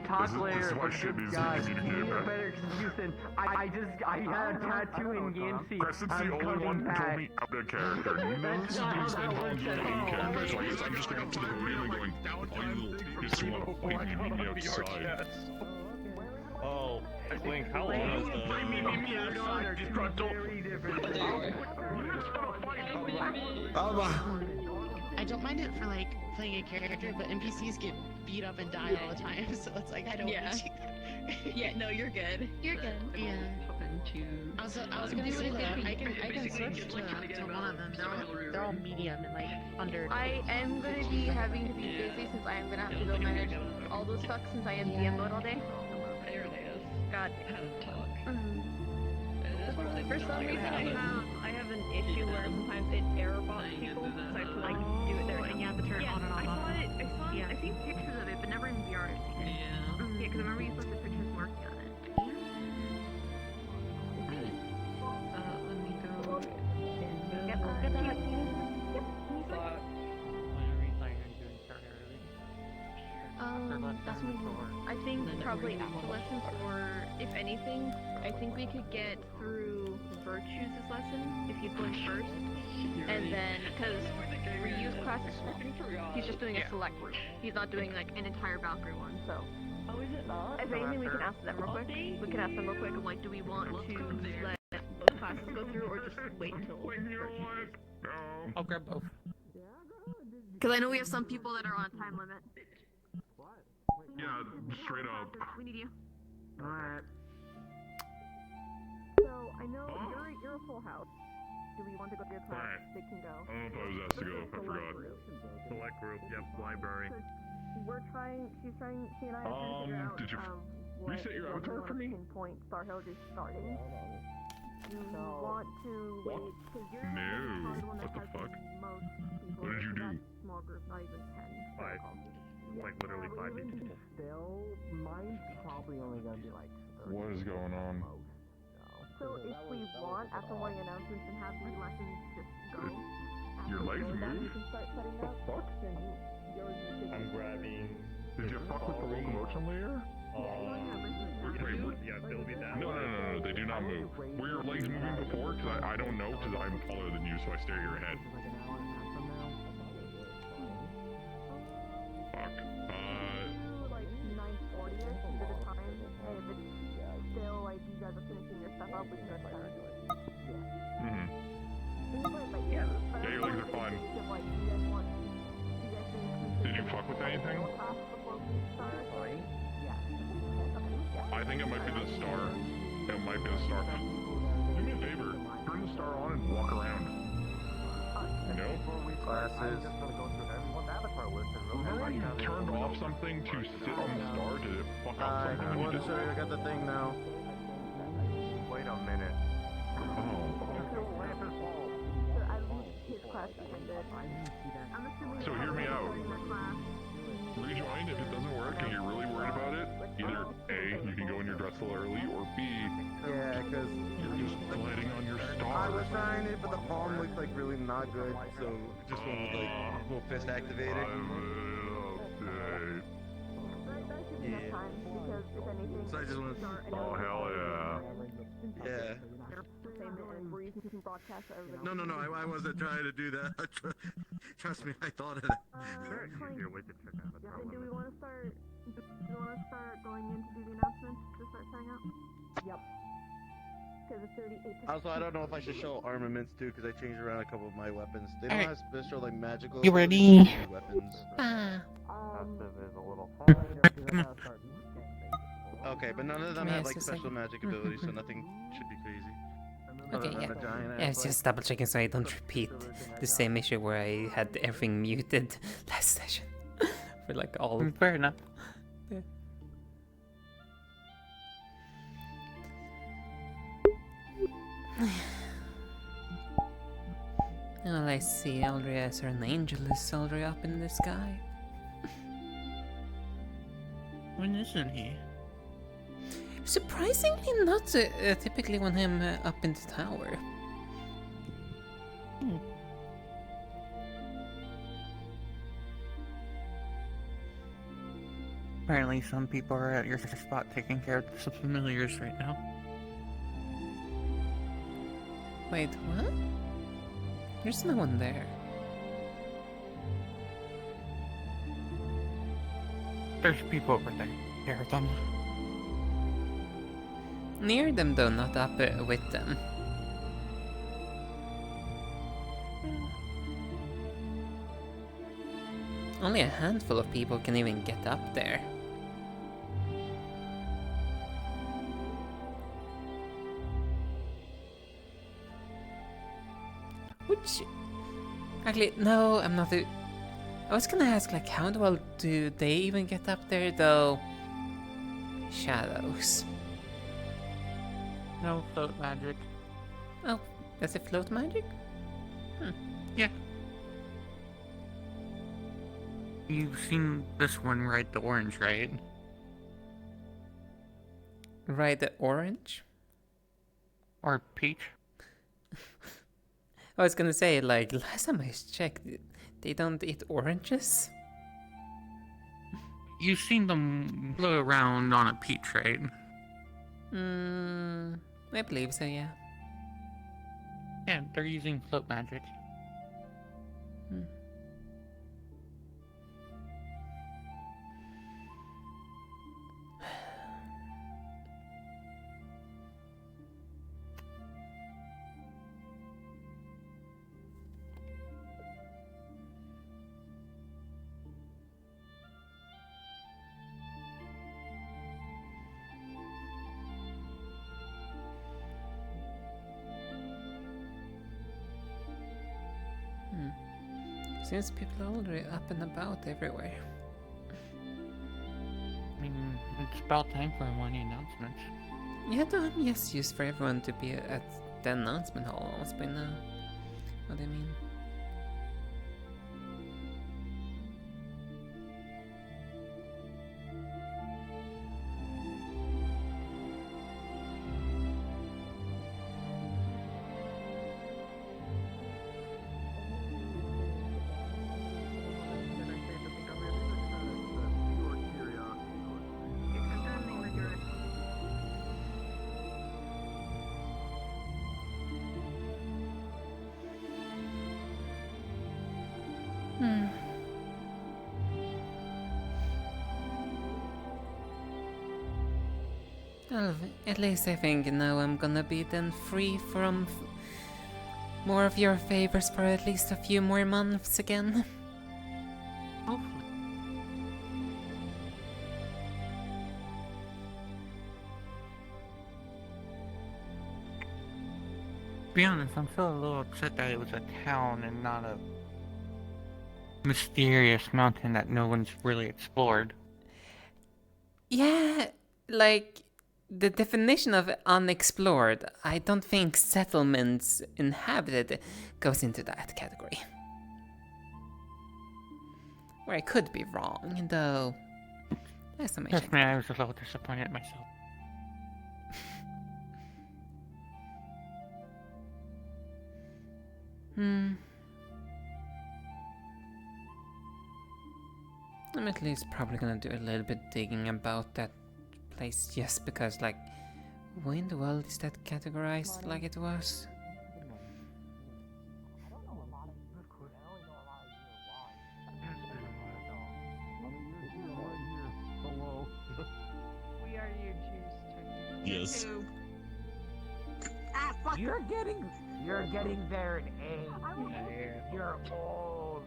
talk later. This is why shit needs to be communicated, a man. better excuse than I had a tattoo in Yancey. Crescent's the only one who told me out of character. Most dudes spend time doing in character, so I guess I'm just going up to the podium and going, all you little bitches who want to fight me, meet me outside. Oh, Link, how long is the... Meet me outside, disgruntled. Very different. I don't mind it for like playing a character, but NPCs get beat up and die all the time, so it's like I don't want to. Yeah, no, you're good. You're good. Yeah. I was gonna say that I can switch to one of them. They're all medium and like under. I am gonna be having to be busy since I am gonna have to go manage all those fucks since I am DM mode all day. God. For some reason, I have an issue where sometimes it error bots people, so I have to like do it there. And you have to turn it on and off. I've seen pictures of it, but never in VR. Yeah, because I remember you posted pictures working on it. Let me go. Yep, I'll get that. That's I think probably Adolescence, or if anything, I think we could get through Virtues' lesson if you play first, and then because Ryu's class is he's just doing a select group. He's not doing like an entire Valkyrie one. So, if anything, we can ask them real quick. We can ask them real quick of like, do we want to let both classes go through, or just wait until? I'll grab both. Because I know we have some people that are on a time limit. Yeah, straight up. We need you. Alright. So I know you're a full house. Do we want to go to your class? Alright. They can go. I don't know if I was asked to go, I forgot. Select group, yep, library. She and I are trying to figure out, did you what reset your avatar for me? Pinpoint Star Hill is starting. Do you want to wait? Because you're No. the one that What the has fuck? most people. What did you do? Small group, not even 10. 5. Like literally 5 people. Still, mine's probably only gonna be like 30. What is going on? So if we want, after morning announcements and have these lessons just go. Your legs move? You can start setting The up. fuck? I'm grabbing... Did you fuck with the locomotion layer? Yeah, they'll be that No, they do not move. Were your legs moving before? Because I don't know, because I'm taller than you, so I stare at your head. Fuck. Like 9:40 at the time, and if it's still like you guys are finishing your stuff up, we can start doing it. Yeah, your legs are fine. Did you fuck with anything? I think it might be the star. It might be the star. Do me a favor. Turn the star on and walk around. No? Classes. Remember you turned off something to sit on the star? Did it fuck up something when you did I got the thing now. Wait a minute. So hear me out. Rejoin if it doesn't work and you're really worried about it. Either A, you can go in your dress a little early, or B, Yeah, because you're just gliding on your I star. was trying it, but the palm looked like really not good, so just went with like full fist activated. Yeah. So I just went. Oh, hell yeah. Yeah. No, I wasn't trying to do that. Trust me, I thought of it. Easier way to check out the And do we want to start? Do we want to start going in to do the announcements to start setting up? Yep. Because it's 38. Also, I don't know if I should show armaments too, because I changed around a couple of my weapons. They don't Alright. have special like magical. You ready? Weapons. Passive is a little Okay, but none of them Yeah, have it's like the special same. magic abilities, so nothing should be crazy. Okay, Other than yeah. the giant Yeah, I ass, was just double checking so I don't repeat the same issue where I had everything muted last session for like all. Fair enough. Yeah. Well, I see Aldria as an angel is already up in the sky. When isn't he? Surprisingly not typically when I'm up in the tower. Apparently some people are at your spot taking care of some familiars right now. Wait, what? There's no one there. There's people over there. Care of them. Near them though, not up with them. Only a handful of people can even get up there. Which... Actually, no, I'm not... I was gonna ask, like, how well do they even get up there, though? Shadows. No float magic. Oh, that's a float magic? Yeah. You've seen this one ride the orange, right? Ride the orange? Or peach? I was gonna say, like, last time I checked, they don't eat oranges? You've seen them blow around on a peach, right? I believe so, yeah. Yeah, they're using float magic. Seems people are already up and about everywhere. I mean, it's about time for morning announcements. Yeah, though I'm just used for everyone to be at the announcement hall almost by now. What do you mean? Well, at least I think now I'm gonna be then free from more of your favors for at least a few more months again. Hopefully. To be honest, I'm still a little upset that it was a town and not a mysterious mountain that no one's really explored. Yeah, like, the definition of unexplored, I don't think settlements inhabited goes into that category. Or I could be wrong, though. Last time I Trust checked. me, I was a little disappointed myself. I'm at least probably gonna do a little bit digging about that place just because, like, why in the world is that categorized like it was? We are your juice. Yes. You're getting there in age. You're old.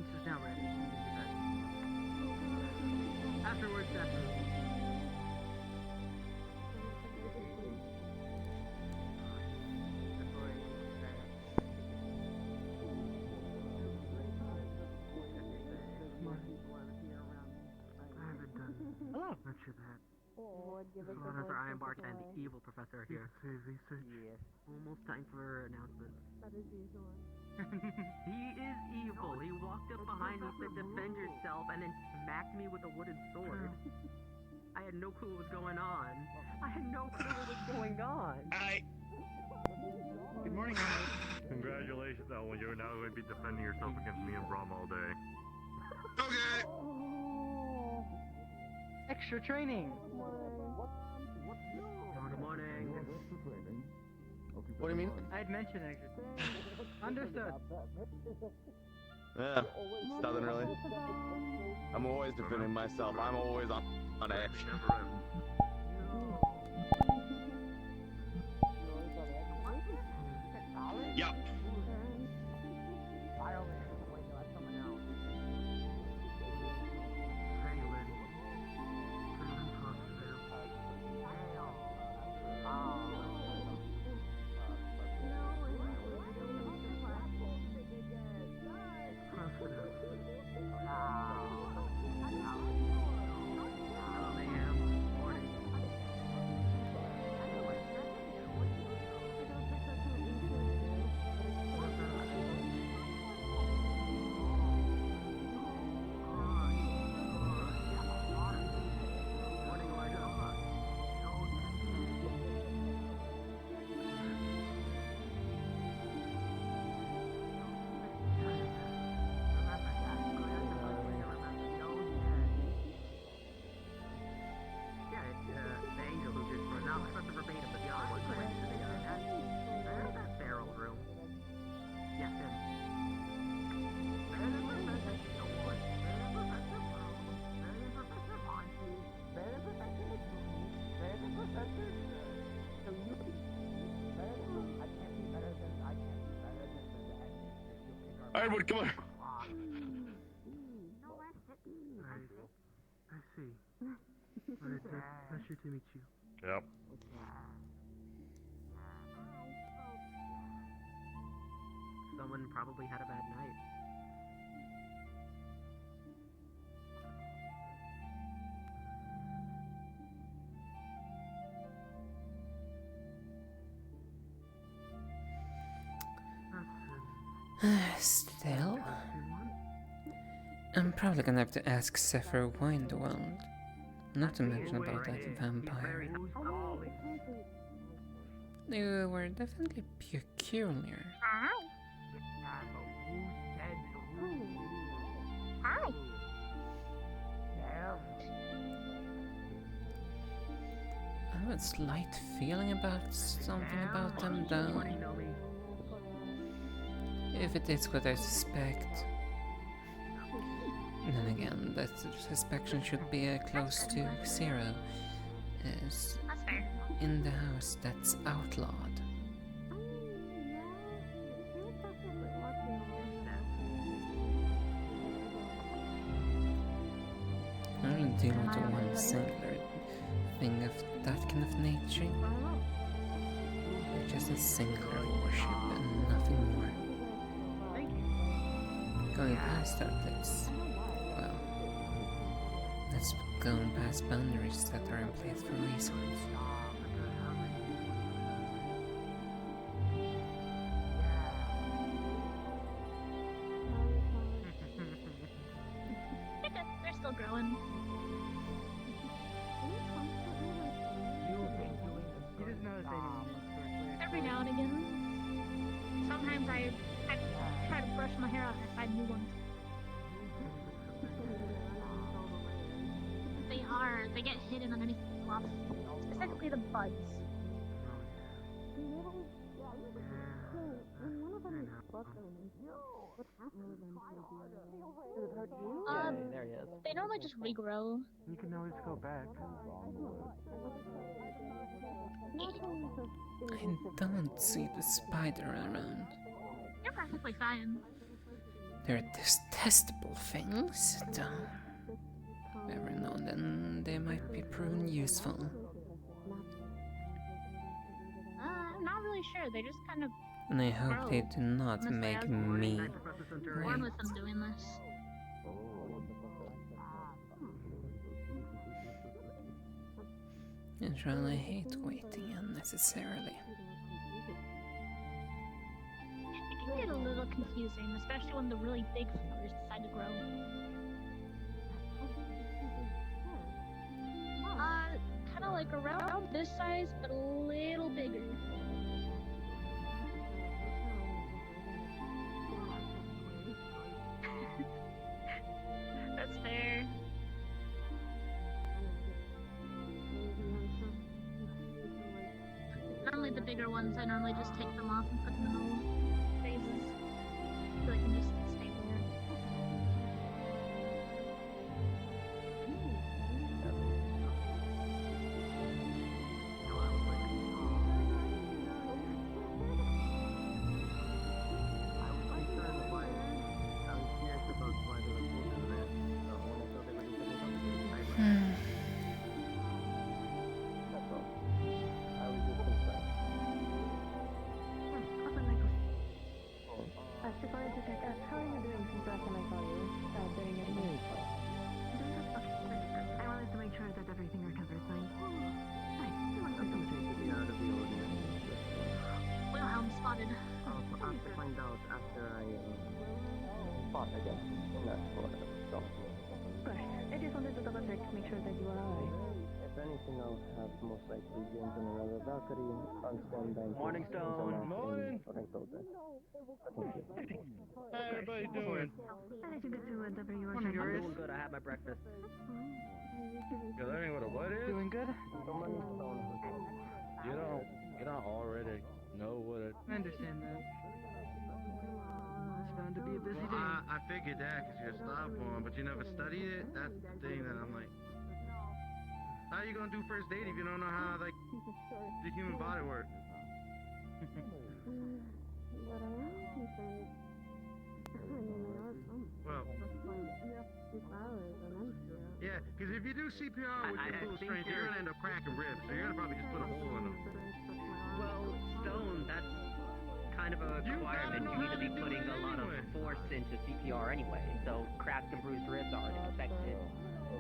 Jinx is now ready. Afterwards, Hello. Mention that. Professor Ironbark and the evil professor are here. Yes. Almost time for announcements. That is usual. He is evil. He walked up behind me, said defend yourself, and then smacked me with a wooden sword. I had no clue what was going on. Good morning, Alex. Congratulations, Owen. You're now going to be defending yourself against me and Brom all day. Okay. Extra training. Good morning. What do you mean? I'd mentioned extra. Understood. Yeah, nothing really. I'm always defending myself. I'm always on edge. Yup. Ironwood, come on. I see. Pleasure to meet you. Yep. Someone probably had a bad night. Still, I'm probably gonna have to ask Zephyr Winterwald. Not to mention about that vampire. They were definitely peculiar. Hi. I have a slight feeling about something about them though. If it is what I suspect. Then again, that suspicion should be close to 0. As That's fair. in the house that's outlawed. I only deal with the one singular thing of that kind of nature. Just a singular worship and nothing more. Going past that, that's, well, that's going past boundaries that are in place for reasons. They're still growing. He doesn't know his name. Every now and again. Sometimes I try to brush my hair out and I find new ones. They get hidden underneath the fluff. Specifically the buds. There he is. They normally just regrow. You can always go back. I don't see the spider around. You're perfectly fine. They're detestable things, though. Every now and then they might be proven useful. I'm not really sure. They just kind of And I hope they do not Honestly, make I was me bored wait. with them doing this. And really hate waiting unnecessarily. It can get a little confusing, especially when the really big flowers decide to grow. Kind of like around this size, but a little bigger. That's fair. Normally the bigger ones, I normally just take them off and put them in little vases so they can just stay there. Wilhelm spotted. Find out after I spot again. I just wanted to double check to make sure that you are alright. If anything, I'll have most likely gained another Valkyrie on standby. Morning, Stone. Morning. How everybody doing? I'm doing good. I had my breakfast. You're learning what a what is? Doing good? You don't already know what it. I understand that. It's bound to be a busy day. I figured that because you're a star form, but you never studied it. That's the thing that I'm like. How you gonna do first date if you don't know how like the human body works? Well, yeah, because if you do CPR with your full strength, you're gonna end up cracking ribs. So you're gonna probably just put a hole in them. Well, Stone, that's kind of a requirement. You need to be putting a lot of force into CPR anyway. So cracked and bruised ribs are an expected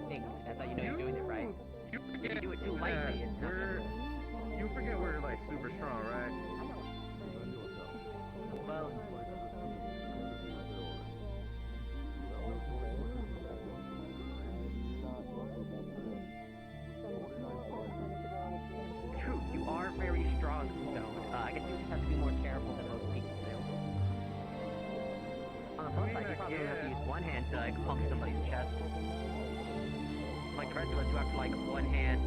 thing. That's how you know you're doing it right. If you do it too lightly, it's not gonna work. You forget we're like super strong, right? Well, true, you are very strong, Stone. I guess you just have to be more careful than most people do. On the plus side, you probably have to use one hand to like pump somebody's chest. Like the rest of us who have to like one hand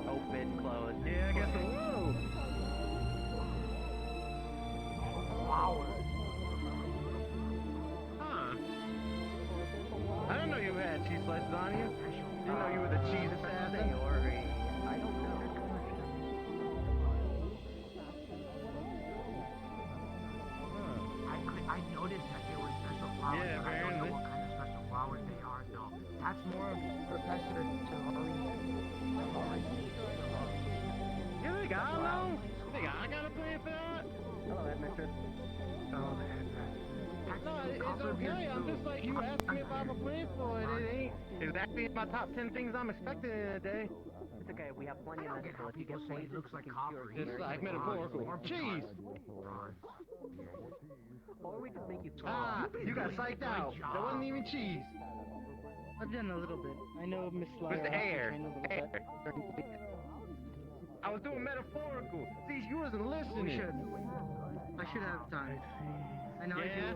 open, close. Yeah, I guess so. Whoa! Wow. Huh. I didn't know you had cheese slices on you. Didn't know you were the cheese assassin. I don't know. I noticed that there were special flowers. Yeah, but I don't know apparently. what kind of special flowers they are, though. That's more of Professor You think I know? You think I got a plan for that? Hello, Headmistress. No, it's okay. I'm just like, you asked me if I have a plan for it. It ain't exactly in my top 10 things I'm expecting in a day. It's okay, we have plenty of this, so if you get poisoned, looks like copper. It's like metaphorical. Cheese! or we just make you Ah, you got psyched out. That wasn't even cheese. I've done a little bit. I know Miss Lyra. Mr. has to Air. train a little bit. I was doing metaphorical. See, you wasn't listening. We should. I should have time. I know Yeah?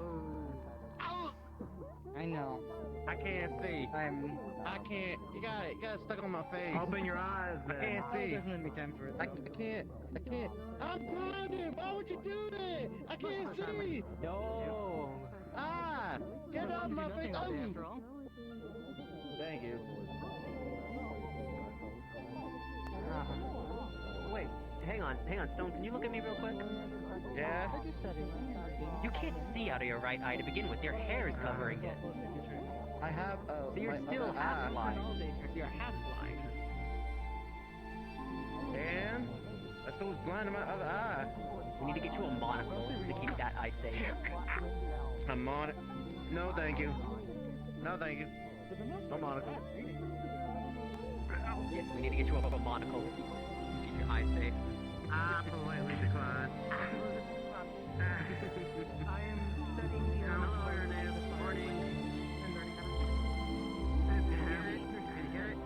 I know. I can't see. I can't. You got it stuck on my face. Open your eyes, I then. can't I'll see. definitely make time for it. I can't. I'm blinded. Why would you do that? I can't see. No. Ah, get out of my face. Oh. Thank you. Wait, hang on, Stone, can you look at me real quick? Yeah? You can't see out of your right eye to begin with. Your hair is covering it. I have, So you're my still other half eye. blind. You're half blind. And I still was blind in my other eye. We need to get you a monocle to keep that eye safe. I'm on it. No, thank you. No, thank you. No monocle. Yes, we need to get you a monocle to keep your eye safe. I politely decline. I am studying the Hello, Ernest. Morning. Can you hear it? Can you hear it?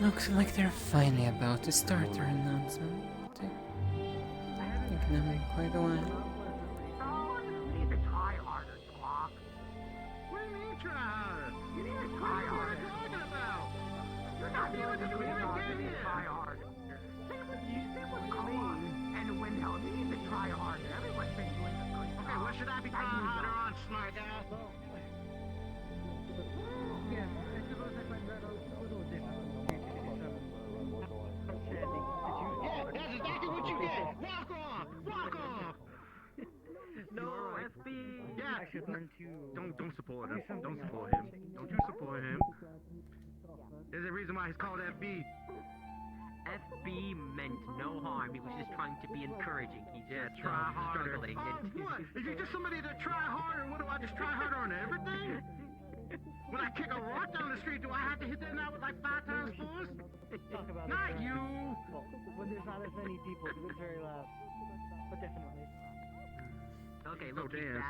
Looks like they're finally about to start their announcement. Taking them quite a while. You need to try harder, Squawk. What do you mean try harder? You need to try What are harder. you talking about? You're not doing the good job. You need to try harder. Same with Clean and Windhelm. You need to try harder. Everyone's been doing a good job. Okay, what should I be trying harder on, smart ass? Yeah, that's exactly what you get. Walk off. Walk off. No, FB! Yeah. I should learn to... Don't support him. Don't support him. Don't you support him. There's a reason why he's called FB. FB meant no harm. He was just trying to be encouraging. He's just Try harder. struggling. What? If you're just somebody that try harder, what do I just try harder on everything? When I kick a rock down the street, do I have to hit that now with like 5 times force? Talk about Not it. you. Well, when there's not as many people, because it's very loud. But definitely. Okay, look, Oh, damn.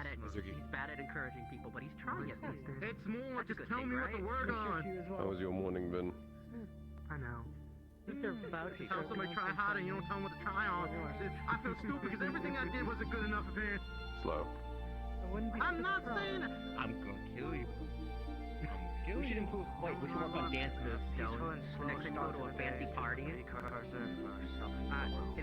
he's bad at encouraging people, but he's trying at least. It's more, That's a just good tell thing, me what right? to work on. How was your morning been? I know. They're vouching. Tell somebody try harder and you don't tell them what to try on. I feel stupid because everything I did wasn't good enough, apparently. Slow. I'm not saying that. I'm gonna kill you. We should improve. Wait, we should work on dance moves, Stone. Next time we go to a fancy party. In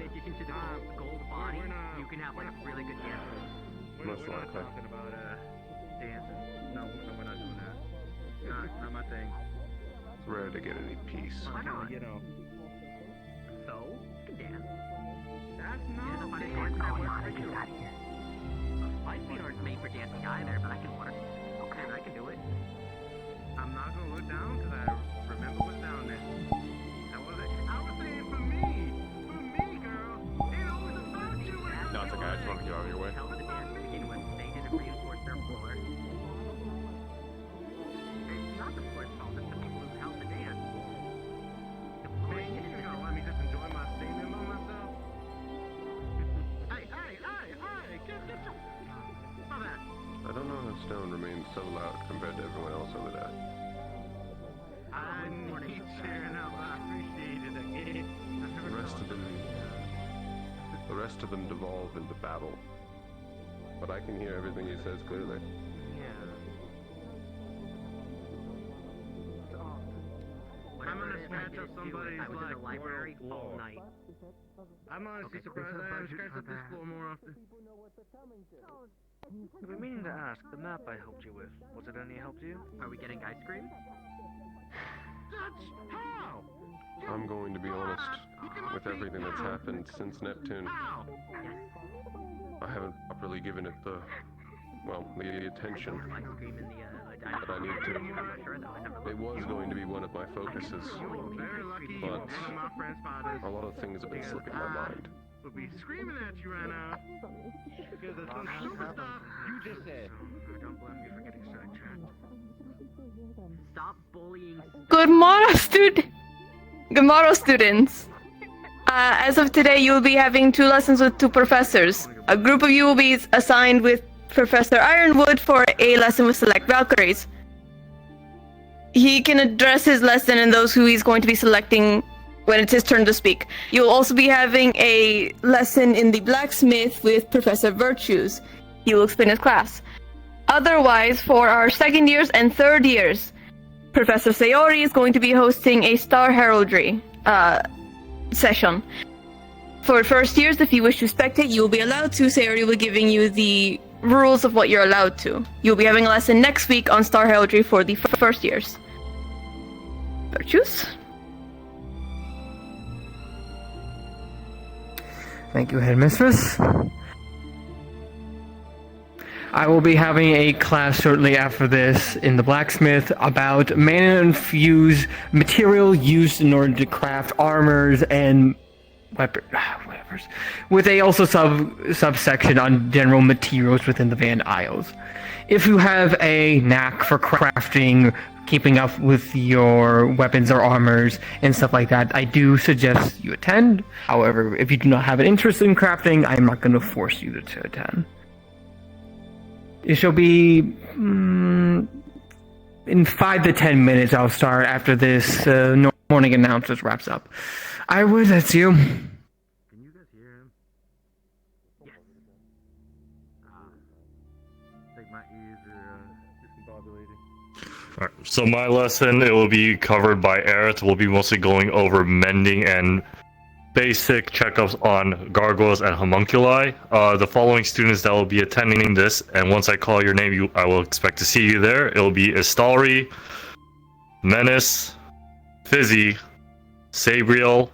addition to the gold body, you can have like really good dance moves. Most We're not likely. talking about dancing. No, we're not doing that. Not my thing. It's rare to get any peace. Why not? You know. So, you can dance. That's It not is a funny dance. dance that works for you. My feet aren't made for dancing either, but I can work. Okay, I can do it. I'm not gonna look down because I remember what's down there. I was saying for me, girl. It always about you. No, it's okay. I just want to get out of your way. Tell the dance to begin with. They didn't reinforce their floor. It's not the floor's fault. It's the people who held the dance. The floor Man, you didn't know, let me just enjoy my statement by myself. Hey, get your... Stop that. I don't know how Stone remains so loud compared to everyone else over there. I need cheering up. I appreciate it. The rest of them devolve into babble. But I can hear everything he says clearly. I'm gonna scratch up somebody's I was in the like library world all floor. night. I'm honestly surprised I haven't scratched up this floor more often. I've been meaning to ask, the map I helped you with, was it any help to you? Are we getting ice cream? That's how? I'm going to be honest with everything that's happened since Neptune. How? Yes. I haven't properly given it the attention Ice cream in the that I need to. Sure, though, I never It was going to be one of my focuses, Very lucky but one of my friends spotted a lot of things have been slipping my mind. would be screaming at you right now. Because of some stupid stuff you just said. Don't blame me for getting sidetracked. Stop bullying. Good morrow, students. As of today, you will be having 2 lessons with 2 professors. A group of you will be assigned with Professor Ironwood for a lesson with Select Valkyries. He can address his lesson and those who he's going to be selecting when it's his turn to speak. You'll also be having a lesson in the blacksmith with Professor Virtues. He will explain his class. Otherwise, for our 2nd years and 3rd years, Professor Sayori is going to be hosting a Star Heraldry session. For 1st years, if you wish to spectate, you will be allowed to. Sayori will be giving you the rules of what you're allowed to. You'll be having a lesson next week on Star Heraldry for the first years. Virtues? Thank you, Headmistress. I will be having a class shortly after this in the blacksmith about mana-infused material used in order to craft armors and weapons, with a also subsection on general materials within the Van Isles. If you have a knack for crafting, keeping up with your weapons or armors and stuff like that, I do suggest you attend. However, if you do not have an interest in crafting, I'm not going to force you to attend. It shall be in 5 to 10 minutes. I'll start after this morning announcements wraps up. Iwood, that's you. Can you guys hear him? Yes. Like my ears are discombobulating. Alright, so my lesson, it will be covered by Aerith. We'll be mostly going over mending and basic checkups on gargoyles and homunculi. The following students that will be attending this, and once I call your name, I will expect to see you there. It will be Istari, Menace, Fizzy, Sabriel,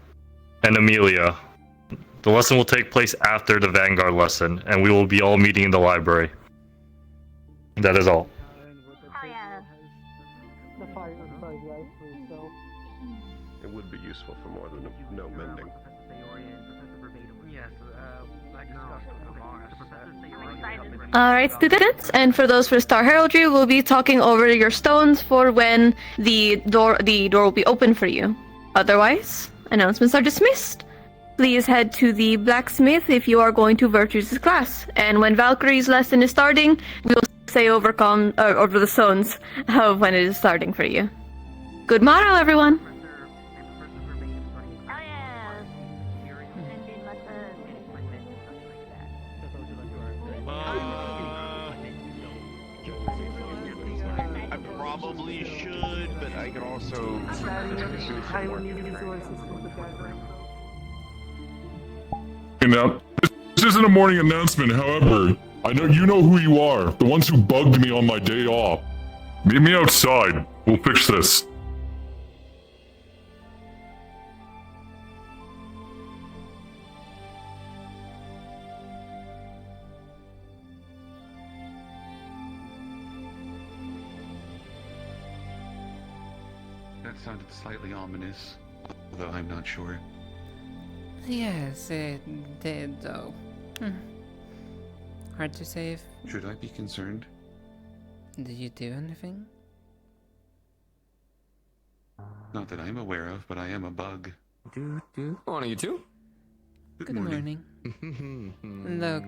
and Amelia. The lesson will take place after the Vanguard lesson, and we will be all meeting in the library. That is all. It would be useful for more than no mending. Alright, students, and for those for Star Heraldry, we'll be talking over your stones for when the door will be open for you. Otherwise, announcements are dismissed. Please head to the blacksmith if you are going to Virtues' class. And when Valkyrie's lesson is starting, we'll say over the stones of when it is starting for you. Good morrow, everyone! I probably should, but I could also do some work. Now, this isn't a morning announcement, however, I know you know who you are, the ones who bugged me on my day off. Meet me outside, we'll fix this. That sounded slightly ominous, although I'm not sure. Yes, it did, though. Hard to say if... Should I be concerned? Did you do anything? Not that I'm aware of, but I am a bug. Morning, you two. Good morning. Look...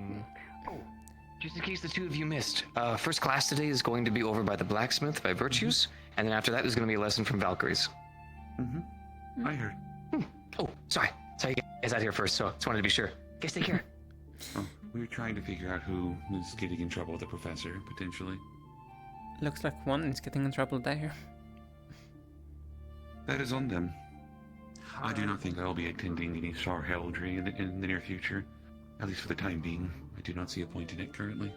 Just in case the two of you missed, first class today is going to be over by the blacksmith by Virtues, and then after that there's going to be a lesson from Valkyries. I heard. Oh, sorry you guys out here first, so just wanted to be sure. Guys, take care. Oh, we were trying to figure out who is getting in trouble with the professor, potentially. Looks like one is getting in trouble there. That is on them. I do not think I will be attending any Star Heraldry in the near future. At least for the time being. I do not see a point in it currently.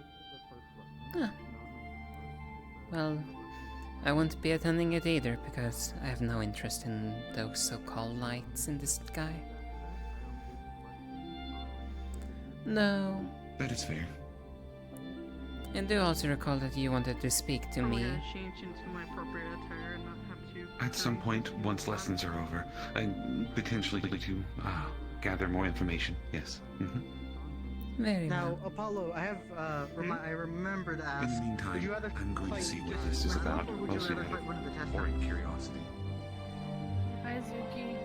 Huh. Well, I won't be attending it either because I have no interest in those so-called lights in the sky. No. That is fair. And do also recall that you wanted to speak to me. Change into my appropriate attire and not have to... At some point, once lessons are over, and potentially to gather more information, yes. Very now, Apollo, I have, I remember to ask... In the meantime, would you rather I'm going to fight see what just this is myself, about, or would you mostly rather out fight one of the test of types? curiosity. Hi, Zuki.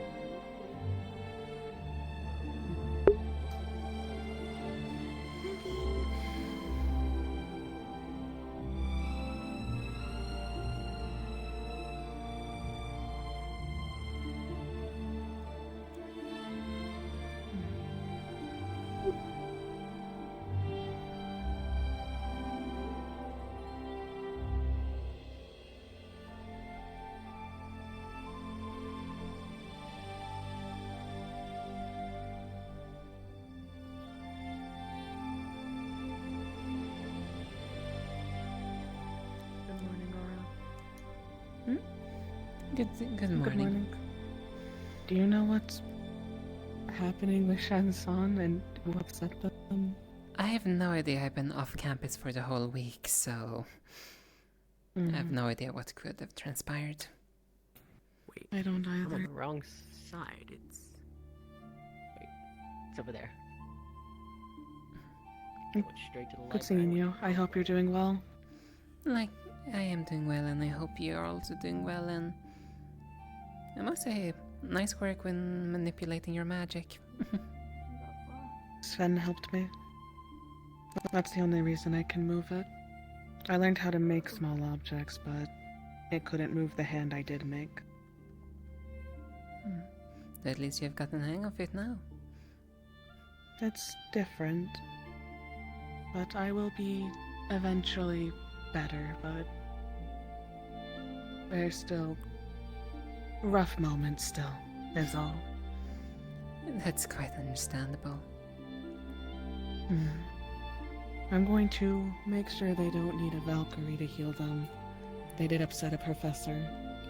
Good morning. Do you know what's happening with Shanson and who upset them? I have no idea. I've been off campus for the whole week, so I have no idea what could have transpired. Wait. I don't I'm on either. the wrong side. It's. Wait. It's over there. Going straight to the Good seeing you. I hope you're doing well. Like, I am doing well, and I hope you're also doing well, and I must say, nice work when manipulating your magic. Sven helped me. That's the only reason I can move it. I learned how to make small objects, but it couldn't move the hand I did make. At least you've gotten the hang of it now. It's different. But I will be eventually better, but there's still rough moments still, is all. That's quite understandable. I'm going to make sure they don't need a Valkyrie to heal them. They did upset a professor.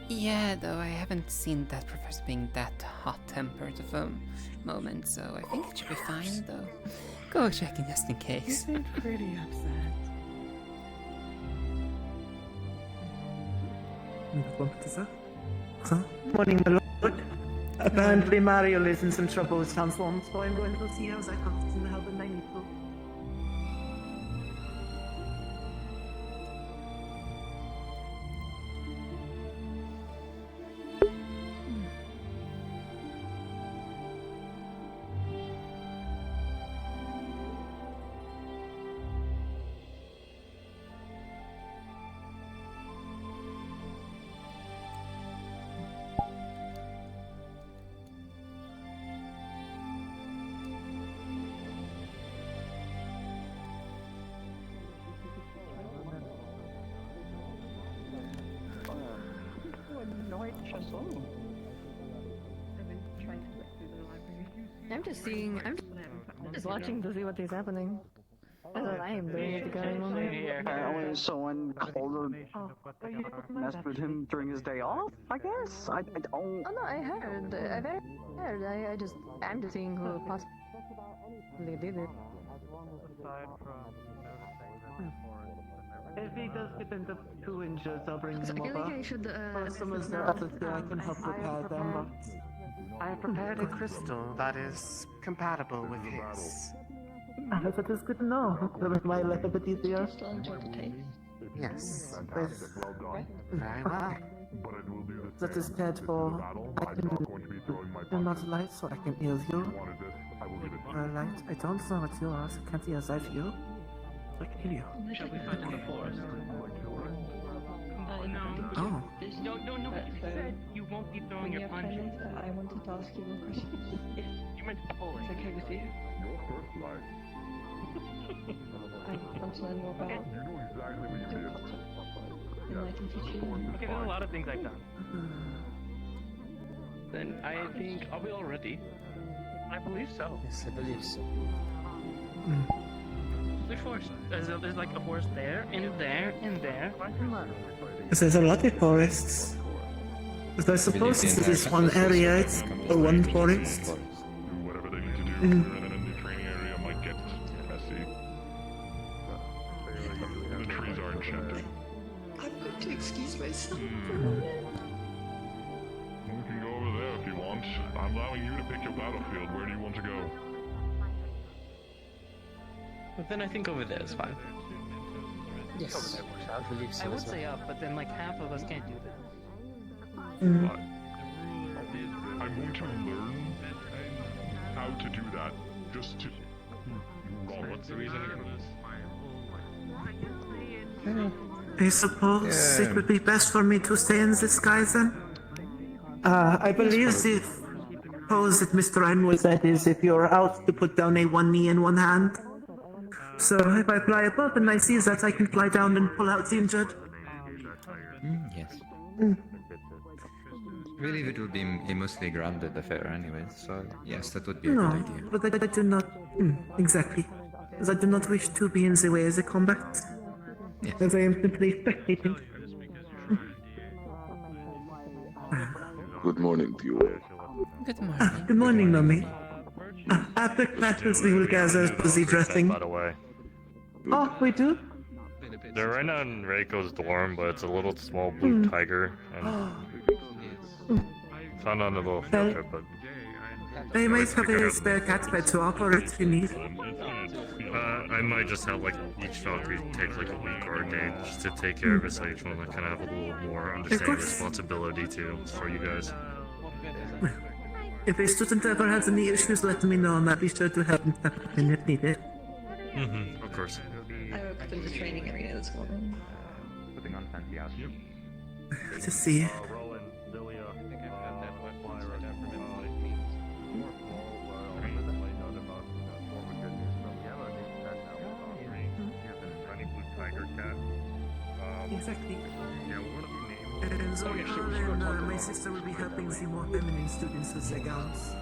Yeah, though I haven't seen that professor being that hot-tempered of a moment, so I think it should be fine, though. Go checking just in case. You seem pretty upset. Morning, my lord. Apparently Mario is in some trouble with transforms, so I'm going to go see how I can help him I need to. I'm just seeing. I'm just watching to see what is happening. That's what I am doing at the current moment. Apparently someone called him, messed with him during his day off, I guess? I don't... Oh no, I heard. I'm just seeing who possibly did it. If he does get into 2 inches, I'll bring So him I feel over. like I should. Someone's there, I can help repair them, but... I have prepared a crystal that is compatible with his. That is good to know. That makes my life a bit easier. Yes. Yes. Very well. That is cared for. I am not light, so I can heal you. Light, I don't know what you are, so I can't heal inside you. So I can heal you. Shall we find in the forest? Oh. No, you said you won't be throwing your punches. I wanted to ask you one question. You meant pulling. Is it okay with you? I want to learn more about and I can teach you. Okay, there's a lot of things I've done. Then I think, are we all ready? I believe so. Yes, I believe so. Which forest? There's like a forest there, and there, and there. There's a lot of forests. But I suppose this is one area, it's a one forest. Whatever they need to do, and then the training area might get messy. The trees are enchanted. I'm going to excuse myself. We can go over there if you want. I'm allowing you to pick your battlefield. Where do you want to go? But then I think over there is fine. Yes, I believe so. I would as well. say up, but then like half of us can't do that. I'm going to learn how to do that. Just to... What's the reason for this? I suppose it would be best for me to stay in this guy then. I believe the pose that Mr. Einwood said is if you're out to put down a one knee and one hand. So if I fly above and I see that, I can fly down and pull out the injured. Yes. Really, it would be a mostly grounded affair anyway, so yes, that would be a No, good idea. but I do not... exactly. As I do not wish to be in the way of the combat. Yes. As I am simply spectating. Good morning to you all. Good morning. Good morning, Nomi. After classes, we will gather to the dressing. By the way. Oh, we do? They're right now in Reiko's dorm, but it's a little small blue tiger, and found on a little field trip, but... They might have a spare cat bed to offer if you need. I might just have, like, each Valkyrie take, like, a week or a day just to take care of it, so each one can have a little more understanding responsibility, too, for you guys. If a student ever has any issues, let me know, and I'll be sure to help them step in if needed. Of course. I woke up in the training arena this morning. Putting on fancy outfit. To see. Exactly. And Zoran and my sister will be helping the more feminine students with their gowns.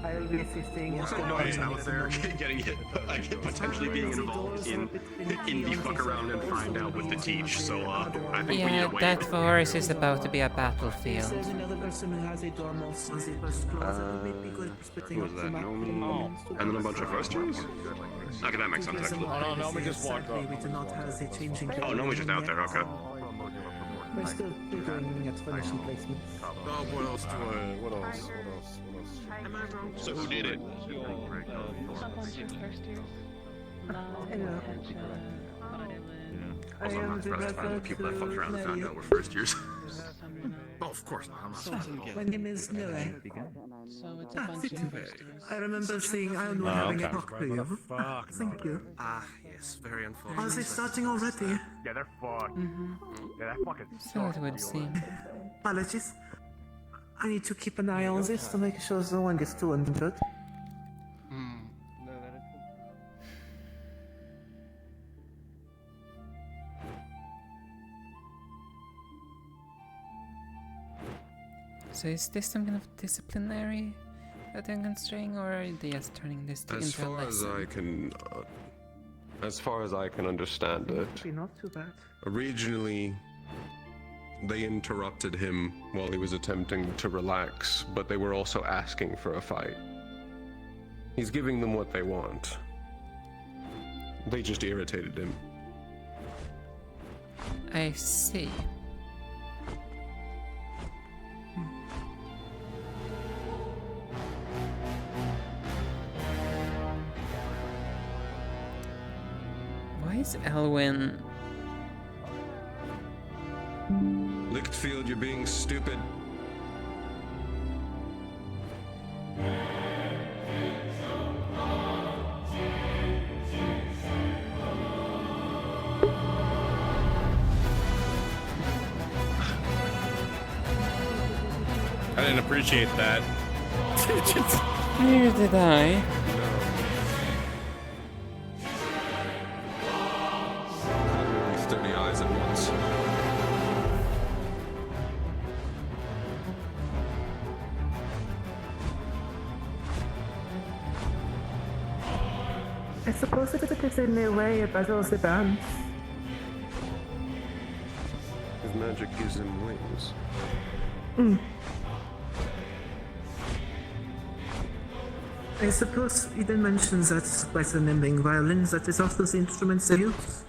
I will be assisting. Also, nobody's out there getting hit, potentially being involved in the fuck around and find out what to teach. So I think we need Yeah, to wait. that forest is about to be a battlefield. There's another person who has a dorm also on the first floor that may be good for splitting Who was up that? the Nomi? And then a bunch of first years? Okay, that makes sense actually. We do not have a changing. Oh, Nomi's just out there, okay. We're still figuring at finishing placements. Oh, what else do I... What else? So who did it? Hello. I am impressed to find the people that fucked around and found out were first years. Oh, of course not. I'm not. My name is Nure. So it's a bunch of I remember seeing Iron One having a talk to you. Thank you. Yes, very unfortunate. Are they starting already? Yeah, they're fucked. Yeah, that fucking So it would seem. Apologies. I need to keep an eye on this to make sure no one gets too injured. So is this some kind of disciplinary constraint, or are they just turning this As into a far as lesson? as far as I can understand it, Not too bad. originally they interrupted him while he was attempting to relax, but they were also asking for a fight. He's giving them what they want. They just irritated him. I see. Why is Elwyn... Lichtfield, you're being stupid. I didn't appreciate that. Neither did I. With 30 eyes at once. I suppose it is in a way a battle of the bands. His magic gives him wings. I suppose Eden mentions that by the naming violin, that is also the instrument they use.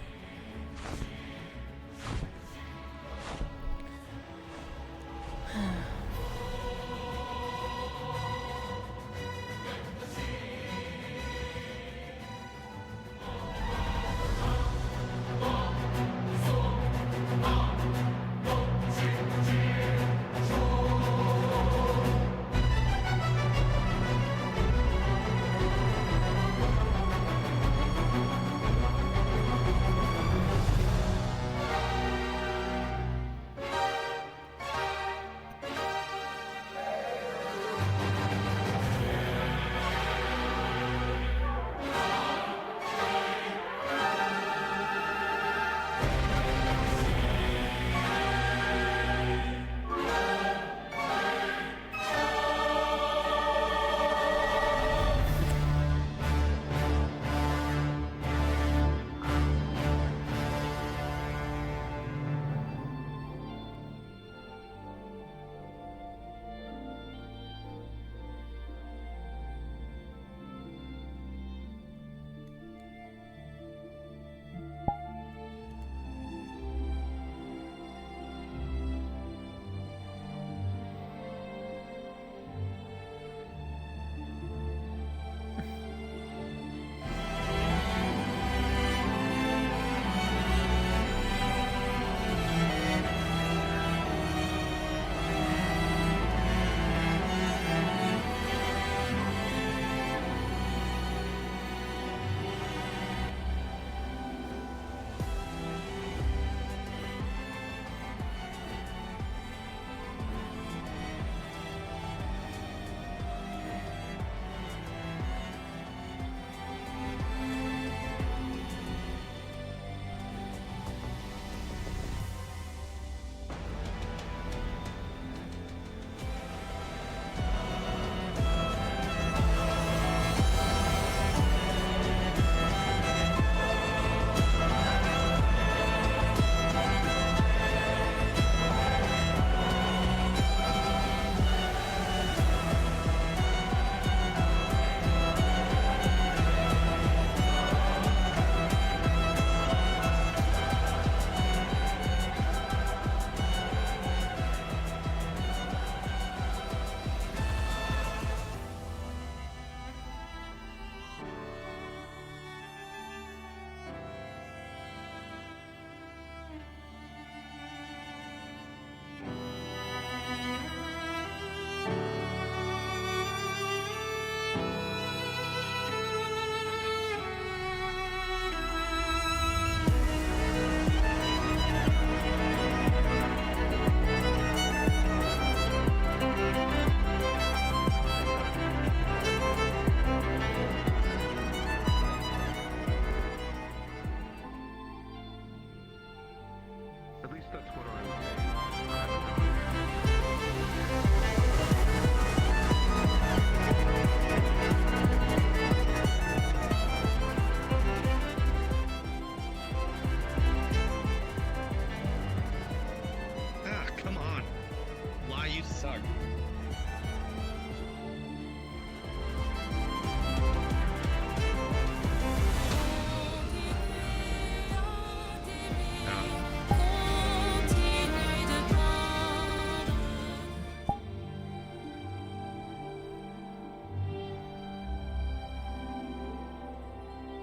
you suck.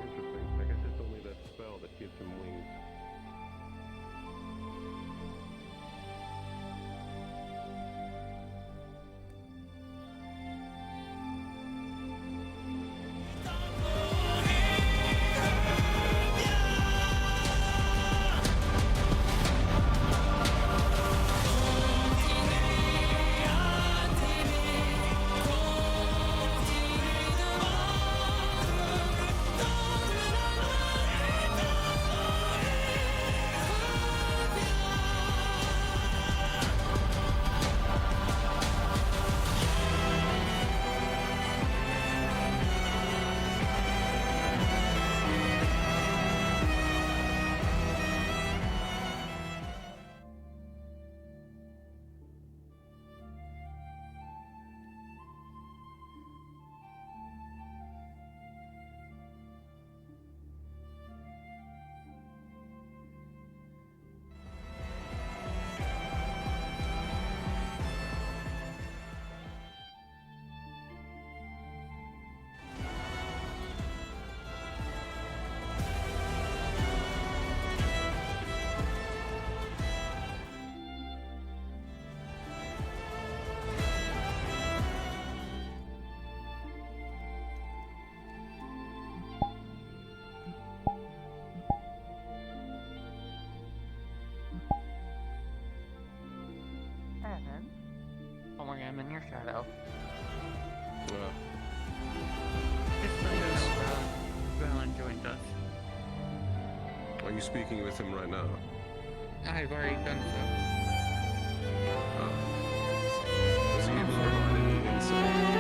Interesting. I guess it's only that spell that gives him wings. Evan? Oh my god, I'm in your shadow. Valen joined us. Are you speaking with him right now? I've already done so. Has he provided any insight?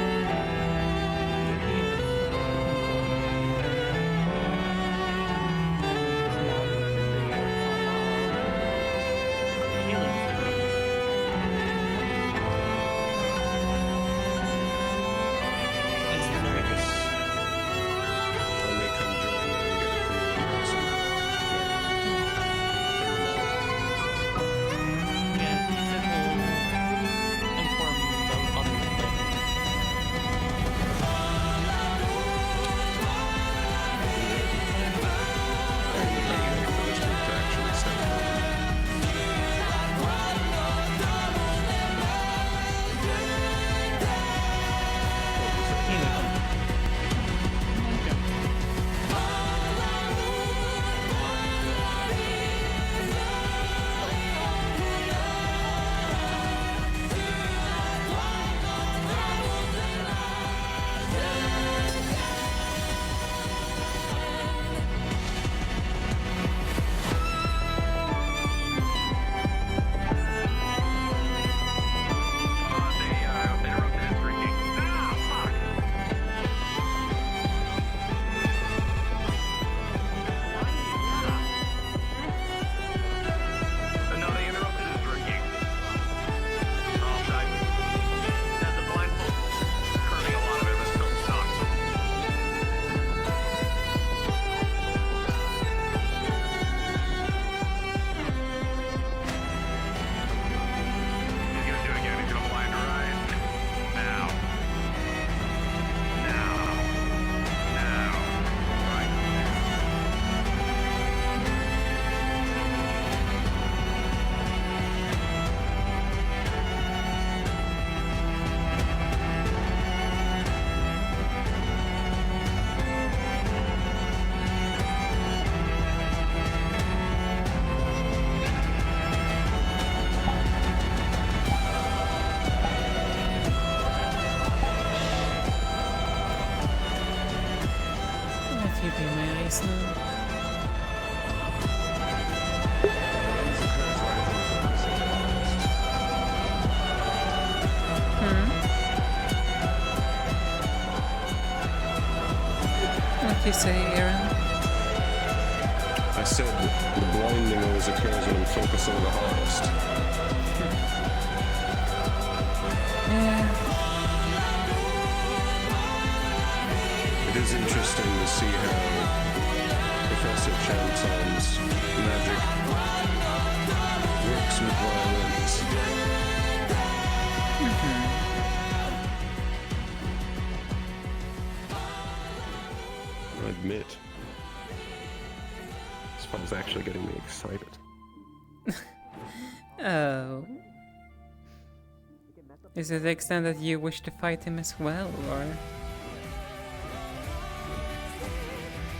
What you say, Aaron? I said the blinding always occurs when I'm focusing the hardest. is interesting to see how Professor Chanson's magic works with violence. I admit, this one's actually getting me excited. Oh. Is it the extent that you wish to fight him as well, or?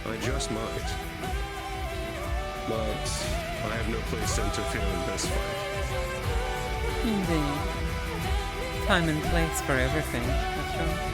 I just might. But I have no place to interfere in this fight. Indeed. Time and place for everything, after all.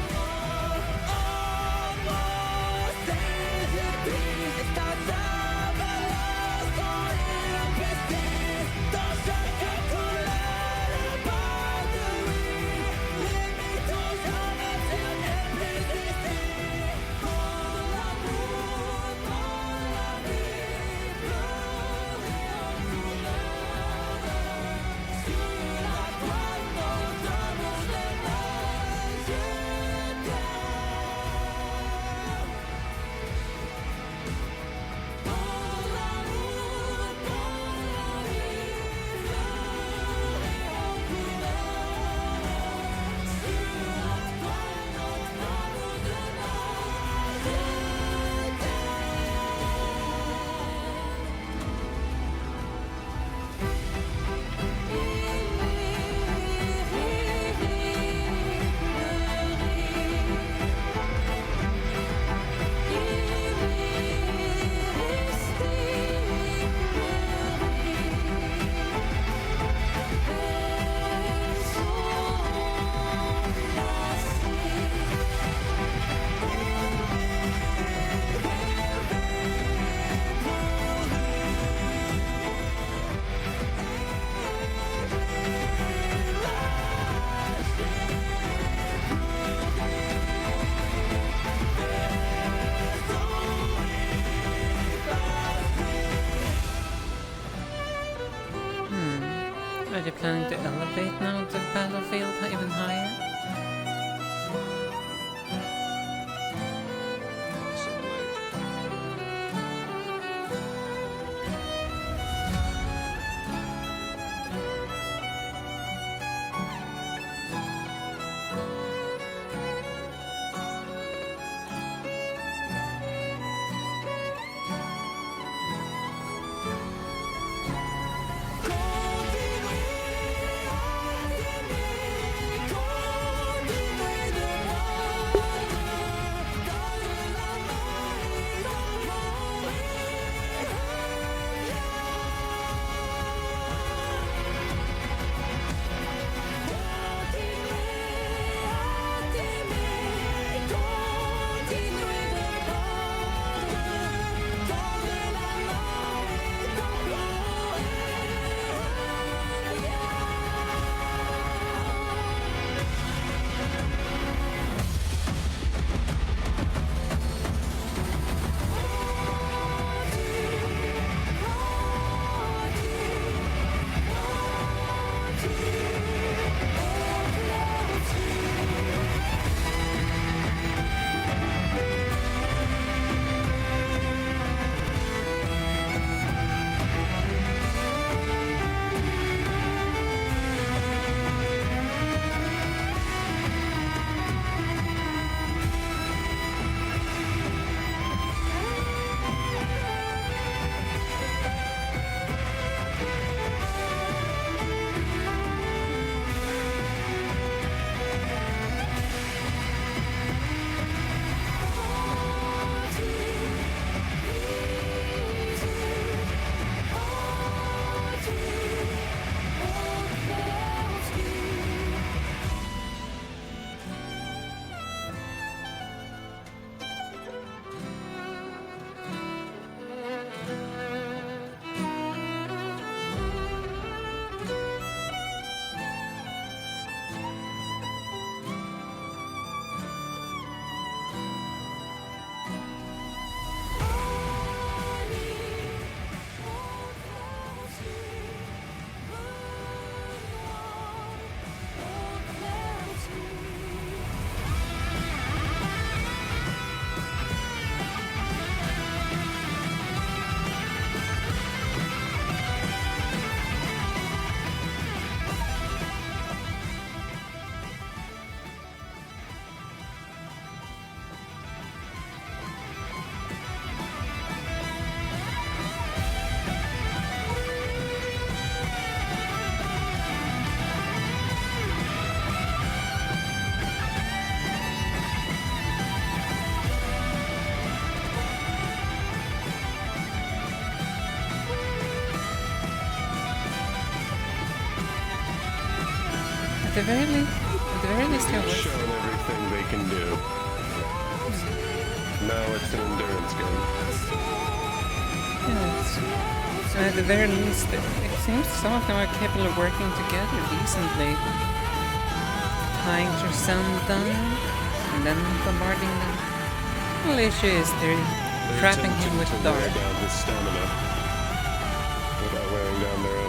Are they planning to elevate now the battlefield even higher? the very least, you're worth shown everything they can do. Now it's an endurance game. Yes. So at the very least, it seems some of them are capable of working together decently. Tying your son down, and then bombarding them. The only issue is they're trapping him with to wear darts. down his stamina without wearing down their own.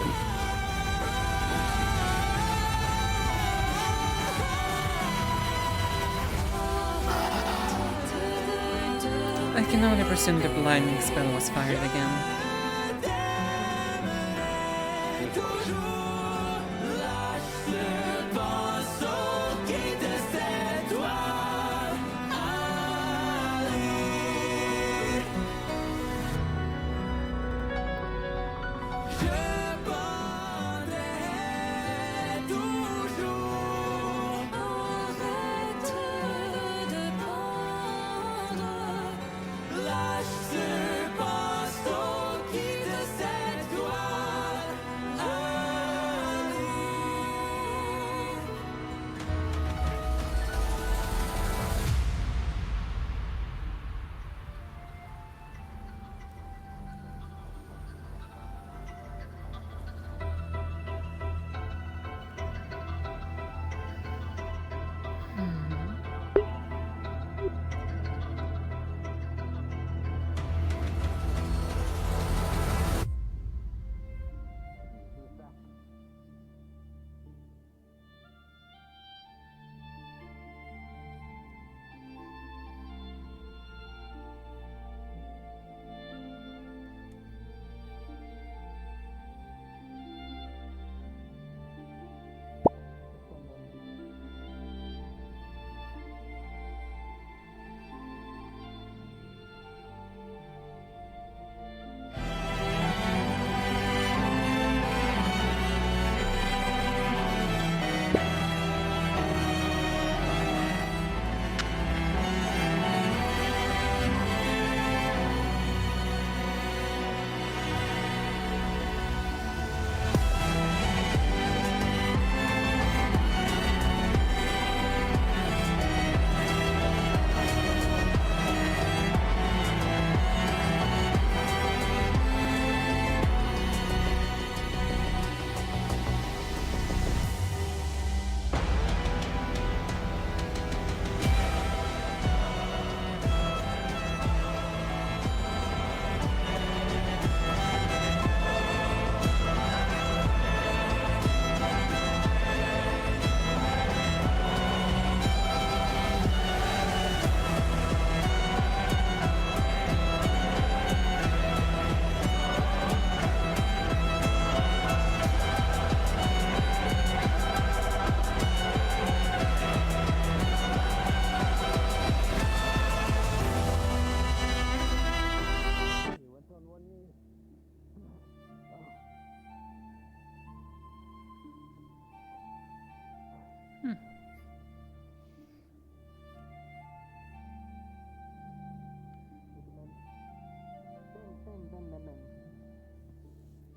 I can only presume the blinding spell was fired again.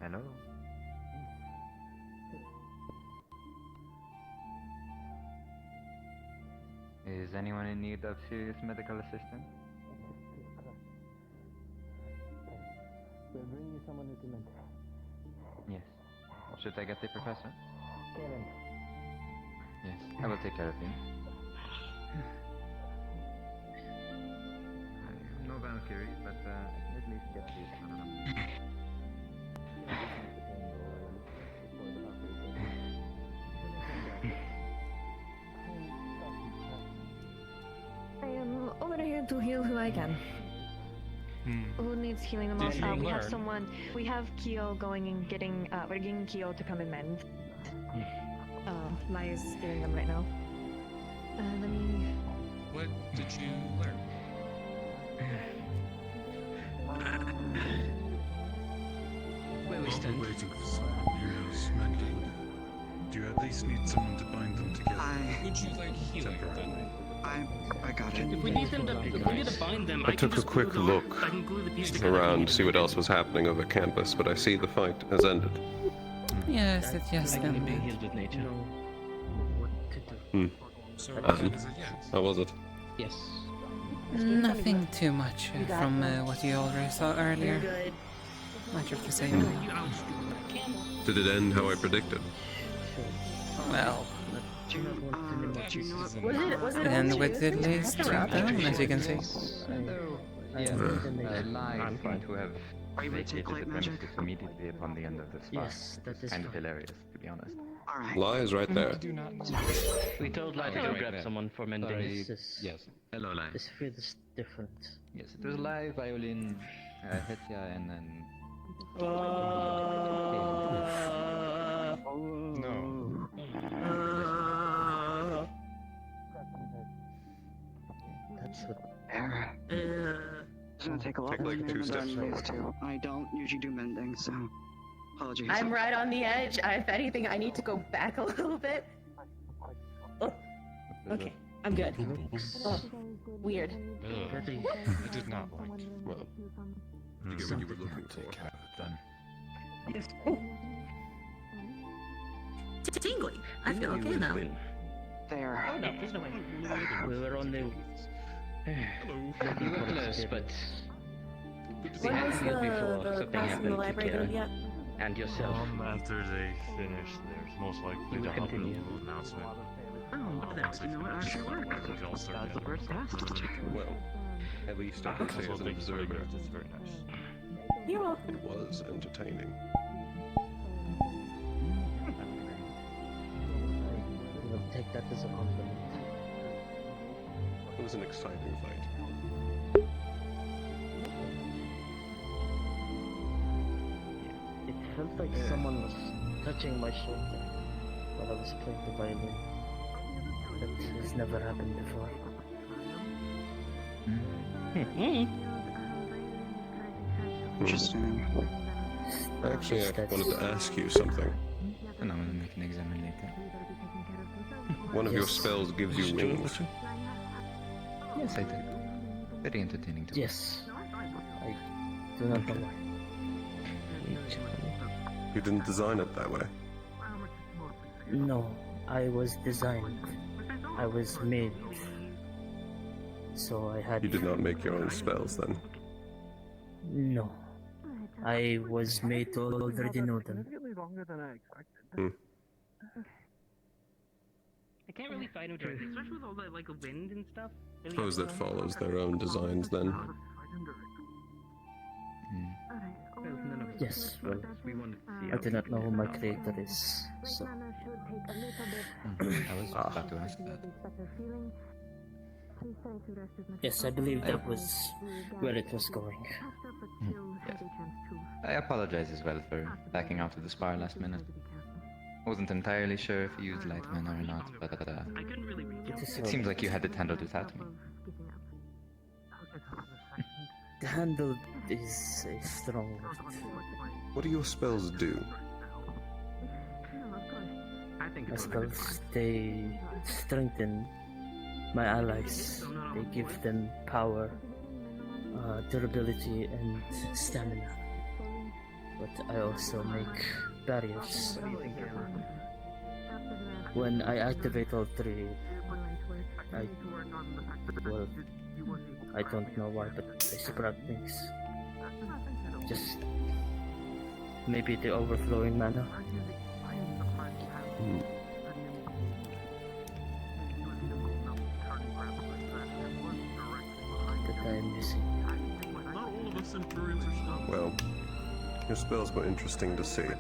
Hello? Is anyone in need of serious medical assistance? We'll bring you someone who can mentor. Yes. Should I get the professor? Kevin. Yes, I will take care of him. I'm no Valkyrie, but I can at least get this. I am over here to heal who I can. Who needs healing the most? We have someone. We have Kyo going and getting. We're getting Kyo to come and mend. Lai is healing them right now. Let me. What did you learn? Where we stand. Waiting for someone who knows mending. Do you at least need someone to bind them together? Would you like healing then? I got it. If we need them to bind them, I took a quick look around to see what else was happening over campus, but I see the fight has ended. Yes, it just ended. So is it yes? How was it? Yes. Nothing too much from what you already saw earlier. Much of the same. Did it end how I predicted? Well, Was it and only with the least down, as you can see. I'm going to have vacated the premises immediately upon the end of the spa. Yes, that is kind of hilarious, to be honest. Lie is right there. We told Lai to go grab someone for mending. Yes. Hello, Lai. This feels different. Yes, it was live, violin, Hetya, and then... No. That's what... It's gonna take a lot more than phase 2. I don't usually do mending, so apologies. I'm right on the edge. If anything, I need to go back a little bit. Oh. Okay, I'm good. Oh, weird. I did not like. Well, you get what you were looking for. Then. Yes. Oh. Tingly. I feel okay now. There. Oh, no, there's no way. We were on the... You were close, but... We When had was healed before the something class in the happened to library Kira. going yet? And yourself. After they finish, there's most likely to happen a little announcement. Oh, that's you know what actually works. That's the first test. Well, at least I can say as an observer, It's very nice. You're welcome. it was entertaining. We'll take that as a compliment. It was an exciting fight. It felt like someone was touching my shoulder while I was playing the violin. That has never happened before. Interesting. Actually, I wanted to ask you something. And I'm gonna make an examine later. One of your spells gives you wings. Yes, I did. Very entertaining too. Yes. I do not know why. You didn't design it that way. No, I was designed. I was made. So I had... You did not make your own spells then. No. I was made to already know them. Longer than I expected. I can't really fight him directly, especially with all the like wind and stuff. Suppose that follows their own designs then. Yes, well, I do not know who my creator is, so... I was about to ask that. Yes, I believe that was where it was going. Yes. I apologize as well for backing out of the spar last minute. I wasn't entirely sure if you used light mana or not, but it seems like you had it handled without me. The handle is a strong word. What do your spells do? My spells, they strengthen my allies. They give them power, durability, and stamina. But I also make barriers. When I activate all three, I don't know why, but I sprout things. Just maybe the overflowing mana. That I am missing. Well, your spells were interesting to see. He's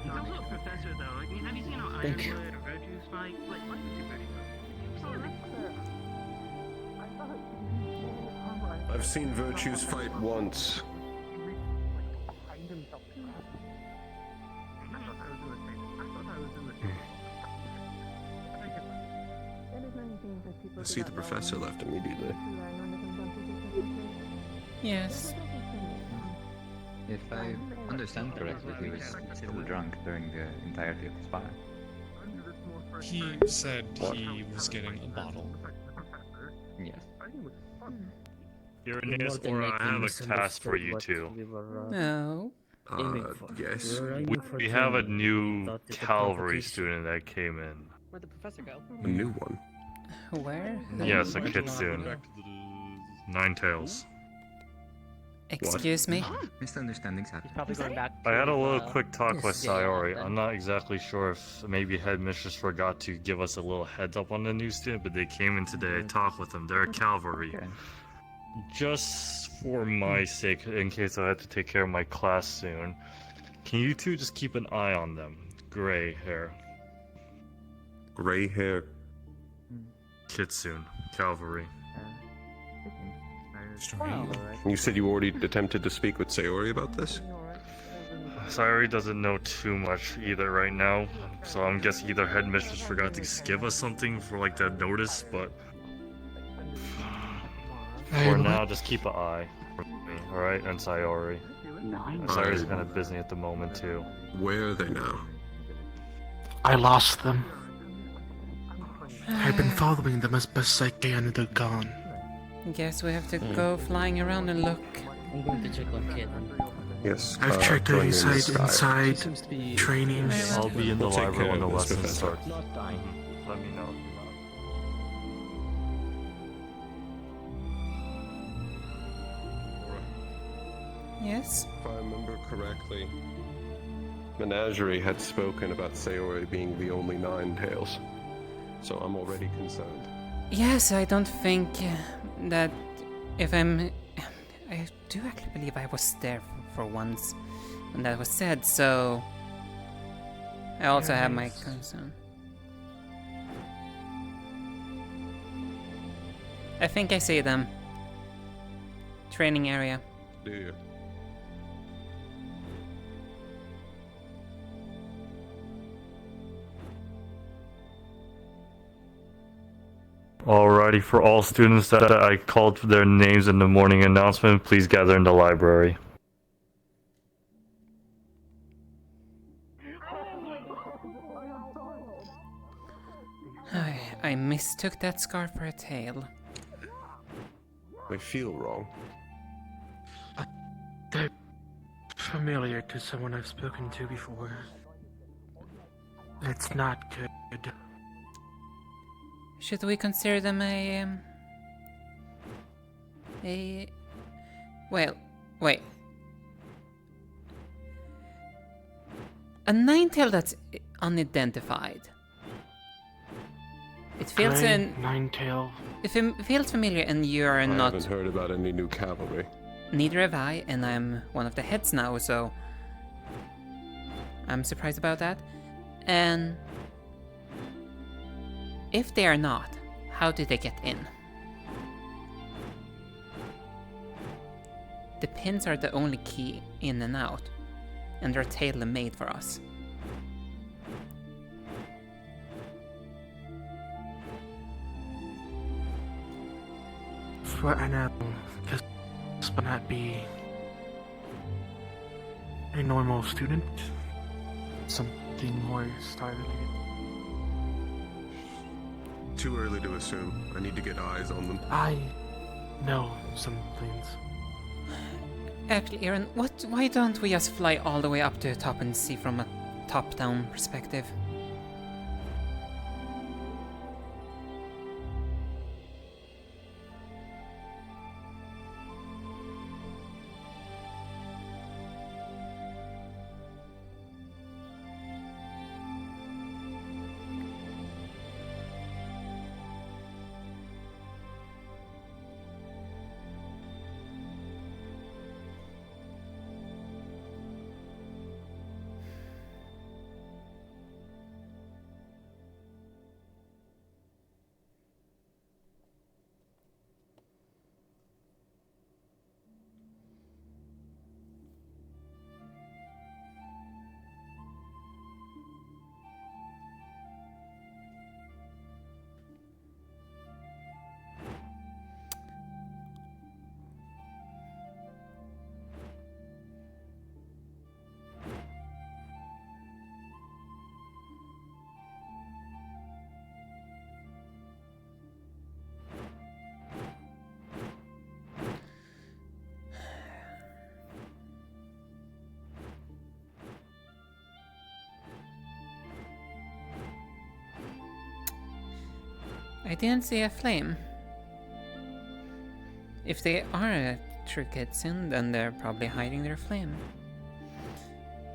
also a professor, though. Like, have you seen how Thank you. Ironwood or Virtue's fight? Like, life is very I've seen Virtues fight once. I see the professor left immediately. Yes. If I understand correctly, he was still drunk during the entirety of the spa. He said he was getting a bottle. Yes. Uranus, or I have a task for you two. No. Yes. We have a new cavalry student that came in. Where'd the professor go? A new one. Where? Yes, a kitsune. Nine tails. Excuse me? Misunderstandings happen. Probably going back. I had a little to, quick talk with jail Sayori. then. I'm not exactly sure if maybe Headmistress forgot to give us a little heads up on the new student, but they came in today. I talked with them. They're a cavalry. Just for my sake, in case I had to take care of my class soon, can you two just keep an eye on them? Gray hair. Gray hair. Kitsune. Cavalry. You said you already attempted to speak with Sayori about this? Sayori doesn't know too much either right now, so I'm guessing either Headmistress forgot to give us something for like that notice, but for now, just keep an eye for me, alright? And Sayori. And Sayori's kind of busy at the moment too. Where are they now? I lost them. I've been following them as best I can and they're gone. Guess we have to go flying around and look. I'm going to check on Caitlin. Yes. I've checked every join me in the site sky. inside trainings. I'll be in the We'll take library care when the of this, lesson Professor. starts. Let me know. Yes? If I remember correctly, Menagerie had spoken about Sayori being the only Nine Tails. So I'm already concerned. Yes, I don't think that if I'm... I do actually believe I was there for once when that was said, so... I also have my concern. I think I see them. Training area. Do you? Alrighty, for all students that I called their names in the morning announcement, please gather in the library. I mistook that scar for a tail. I feel wrong. They're familiar to someone I've spoken to before. It's not good. Should we consider them well, wait. A nine-tail that's unidentified. It feels Nine-tail. If it feels familiar and you're I not... haven't heard about any new cavalry. Neither have I, and I'm one of the heads now, so... I'm surprised about that. And... if they are not, how did they get in? The pins are the only key in and out, and they're tailor-made for us. For what I know, this will not be a normal student. Something more star-related. Too early to assume. I need to get eyes on them. I know some things. Actually, Aaron, why don't we just fly all the way up to the top and see from a top-down perspective? I didn't see a flame. If they are a true Kitsune, then they're probably hiding their flame.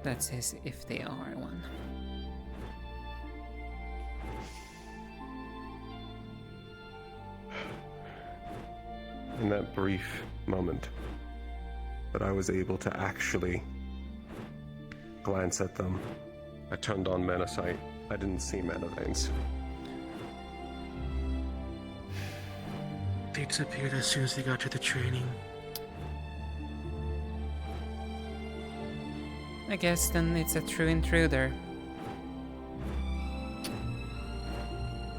That says if they are one. In that brief moment that I was able to actually glance at them, I turned on Mana Sight. I didn't see Mana Veins. They disappeared as soon as they got to the training. I guess then it's a true intruder.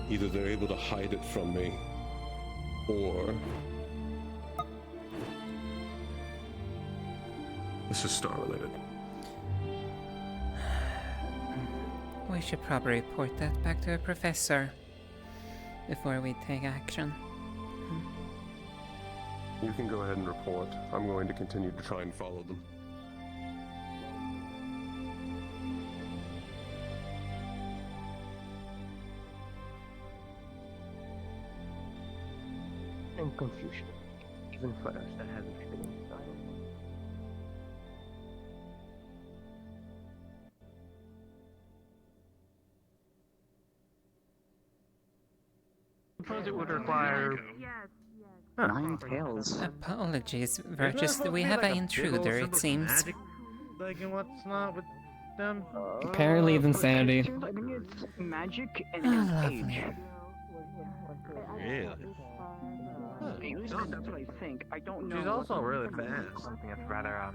Either they're able to hide it from me, or this is star-related. We should probably report that back to a professor before we take action. You can go ahead and report. I'm going to continue to try and follow them. And confusion, even for us that have experienced that. Suppose it would require 9 tails. Apologies, Virtus. We have an intruder, it seems. Like, and what's not with them? Apparently it's insanity. I think it's magic and Lovely. age. Really? At least that's what I think. I don't know. She's also really fast. Something that's rather,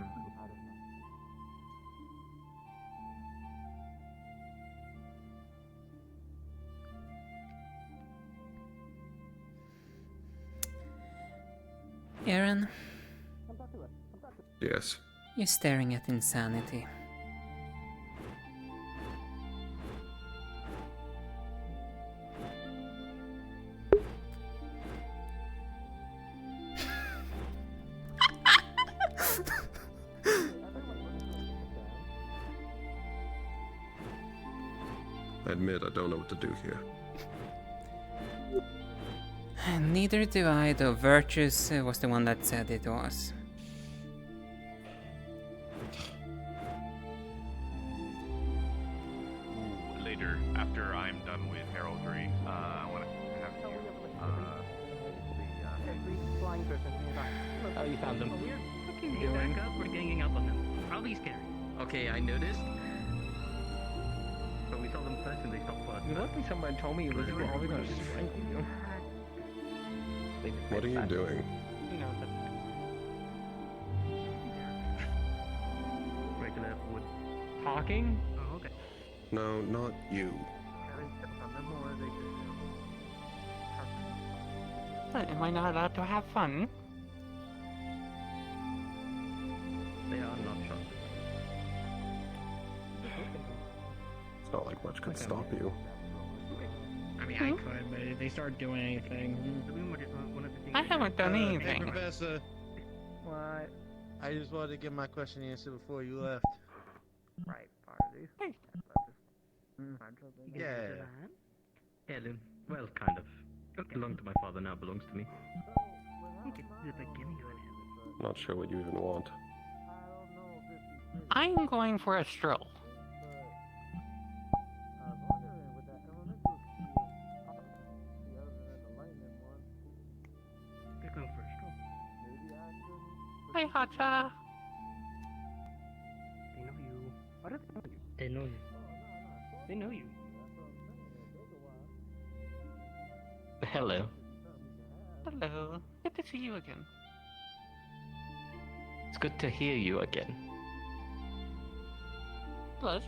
Aaron, Yes. you're staring at insanity. I admit I don't know what to do here. Neither do I, though Virtus was the one that said it was. Later, after I'm done with heraldry, I want to have you, Oh, you found them. We're fucking doing. Back up. We're ganging up on them. Probably scary. Okay, I noticed. But we saw them first and they stopped first. Nothing someone told me it was probably gonna strangle you. What are you doing? You know, regular wood. Talking? Oh, okay. No, not you. Am I not allowed to have fun? They are not shot. It's not like much could stop you. I mean, I could, but if they start doing anything. I haven't done Hey, anything. Professor. What? I just wanted to get my question answered before you left. Right, party. Hey. Yeah. Helen, well, kind of. It belonged to my father, now belongs to me. Not sure what you even want. I'm going for a stroll. They're going for a stroll. Hi, Hacha. They know you. What do they know you? They know you. They know you. Hello. Hello. Good to see you again. It's good to hear you again. Pleasure.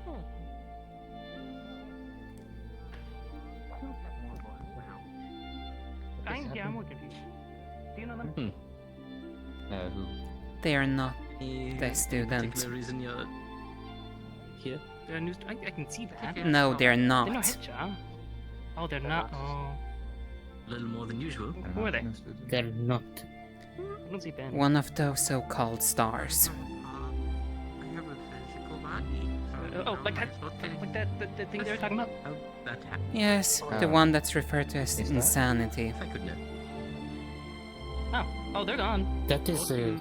I'm more confused. Do you know them? Who? They are not Any the student. particular reason you're here? They're a new I can see that. No, they're They're no not. headshot. Oh, they're not. Oh. A little more than usual. Who are they? They're not. I don't see Ben. One of those so-called stars. I have a physical body. Oh, like that, the thing they were talking about. Yes, the one that's referred to as insanity. I could know. Oh, they're gone. That is a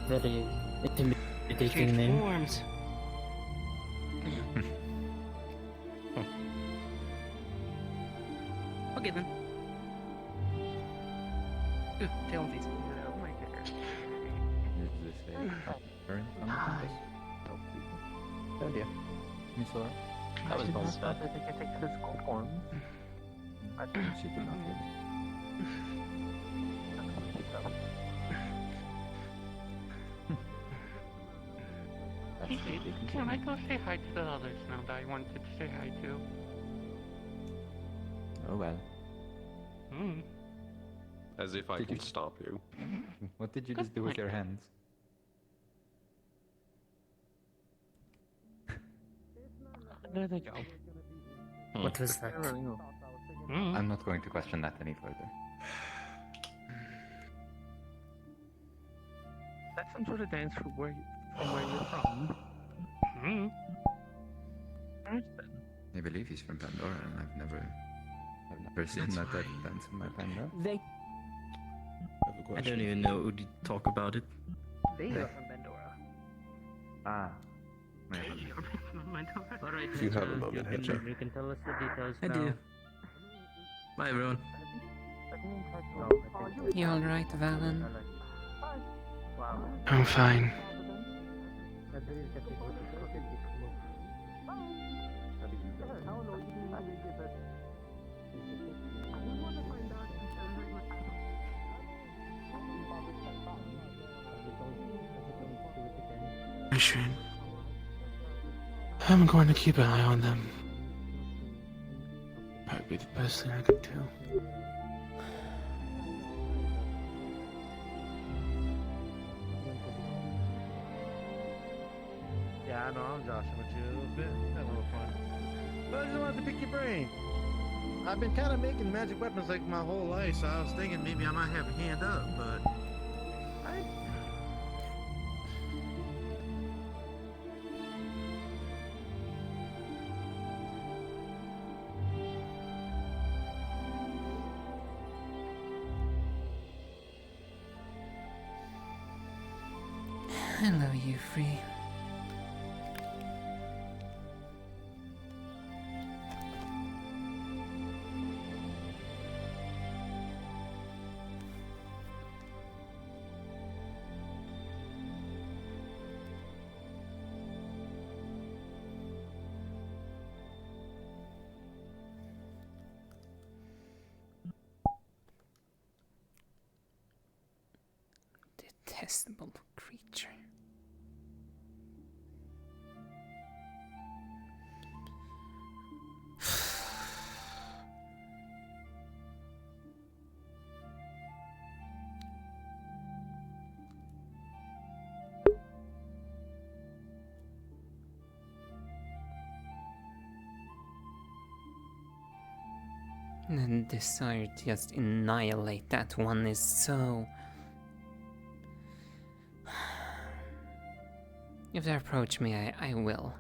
very intimidating Change name. forms. Okay then. Ooh, tail and face. Oh my goodness. Is this a burn on the campus? Oh dear. Misora? That was She thought that they can take physical forms. I think she did not hear. Can I go say hi to the others now that I wanted to say hi to? Oh well. As if I can stop you. What did you just do with your hands? There they go. What was that? I'm not going to question that any further. That's some sort of dance from where you're from. Alright then. I believe he's from Pandora, and I've never seen that dance in my Pandora. They I don't even know who to talk about it. are from Pandora. Ah. Alright. If you have a moment, Hedgehog. You can tell us the details I now. do. Bye everyone. You alright, Valen? I'm fine. I should. I'm going to keep an eye on them. Might be the best thing I could do. Yeah, I know, I'm joshing with you a little bit. Had a little fun. But I just wanted to pick your brain. I've been kind of making magic weapons like my whole life, so I was thinking maybe I might have a hand up, but... Hello, you free. Detestable creature. The desire to just annihilate that one is so... If they approach me, I will.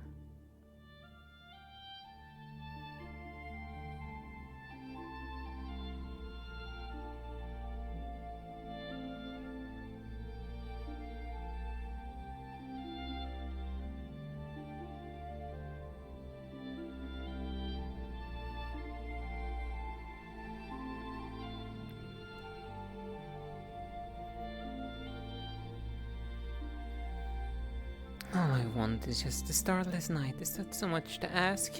All I want is just a starless night. Is that so much to ask?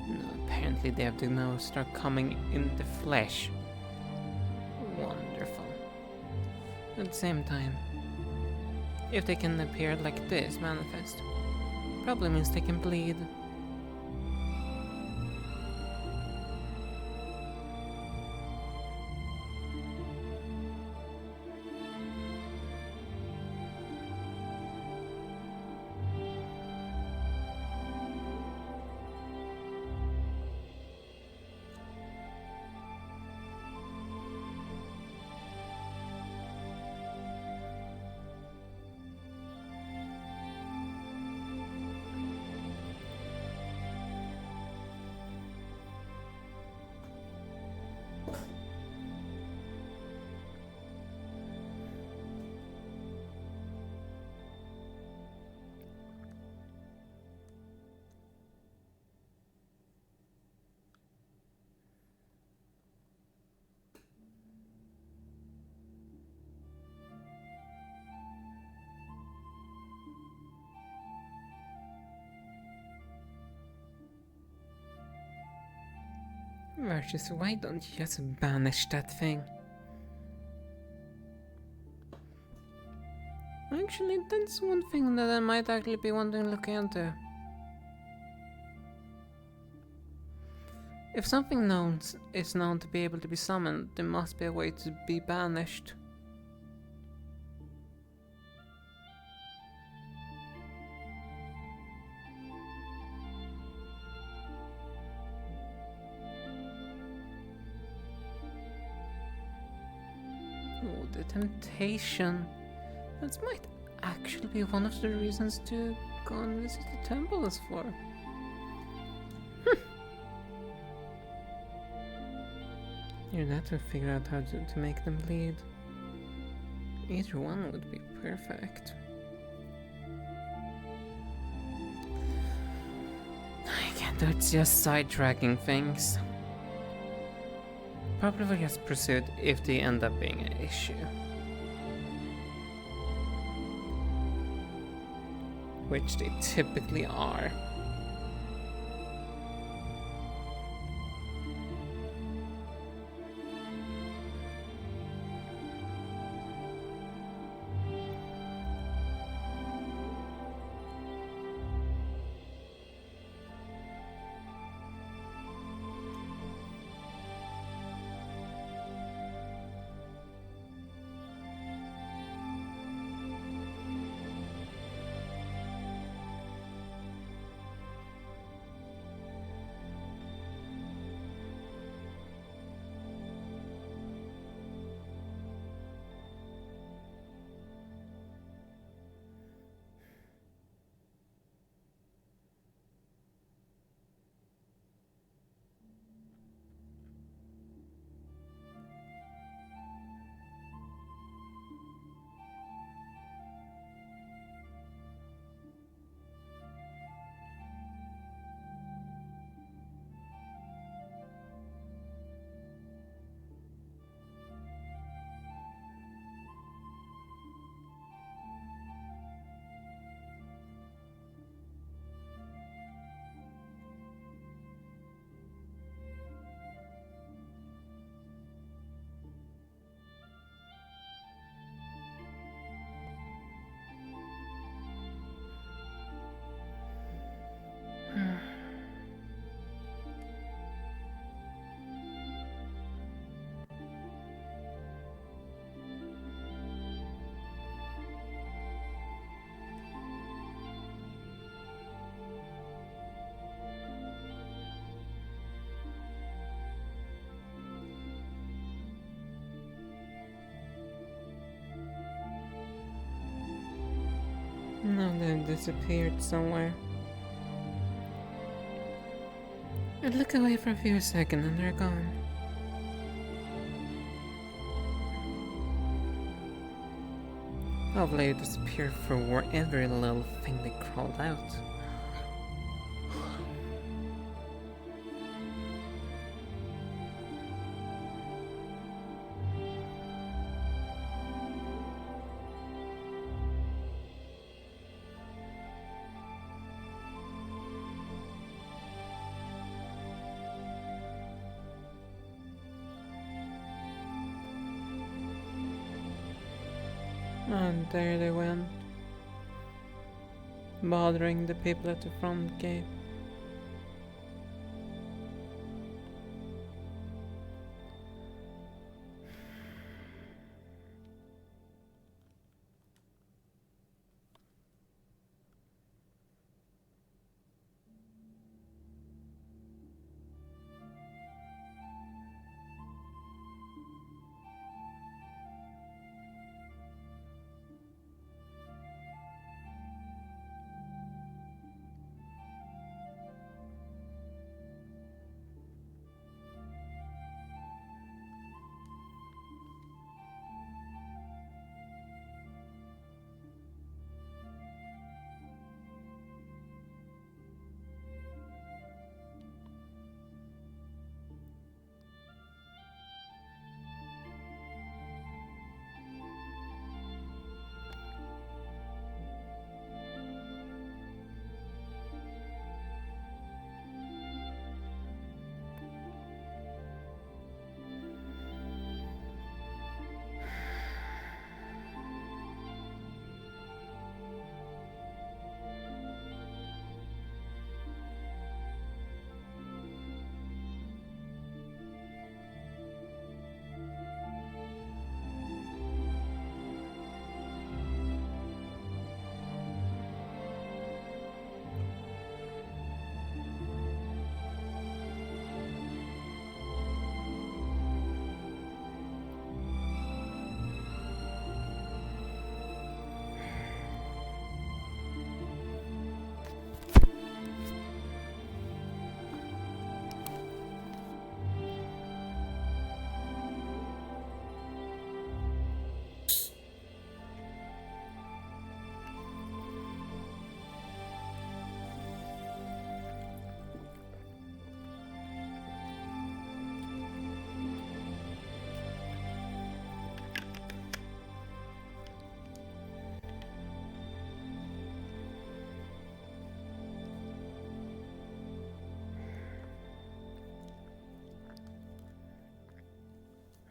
No, apparently they have the nose start coming in the flesh. Wonderful. At the same time, if they can appear like this, manifest, probably means they can bleed. Versus, why don't you just banish that thing? Actually, that's one thing that I might actually be wanting to look into. If something is known to be able to be summoned, there must be a way to be banished. Oh, the temptation. That might actually be one of the reasons to go and visit the temples for. You'd have to figure out how to make them bleed. Either one would be perfect. Again, that's just sidetracking things. Probably will just pursue it if they end up being an issue. Which they typically are. Now they've disappeared somewhere. I look away for a few seconds and they're gone. Probably disappeared for every little thing they crawled out. And there they went, bothering the people at the front gate.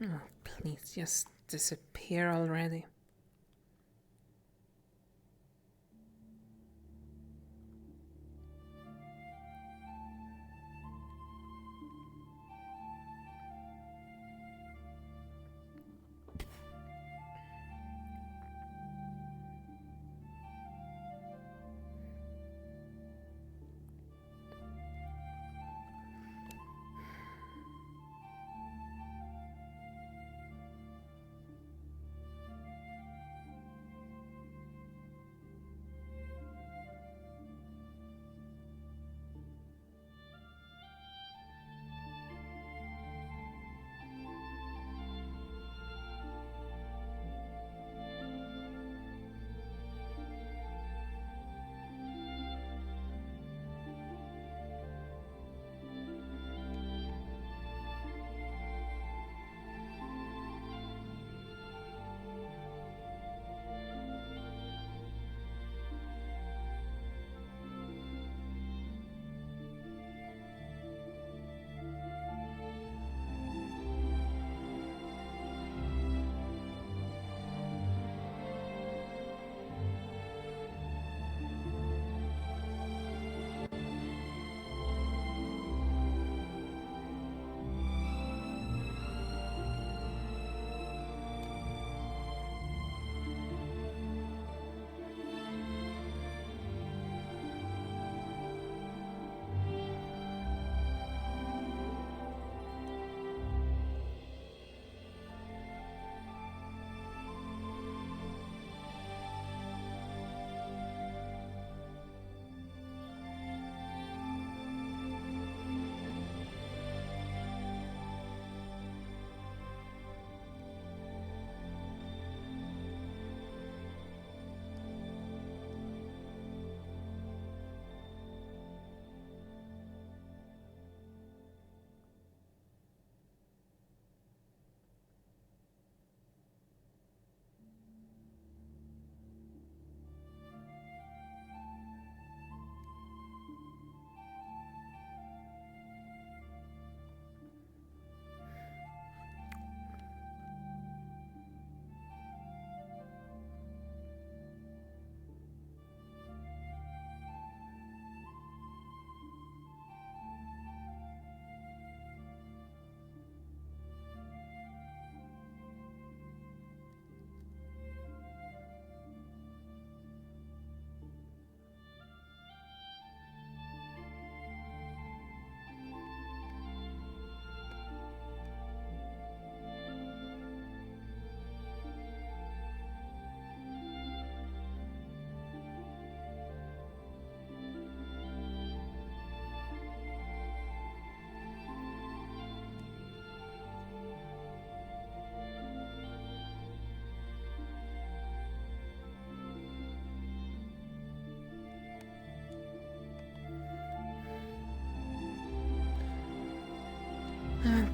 Oh, please, just disappear already.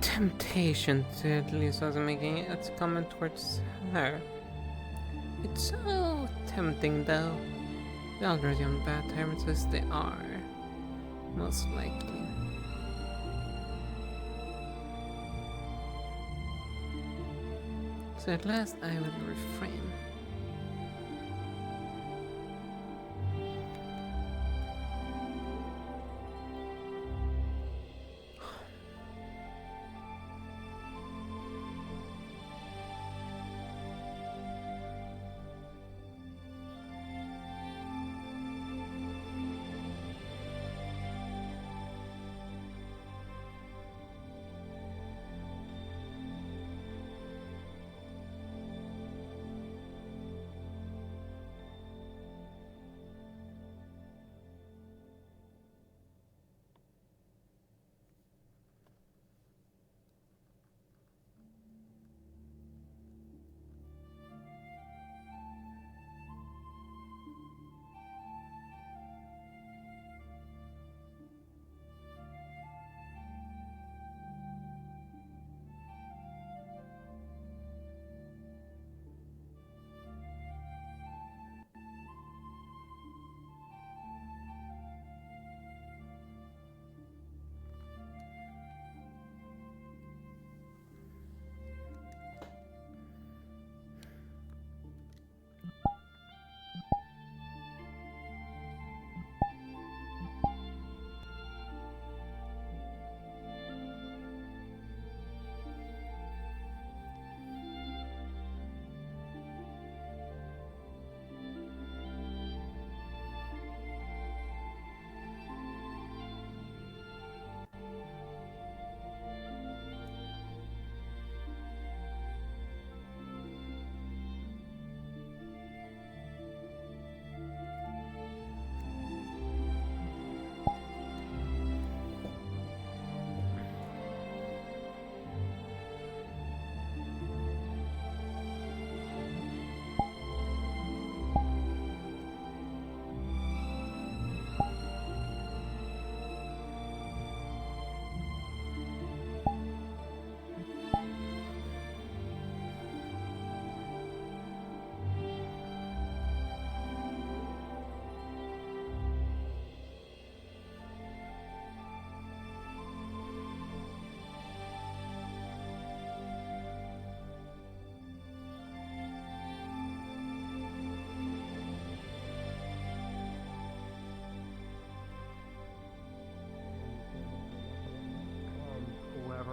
Temptation to at least was making its comment towards her. It's so tempting though. They're already on bad terms as they are. Most likely. So at last I will refrain.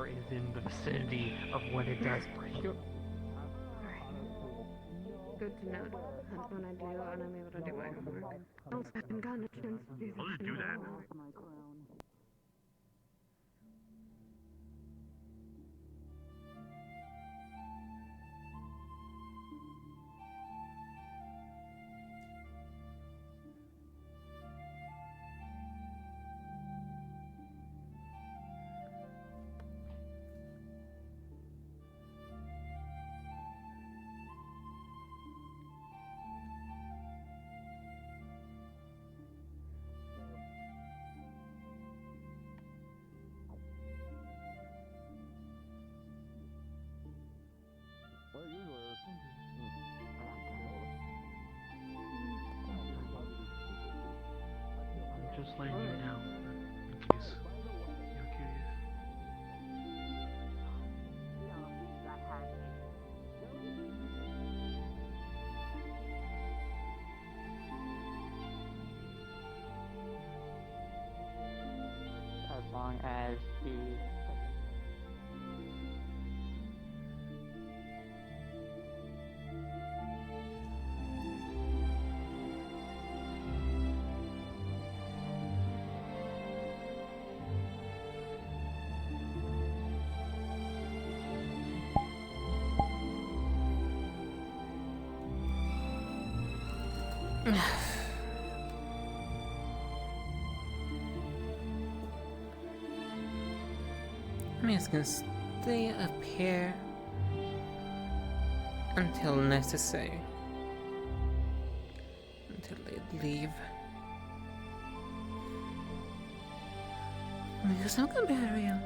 or is in the vicinity of when it does break. Good to know. That's when I do, and I'm able to do my homework. Also, I haven't gotten a chance to do I'll just do that. I'm just letting you know, in case you're curious. As long as he I'm just gonna stay up here until necessary. Until they leave. Because I'm gonna be real.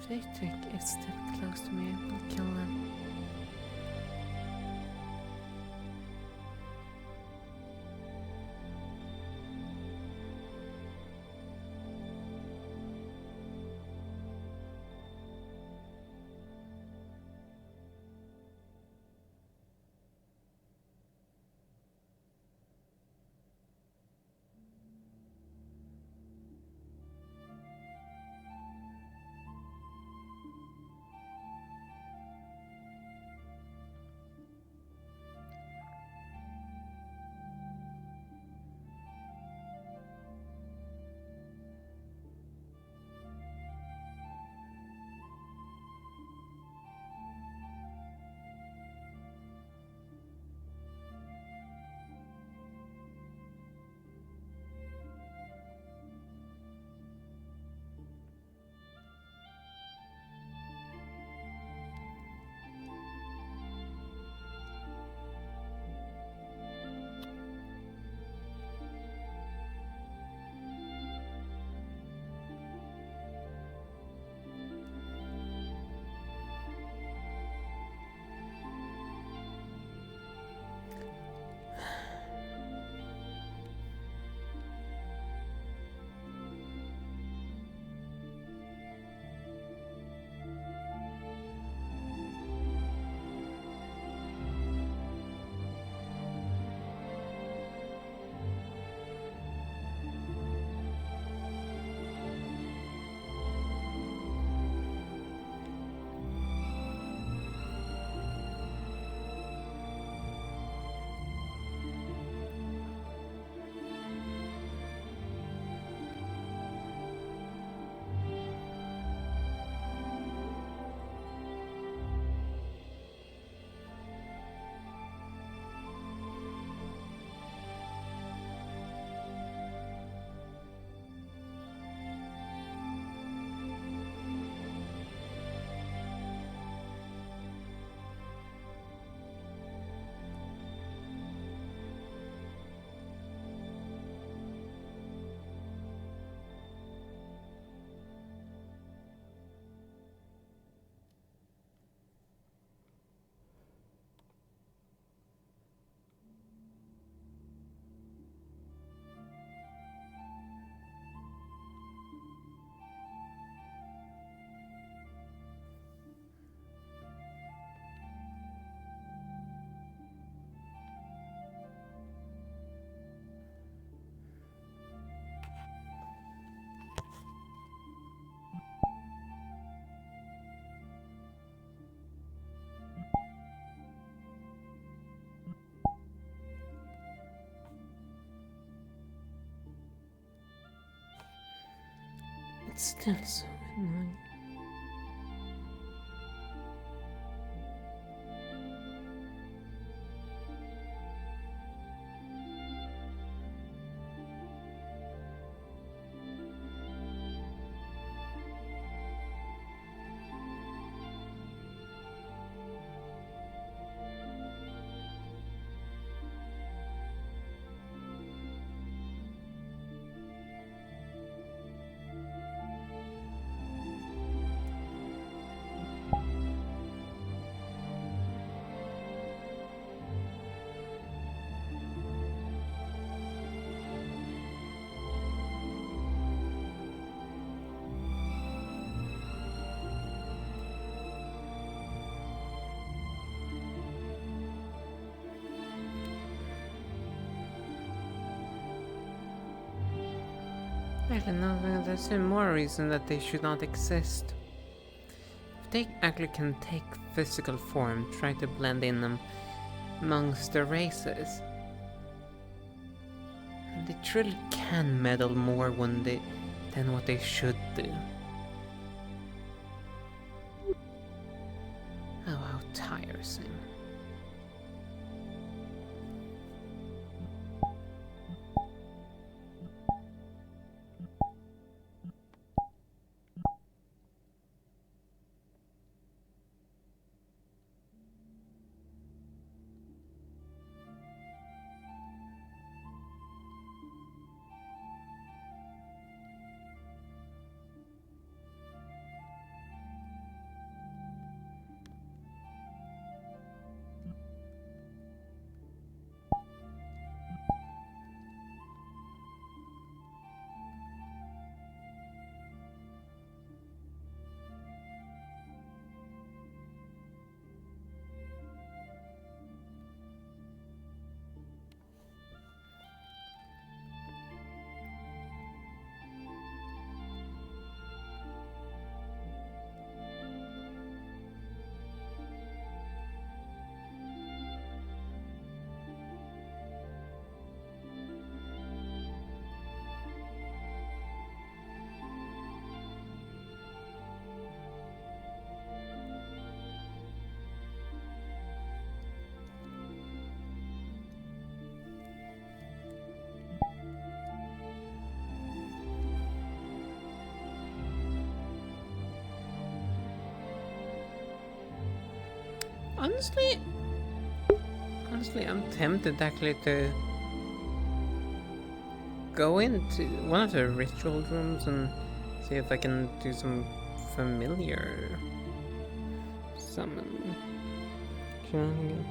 If they take a step close to me, I will kill them. It's still so annoying. Actually, no, there's even more reason that they should not exist. If they actually can take physical form, try to blend in them amongst the races, they truly can meddle more than what they should do. Oh, how tiresome. Honestly, I'm tempted actually to go into one of the ritual rooms and see if I can do some familiar summon shenanigans.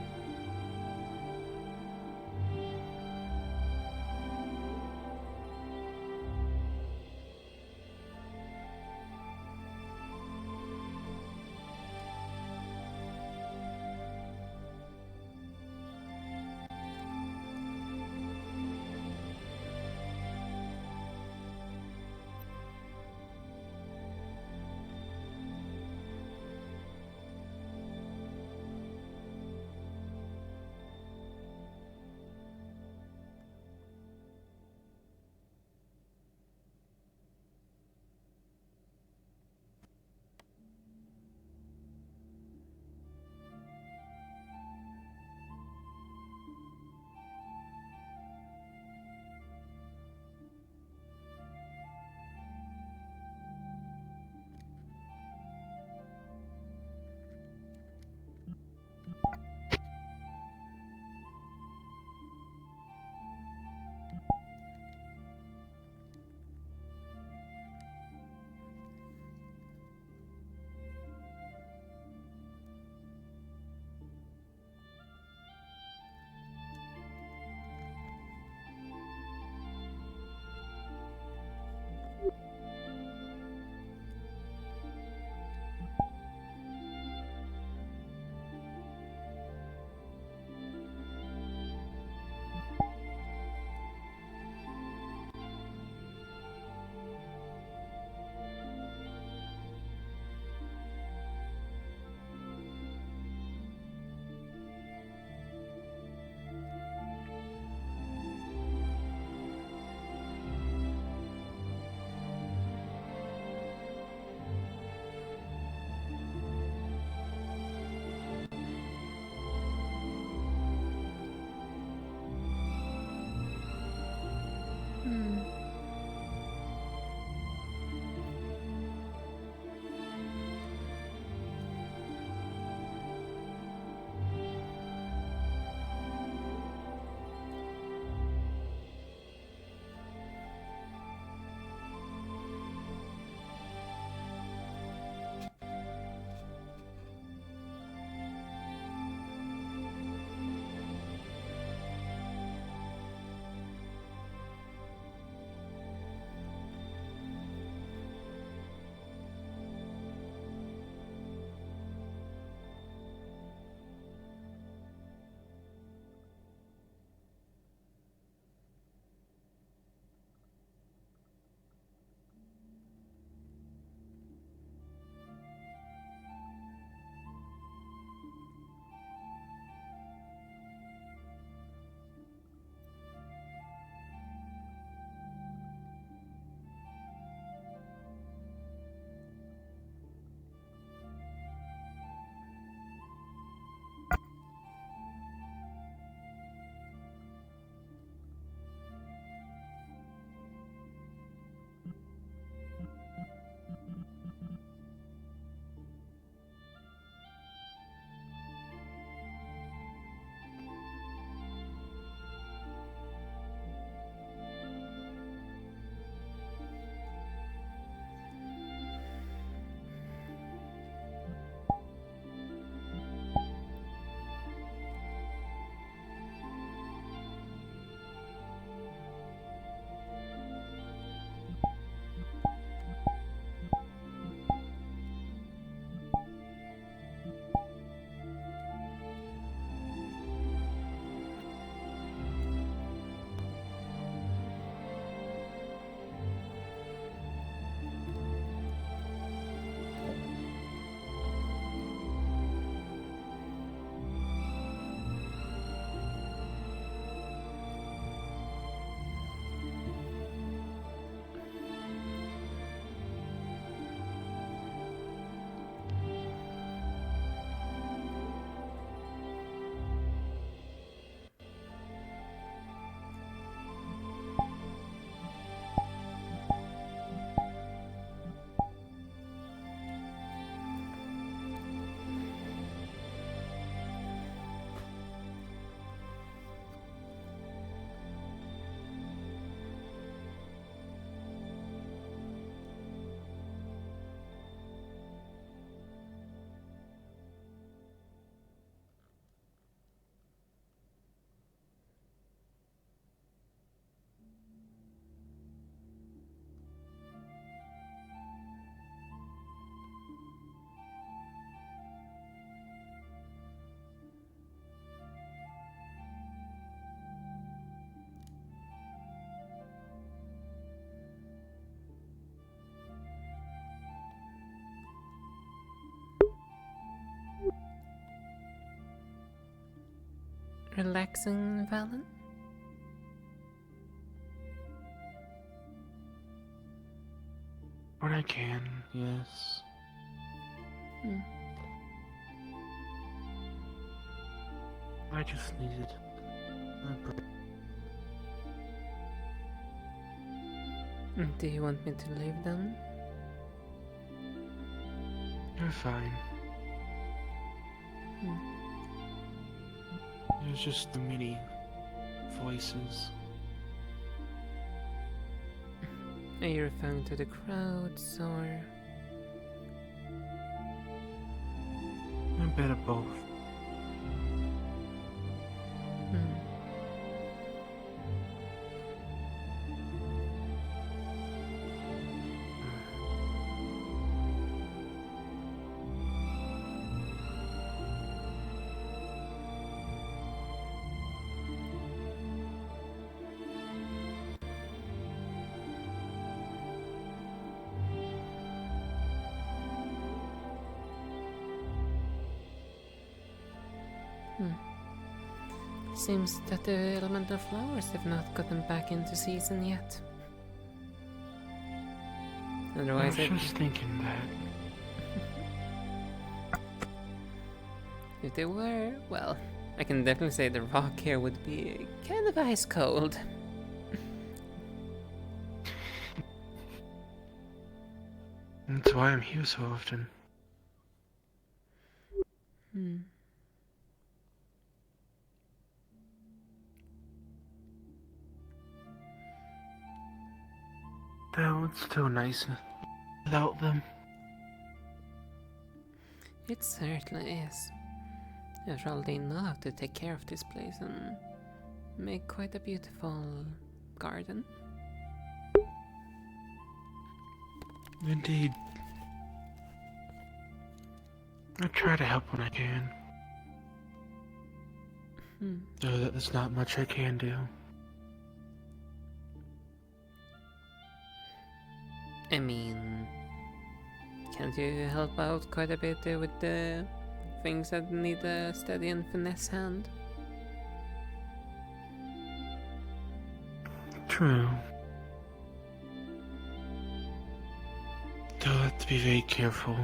relaxing, Valen? When I can, yes. I just needed a break. Do you want me to leave then? You're fine. There's just the many voices. Are you referring to the crowds, or...? A bit of both. Seems that the elemental flowers have not gotten back into season yet. Otherwise, I was just thinking that. If they were, well, I can definitely say the rock here would be kind of ice cold. That's why I'm here so often. Though it's still nice without them. It certainly is. After all, they know how to take care of this place and make quite a beautiful garden. Indeed. I try to help when I can. Though there's not much I can do. I mean, can't you help out quite a bit with the things that need a steady and finesse hand? True. Though I have to be very careful.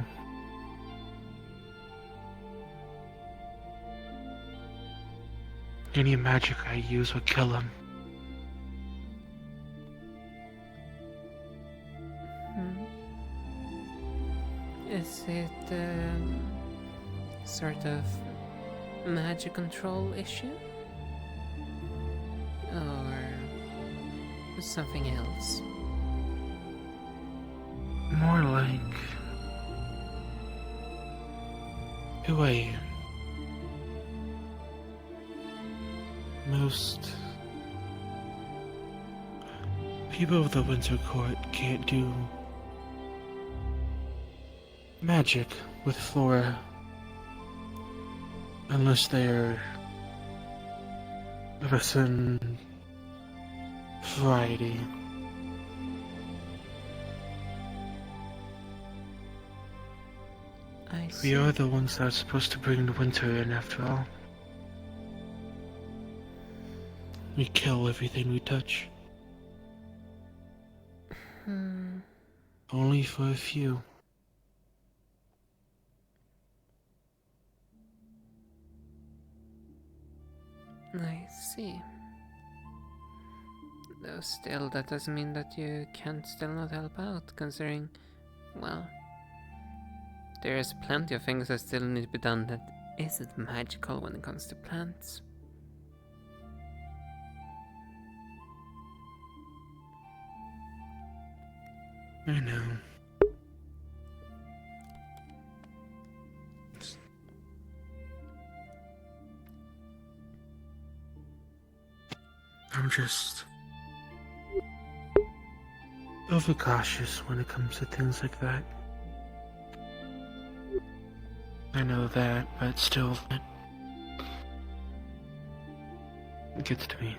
Any magic I use will kill him. Is it sort of magic control issue? Or something else? More like who I am. Most people of the Winter Court can't do magic with Flora unless they're of a certain variety. I see. We are the ones that are supposed to bring the winter in after all. We kill everything we touch. Only for a few. I see. Though still, that doesn't mean that you can't still not help out, considering, well, there's plenty of things that still need to be done that isn't magical when it comes to plants. I know. I'm just overcautious when it comes to things like that. I know that, but still, it gets to me.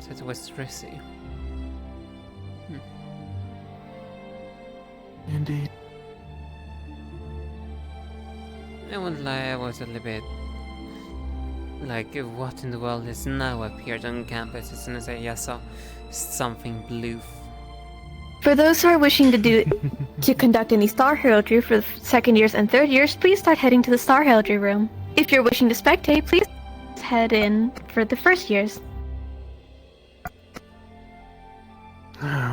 it was Rizzy. Indeed. I won't lie, I was a little bit like, what in the world has now appeared on campus as soon as I saw something blue. For those who are wishing to conduct any Star Heraldry for the second years and third years, please start heading to the Star Heraldry room. If you're wishing to spectate, please head in for the first years.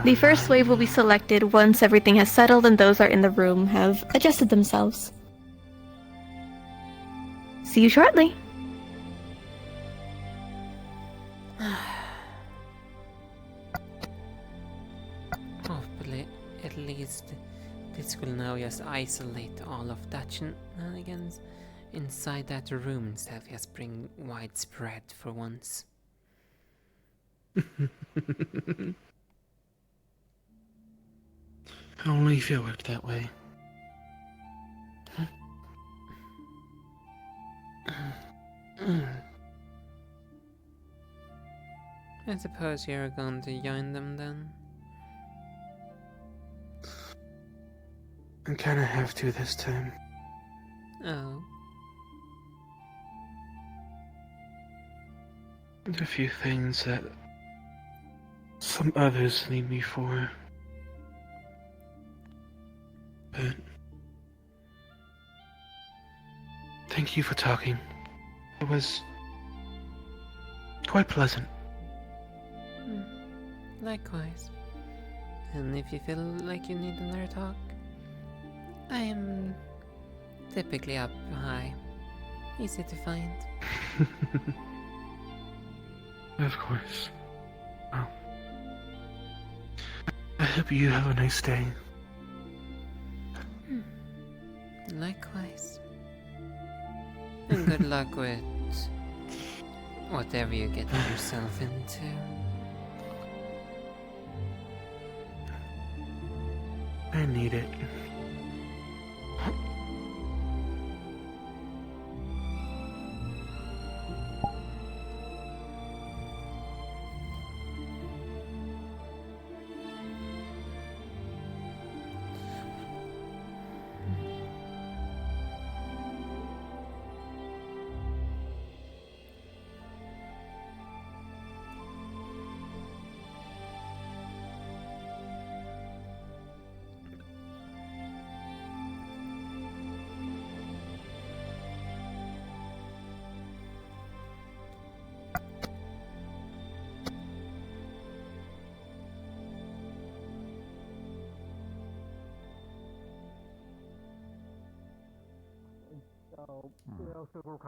The first wave will be selected once everything has settled and those are in the room have adjusted themselves. See you shortly. Hopefully, at least this will now just isolate all of that shenanigans inside that room instead of just bring widespread for once. Only if it worked that way. I suppose you're going to join them then? I kinda have to this time. Oh. There's a few things that some others need me for. But thank you for talking. It was quite pleasant. Likewise. And if you feel like you need another talk, I am typically up high. Easy to find. Of course. Well, I hope you have a nice day. Likewise. And good luck with whatever you get yourself into. I need it.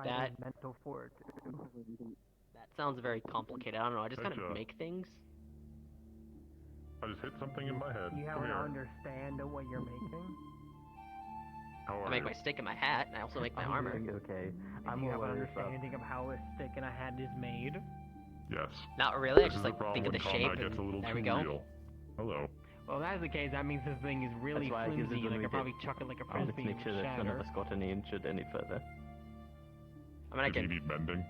That mental fortitude. That sounds very complicated. I don't know. I just kind of make things. I just hit something in my head. You Come don't here. understand what you're making? How are I make you? my stick and my hat, and I also make my armor. Okay. Do you have an understanding of how a stick and a hat is made? Yes. Not really. I This just is like the problem think of the when shape, combat gets a little and there too we go. real. Hello. Well, if that's the case, that means this thing is really That's why I give flimsy, this and I a could probably read. chuck it like a I'll frisbee make sure and that none of shatter. us got any injured any further. I mean, I Did he can need mending?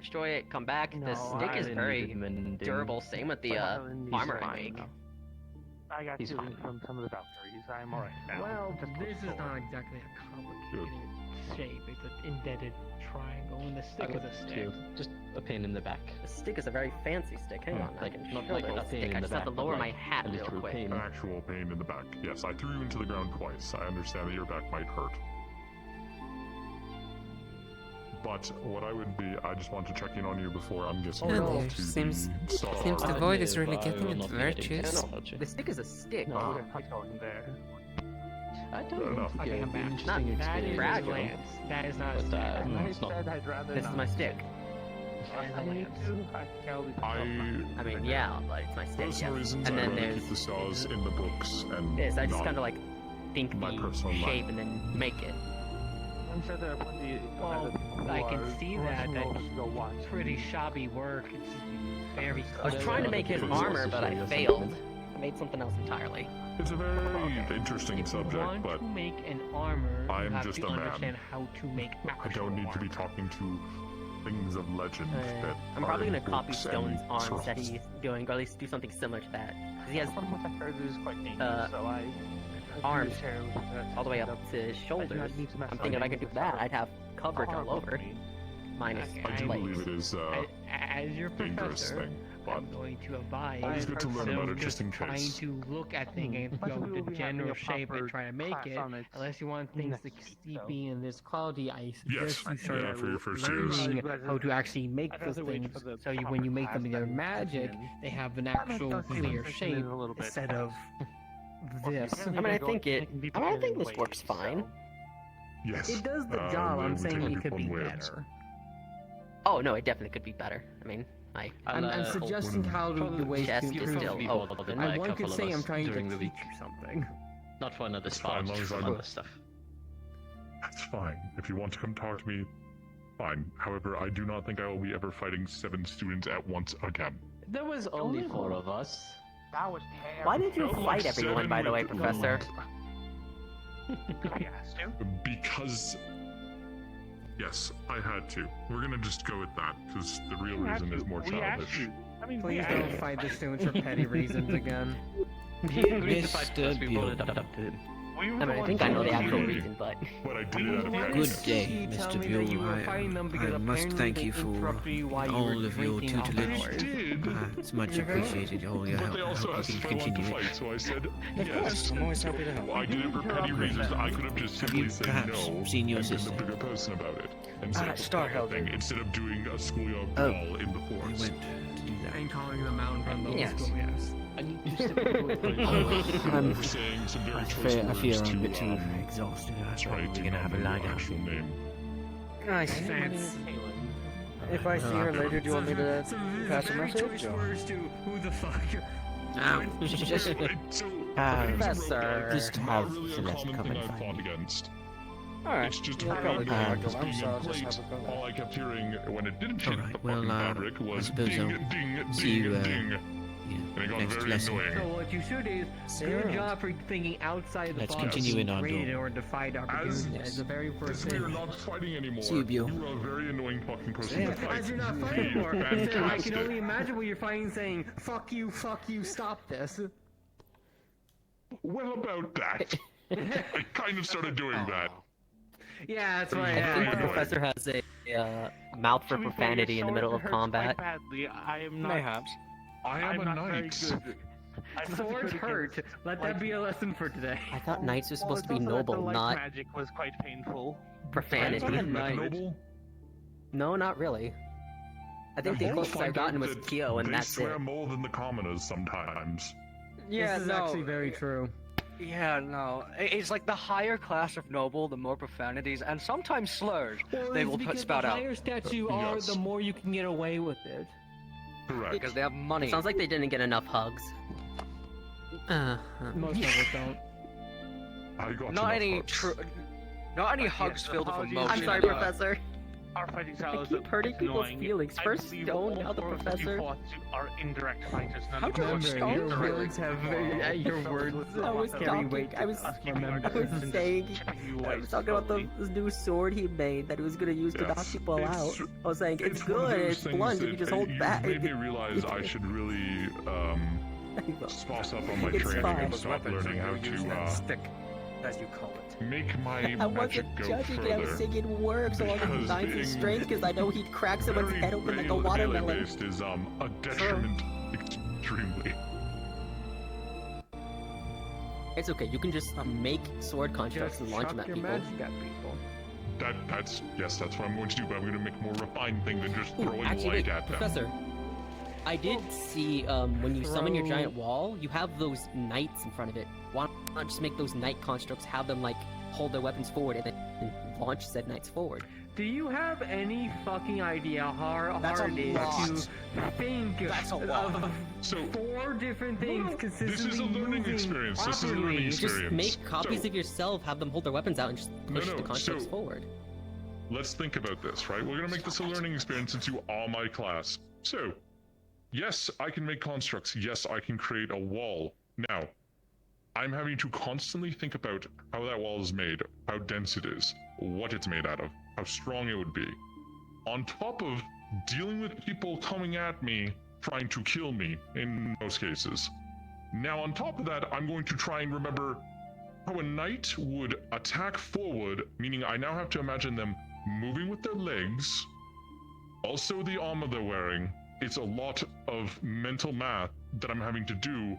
destroy it, come back. The stick I is didn't very need mending. durable. Same with the He's armor I fine make. now. I got He's two fine. from some of the Valkyries. I'm alright now. Well, Just this is look not forward. exactly a complicated shape. It's an indented triangle, and the I stick is got a stick. two. Just a pain in the back. The stick is a very fancy stick. Hang on, I Like, can not show like you a the pain stick. in I the just have to back, but lower my like hat a real literal quick. pain. An actual pain in the back. Yes, I threw you into the ground twice. I understand that your back might hurt. But what I would be, I just want to check in on you before I'm getting Yeah, off there to seems the Star the Harbor. void is really getting will its not be getting virtues. killed. The stick is a stick. No. I wouldn't touch going there. I Fair don't enough. know. Okay, I'm back. Interesting Not That is experience. a fragile. lance. That is not a But, stick. I it's not. said I'd rather This is not. my stick. I need to. I tell you. I mean, yeah, but it's my stick. Personal Yeah. reasons, And I'd then rather there's keep the stars in the books and this. I just not kind of like think my the personal life. shape and then make it. I'm sure there are plenty of Well, others who I can are see that. professionals to go watch. That's pretty shabby work. It's very. I was trying to make his armor, but I failed. I made something else entirely. It's a very interesting If you subject, want but to make an armor, I'm you have just to a man. understand how to make I don't need to be talking to things of legend that I'm are probably in gonna copy books Stone's and arms that scrolls. he's doing, or at least do something similar to that. 'Cause he has From what I heard, it was quite dangerous, so I arms all the way up to his shoulders. I'm thinking if I could do that, I'd have coverage all over. Minus I do legs. believe it is as your dangerous professor, thing, but I'm going to advise always good to learn instead about of it just in trying case. to look at things and go with the general shape and try to make it, unless you want things to keep being in this quality, I suggest you start yeah, for your first years. learning how to actually make those things, so when you make them in their magic, they have an actual clear shape instead of this. I mean, I think this works fine. Yes. It does the uh, job. we I'm will saying take it could one be way. better. Oh no, it definitely could be better. I mean, I'm suggesting how the ways to chest is improve. still. And one could say I'm trying to teach you something. Not for another It's fine, spot, as for long as I'm- other stuff. That's fine. If you want to come talk to me, fine. However, I do not think I will be ever fighting 7 students at once again. There was only 4 of us. That was terrible. Why did you No, fight like everyone, 7 by the way, with- Professor? Because... Yes, I had to. We're gonna just go with that, because the real reason is more childish. Please don't fight the students for petty reasons again. He agreed to fight because we brought it up to him. I mean, I think I know the actual reason, but... But I did it out of Good kindness. day, Mr. Buell. I must thank you for all of your tutelage. It's much appreciated, all your But help. they I also hope asked you if can I wanted to continue it. fight, so I said Of yes. course, I'm always happy to help. I did it for petty reasons. I could have just Have simply you said perhaps no seen your and been sister? the bigger person about it. And set up a Star proper Helper. thing instead of doing a schoolyard Oh, brawl in the I forest. went to do that. And calling them out from the Yes. school, yes. I'm, We're saying some very I choice fear words I'm a bit to, too exhausted. I'm try probably to gonna have a remember lie your down. actual name. Nice. If I see her later, do you want me to pass a message? Or? Who the fuck? Just, Professor. just Not have really a Celeste common come thing and I find fought me. against. Alright. It's just You'll her probably being go back being so I'll just late. have her go All I kept hearing when it didn't hit Alright, the well, fucking fabric I was suppose ding, I'll ding, see ding, you, ding. And it got next very lesson. annoying. So what you should is good job for thinking outside the Let's box. continue in our created duel. in order to fight opportunities. As the very first As we thing. are not fighting anymore, See you, Buell. you are a very annoying fucking person to fight. As you're not fighting anymore, then I can only imagine what you're fighting saying, fuck you, stop this. What about that? I kind of started doing that. Yeah, that's It was right. very I think the annoying. professor has a mouth for profanity in the middle of combat. Badly. I am not. Mayhaps. I am I'm a not very knight. good. I'm not Swords good hurt. against- Let that be a lesson for today. I thought knights were supposed to be It's also that the noble, light not magic was quite painful. profanity. Have you met Noble? No, not really. I think the You'll closest I've find gotten out was that Kyo, and they that's it. swear more than the commoners sometimes. Yeah, This is no. actually very true. Yeah, no. It's like the higher class of noble, the more profanities, and sometimes slurs they will put spout the out. higher stats you are, Yes. the more you can get away with it. Correct. Because they have money. Sounds like they didn't get enough hugs. Most of us don't. I got Not enough any hugs. Not any hugs filled with apologies. emotion. I'm sorry, Professor. Our fighting I style is keep hurting people's annoying. feelings. I First believe Stone, all now the four of you Professor. fought are indirect fighters. None How of do you I are Remember, Stone your direct. words have your words I was carry talking. weight. I was Remember. saying. You I was talking about the new sword he made that he was gonna use to knock Yes, people out. it's- I was saying it's one of good, those it's things blunt, if you that, just hold back. made me realize I should really spice up on my It's training fine. and stop learning how to stick, as you call it. make my I magic wasn't go judging it, I was further. saying it works along with Because 9's and being strength because I know he'd crack someone's head open like a watermelon. based is a detriment extremely. It's okay, you can just make sword constructs and launch them at Chuck your people. magic at people. That's what I'm going to do, but I'm going to make a more refined thing than just Ooh, throwing actually, light wait, at them. Professor. I did see when you summon your Throw- giant wall, you have those knights in front of it. Why not just make those knight constructs, have them like hold their weapons forward and then launch said knights forward? Do you have any fucking idea how That's a hard it is lot. to think That's a lot. of So 4 different things consistently this is a learning moving experience. This is a properly? learning Just experience. make copies So- of yourself, have them hold their weapons out, and just push No, the constructs so- forward. Let's think about this, right? We're going to make this a learning experience into all my class. So, yes, I can make constructs. Yes, I can create a wall. Now, I'm having to constantly think about how that wall is made, how dense it is, what it's made out of, how strong it would be. on top of dealing with people coming at me, trying to kill me in most cases. Now, on top of that, I'm going to try and remember how a knight would attack forward, meaning I now have to imagine them moving with their legs, also the armor they're wearing. It's a lot of mental math that I'm having to do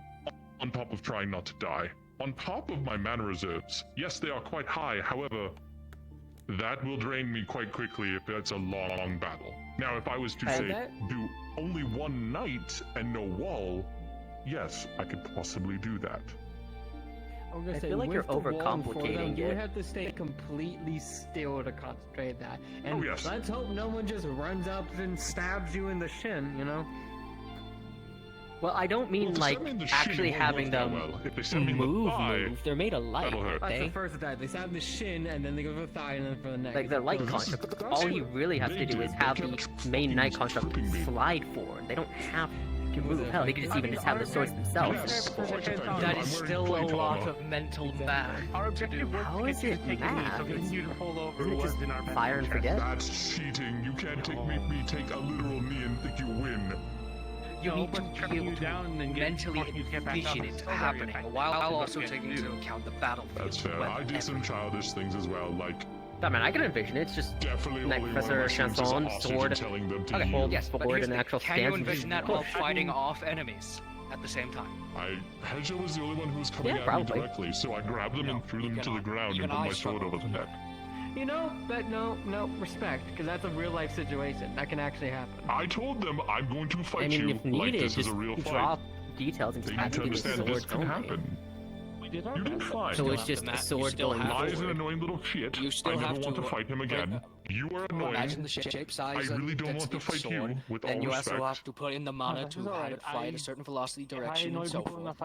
on top of trying not to die. On top of my mana reserves, yes, they are quite high, however, that will drain me quite quickly if it's a long battle. Now, if I was to say, do only one knight and no wall, yes, I could possibly do that. I feel like you're overcomplicating it. You would have to stay completely still to concentrate that. And let's hope no one just runs up and stabs you in the shin, you know? Well, I don't mean like actually having them move. They're made of light, aren't That's they? the first attack. They stab the shin, and then they go for the thigh, and then for the neck. Like, they're light construct. All you really have to do is have the main knight construct slide forward. They don't have to move. Hell, they could just even just have the swords themselves. That is still a lot of mental math. How is it math? Isn't it just fire and forget? That's cheating. You can't take a literal knee and think you win. You need to be able to mentally envision it happening, while also taking into account the battlefield. That's fair. I do some childish things as well, like... I mean, I can envision it. It's just Knight Professor Chanson, sword, forward, and actual stance. Can you envision that while fighting off enemies at the same time? Hedja was the only one who was coming at me directly, so I grabbed them and threw them to the ground and put my sword over the neck. You know, but no, respect, because that's a real-life situation. That can actually happen. I told them I'm going to fight I mean, you if needed, like this is just a real fight. draw details and just They have need to to give understand the this sword can only. happen. You did fine. So it's just a sword going Lies an forward. annoying little shit. I never want to fight him again. You are annoying. Imagine the shape, size, I really don't want to fight you, with all and you respect. also have to put in the mana to have it fly at a certain velocity, direction, and so forth.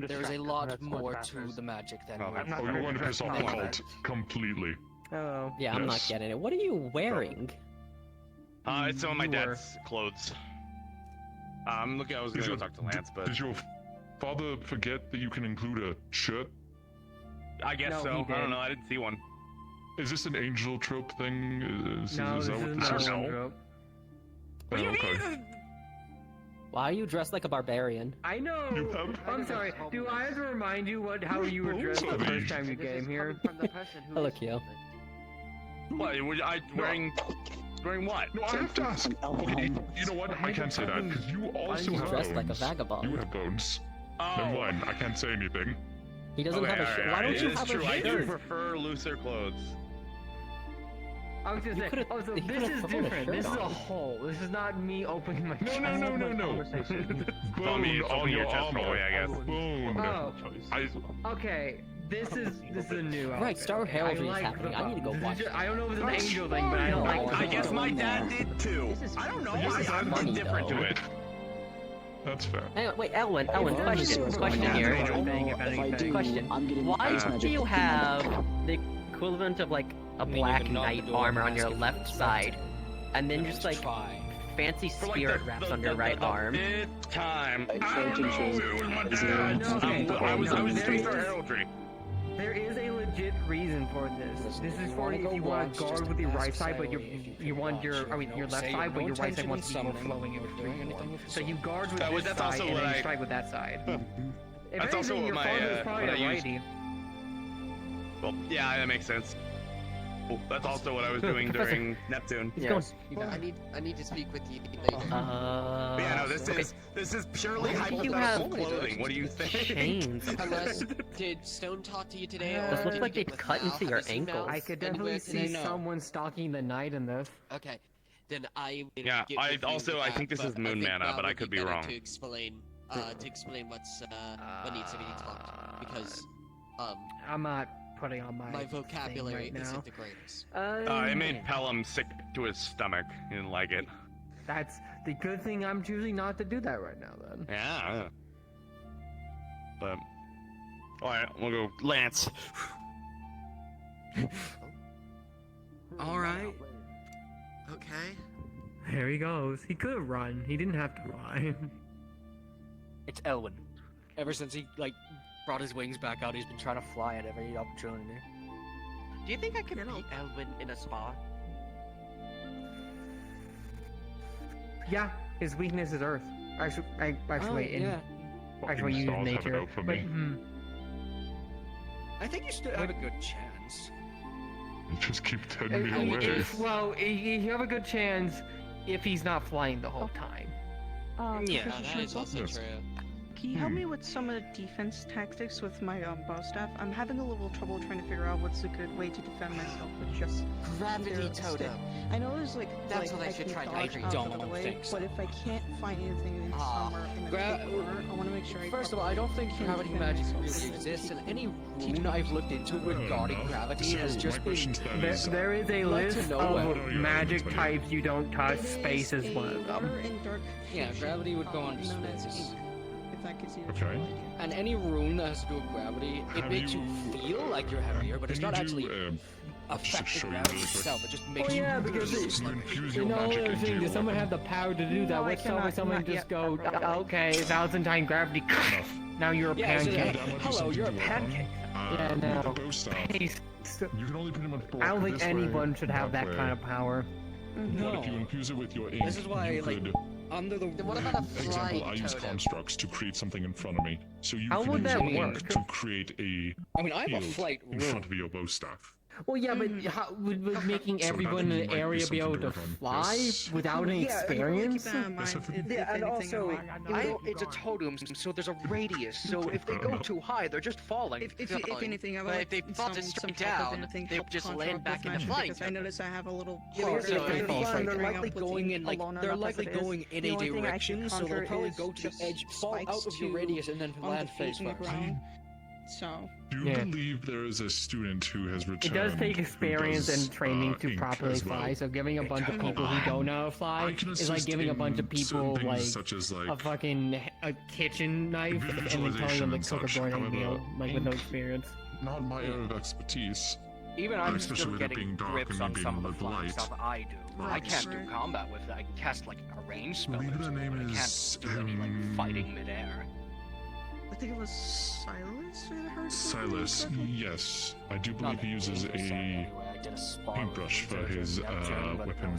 There's a lot more to the magic than... Oh, you're going to piss off the cult completely. Oh. Yeah, I'm not getting it. What are you wearing? It's some of my dad's clothes. Look, I was gonna go talk to Lance, but... Did your father forget that you can include a shirt? I guess so. I don't know, I didn't see one. Is this an angel trope thing? Is that what this this is is? not trope. What do you mean? Why are you dressed like a barbarian? I know. I'm sorry. Do I have to remind you how you were dressed the first time you came here? Hello, Kyo. What? Was I wearing what? No, I have to ask. Okay, you know what? I can't say that because you also have dressed bones. like a vagabond. You have bones. Never mind. I can't say anything. He doesn't have a shirt. Why don't you have a I do shirt? prefer looser clothes. I was gonna say, so this is different. This is a hole. This is not me opening my chest. No. Bone on your chest, armor. I guess. Bone. Okay. This is a new outfit. Right, Star Heraldry is happening. I need to go watch I don't know if it's an angel thing, but I don't like I guess my dad did too. I don't know. I'm different to it. That's fair. Hey, wait, Elwin, question here. Question. Why do you have the equivalent of like a black knight armor on your left side, and then just like fancy spirit wraps on your right arm? Time. I don't know. It was my dad. I was doing Star Heraldry. There is a legit reason for this. This is for if you want to guard with your right side, but you want your left side, but your right side wants to be more flowing in between. So you guard with this side and then you strike with that side. That's also what I used. Well, yeah, that makes sense. Well, that's also what I was doing during Neptune. Yes. I need to speak with you. But yeah, no, this is purely hypothetical clothing. What do you think? Chains. Unless, did Stone talk to you today? Those look like they'd cut into your ankles. I could definitely see someone stalking the knight in this. Okay, then I. Yeah, I think this is moon mana, but I could be wrong. To explain what's what needs to be talked because I'm not putting on my vocabulary right now. isn't the greatest. It made Pelham sick to his stomach. He didn't like it. That's the good thing. I'm choosing not to do that right now. Then. Yeah. But all right, we'll go Lance. All right. Okay. There he goes. He could run. He didn't have to run. It's Elwin. Ever since he brought his wings back out, he's been trying to fly at every opportunity. Do you think I can beat Elwin in a spa? Yeah, his weakness is Earth. Actually, use Stars have it nature. out for But me. I think you still have a good chance. You just keep turning me away. Well, you have a good chance if he's not flying the whole time. Yeah, that is also Yes. true. Can you help me with some of the defense tactics with my bow staff? I'm having a little trouble trying to figure out what's a good way to defend myself with just Gravity their totem. stick. I know there's That's what I I should can try to dodge do. out Don't of the way, think so. but if I can't find anything in somewhere in the corner, I want to make sure I First of all, I don't think gravity magic really exists, and any rune I've looked into regarding gravity has just been. There is a Like to list know of what- magic types you don't touch. Space is one of them. Yeah, gravity would go on space. If that gives you a Okay. And any rune that has to do with gravity, it Have makes you feel like you're heavier, but it's Can not you do, actually affecting show you gravity really quick? itself. It just Oh makes yeah, you. because You infuse you your know magic the into thing. your Does someone weapon. have the power to do that? No, I What cannot, someone not just yet, go, properly. okay, 1,000 times gravity. Now you're a Yeah, so pancake. hello, you're a pancake. Yeah, With no. the bow staff, He's- you can only pretty much block I don't think this way, anyone should have that way. kind of power. But if you infuse it with your ink, This is why, you like, could. under the. What about a Example, I flying use totem? constructs to create something in front of me. So you How can would use that your ink work? to create a I mean, I have a shield flight in rune. front of your bow staff. Well, yeah, but how, would making So everyone that in the might be area be able something to to work on. fly Yes. without any experience? Yes, if it- Yeah, and also, it's a totem, so there's a radius. So if they go too high, they're just falling. If anything, I would But like if they fall just some straight type of down, anything they help just contract land back with in the magic, flying because I notice I have a little. Yeah, hard because if time they're flying, they're figuring out likely what's going in like alone they're enough likely as it is. going in The a only thing I direction, can so they'll conjure probably is go to the just edge, fall spikes out of your to- radius, and then on land the face feet in the first. ground. So. Do you Yeah. believe there is a student who has It returned? does take who experience does, and training to ink properly as well? fly, so giving a bunch of people who don't know how to fly I can is like assist giving a bunch in of people certain things like such as, like, a fucking kitchen knife and then telling them visualization to and cook a such. morning meal, However, like with no experience. Not my area of expertise. Even I'm especially still with it getting being dark grips and on me some of being the flying light. stuff I do. I Right. can't do combat with it. I can cast like a range spell. believe or the something, name but I is, can't do any like fighting midair. I think it was Silas I heard. Silas, yes. I do believe he uses a I did a spar paintbrush for his weapon.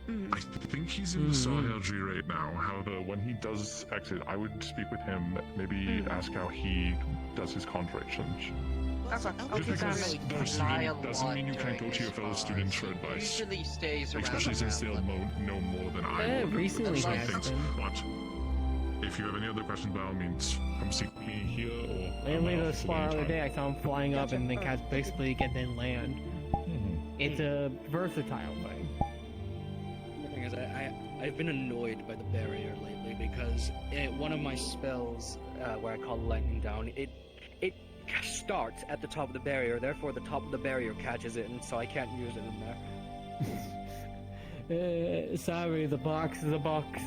Mm. I think he's in the Star Heraldry right now. However, when he does exit, I would speak with him, maybe ask how he does his conjurations. Just because they're a student doesn't mean you can't go to your fellow students for advice. Usually stays around. Especially since they'll know more than I would. recently with some has things. been. But if you have any other questions, by all means, come seek me here or. Randomly the spot the other day, I saw him flying up and then cast Basic League and then land. It's a versatile thing. The thing is, I've been annoyed by the barrier lately because one of my spells, where I call lightning down, it starts at the top of the barrier. Therefore, the top of the barrier catches it, and so I can't use it in there. Sorry, the box is a box.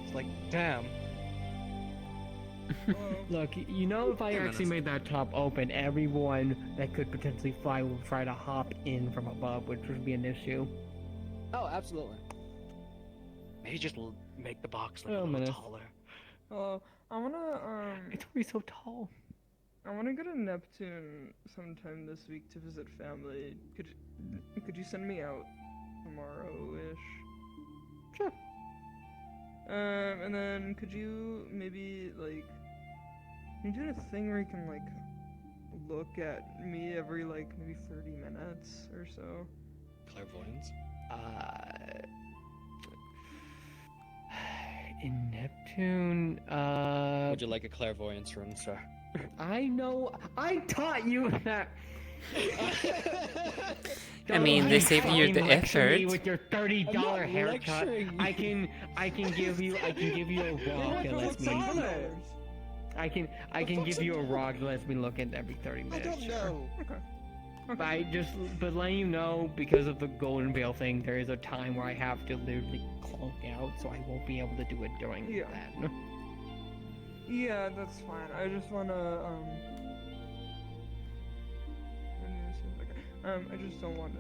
It's like, damn. Look, you know, if I actually made that top open, everyone that could potentially fly will try to hop in from above, which would be an issue. Oh, absolutely. Maybe just make the box like Oh, a little minute. taller. I wanna It's already so tall. I wanna go to Neptune sometime this week to visit family. Could you send me out tomorrow-ish? Sure. And then could you maybe like can you do a thing where you can like look at me every like maybe 30 minutes or so? Clairvoyance? In Neptune, Would you like a clairvoyance rune, sir? I know. I taught you that. I mean, they save you the lecture me effort. with your $30 I'm not haircut. lecturing I can give you a rock that lets me. I can give you a rock that lets me look at every 30 minutes. Sure. But letting you know, because of the Golden Veil thing, there is a time where I have to literally clunk out, so I won't be able to do it during that. Yeah, that's fine. I just wanna I just don't want to,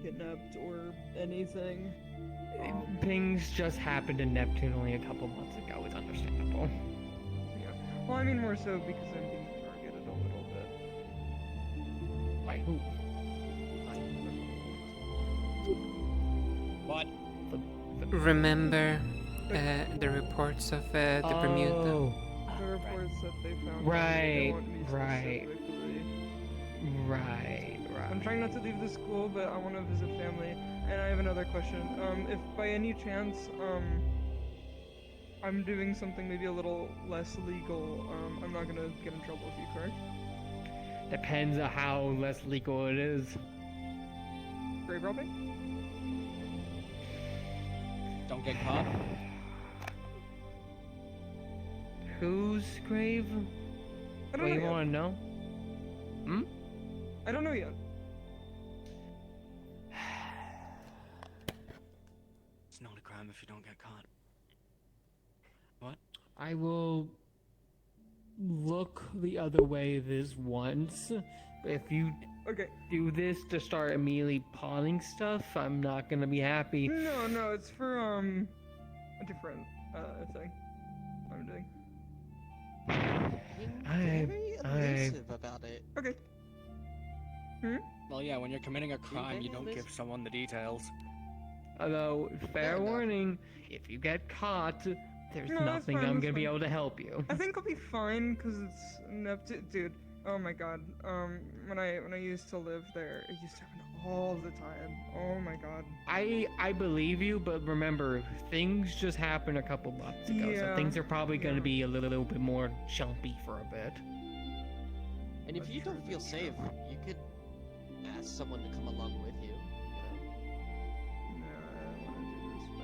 get napped or anything. Things just happened in Neptune only a couple months ago. It's understandable. Yeah. Well, I mean more so because I'm being targeted a little bit. By who? What? The remember the reports of the Bermuda. The reports that they found. Right, they want me right. specifically. Right. I'm trying not to leave the school, but I want to visit family. And I have another question. If by any chance, I'm doing something maybe a little less legal, I'm not gonna get in trouble with you, correct? Depends on how less legal it is. Grave robbing? Don't get caught. Whose grave? I don't What know you yet. want to know? Hmm? I don't know yet. It's not a crime if you don't get caught. What? I will look the other way this once. But if you do this to start immediately pawning stuff, I'm not gonna be happy. No, it's for a different thing I'm doing. Very elusive about it. Okay. Well, yeah, when you're committing a crime, you don't give someone the details. Although, fair warning, if you get caught, there's No, that's nothing fine, I'm that's gonna be fine. able to help you. I think I'll be fine because it's dude. Oh my god. When I used to live there, it used to happen all the time. Oh my god. I believe you, but remember, things just happened a couple months ago, so Yeah, things are probably gonna be a little bit more jumpy for a bit. And if you don't feel safe, you could ask someone to come along with you.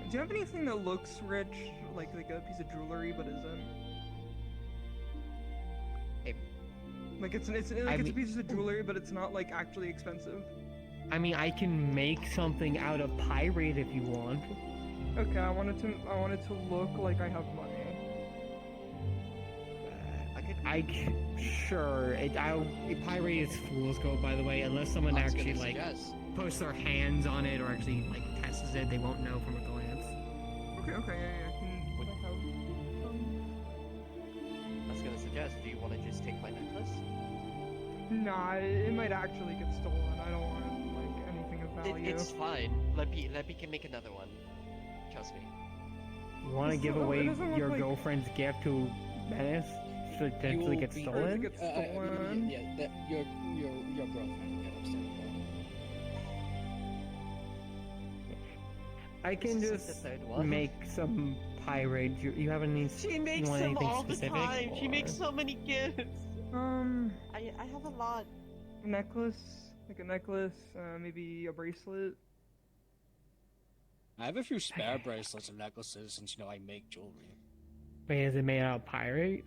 Do you have anything that looks rich, like a piece of jewelry, but isn't? Like it's a piece of jewelry, but it's not like actually expensive. I mean, I can make something out of pyrite if you want. Okay, I wanted to look like I have money. Sure. Pyrite is fool's gold, by the way, unless someone I was actually gonna like suggest. puts their hands on it or actually like tests it. They won't know from a glance. Okay, yeah. Would I have I was gonna suggest, do you want to just take my necklace? Nah, it might actually get stolen. I don't want like anything of value. It's fine. Leppy can make another one. Trust me. You want to give away your girlfriend's gift to Menace to potentially get stolen? Yeah, your girlfriend will get upset about I can This is just the third one. make some pyrite. You have any? She makes you want them anything all the specific, time. She or- makes so many gifts. I have a lot. Necklace, like a necklace, maybe a bracelet. I have a few spare bracelets and necklaces since you know I make jewelry. Wait, is it made out of pyrite?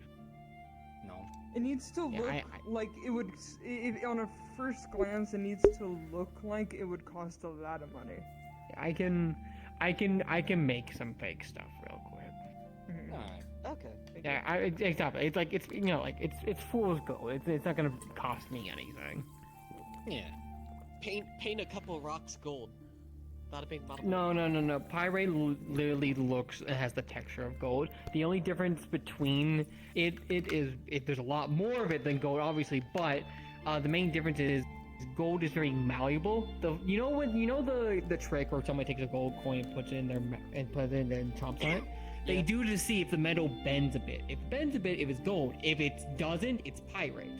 No. It needs to Yeah, look like it would. On a first glance, it needs to look like it would cost a lot of money. I can make some fake stuff real quick. Alright. Okay. Yeah, exactly. It's like it's fool's gold. It's not gonna cost me anything. Yeah. Paint a couple rocks gold. Bada bing, bada boom. No. Pyrite literally has the texture of gold. The only difference between it is there's a lot more of it than gold, obviously, but the main difference is gold is very malleable. The trick where somebody takes a gold coin and puts it in and chomps on it. They do to see if the metal bends a bit. If it bends a bit, if it's gold. If it doesn't, it's pyrite.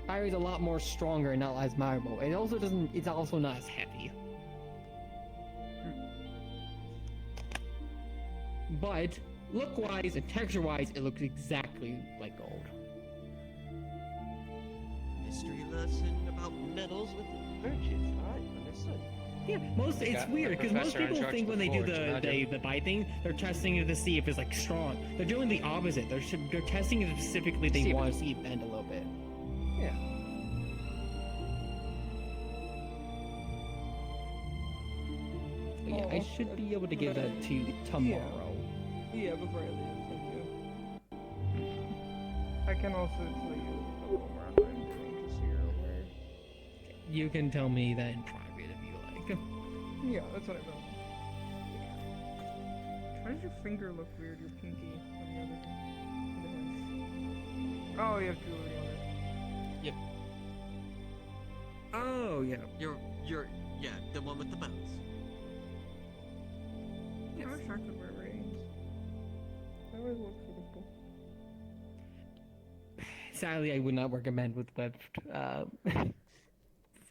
Pyrite's a lot more stronger and not as malleable. It also doesn't. It's also not as heavy. But look-wise and texture-wise, it looks exactly like gold. History lesson about metals with virtues. Alright, understood. Yeah, it's weird because most people think when they do the bite thing, they're testing it to see if it's like strong. They're doing the opposite. They're testing it specifically. They want to see it bend a little bit. Yeah. But yeah, I should be able to give that to you tomorrow. Yeah, before I leave, thank you. I can also tell you a little more on what I'm doing, just so you're aware. You can tell me that in private if you like. Yeah, that's what I meant. Why does your finger look weird? Your pinky on the other hand. Oh, you have jewelry on it. Yep. Oh, yeah. Yeah, the one with the bells. track of my range. I always look for the book. Sadly, I would not recommend with webbed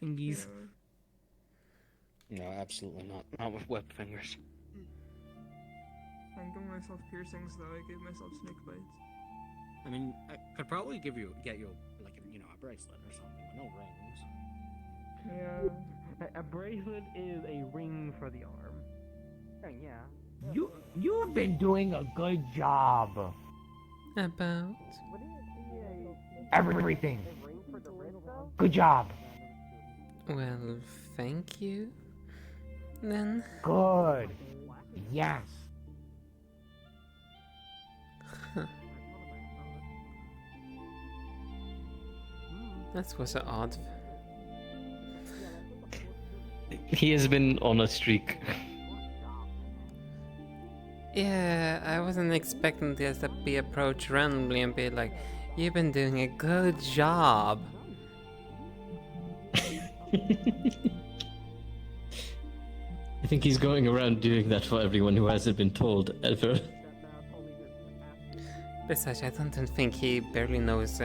thingies. No, absolutely not. Not with web fingers. I'm giving myself piercings though. I gave myself snake bites. I mean, I could probably get you like a bracelet or something, but no rings. Yeah. A bracelet is a ring for the arm. Yeah. You've been doing a good job. About Everything. Good job. well, thank you. Then Good. Yes. that was odd. He has been on a streak. Yeah, I wasn't expecting this to be approached randomly and be like, "You've been doing a good job." I think he's going around doing that for everyone who hasn't been told ever. Besides, I don't think he barely knows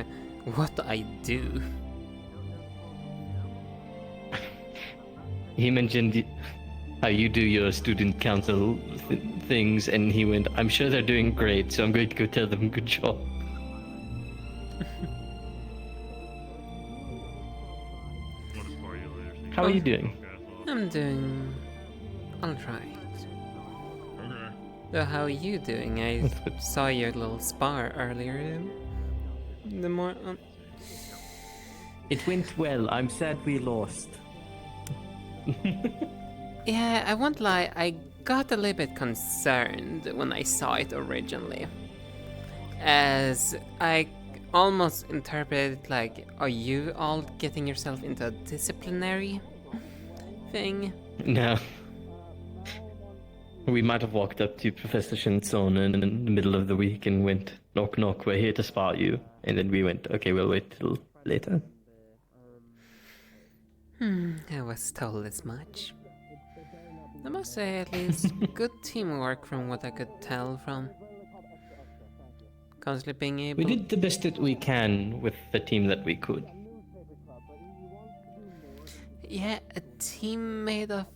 what I do. He mentioned how you do your student council things, and he went, "I'm sure they're doing great, so I'm going to go tell them good job." How are you doing? I'm doing alright. Okay. So how are you doing? I saw your little spar earlier. The more It went well. I'm sad we lost. Yeah, I won't lie, I got a little bit concerned when I saw it originally. As I almost interpreted it like, are you all getting yourself into a disciplinary thing? No. We might have walked up to Professor Shinson in the middle of the week and went, "Knock, knock, we're here to spar you." And then we went, "Okay, we'll wait till later." I was told as much. I must say, at least, good teamwork from what I could tell from constantly being able... We did the best that we can with the team that we could. Yeah, a team made of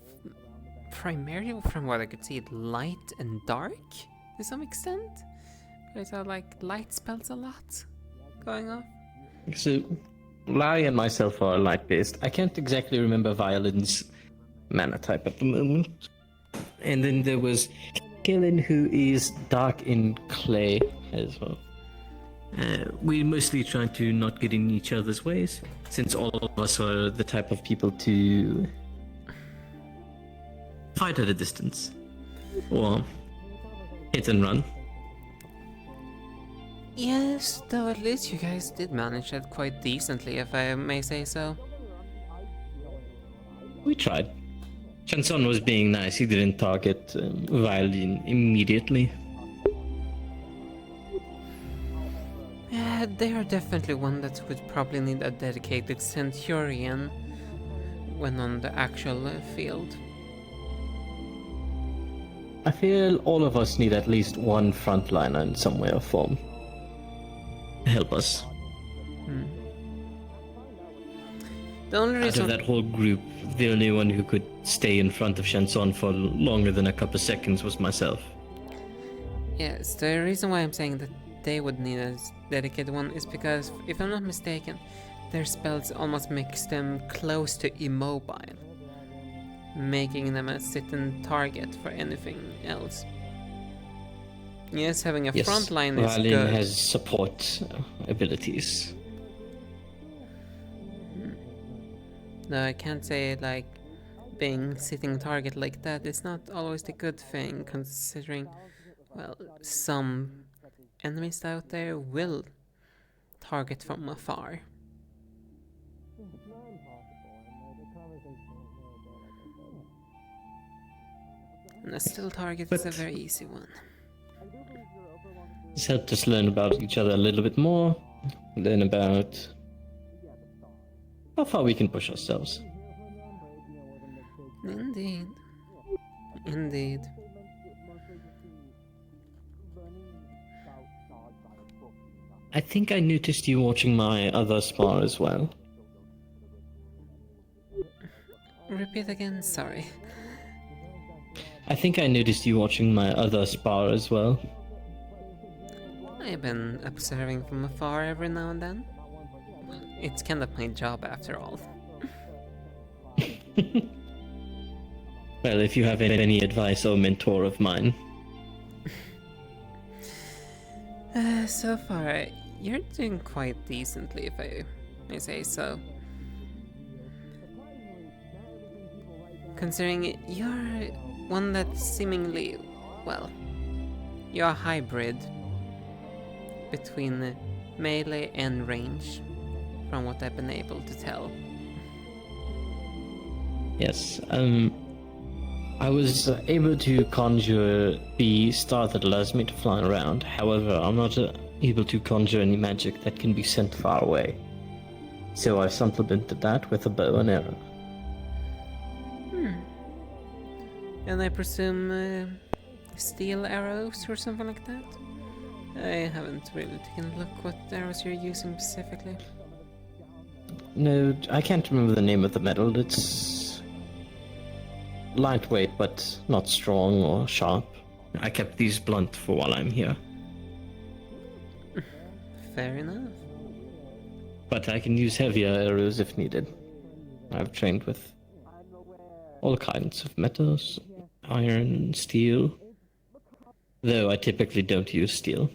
primarily, from what I could see, light and dark to some extent. There's like light spells a lot going on. So, Lai and myself are light-based. I can't exactly remember Violin's mana type at the moment. And then there was Kellen, who is dark in clay as well. We're mostly trying to not get in each other's ways, since all of us are the type of people to fight at a distance. Or hit and run. Yes, though at least you guys did manage that quite decently, if I may say so. We tried. Chanson was being nice. He didn't target Violin immediately. Yeah, they are definitely one that would probably need a dedicated Centurion when on the actual field. I feel all of us need at least one frontliner in some way or form. Help us. The only reason... Out of that whole group, the only one who could stay in front of Chanson for longer than a couple seconds was myself. Yes, the reason why I'm saying that they would need a dedicated one is because, if I'm not mistaken, their spells almost makes them close to immobile, making them a sit-in target for anything else. Yes, having a front line is Violin good. has support abilities. No, I can't say like being sitting target like that is not always the good thing, considering, well, some enemies out there will target from afar. And a still target is a very easy one. It's helped us learn about each other a little bit more, learn about how far we can push ourselves. Indeed. Indeed. I think I noticed you watching my other spar as well. Repeat again, sorry. I think I noticed you watching my other spar as well. I've been observing from afar every now and then. Well, it's kind of my job after all. Well, if you have any advice or mentor of mine. So far, you're doing quite decently, if I may say so. Considering you're one that's seemingly, well, you're a hybrid between melee and range, from what I've been able to tell. Yes, I was able to conjure the star that allows me to fly around. However, I'm not able to conjure any magic that can be sent far away. So I supplemented that with a bow and arrow. And I presume steel arrows or something like that? I haven't really taken a look what arrows you're using specifically. No, I can't remember the name of the metal. It's lightweight, but not strong or sharp. I kept these blunt for while I'm here. Fair enough. But I can use heavier arrows if needed. I've trained with all kinds of metals, iron, steel. Though I typically don't use steel,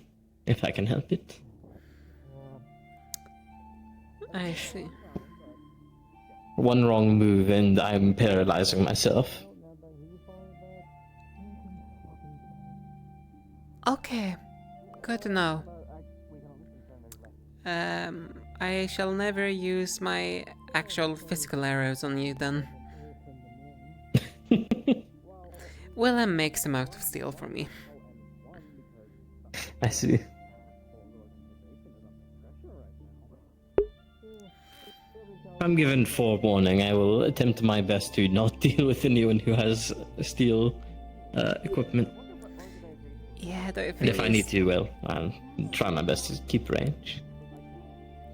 if I can help it. I see. One wrong move and I'm paralyzing myself. Okay, good to know. I shall never use my actual physical arrows on you then. Willem makes them out of steel for me. I see. I'm given forewarning. I will attempt my best to not deal with anyone who has steel equipment. Yeah, though And if I need to, well, I'll try my best to keep range.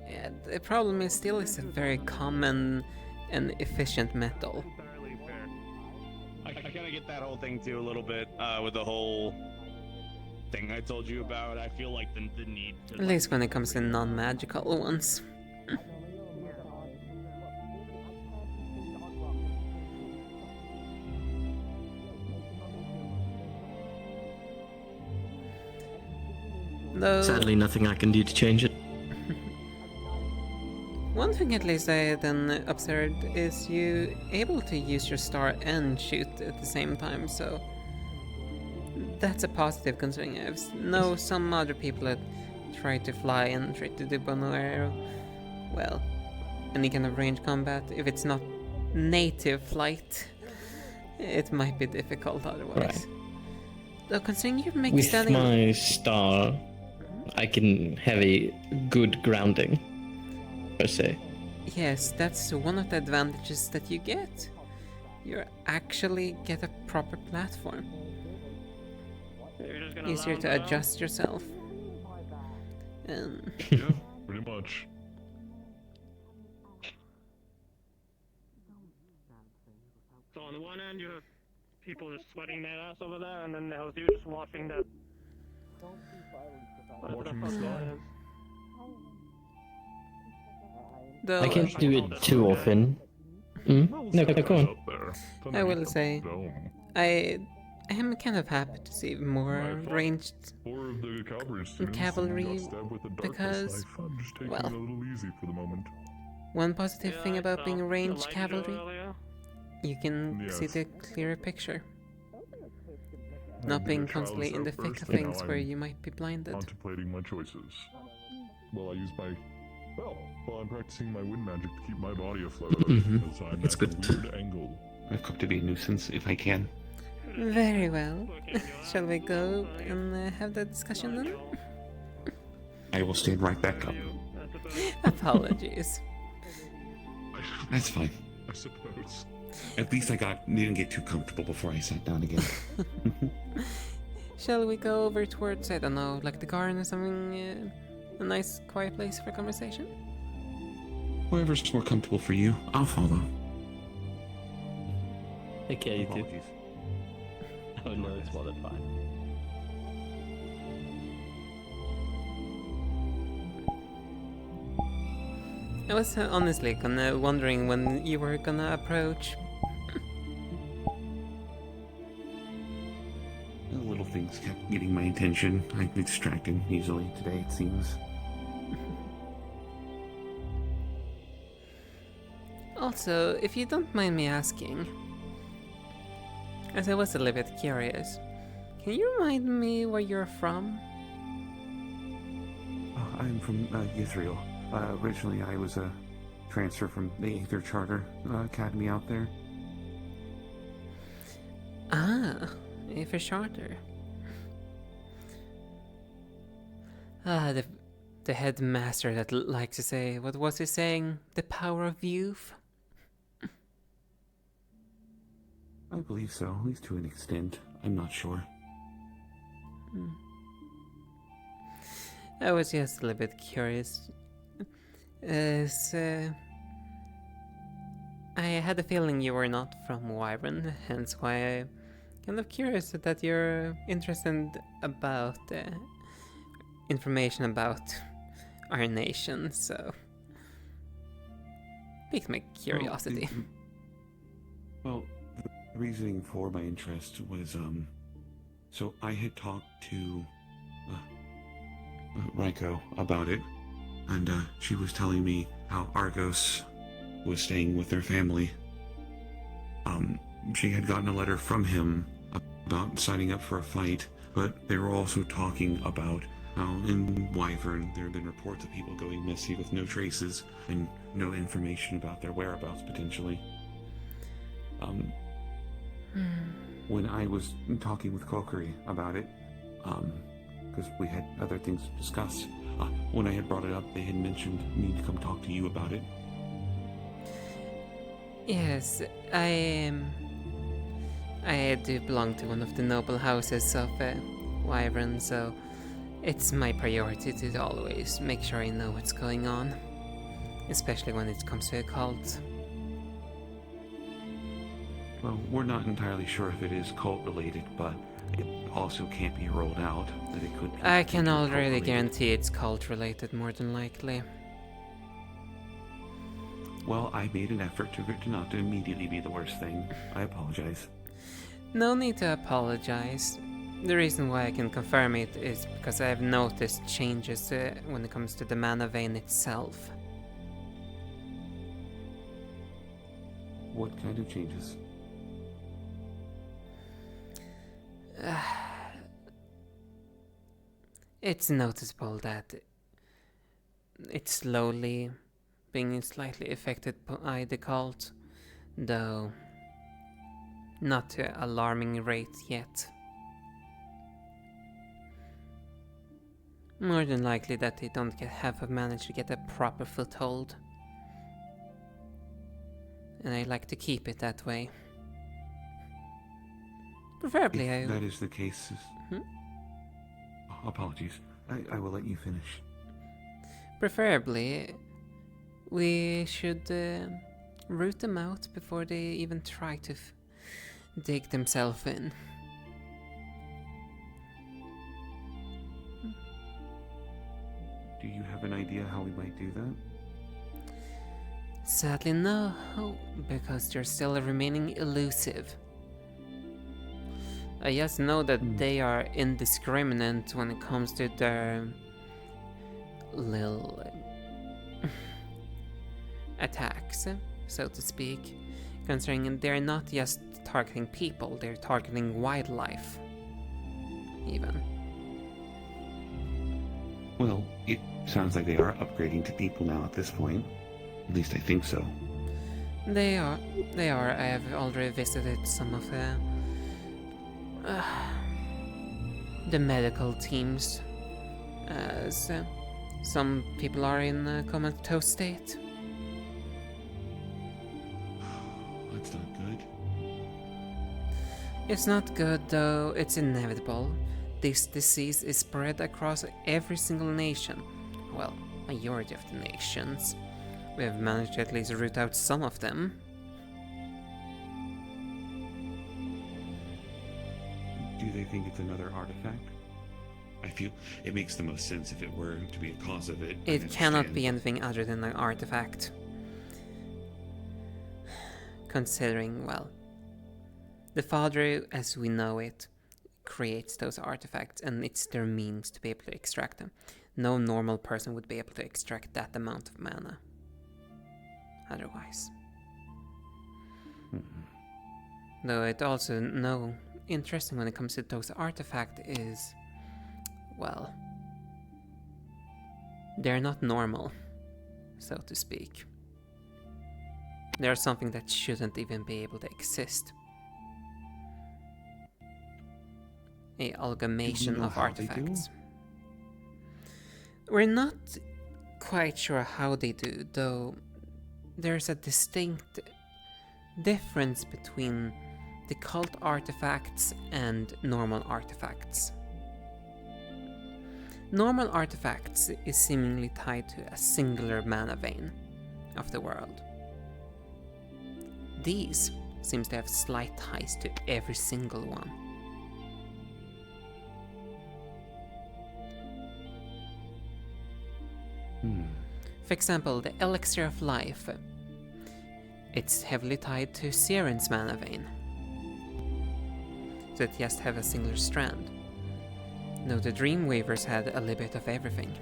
Yeah, the problem is steel is a very common and efficient metal. I kind of get that whole thing too a little bit with the whole thing I told you about. I feel like the need to... At least when it comes to non-magical ones. Though, Sadly, nothing I can do to change it. one thing at least I then observed is you able to use your star and shoot at the same time, so that's a positive considering I know some other people that try to fly and try to do bow and arrow. Well, any kind of range combat, if it's not native flight, it might be difficult otherwise. Right. Though considering you make With standing my star, I can have a good grounding, per se. Yes, that's one of the advantages that you get. You actually get a proper platform. Easier to adjust yourself. And Yeah, pretty much. So on the one end, you have people just sweating their ass over there, and then there's you just watching the... Watching the sky. though I can't do it too often. No, go on. I will say, I am kind of happy to see more ranged cavalry because, well, one positive thing about being ranged cavalry, you can see the clearer picture. Not being constantly in the thick of things where you might be blinded. Contemplating my choices. Well, I use my... Well, I'm practicing my wind magic to keep my body afloat. Because I'm It's at good. a weird angle. I've come to be a nuisance if I can. Very well. Shall we go and have that discussion then? I will stand right back up. Apologies. That's fine. I suppose. At least didn't get too comfortable before I sat down again. Shall we go over towards, I don't know, like the garden or something? a nice, quiet place for conversation? Wherever's more comfortable for you, I'll follow. Okay, you too. Oh no, it's more than fine. I was honestly wondering when you were gonna approach. The little things kept getting my attention. I'm distracted easily today, it seems. Also, if you don't mind me asking, as I was a little bit curious, can you remind me where you're from? Oh, I'm from Ythriel. Originally, I was a transfer from the Aether Charter Academy out there. Ah, Aether Charter. Ah, the headmaster that likes to say, what was he saying? The power of youth? I believe so, at least to an extent. I'm not sure. I was just a little bit curious. I had a feeling you were not from Wyvern, hence why I'm kind of curious that you're interested about information about our nation, so piqued my curiosity. Well, the reasoning for my interest was, so I had talked to Raiko about it, and she was telling me how Argos was staying with their family. She had gotten a letter from him about signing up for a fight, but they were also talking about how in Wyvern there have been reports of people going missing with no traces and no information about their whereabouts potentially. When I was talking with Kokiri about it, because we had other things to discuss, when I had brought it up, they had mentioned me to come talk to you about it. Yes, I do belong to one of the noble houses of Wyvern, so it's my priority to always make sure I know what's going on, especially when it comes to a cult. Well, we're not entirely sure if it is cult-related, but it also can't be ruled out that it could be. I can already guarantee it's cult-related, more than likely. Well, I made an effort to not to immediately be the worst thing. I apologize. No need to apologize. The reason why I can confirm it is because I have noticed changes when it comes to the mana vein itself. What kind of changes? It's noticeable that it's slowly being slightly affected by the cult, though not to an alarming rate yet. More than likely that they don't have managed to get a proper foothold. And I like to keep it that way. Preferably, if that is the case. Apologies. I will let you finish. Preferably, we should root them out before they even try to dig themselves in. Do you have an idea how we might do that? Sadly, no, because they're still remaining elusive. I just know that they are indiscriminate when it comes to their little attacks, so to speak, considering they're not just targeting people, they're targeting wildlife, even. Well, it sounds like they are upgrading to people now at this point. At least I think so. They are. I have already visited some of the medical teams, as some people are in a comatose state. That's not good. It's not good, though. It's inevitable. This disease is spread across every single nation, well, majority of the nations. We have managed to at least root out some of them. Do they think it's another artifact? I feel it makes the most sense if it were to be a cause of it. It cannot be anything other than an artifact. Considering, well, the Father, as we know it, creates those artifacts, and it's their means to be able to extract them. No normal person would be able to extract that amount of mana otherwise. Though it also, interesting when it comes to those artifacts is, well, they're not normal, so to speak. They're something that shouldn't even be able to exist. A amalgamation of artifacts. We're not quite sure how they do, though there's a distinct difference between the cult artifacts and normal artifacts. Normal artifacts is seemingly tied to a singular mana vein of the world. These seems to have slight ties to every single one. For example, the Elixir of Life. It's heavily tied to Siren's mana vein, so it just have a singular strand. Though the Dreamweavers had a little bit of everything.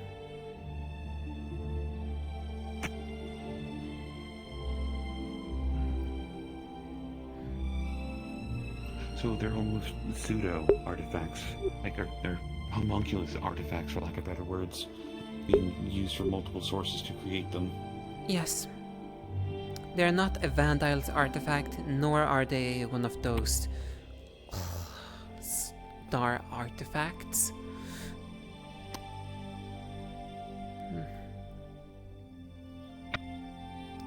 So they're almost pseudo artifacts, like they're homunculus artifacts, for lack of better words, being used from multiple sources to create them. Yes. They're not a Vandile's artifact, nor are they one of those star artifacts.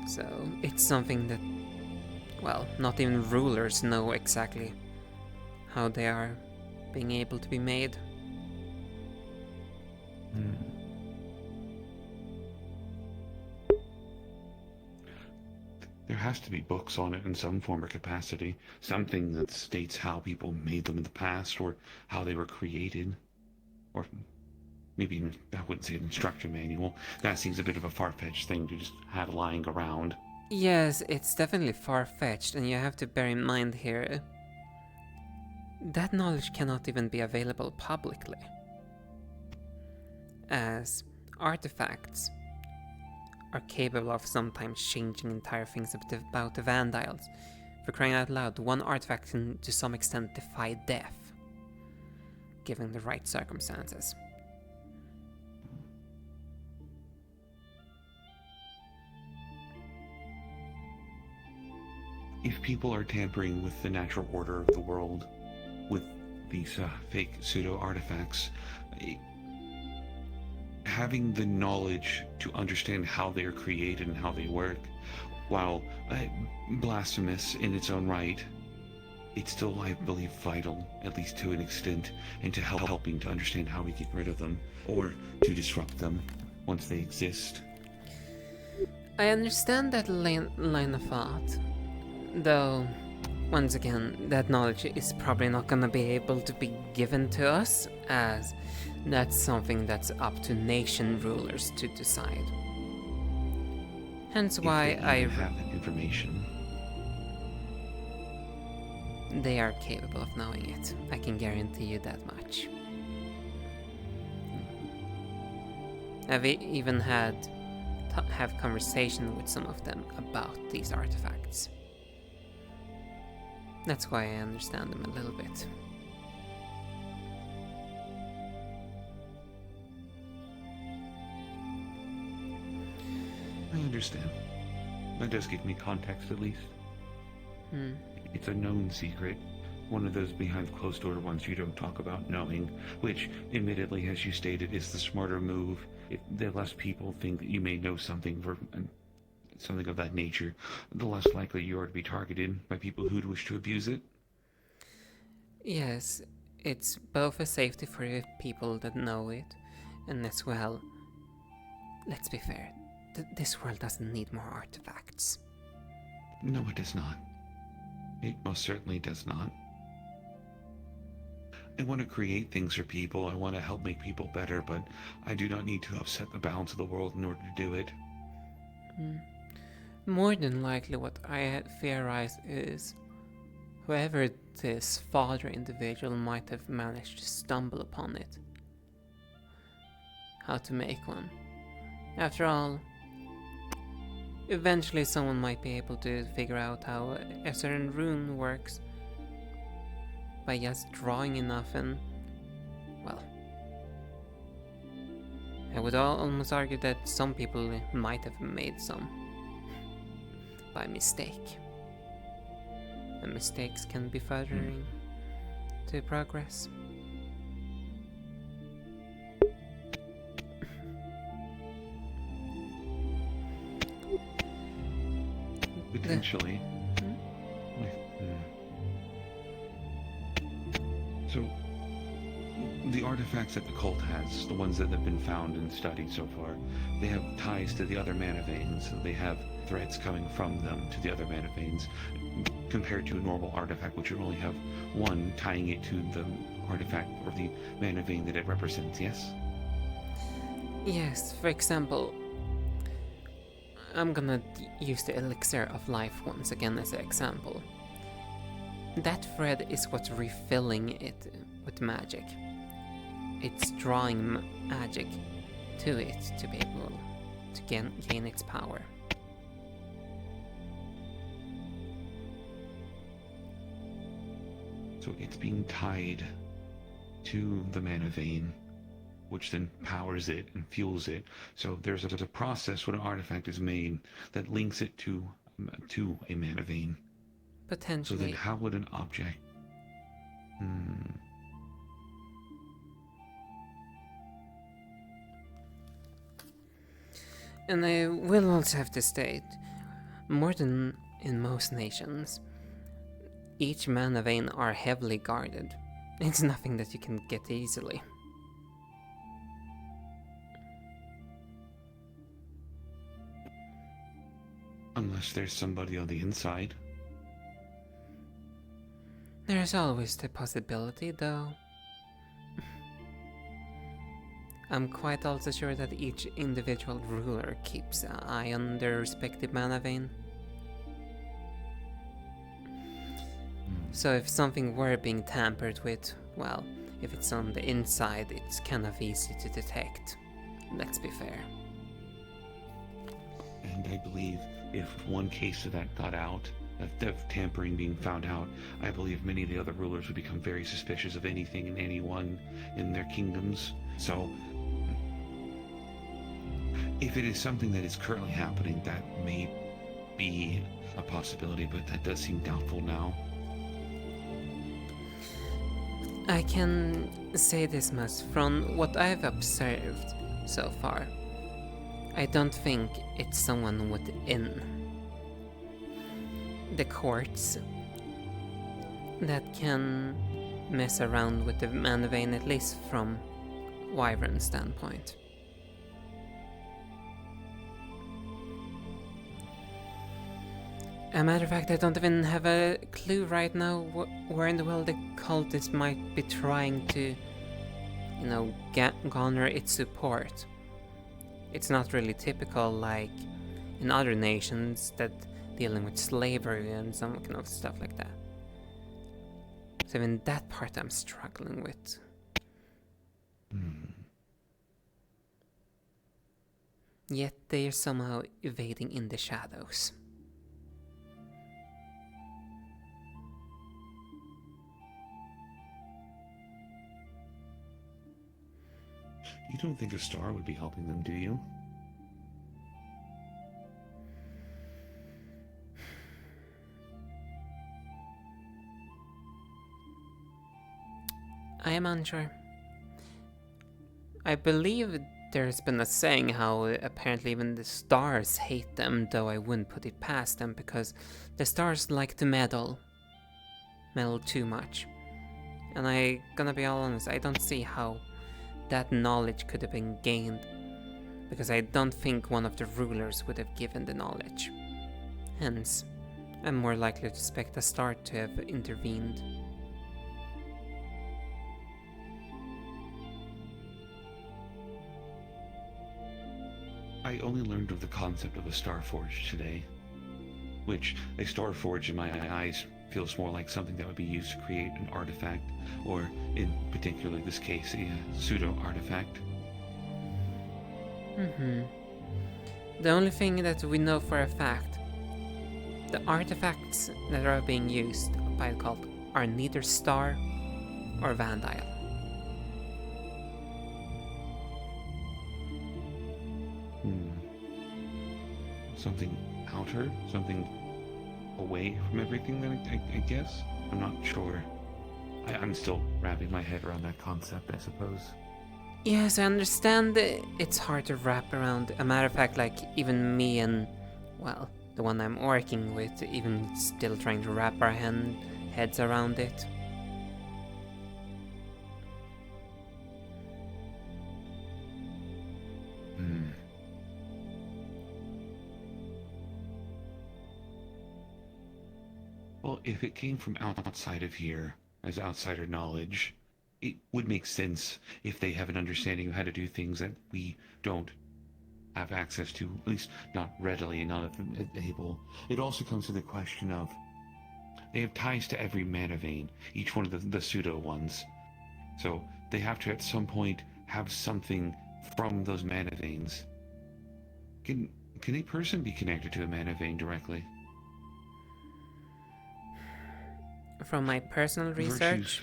So it's something that, well, not even rulers know exactly how they are being able to be made. There has to be books on it in some form or capacity. Something that states how people made them in the past, or how they were created. Or maybe, I wouldn't say an instruction manual. That seems a bit of a far-fetched thing to just have lying around. Yes, it's definitely far-fetched, and you have to bear in mind here, that knowledge cannot even be available publicly. As artifacts are capable of sometimes changing entire things about the Vandiles. For crying out loud, one artifact can to some extent defy death, given the right circumstances. If people are tampering with the natural order of the world, with these fake pseudo-artifacts, having the knowledge to understand how they are created and how they work, while blasphemous in its own right, it's still, I believe, vital, at least to an extent, into helping to understand how we get rid of them, or to disrupt them once they exist. I understand that line of thought, though, once again, that knowledge is probably not gonna be able to be given to us, as that's something that's up to nation rulers to decide. Hence why I have that information. They are capable of knowing it. I can guarantee you that much. I've even have conversation with some of them about these artifacts. That's why I understand them a little bit. I understand. That does give me context, at least. It's a known secret. One of those behind closed door ones you don't talk about knowing, which, admittedly, as you stated, is the smarter move. The less people think that you may know something something of that nature, the less likely you are to be targeted by people who'd wish to abuse it. Yes, it's both a safety for the people that know it, and as well, let's be fair. This world doesn't need more artifacts. No, it does not. It most certainly does not. I want to create things for people. I want to help make people better, but I do not need to upset the balance of the world in order to do it. More than likely, what I theorize is whoever this father individual might have managed to stumble upon it. How to make one. After all, eventually someone might be able to figure out how a certain rune works by just drawing enough, and, well, I would almost argue that some people might have made some by mistake. And mistakes can be furthering to progress. Potentially. So, the artifacts that the cult has, the ones that have been found and studied so far, they have ties to the other mana veins. They have threads coming from them to the other mana veins, compared to a normal artifact, which would only have one tying it to the artifact or the mana vein that it represents, yes? Yes, for example, I'm gonna use the Elixir of Life once again as an example. That thread is what's refilling it with magic. It's drawing magic to it to be able to gain its power. So it's being tied to the mana vein, which then powers it and fuels it. So there's a process when an artifact is made that links it to a mana vein. Potentially. So then how would an object... And I will also have to state, more than in most nations, each mana vein are heavily guarded. It's nothing that you can get easily. Unless there's somebody on the inside. There's always the possibility, though. I'm quite also sure that each individual ruler keeps an eye on their respective mana vein. So if something were being tampered with, well, if it's on the inside, it's kind of easy to detect. Let's be fair. And I believe if one case of that got out, of tampering being found out, I believe many of the other rulers would become very suspicious of anything and anyone in their kingdoms. So, if it is something that is currently happening, that may be a possibility, but that does seem doubtful now. I can say this much from what I've observed so far. I don't think it's someone within the courts that can mess around with the mana vein, at least from Wyvern's standpoint. A matter of fact, I don't even have a clue right now where in the world the cultist might be trying to, you know, garner its support. It's not really typical like in other nations that dealing with slavery and some kind of stuff like that. So in that part I'm struggling with. Yet they are somehow evading in the shadows. You don't think a star would be helping them, do you? I am unsure. I believe there's been a saying how apparently even the stars hate them, though I wouldn't put it past them because the stars like to meddle too much. And I gonna be all honest, I don't see how that knowledge could have been gained because I don't think one of the rulers would have given the knowledge. Hence, I'm more likely to suspect a star to have intervened. I only learned of the concept of a Starforge today, which a Starforge in my eyes feels more like something that would be used to create an artifact, or in particularly this case, a pseudo-artifact. The only thing that we know for a fact, the artifacts that are being used by the cult are neither Star or Vandyne. Something outer? Something away from everything then, I guess? I'm not sure. I'm still wrapping my head around that concept, I suppose. Yes, I understand it's hard to wrap around. A matter of fact, like, even me and, well, the one I'm working with, even still trying to wrap our heads around it. Well, if it came from outside of here, as outsider knowledge, it would make sense if they have an understanding of how to do things that we don't have access to, at least not readily and not able. It also comes to the question of, they have ties to every mana vein, each one of the pseudo ones. So they have to at some point have something from those mana veins. Can a person be connected to a mana vein directly? From my personal research,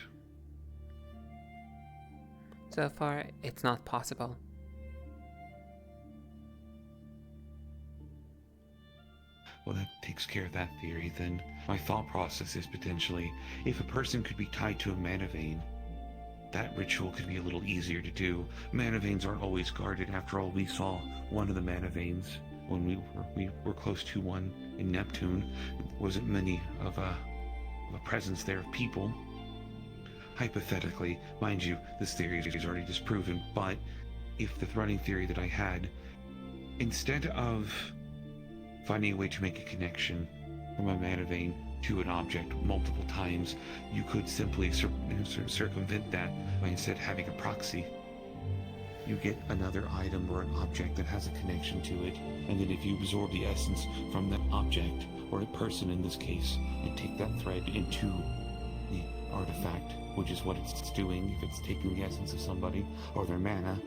so far it's not possible. Well, that takes care of that theory then. My thought process is potentially, if a person could be tied to a mana vein, that ritual could be a little easier to do. Mana veins aren't always guarded. After all, we saw one of the mana veins when we were close to one in Neptune. There wasn't many of a presence there of people. Hypothetically, mind you, this theory is already disproven, but if the running theory that I had, instead of finding a way to make a connection from a mana vein to an object multiple times, you could simply circumvent that by instead having a proxy. You get another item or an object that has a connection to it, and then if you absorb the essence from that object, or a person in this case, and take that thread into the artifact, which is what it's doing if it's taking the essence of somebody, or their mana,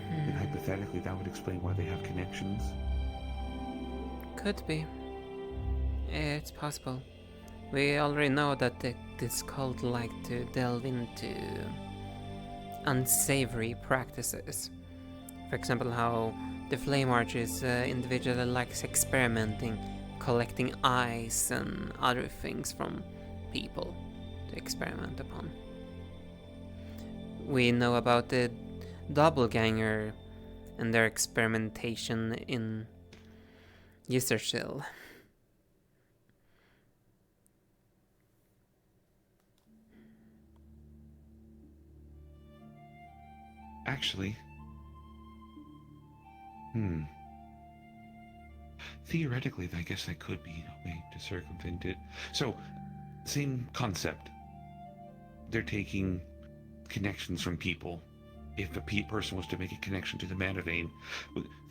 then hypothetically that would explain why they have connections. Could be. It's possible. We already know that this cult like to delve into unsavory practices. For example, how the Flame Archers individually likes experimenting, collecting eyes and other things from people to experiment upon. We know about the Doppelganger and their experimentation in Yggdrasil. Actually, theoretically, I guess that could be a way to circumvent it. So, same concept. They're taking connections from people. If a person was to make a connection to the mana vein,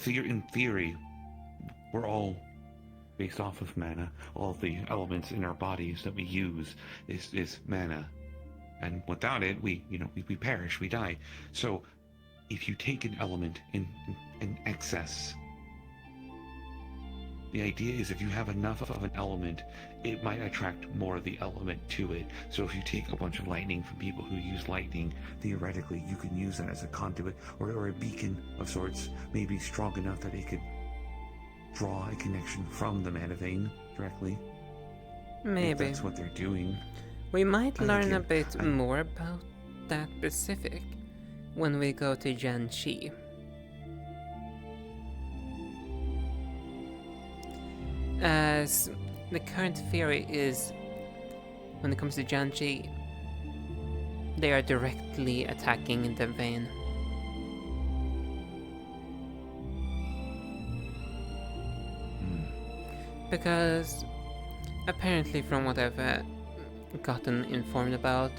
in theory, we're all based off of mana. All the elements in our bodies that we use is mana, and without it, we perish, we die. So, if you take an element in excess, the idea is if you have enough of an element, it might attract more of the element to it. So if you take a bunch of lightning from people who use lightning, theoretically you can use that as a conduit or a beacon of sorts, maybe strong enough that it could draw a connection from the mana vein directly. Maybe. If that's what they're doing. We might learn a bit more about that specific when we go to Jiangxi. As the current theory is, when it comes to Jiangxi, they are directly attacking the vein. Because apparently from what I've gotten informed about,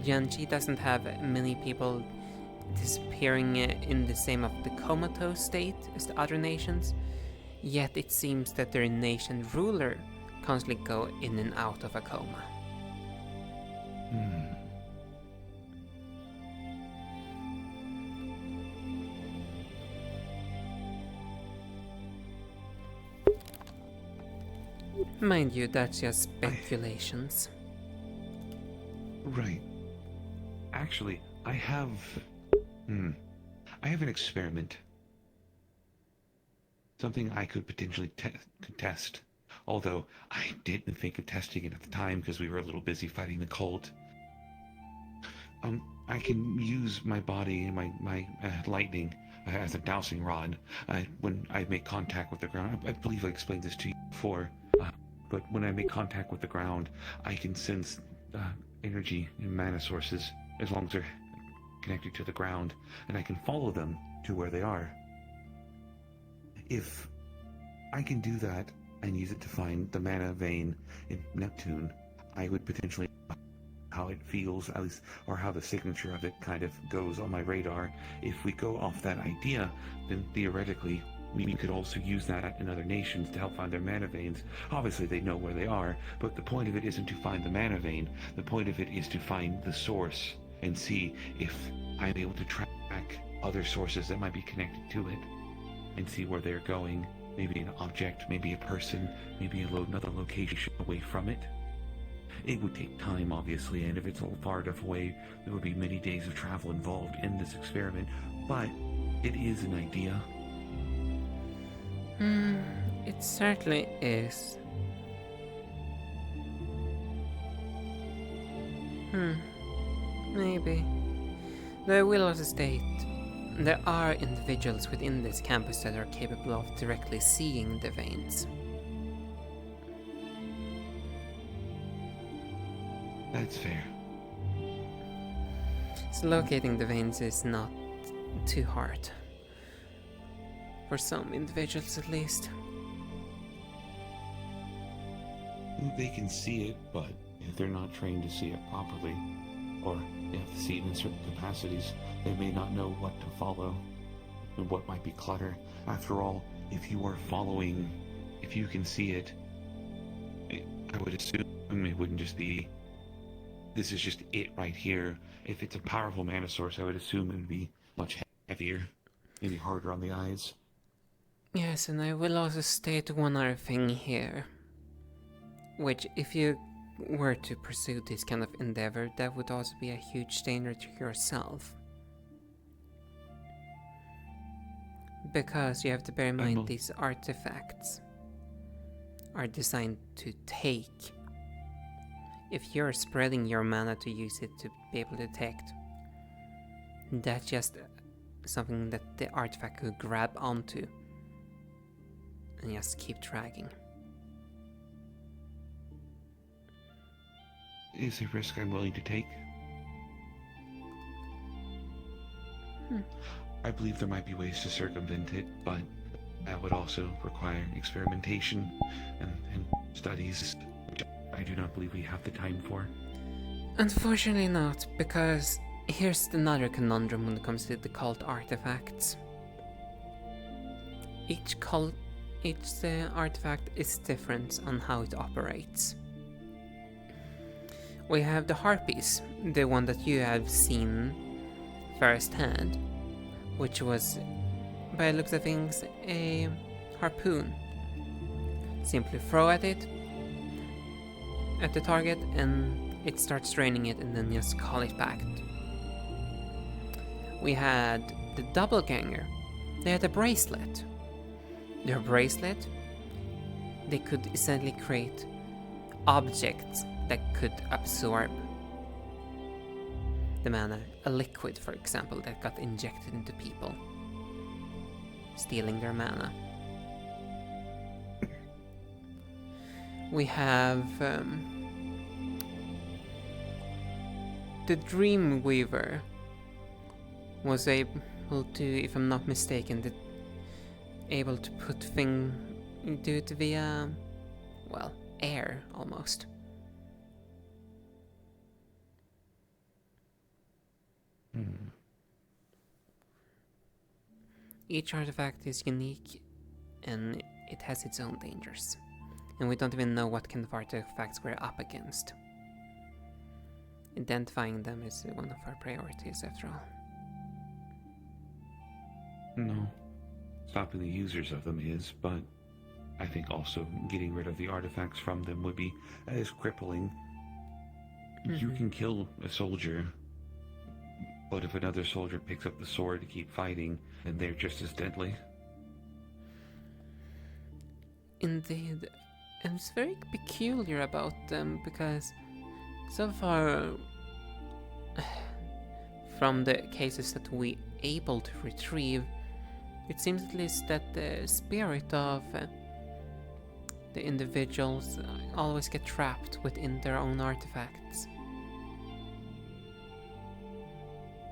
Jiangxi doesn't have many people disappearing in the same of the comatose state as the other nations, yet it seems that their nation ruler constantly go in and out of a coma. Mind you, that's just speculations. Right. Actually, I have an experiment. Something I could potentially test. Although I didn't think of testing it at the time because we were a little busy fighting the cult. I can use my body and my lightning as a dowsing rod when I make contact with the ground. I believe I explained this to you before. But when I make contact with the ground, I can sense energy and mana sources as long as they're connected to the ground, and I can follow them to where they are. If I can do that and use it to find the mana vein in Neptune, I would potentially how it feels, at least, or how the signature of it kind of goes on my radar. If we go off that idea, then theoretically we could also use that in other nations to help find their mana veins. Obviously they know where they are, but the point of it isn't to find the mana vein. The point of it is to find the source and see if I'm able to track other sources that might be connected to it and see where they're going. Maybe an object, maybe a person, maybe another location away from it. It would take time, obviously, and if it's all far enough away, there would be many days of travel involved in this experiment, but it is an idea. It certainly is. Maybe. Though I will also state, there are individuals within this campus that are capable of directly seeing the veins. That's fair. So locating the veins is not too hard. For some individuals at least. They can see it, but if they're not trained to see it properly, or if see it in certain capacities, they may not know what to follow and what might be clutter. After all, if you are following, if you can see it, I would assume it wouldn't just be, this is just it right here. If it's a powerful mana source, I would assume it would be much heavier, maybe harder on the eyes. Yes, and I will also state one other thing here, which if you were to pursue this kind of endeavor, that would also be a huge danger to yourself. Because you have to bear in mind these artifacts are designed to take. If you're spreading your mana to use it to be able to detect, that's just something that the artifact could grab onto and just keep dragging. Is a risk I'm willing to take. I believe there might be ways to circumvent it, but that would also require experimentation and studies, which I do not believe we have the time for. Unfortunately not, because here's another conundrum when it comes to the cult artifacts. Each artifact is different on how it operates. We have the harpies, the one that you have seen firsthand, which was, by the looks of things, a harpoon. Simply throw at it, at the target, and it starts draining it, and then just call it back. We had the doppelganger. They had a bracelet. Their bracelet, they could essentially create objects that could absorb the mana. A liquid, for example, that got injected into people, stealing their mana. We have the Dreamweaver was able to, if I'm not mistaken, able to do it via well, air almost. Each artifact is unique and it has its own dangers. And we don't even know what kind of artifacts we're up against. Identifying them is one of our priorities after all. No. Stopping the users of them is, but I think also getting rid of the artifacts from them would be as crippling. You can kill a soldier, but if another soldier picks up the sword to keep fighting, then they're just as deadly. Indeed. And it's very peculiar about them because so far, from the cases that we able to retrieve, it seems at least that the spirit of the individuals always get trapped within their own artifacts.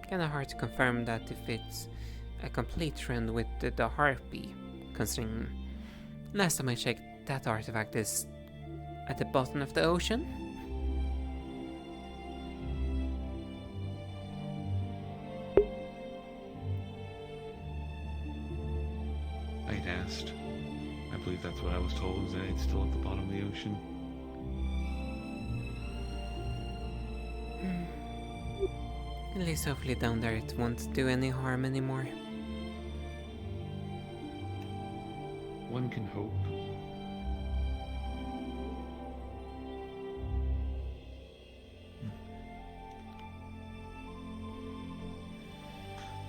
Kinda hard to confirm that if it's a complete trend with the Harpy, considering last time I checked that artifact is at the bottom of the ocean. I'd asked. I believe that's what I was told, is that it's still at the bottom of the ocean. At least hopefully down there it won't do any harm anymore. One can hope.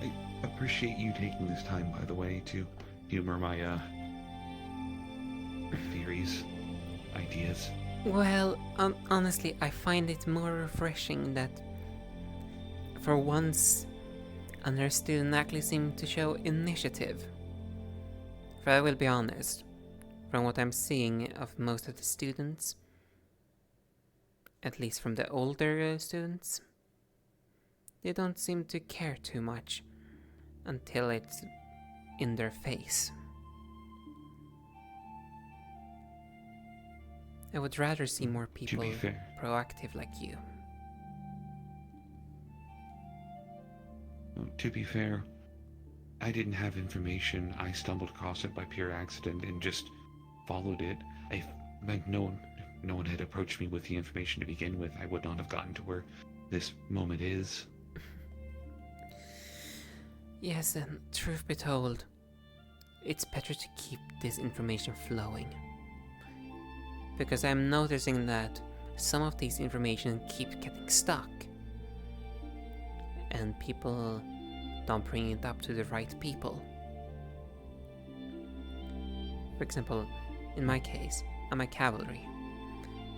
I appreciate you taking this time, by the way, to humor my, theories, ideas. Well, honestly, I find it more refreshing that for once, another student actually seemed to show initiative. For I will be honest, from what I'm seeing of most of the students, at least from the older students, they don't seem to care too much until it's in their face. I would rather see more people proactive like you. To be fair, I didn't have information. I stumbled across it by pure accident and just followed it. If no one had approached me with the information to begin with, I would not have gotten to where this moment is. Yes, and truth be told, it's better to keep this information flowing. Because I'm noticing that some of these information keep getting stuck. And people don't bring it up to the right people. For example, in my case, I'm a cavalry.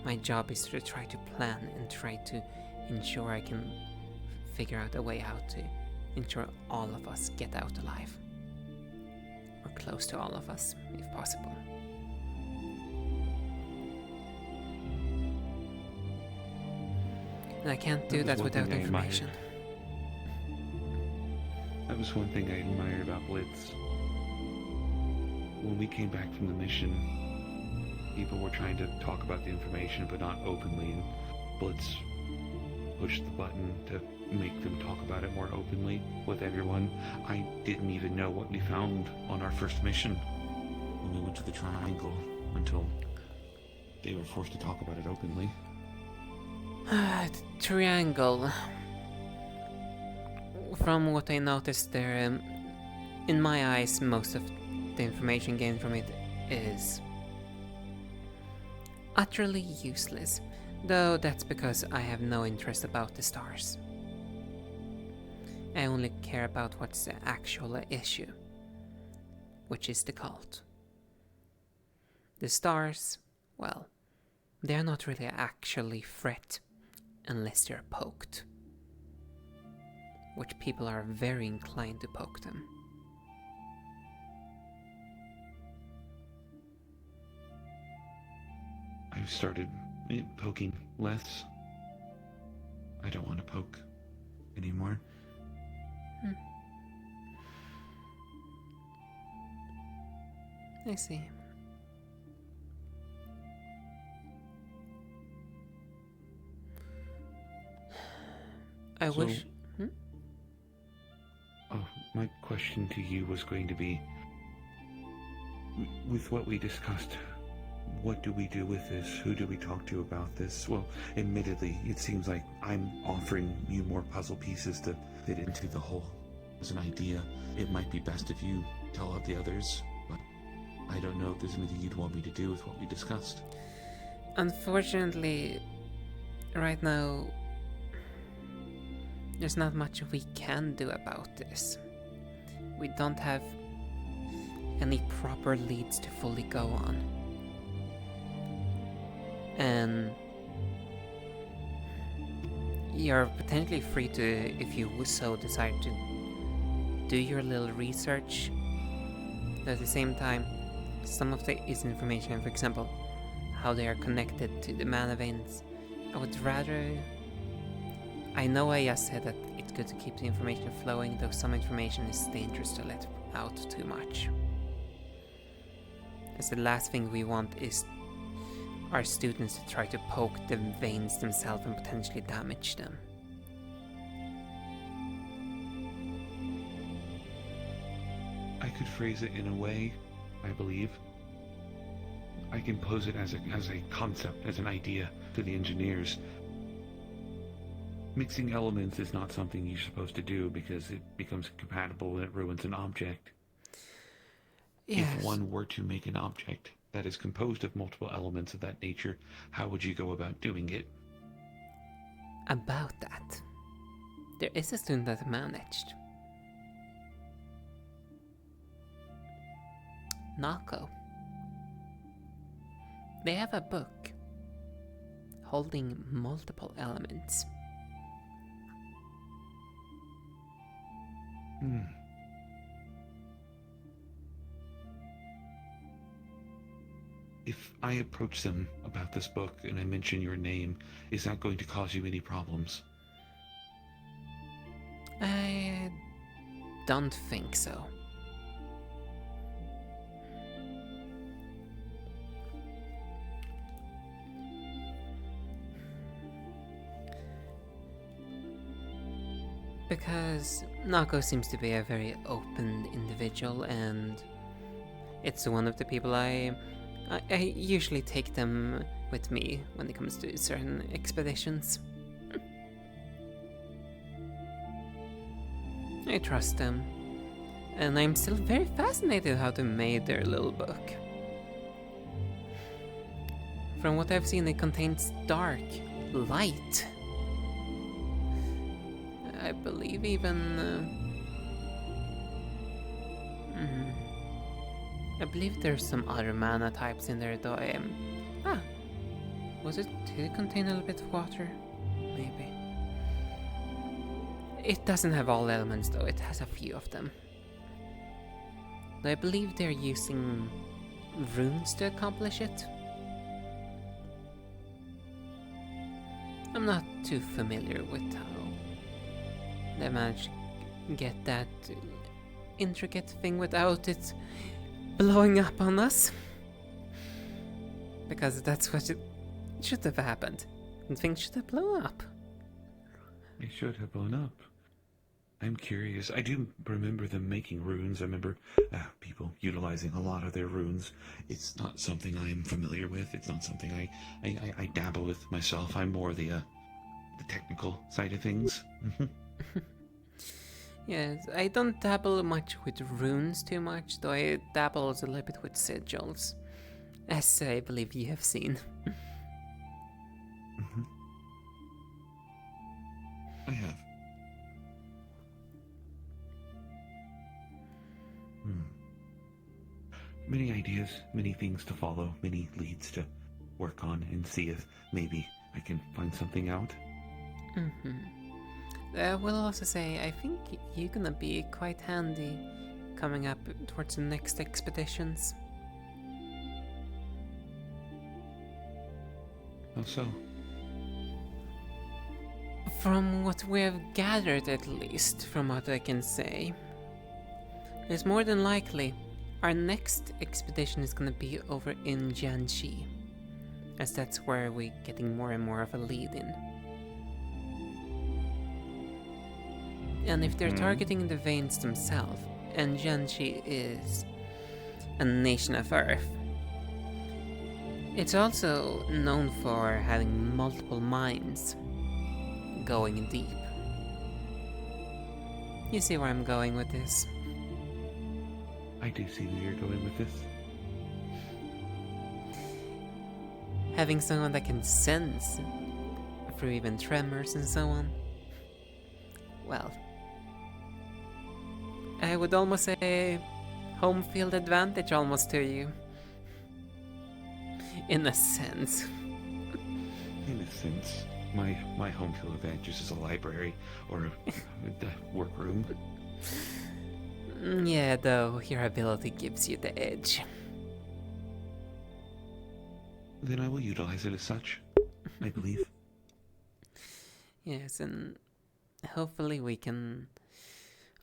My job is to try to plan and try to ensure I can figure out a way how to ensure all of us get out alive. Or close to all of us, if possible. And I can't do that without information. That was one thing I admired about Blitz. When we came back from the mission, people were trying to talk about the information, but not openly, and Blitz pushed the button to make them talk about it more openly with everyone. I didn't even know what we found on our first mission when we went to the Triangle until they were forced to talk about it openly. Triangle. From what I noticed there, in my eyes, most of the information gained from it is utterly useless, though that's because I have no interest about the stars. I only care about what's the actual issue, which is the cult. The stars, well, they're not really actually threat unless they're poked. Which people are very inclined to poke them. I've started poking less. I don't want to poke anymore. I see. I So- wish. Oh, my question to you was going to be, with what we discussed, what do we do with this? Who do we talk to about this? Well, admittedly, it seems like I'm offering you more puzzle pieces to fit into the whole. As an idea, it might be best if you tell out the others, but I don't know if there's anything you'd want me to do with what we discussed. Unfortunately, right now, there's not much we can do about this. We don't have any proper leads to fully go on. And you're potentially free to, if you so decide to, do your little research. At the same time, some of this information, for example, how they are connected to the mana veins, I would rather... I know I just said that it's good to keep the information flowing, though some information is dangerous to let out too much. As the last thing we want is our students to try to poke the veins themselves and potentially damage them. I could phrase it in a way, I believe. I can pose it as a concept, as an idea to the engineers. Mixing elements is not something you're supposed to do because it becomes incompatible and it ruins an object. Yes. If one were to make an object that is composed of multiple elements of that nature, how would you go about doing it? About that, there is a student that managed. Nako. They have a book holding multiple elements. If I approach them about this book and I mention your name, is that going to cause you any problems? I don't think so. Because Nako seems to be a very open individual, and it's one of the people I usually take them with me when it comes to certain expeditions. I trust them, and I'm still very fascinated how they made their little book. From what I've seen, it contains dark, light, I believe even... I believe there's some other mana types in there though. Did it contain a little bit of water? Maybe. It doesn't have all elements though, it has a few of them. I believe they're using runes to accomplish it. I'm not too familiar with how they managed to get that intricate thing without it blowing up on us. Because that's what should have happened. And things should have blown up. They should have blown up. I'm curious. I do remember them making runes. I remember people utilizing a lot of their runes. It's not something I am familiar with. It's not something I dabble with myself. I'm more the technical side of things. Yes, I don't dabble much with runes too much, though I dabble a little bit with sigils, as I believe you have seen. I have. Many ideas, many things to follow, many leads to work on and see if maybe I can find something out. I will also say, I think you're gonna be quite handy coming up towards the next expeditions. How so? From what we have gathered, at least, from what I can say, it's more than likely our next expedition is gonna be over in Jiangxi, as that's where we're getting more and more of a lead in. And if they're targeting the Veins themselves, and Jianqi is a nation of Earth, it's also known for having multiple mines going deep. You see where I'm going with this? I do see where you're going with this. Having someone that can sense through even tremors and so on. Well, I would almost say home field advantage almost to you. In a sense. In a sense. My home field advantage is a library or a workroom. Yeah, though your ability gives you the edge. Then I will utilize it as such, I believe. Yes, and hopefully we can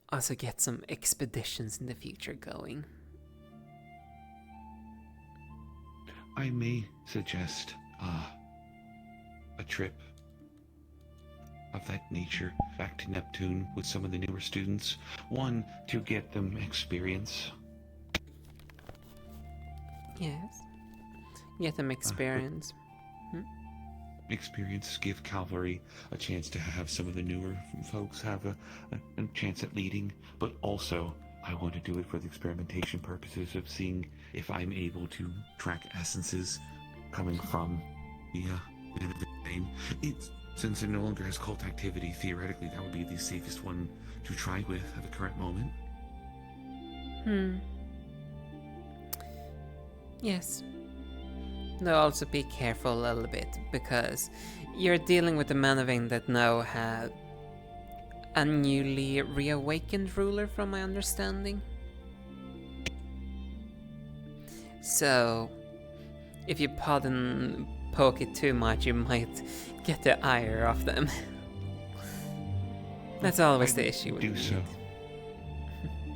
also get some expeditions in the future going. I may suggest a trip of that nature back to Neptune with some of the newer students. One, to get them experience. Yes. Get them experience. Experience, give Cavalry a chance to have some of the newer folks have a chance at leading, but also I want to do it for the experimentation purposes of seeing if I'm able to track essences coming from the vein. Since it no longer has cult activity, theoretically that would be the safest one to try with at the current moment. Yes. Though also be careful a little bit, because you're dealing with the Mana Vein that now have a newly reawakened ruler, from my understanding. So, if you poke it too much, you might get the ire of them. That's always the issue with do so.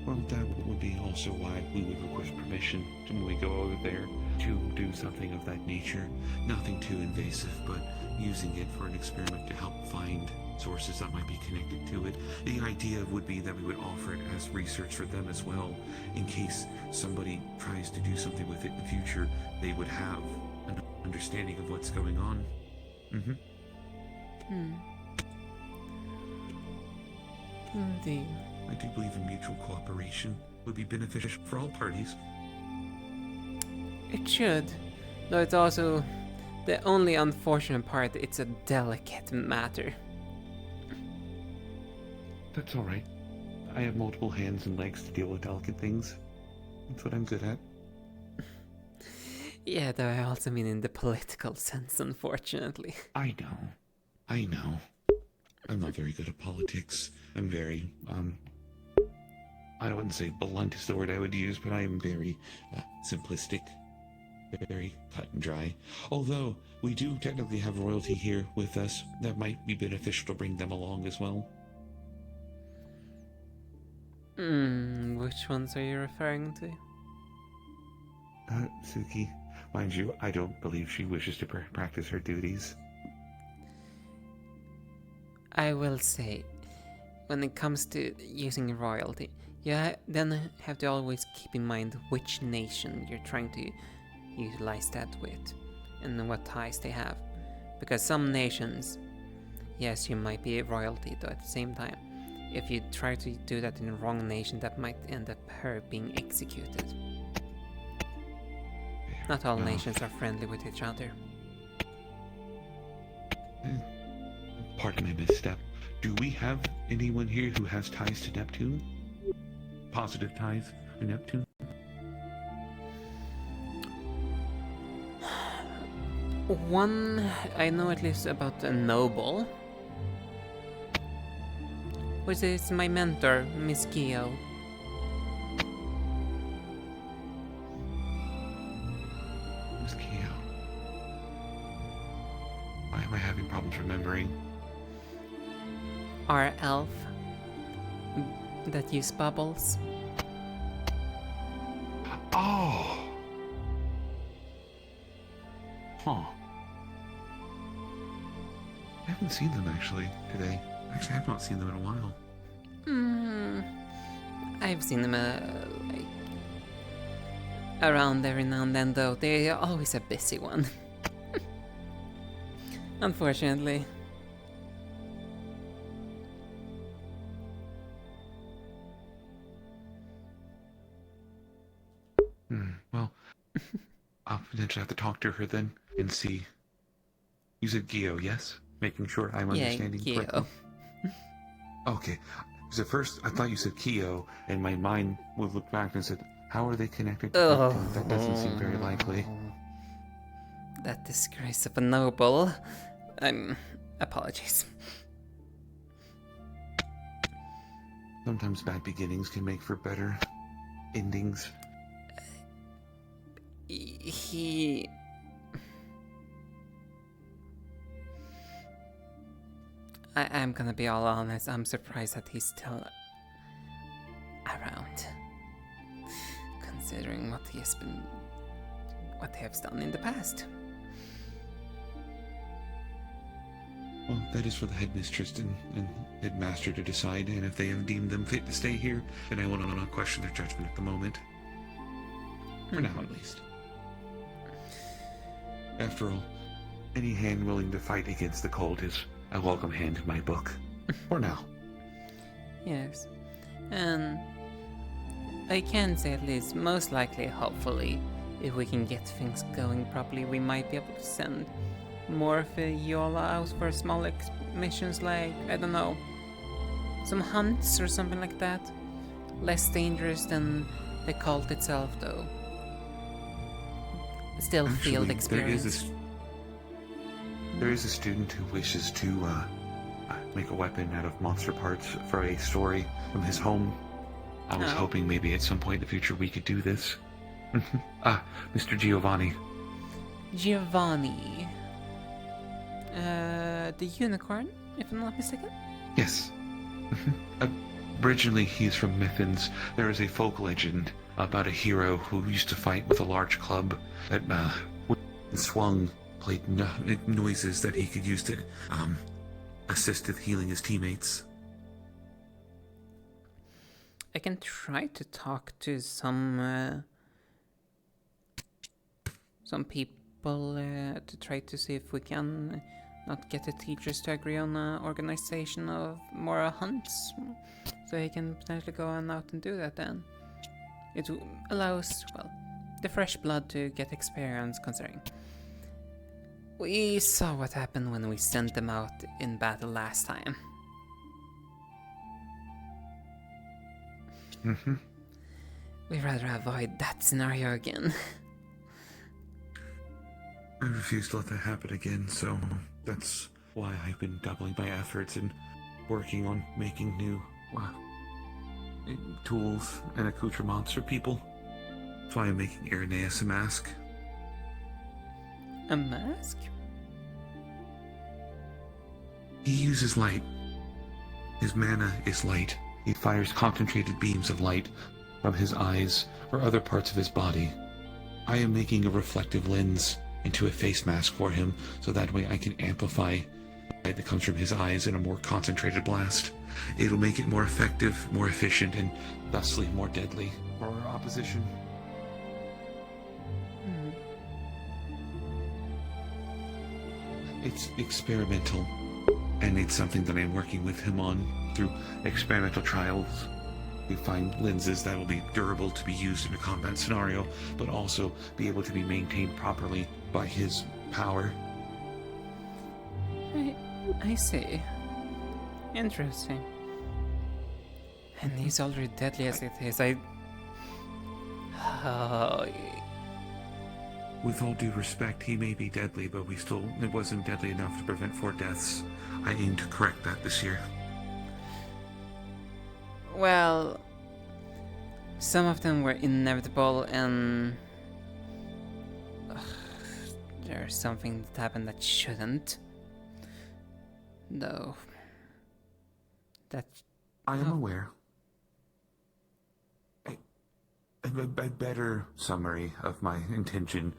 Well, that would be also why we would request permission when we go over there to do something of that nature. Nothing too invasive, but using it for an experiment to help find sources that might be connected to it. The idea would be that we would offer it as research for them as well. In case somebody tries to do something with it in the future, they would have an understanding of what's going on. Indeed. I do believe in mutual cooperation would be beneficial for all parties. It should, though it's also the only unfortunate part, it's a delicate matter. That's alright. I have multiple hands and legs to deal with delicate things. That's what I'm good at. Yeah, though I also mean in the political sense, unfortunately. I know. I'm not very good at politics. I'm very, I wouldn't say blunt is the word I would use, but I am very simplistic. Very cut and dry. Although, we do technically have royalty here with us. That might be beneficial to bring them along as well. Which ones are you referring to? Suki. Mind you, I don't believe she wishes to practice her duties. I will say, when it comes to using royalty, you then have to always keep in mind which nation you're trying to utilize that with, and what ties they have. Because some nations, yes, you might be a royalty, though at the same time, if you try to do that in the wrong nation, that might end up her being executed. Not all nations are friendly with each other. Pardon my misstep. Do we have anyone here who has ties to Neptune? Positive ties to Neptune? One, I know at least about a noble, which is my mentor, Miss Kyo. Miss Kyo. Why am I having problems remembering? Our elf that use bubbles. Oh! Huh. I haven't seen them actually today. Actually, I have not seen them in a while. I've seen them like around every now and then, though. They're always a busy one. Unfortunately. Well, I'll potentially have to talk to her then and see. You said Gio, yes? Making sure I'm understanding Gio. correctly. Okay. Because at first I thought you said Kyo, and my mind would look back and said, how are they connected? That doesn't seem very likely. That disgrace of a noble. Apologies. Sometimes bad beginnings can make for better endings. I'm gonna be all honest, I'm surprised that he's still around. Considering what he has done in the past. Well, that is for the headmistress and headmaster to decide, and if they have deemed them fit to stay here, then I will not question their judgment at the moment. For now, at least. After all, any hand willing to fight against the cold is a welcome hand in my book. For now. Yes. And I can say at least, most likely, hopefully, if we can get things going properly, we might be able to send more of you all out for small missions like, I don't know, some hunts or something like that. Less dangerous than the cult itself, though. Still field experience. There is a student who wishes to make a weapon out of monster parts for a story from his home. I was hoping maybe at some point in the future we could do this. Mr. Giovanni. Giovanni. The unicorn, if I'm not mistaken? Yes. Originally, he's from Mithens. There is a folk legend about a hero who used to fight with a large club that when swung, played noises that he could use to assist with healing his teammates. I can try to talk to some people to try to see if we can not get the teachers to agree on an organization of more hunts, so he can potentially go on out and do that then. It allows, well, the fresh blood to get experience, considering we saw what happened when we sent them out in battle last time. We'd rather avoid that scenario again. I refuse to let that happen again, so that's why I've been doubling my efforts and working on making new tools and accoutrements for people. That's why I'm making Irenaeus a mask. A mask? He uses light. His mana is light. He fires concentrated beams of light from his eyes or other parts of his body. I am making a reflective lens into a face mask for him, so that way I can amplify the light that comes from his eyes in a more concentrated blast. It'll make it more effective, more efficient, and thusly more deadly for our opposition. It's experimental, and it's something that I'm working with him on through experimental trials. We find lenses that will be durable to be used in a combat scenario, but also be able to be maintained properly by his power. I see. Interesting. And he's already deadly as it is. With all due respect, he may be deadly, but it wasn't deadly enough to prevent 4 deaths. I aim to correct that this year. Well, some of them were inevitable, and there's something that happened that shouldn't. Though, I am aware. A better summary of my intention.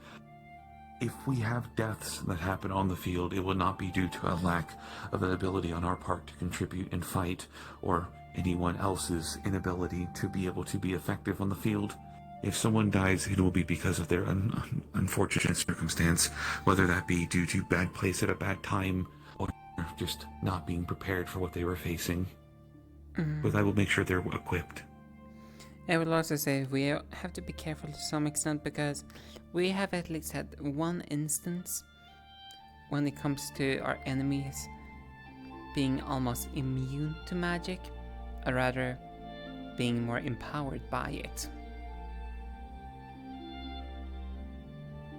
If we have deaths that happen on the field, it will not be due to a lack of an ability on our part to contribute and fight, or anyone else's inability to be able to be effective on the field. If someone dies, it will be because of their unfortunate circumstance, whether that be due to bad place at a bad time, or just not being prepared for what they were facing. But I will make sure they're equipped. I will also say we have to be careful to some extent, because we have at least had one instance when it comes to our enemies being almost immune to magic, or rather being more empowered by it.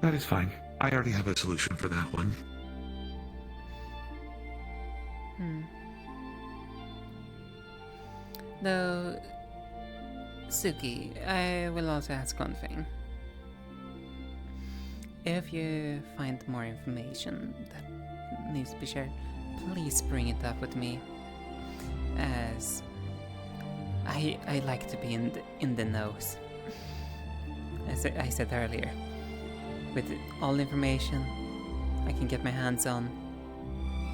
That is fine. I already have a solution for that one. Though, Suki, I will also ask one thing. If you find more information that needs to be shared, please bring it up with me, as I like to be in the nose. As I said earlier, with all the information I can get my hands on,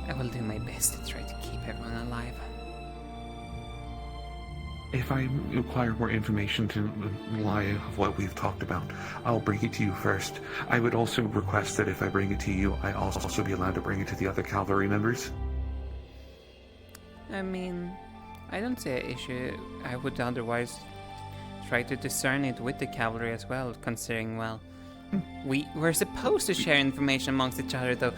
I will do my best to try to keep everyone alive. If I require more information to lie of what we've talked about, I'll bring it to you first. I would also request that if I bring it to you, I also be allowed to bring it to the other cavalry members. I mean, I don't see an issue. I would otherwise try to discern it with the cavalry as well, considering, well, we're supposed to share information amongst each other, though.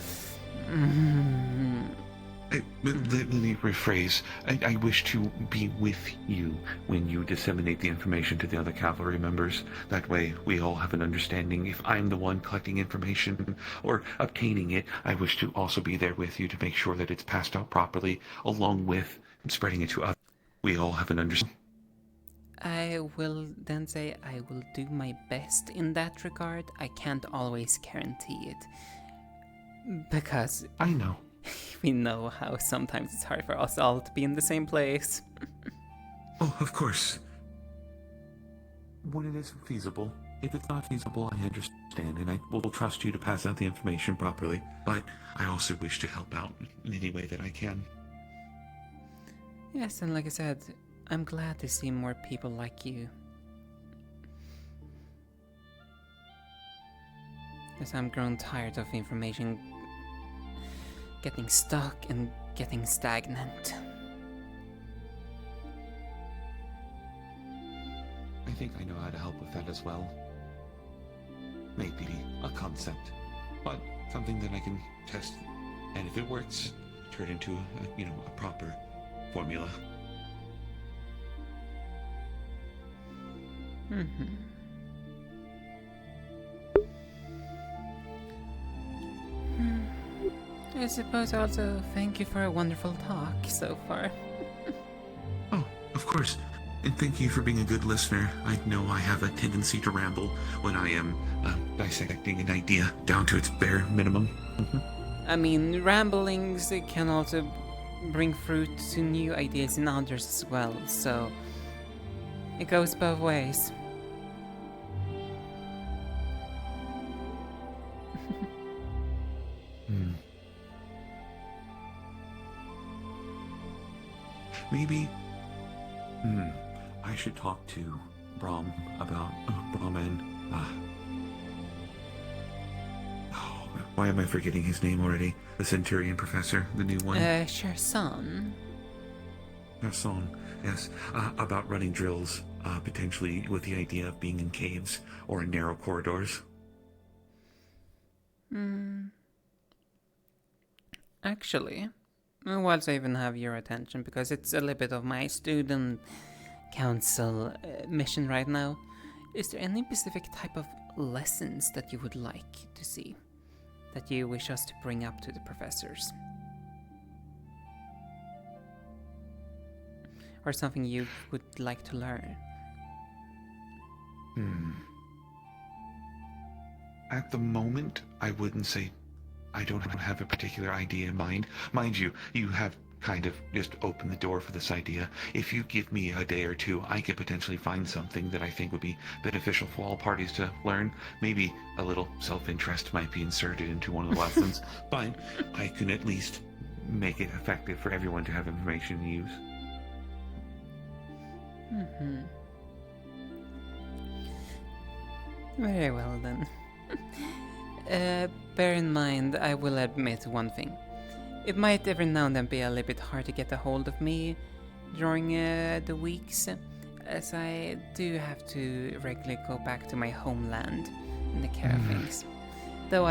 Let me rephrase. I wish to be with you when you disseminate the information to the other cavalry members. That way, we all have an understanding. If I'm the one collecting information or obtaining it, I wish to also be there with you to make sure that it's passed out properly, along with spreading it to others. We all have an understanding. I will then say I will do my best in that regard. I can't always guarantee it, because I know. We know how sometimes it's hard for us all to be in the same place. Oh, of course. When it is feasible. If it's not feasible, I understand, and I will trust you to pass out the information properly. But I also wish to help out in any way that I can. Yes, and like I said, I'm glad to see more people like you. As I'm grown tired of information getting stuck and getting stagnant. I think I know how to help with that as well. Maybe a concept, but something that I can test, and if it works, turn into a proper formula. I suppose also thank you for a wonderful talk so far. Oh, of course. And thank you for being a good listener. I know I have a tendency to ramble when I am dissecting an idea down to its bare minimum. I mean, ramblings can also bring fruit to new ideas in others as well, so it goes both ways. Maybe I should talk to Brahm about Brahman. Why am I forgetting his name already? The Centurion Professor, the new one. Sharsan. Sharsan, yes. About running drills, potentially with the idea of being in caves or in narrow corridors. Actually, whilst I even have your attention, because it's a little bit of my student council mission right now, is there any specific type of lessons that you would like to see, that you wish us to bring up to the professors? Or something you would like to learn? At the moment, I wouldn't say I don't have a particular idea in mind. Mind you, you have kind of just opened the door for this idea. If you give me a day or two, I could potentially find something that I think would be beneficial for all parties to learn. Maybe a little self-interest might be inserted into one of the lessons, but I can at least make it effective for everyone to have information to use. Mm-hmm. Very well then. Bear in mind, I will admit one thing. It might every now and then be a little bit hard to get a hold of me during the weeks, as I do have to regularly go back to my homeland in the care of things. Though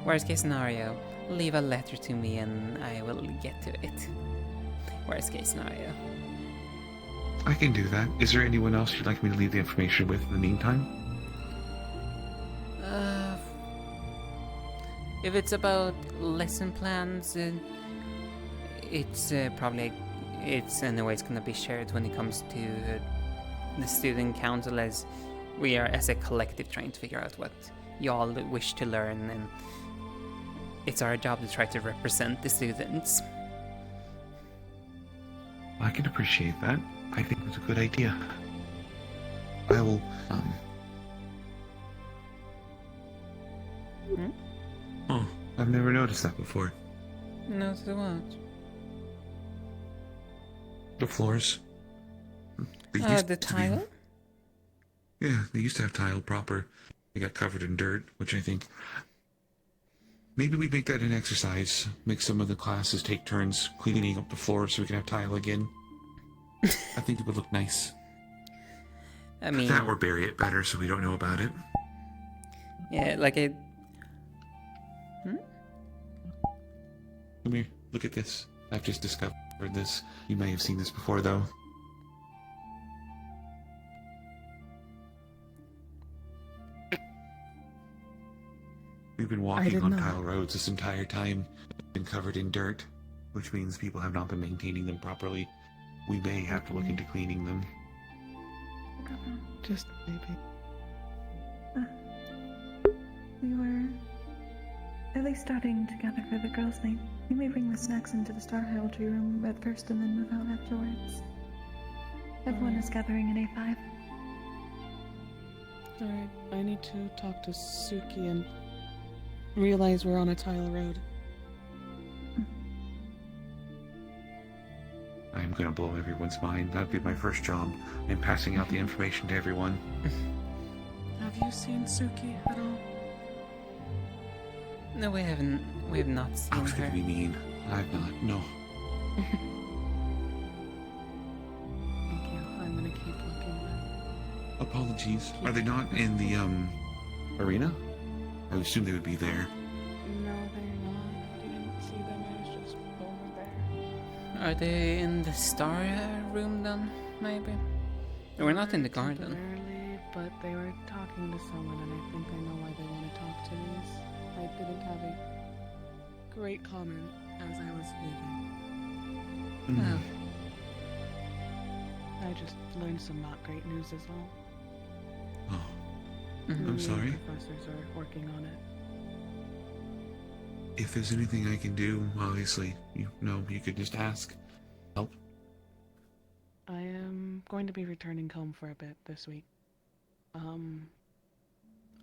worst case scenario, leave a letter to me and I will get to it. Worst case scenario. I can do that. Is there anyone else you'd like me to leave the information with in the meantime? If it's about lesson plans, it's probably anyways gonna be shared when it comes to the student council, as we are as a collective trying to figure out what y'all wish to learn, and it's our job to try to represent the students. I can appreciate that. I think it's a good idea. I will, Oh, I've never noticed that before. Notice what? The floors. The tile? Yeah, they used to have tile proper. They got covered in dirt, which I think... Maybe we make that an exercise. Make some of the classes take turns cleaning up the floor so we can have tile again. I think it would look nice. I mean... That or bury it better so we don't know about it. Yeah, like a... Come here, look at this. I've just discovered this. You may have seen this before, though. We've been walking on tile roads this entire time. Been covered in dirt, which means people have not been maintaining them properly. We may have to look into cleaning them. Just maybe. We were at least starting to gather for the girls' night. You may bring the snacks into the Star Heraldry room at first and then move out afterwards. Everyone is gathering in A5. Alright, I need to talk to Suki and realize we're on a tile road. I'm gonna blow everyone's mind. That'd be my first job. I'm passing out the information to everyone. Have you seen Suki at all? No, we have not seen I was her. gonna be mean. I've not, no. Thank you. I'm gonna keep looking then. Apologies. Are they not in the, arena? I would assume they would be there. No, they're not. I didn't see them. I was just over there. Are they in the Star room then, maybe? We're not in the garden. Temporarily, but they were talking to someone, and I think I know why they want to talk to these. I didn't have a great comment as I was leaving. Oh. I just learned some not great news as well. Oh. Mm-hmm. I'm sorry. The professors are working on it. If there's anything I can do, obviously, you could just ask. Help. I am going to be returning home for a bit this week.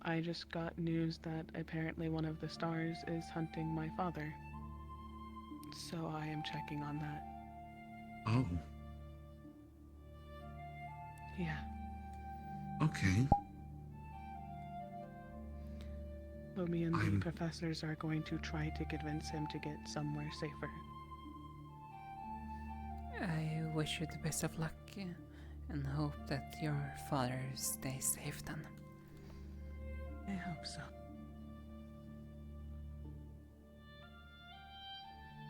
I just got news that apparently one of the stars is hunting my father. So I am checking on that. Oh. Yeah. Okay. But me and the professors are going to try to convince him to get somewhere safer. I wish you the best of luck and hope that your father stays safe then. I hope so.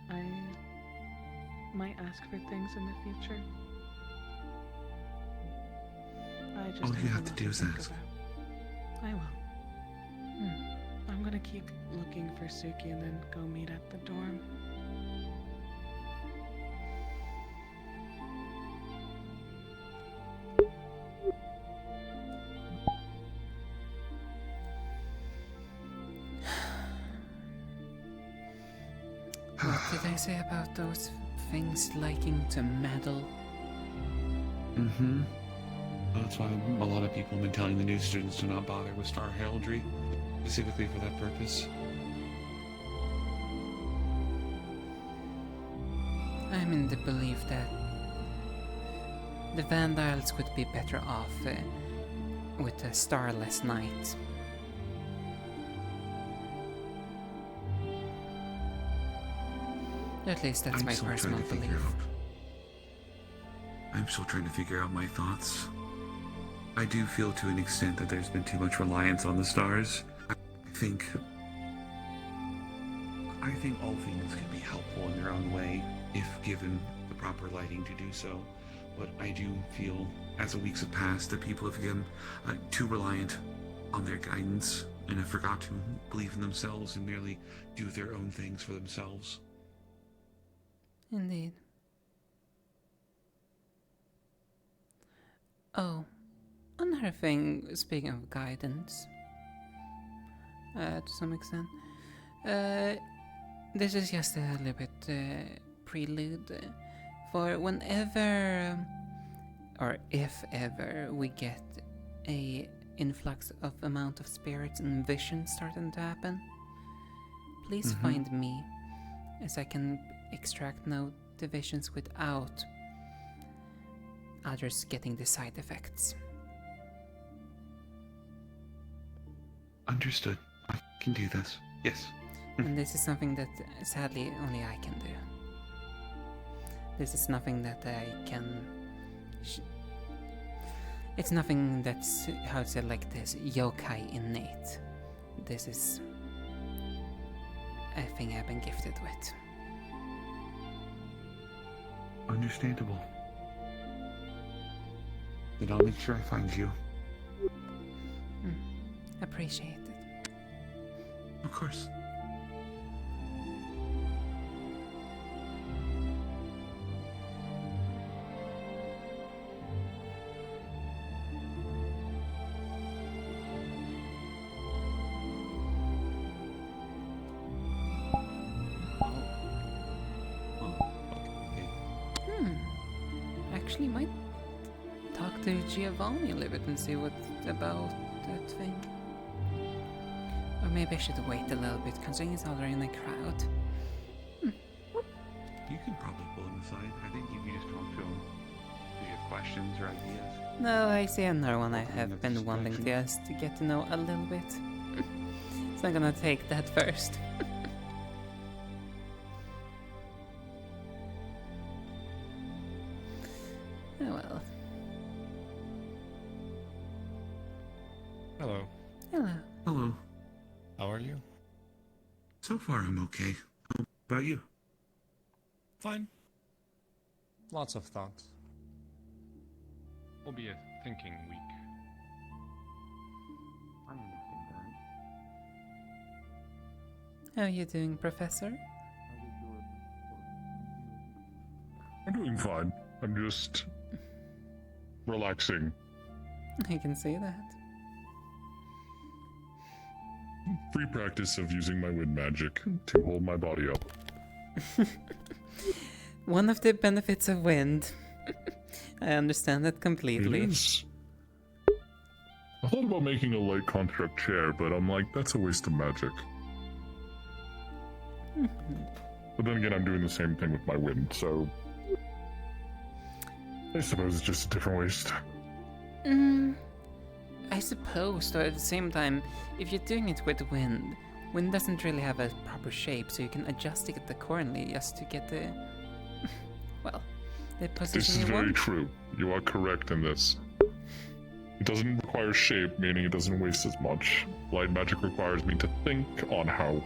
I might ask for things in the future. I just All you have to do is ask. I will. I'm gonna keep looking for Suki and then go meet at the dorm. What did I say about those things liking to meddle? Mm-hmm. That's why a lot of people have been telling the new students to not bother with Star Heraldry, specifically for that purpose. I'm in the belief that the Vandals would be better off with a starless night. At least that's my personal belief. I'm still trying to figure out my thoughts. I do feel to an extent that there's been too much reliance on the stars. I think all things can be helpful in their own way if given the proper lighting to do so. But I do feel, as the weeks have passed, that people have become too reliant on their guidance and have forgot to believe in themselves and merely do their own things for themselves. Indeed. Oh, another thing, speaking of guidance, to some extent, this is just a little bit prelude for whenever, or if ever, we get a influx of amount of spirits and visions starting to happen, please find me, as I can extract no divisions without others getting the side effects. Understood. I can do this. Yes. And this is something that sadly only I can do. This is nothing that I can... It's nothing that's, how to say it like this, yokai innate. This is a thing I've been gifted with. Understandable. Then I'll make sure I find you. Appreciate it. Of course. Actually might talk to Giovanni a little bit and see what about that thing. Or maybe I should wait a little bit, considering he's already in the crowd. You can probably pull him aside. I think you can just talk to him. Do you have questions or ideas? No, I see another one I have been wanting to just to get to know a little bit. So I'm gonna take that first. Oh well. Hello. Hello. Hello. How are you? So far, I'm okay. How about you? Fine. Lots of thoughts. Will be a thinking week. I understand that. How are you doing, Professor? I'm doing fine. I'm just relaxing. I can see that. Free practice of using my wind magic to hold my body up. One of the benefits of wind. I understand that completely. It is. I thought about making a light construct chair, but I'm like, that's a waste of magic. But then again, I'm doing the same thing with my wind, so I suppose it's just a different waste. I suppose, though at the same time, if you're doing it with wind, wind doesn't really have a proper shape, so you can adjust it accordingly just to get the, well, the position This is you very want. true. You are correct in this. It doesn't require shape, meaning it doesn't waste as much. Light magic requires me to think on how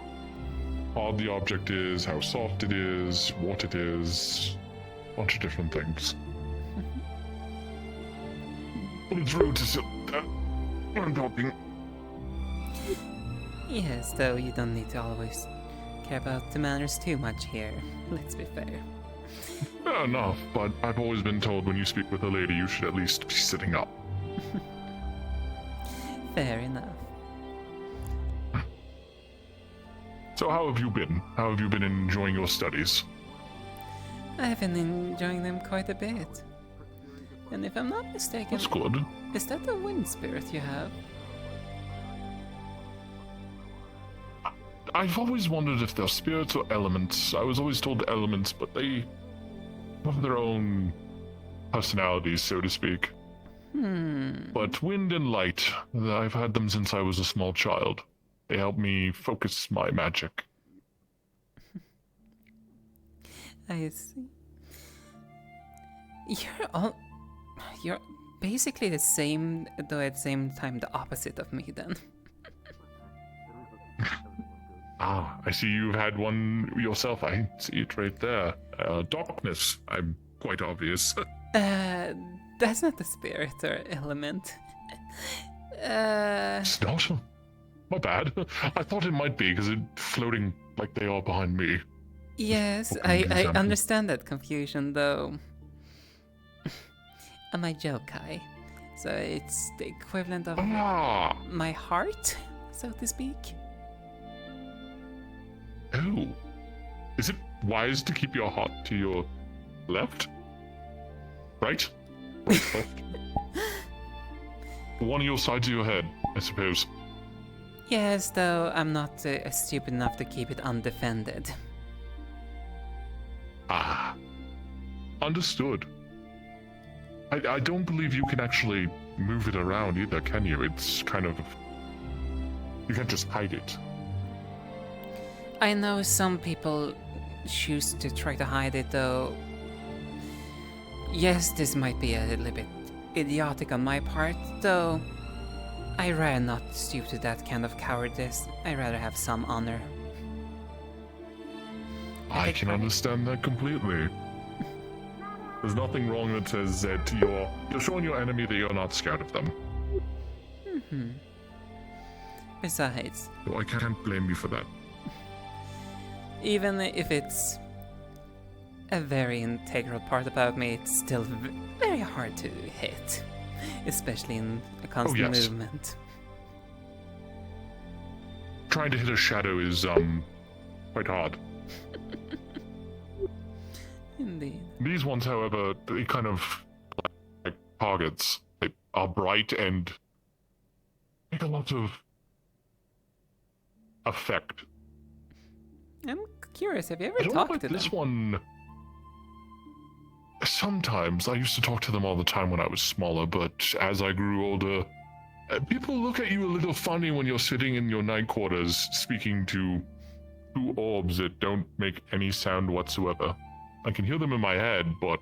hard the object is, how soft it is, what it is, a bunch of different things. But it's rude to sit there when I'm talking. Yes, though you don't need to always care about the manners too much here. Let's be fair. Fair enough, but I've always been told when you speak with a lady, you should at least be sitting up. Fair enough. So how have you been? How have you been enjoying your studies? I have been enjoying them quite a bit. And if I'm not mistaken, That's good. Is that the wind spirit you have? I've always wondered if they're spirits or elements. I was always told elements, but they have their own personalities, so to speak. But wind and light, I've had them since I was a small child. They help me focus my magic. I see. You're basically the same, though at the same time the opposite of me then. I see you've had one yourself. I see it right there. Darkness, I'm quite obvious. That's not the spirit or element. It's not? My bad. I thought it might be, because it's floating like they are behind me. Yes, I understand that confusion, though. I'm a yokai, so it's the equivalent of my heart, so to speak. Oh. Is it wise to keep your heart to your left? Right? Right, left? One of your sides of your head, I suppose. Yes, though I'm not stupid enough to keep it undefended. Understood. I don't believe you can actually move it around either, can you? It's kind of... You can't just hide it. I know some people choose to try to hide it, though. Yes, this might be a little bit idiotic on my part, though. I'd rather not stoop to that kind of cowardice. I'd rather have some honor. I can understand that completely. There's nothing wrong that says that you're showing your enemy that you're not scared of them. Besides... So I can't blame you for that. Even if it's a very integral part about me, it's still very hard to hit. Especially in a constant movement. Trying to hit a shadow is, quite hard. Indeed. These ones, however, they kind of like targets. They are bright and make a lot of effect. I'm curious, have you ever I don't talked know to this them? one. Sometimes I used to talk to them all the time when I was smaller, but as I grew older, people look at you a little funny when you're sitting in your night quarters speaking to two orbs that don't make any sound whatsoever. I can hear them in my head, but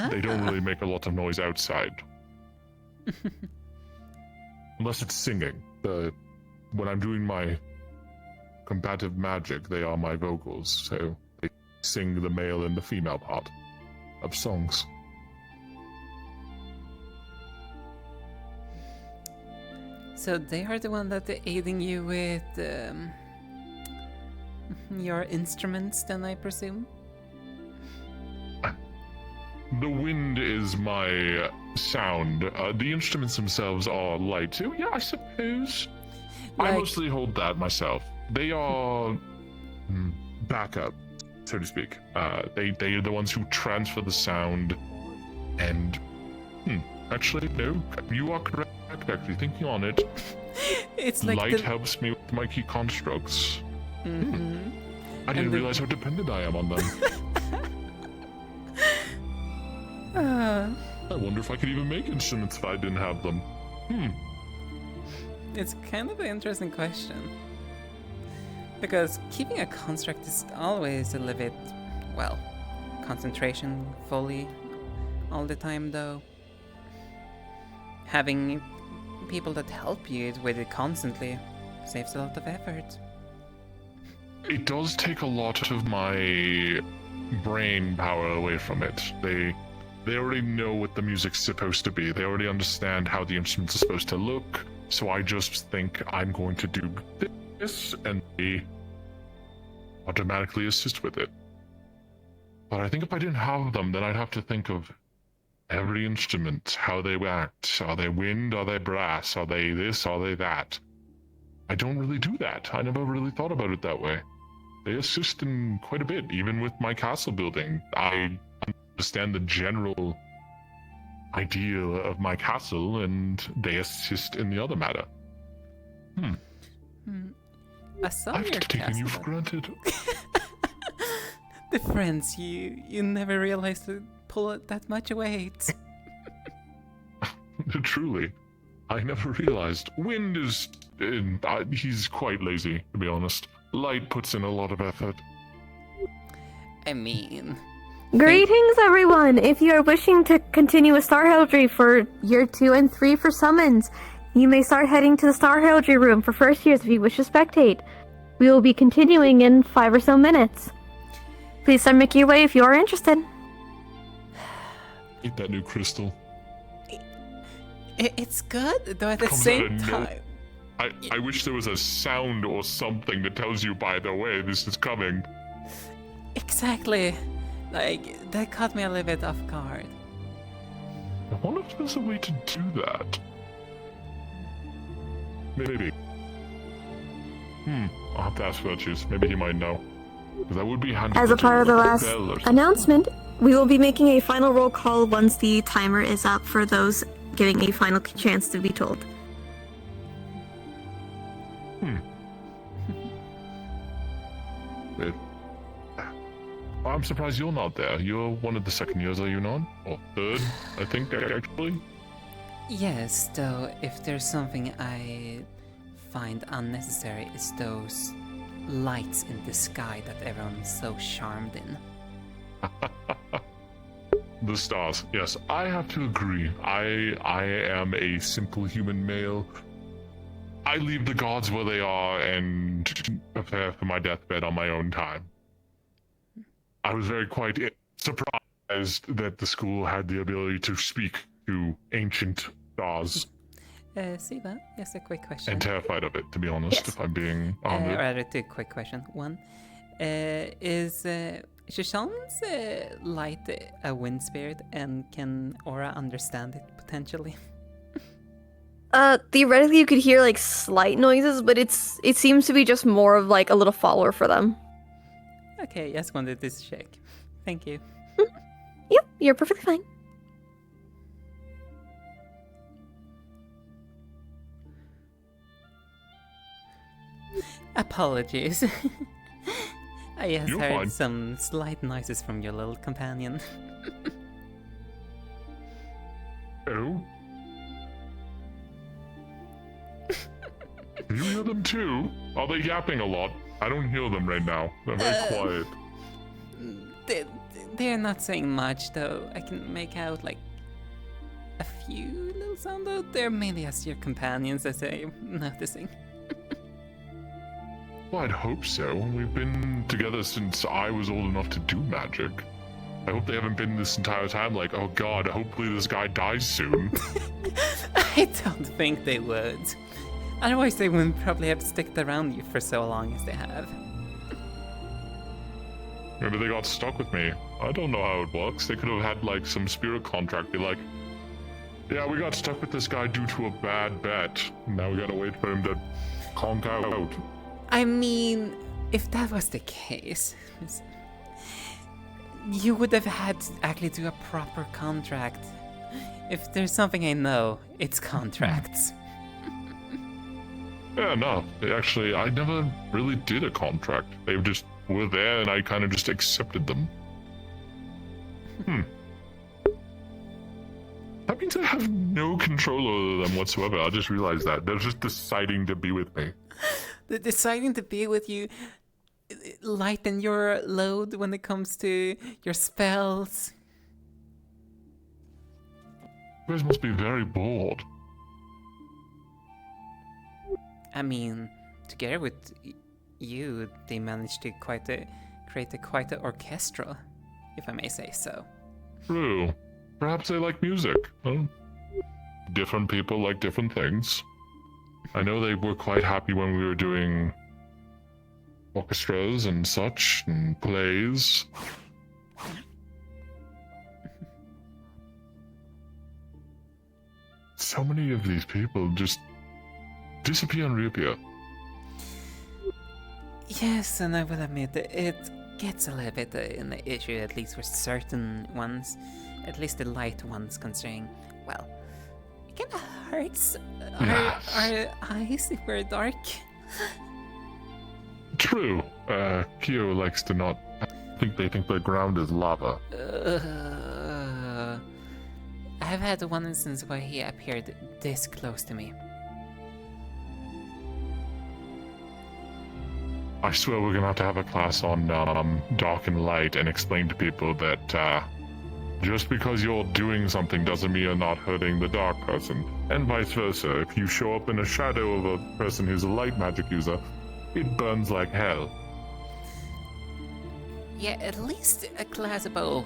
they don't really make a lot of noise outside. Unless it's singing. When I'm doing my combative magic, they are my vocals, so they sing the male and the female part of songs. So they are the one that are aiding you with your instruments, then I presume? The wind is my sound. The instruments themselves are light. So yeah, I suppose. I mostly hold that myself. They are backup, so to speak. They are the ones who transfer the sound. And actually, no, you are correct. Actually, thinking on it, it's like light helps me with my key constructs. I didn't realize how dependent I am on them. I wonder if I could even make instruments if I didn't have them. It's kind of an interesting question. Because keeping a construct is always a little bit, well, concentration fully all the time, though. Having people that help you with it constantly saves a lot of effort. It does take a lot of my brain power away from it. They already know what the music's supposed to be. They already understand how the instruments are supposed to look. So I just think I'm going to do this, and they automatically assist with it. But I think if I didn't have them, then I'd have to think of every instrument, how they act. Are they wind? Are they brass? Are they this? Are they that? I don't really do that. I never really thought about it that way. They assist in quite a bit, even with my castle building. I understand the general idea of my castle, and they assist in the other matter. I saw I've your taken you castle. for granted. The friends you never realized the pull that much weight. Truly. I never realized. Wind is... he's quite lazy, to be honest. Light puts in a lot of effort. I mean... Greetings, everyone! If you are wishing to continue with Star Heraldry for year 2 and 3 for summons, you may start heading to the Star Heraldry room for first years if you wish to spectate. We will be continuing in 5 or so minutes. Please start making your way if you are interested. Eat that new crystal. It's good, though at the same time... I wish there was a sound or something that tells you, by the way, this is coming. Exactly. Like, that caught me a little bit off guard. I wonder if there's a way to do that. Maybe. I'll have to ask Virtues. Maybe he might know. Because that would be handy. As a part of the last announcement, we will be making a final roll call once the timer is up for those getting a final chance to be told. I'm surprised you're not there. You're one of the second years, are you not? Or third, I think, actually? Yes, though, if there's something I find unnecessary, it's those lights in the sky that everyone's so charmed in. The stars. Yes, I have to agree. I am a simple human male. I leave the gods where they are and prepare for my deathbed on my own time. I was quite surprised that the school had the ability to speak to ancient stars. Siva, yes, a quick question. And terrified of it, to be honest, if I'm being honest. Rather, two quick questions. One, is Shoshan's light a wind spirit, and can Aura understand it, potentially? Theoretically you could hear, like, slight noises, but it seems to be just more of, like, a little follower for them. Okay, just wanted to check. Thank you. Yep, you're perfectly fine. Apologies. I just You're heard fine. some slight noises from your little companion. Oh? You hear them too? Are they yapping a lot? I don't hear them right now. They're very quiet. They're not saying much, though. I can make out, like, a few little sound, though. They're mainly as your companions, as I'm noticing. Well, I'd hope so. We've been together since I was old enough to do magic. I hope they haven't been this entire time like, oh god, hopefully this guy dies soon. I don't think they would. Otherwise, they wouldn't probably have sticked around you for so long as they have. Maybe they got stuck with me. I don't know how it works. They could have had, like, some spirit contract. Be like, yeah, we got stuck with this guy due to a bad bet. Now we gotta wait for him to conk out. I mean, if that was the case, you would have had to actually do a proper contract. If there's something I know, it's contracts. Yeah, no. Actually, I never really did a contract. They just were there and I kind of just accepted them. That means I have no control over them whatsoever. I just realized that. They're just deciding to be with me. They're deciding to be with you, lighten your load when it comes to your spells. You guys must be very bored. I mean, together with you, they managed to create quite an orchestra, if I may say so. True. Perhaps they like music. Well, different people like different things. I know they were quite happy when we were doing orchestras and such, and plays. So many of these people just disappear and reappear. Yes, and I will admit that it gets a little bit an issue, at least with certain ones. At least the light ones, considering, well, it kind of hurts our eyes if we're dark. True. Kyo likes to not think they think the ground is lava. I've had one instance where he appeared this close to me. I swear we're gonna have to have a class on dark and light and explain to people that just because you're doing something doesn't mean you're not hurting the dark person, and vice versa. If you show up in a shadow of a person who's a light magic user, it burns like hell. Yeah, at least a class about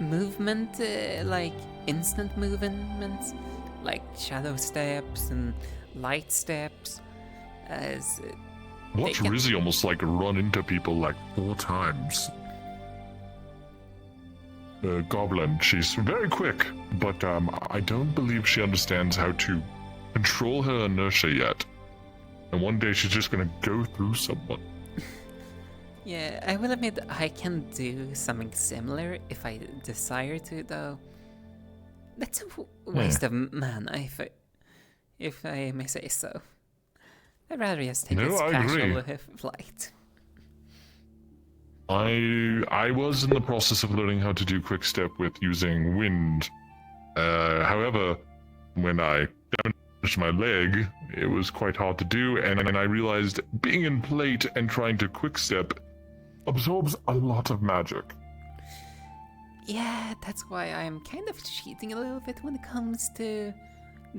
movement, like instant movements, like shadow steps and light steps. As Watch Rizzy almost like run into people like 4 times. Goblin, she's very quick, but I don't believe she understands how to control her inertia yet. And one day she's just gonna go through someone. Yeah, I will admit I can do something similar if I desire to, though. That's a waste of mana, if I may say so. I'd rather just take this casual flight. I was in the process of learning how to do quick step with using wind. However, when I damaged my leg, it was quite hard to do, and I realized being in plate and trying to quick step absorbs a lot of magic. Yeah, that's why I'm kind of cheating a little bit when it comes to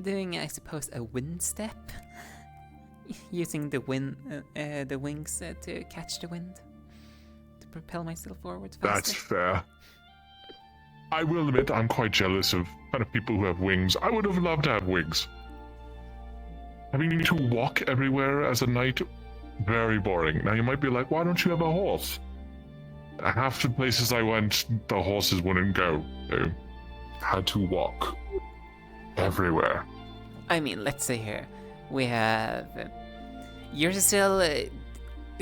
doing, I suppose, a wind step. Using the wings to catch the wind, to propel myself forward faster. That's fair. I will admit I'm quite jealous of kind of people who have wings. I would have loved to have wings. Having to walk everywhere as a knight, very boring. Now you might be like, why don't you have a horse? Half the places I went, the horses wouldn't go. So had to walk everywhere. I mean, let's see here. We have... You're still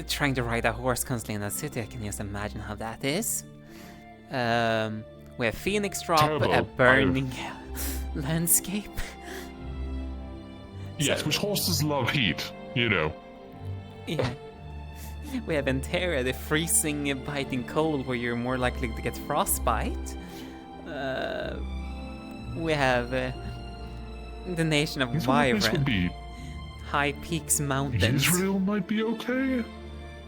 trying to ride a horse constantly in a city. I can just imagine how that is. We have Phoenix Drop, Terrible. a burning landscape. Yes, which horses love heat, you know. Yeah. We have Entera, the freezing, biting cold, where you're more likely to get frostbite. We have the Nation of Wyvern. High Peaks Mountains. Israel might be okay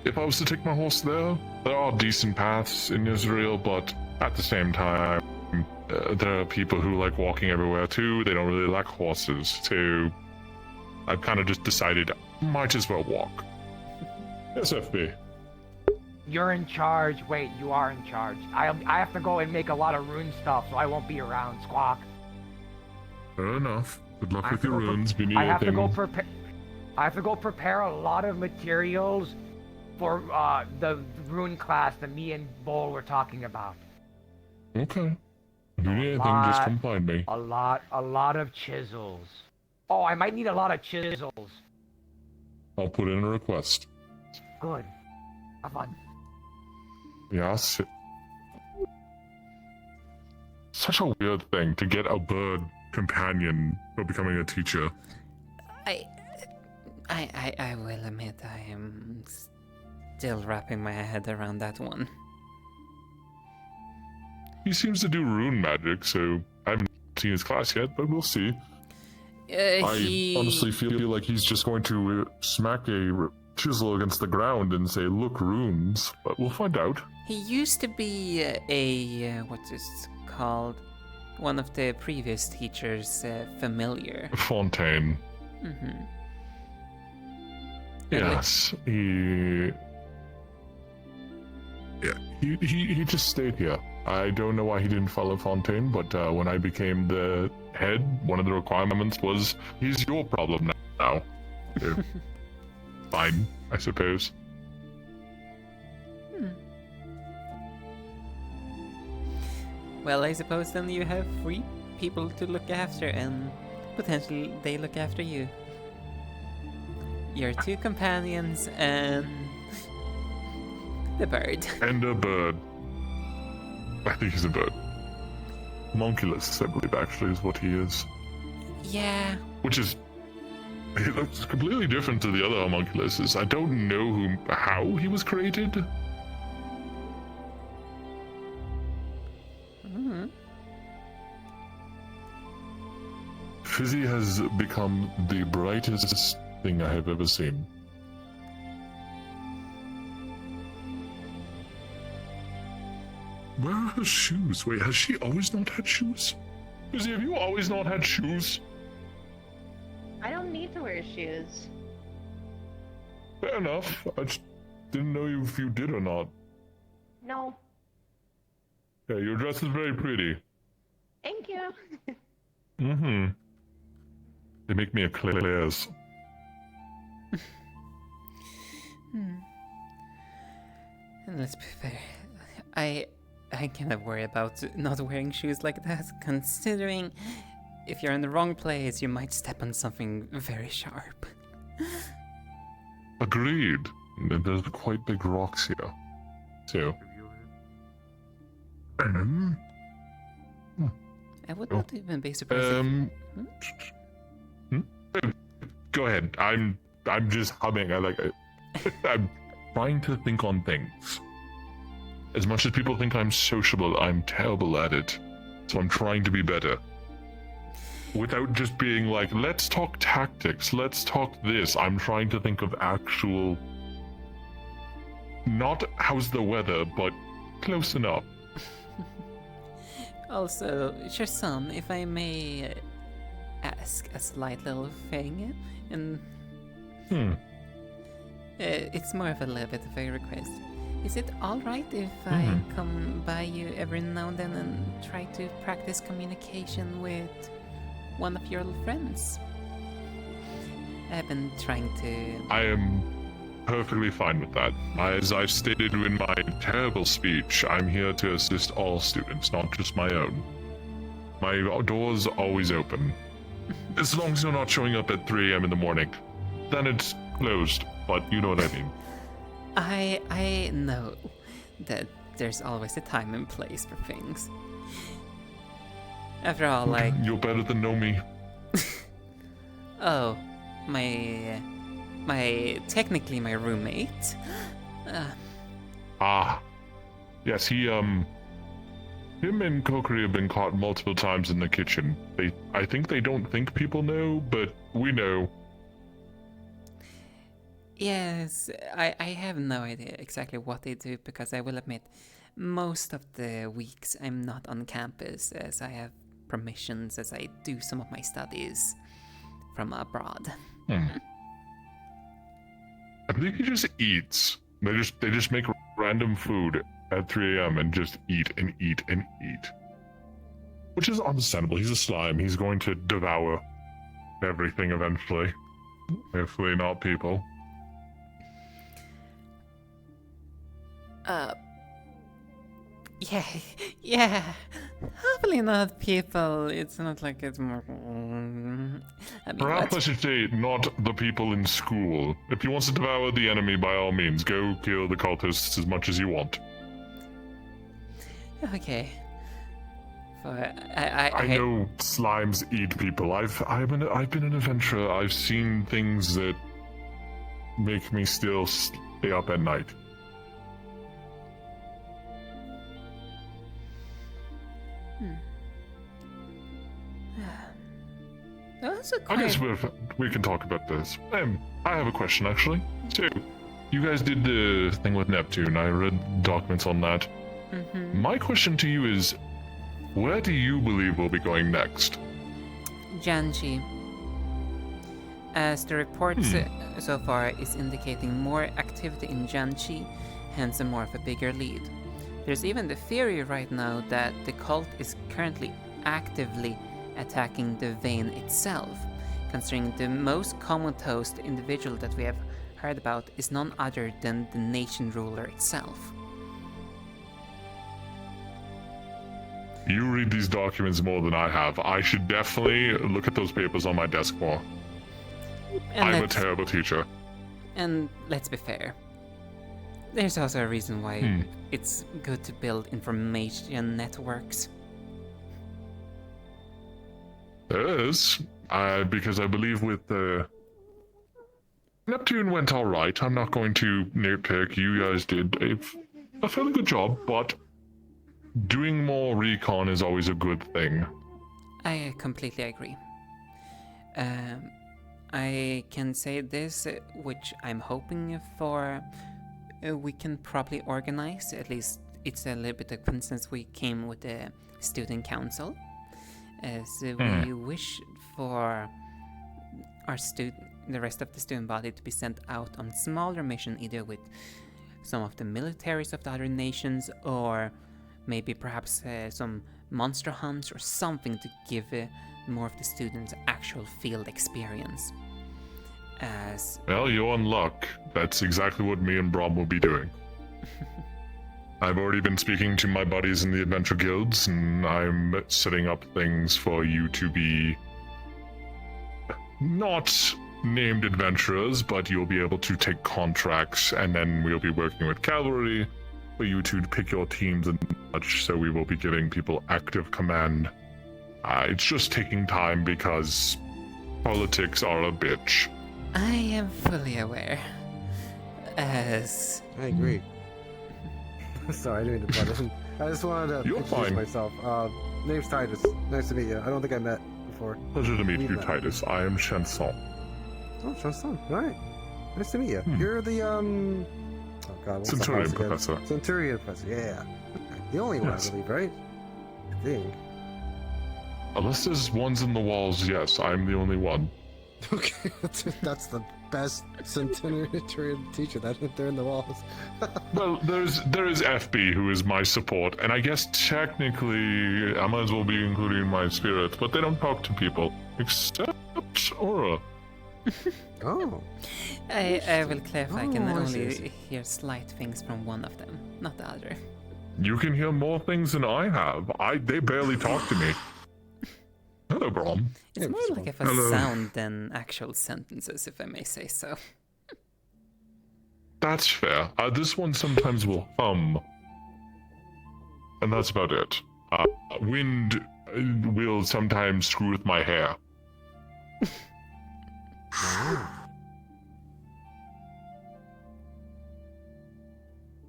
if I was to take my horse there. There are decent paths in Israel, but at the same time, there are people who like walking everywhere too. They don't really like horses, so I've kind of just decided might as well walk. Yes, FB. You're in charge. Wait, you are in charge. I have to go and make a lot of rune stuff, so I won't be around, Squawk. Fair enough. Good luck with your runes. If you need I have anything. I have to go prepare a lot of materials for the rune class that me and Bull were talking about. Okay. If you need anything, just come find me. A lot of chisels. Oh, I might need a lot of chisels. I'll put in a request. Good. Have fun. Yes. Such a weird thing to get a bird companion for becoming a teacher. I will admit I am still wrapping my head around that one. He seems to do rune magic, so I haven't seen his class yet, but we'll see. I honestly feel like he's just going to smack a chisel against the ground and say, look, runes, but we'll find out. He used to be what is called? One of the previous teachers' familiar. Fontaine. Mm-hmm. Yes, he just stayed here. I don't know why he didn't follow Fontaine, but when I became the head, one of the requirements was he's your problem now. So, fine, I suppose. Well, I suppose then you have 3 people to look after, and potentially they look after you. Your 2 companions and the bird. And a bird. I think he's a bird. Homunculus, I believe, actually, is what he is. Yeah. Which is... He looks completely different to the other homunculuses. I don't know how he was created. Fizzy has become the brightest thing I have ever seen. Where are her shoes? Wait, has she always not had shoes? Fizzy, have you always not had shoes? I don't need to wear shoes. Fair enough. I just didn't know if you did or not. No. Yeah, your dress is very pretty. Thank you. Mm-hmm. They make me a Claire's. And let's be fair, I kind of worry about not wearing shoes like that, considering if you're in the wrong place, you might step on something very sharp. Agreed. And there's quite big rocks here, too. I would not even be surprised if... Go ahead. I'm just humming. I'm trying to think on things. As much as people think I'm sociable, I'm terrible at it. So I'm trying to be better. Without just being like, let's talk tactics, let's talk this. I'm trying to think of actual... Not how's the weather, but close enough. Also, Sherson, if I may ask a slight little thing, and it's more of a little bit of a request. Is it alright if I come by you every now and then and try to practice communication with one of your little friends? I've been trying to... I am perfectly fine with that. As I've stated in my terrible speech, I'm here to assist all students, not just my own. My door's always open. As long as you're not showing up at 3 a.m. in the morning. Then it's closed, but you know what I mean. I know that there's always a time and place for things. After all, like... You're better than know me. Oh, technically my roommate. Yes, him and Kokiri have been caught multiple times in the kitchen. I think they don't think people know, but we know. Yes, I have no idea exactly what they do, because I will admit, most of the weeks I'm not on campus, as I have permissions as I do some of my studies from abroad. I believe he just eats. They just make random food at 3 a.m. and just eat and eat and eat. Which is understandable. He's a slime. He's going to devour everything eventually. Hopefully not people. Yeah. Hopefully not people. It's not like it's more... Perhaps I should say, not the people in school. If he wants to devour the enemy, by all means, go kill the cultists as much as you want. Okay. I know slimes eat people. I've been an adventurer. I've seen things that make me still stay up at night. I guess we can talk about this. I have a question, actually. So, you guys did the thing with Neptune. I read documents on that. My question to you is, where do you believe we'll be going next? Janji. As the report so far is indicating more activity in Janji, hence a more of a bigger lead. There's even the theory right now that the cult is currently actively attacking the vein itself, considering the most comatose individual that we have heard about is none other than the nation ruler itself. You read these documents more than I have. I should definitely look at those papers on my desk more. I'm a terrible teacher. And let's be fair. There's also a reason why it's good to build information networks. There is, because I believe with Neptune went alright. I'm not going to nitpick. You guys did a fairly good job, but doing more recon is always a good thing. I completely agree. I can say this, which I'm hoping for. We can probably organize. At least it's a little bit of fun since we came with the student council. So we wish for the rest of the student body to be sent out on smaller mission, either with some of the militaries of the other nations, or maybe perhaps some monster hunts or something to give more of the students actual field experience. Well, you're in luck. That's exactly what me and Brom will be doing. I've already been speaking to my buddies in the adventure guilds, and I'm setting up things for you to be not named adventurers, but you'll be able to take contracts, and then we'll be working with cavalry for you to pick your teams and such, so we will be giving people active command. It's just taking time because politics are a bitch. I am fully aware. I agree. Sorry, I didn't mean to butt in. I just wanted to introduce myself. Name's Titus. Nice to meet you. I don't think I met before. Pleasure to meet you, Titus. I am Chanson. Oh, Chanson. All right. Nice to meet you. You're the oh God, what's Centurion the house again? Professor. Centurion Professor. Yeah. The only one, I believe, right? I think. Unless there's ones in the walls, yes, I'm the only one. Okay, that's the best Centurion teacher. That they're in the walls. Well, there is FB, who is my support, and I guess technically I might as well be including my spirits, but they don't talk to people except Aura. Oh. I will clarify. I can only hear slight things from one of them, not the other. You can hear more things than I have. They barely talk to me. Hello, Brom. It's more like a sound than actual sentences, if I may say so. That's fair. This one sometimes will hum. And that's about it. Wind will sometimes screw with my hair.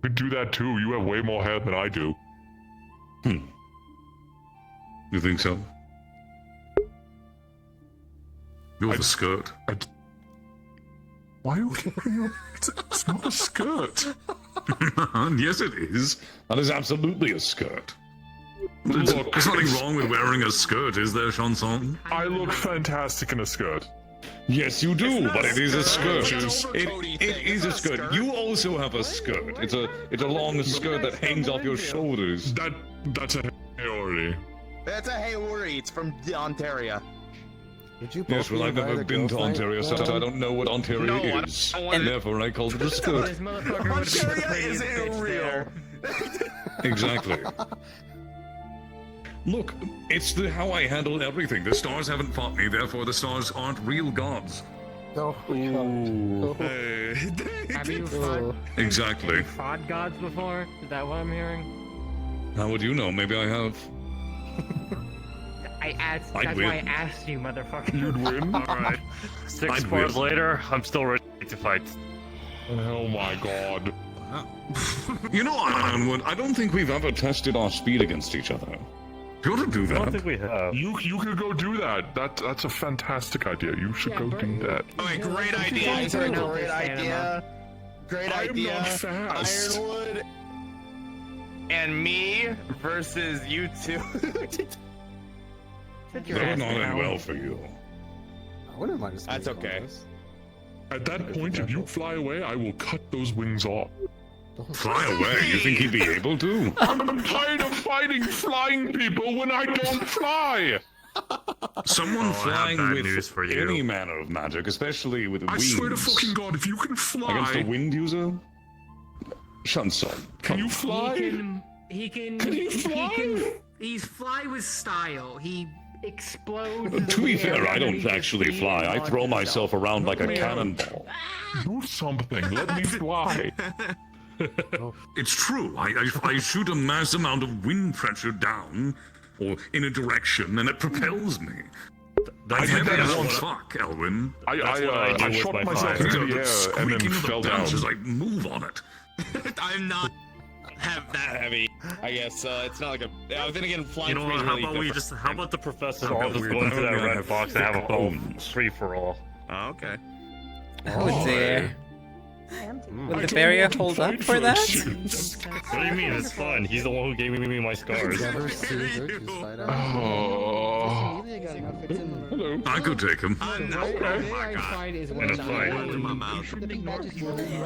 Could do that too. You have way more hair than I do. You think so? You have a skirt. Why are you? It's not a skirt. Yes, it is. That is absolutely a skirt. Look, there's nothing wrong with wearing a skirt, is there, Chanson? I look fantastic in a skirt. Yes, you do, but it is a skirt. It is a skirt. You also have a skirt. It's a long skirt that hangs off your shoulders. That's a Haori. That's a Haori. It's from Ontario. Yes, well, I've never been to Ontario, so I don't know what Ontario is. And therefore, I called it a skirt. Ontario isn't real. Exactly. Look, it's how I handle everything. The stars haven't fought me, therefore the stars aren't real gods. Oh, hey. Have you fought? Exactly. Fought gods before? Is that what I'm hearing? How would you know? Maybe I have. I asked. I'd That's win. why I asked you, motherfucker. You'd win? Alright. 6 I'd bars win. later, I'm still ready to fight. Oh my god. You know, Ironwood, I don't think we've ever tested our speed against each other. Do you want to do I don't that? think we have. You could go do that. That's a fantastic idea. You should go do that. Alright, great idea. Great idea. Great idea. I'm not fast. Ironwood and me versus you two. That would not end well for you. I wouldn't mind. That's okay. At that point, if you fly away, I will cut those wings off. Fly away? You think he'd be able to? I'm tired of fighting flying people when I don't fly! Someone flying bad with news for you. any manner of magic, especially with I wings. swear to fucking god, if you can fly... Against a wind user? Chanson, Can come. you fly? He can. Can he fly? He's fly with style. He explodes. To be fair, I don't actually fly. I throw myself around like a cannonball. Do something. Let me fly. It's true. I shoot a mass amount of wind pressure down, or in a direction, and it propels me. I did that as once. fuck, Elwin. I shot myself into the air and then fell down. As I move on it. I'm not. have that heavy, I guess. It's not like a. Then again, flying. You know what? How about the professors all just go into that red box and have a whole free for all? Oh, okay. Oh dear. Will the barrier hold up for that? What do you mean? It's fun. He's the one who gave me my scars. Oh. I could take him. In a fight.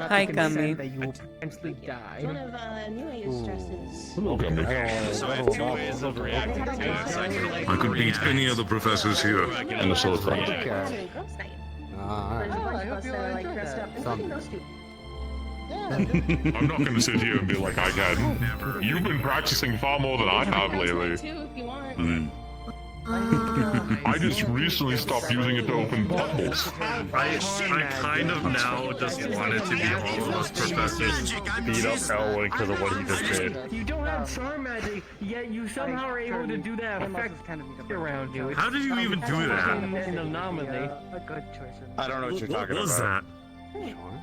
Hi, Gummy. That you will potentially die. One of New Age's dresses. Hello, Gumby. So I have 2 ways of reacting to this. I could beat any of the professors here in the Silicon. Okay. Alright. I hope you like dressed up in Something. costume. I'm not going to sit here and be like I can. You've been practicing far more than I have lately. Too, if you want. I just recently stopped using it to open portals. I kind of now just wanted to be all those professors beat up Elwyn because of what he just did. You don't have charm magic, yet you somehow are able to do that effect around you. How did you even do that? An anomaly. A good choice. I don't know what you're talking What was about. that?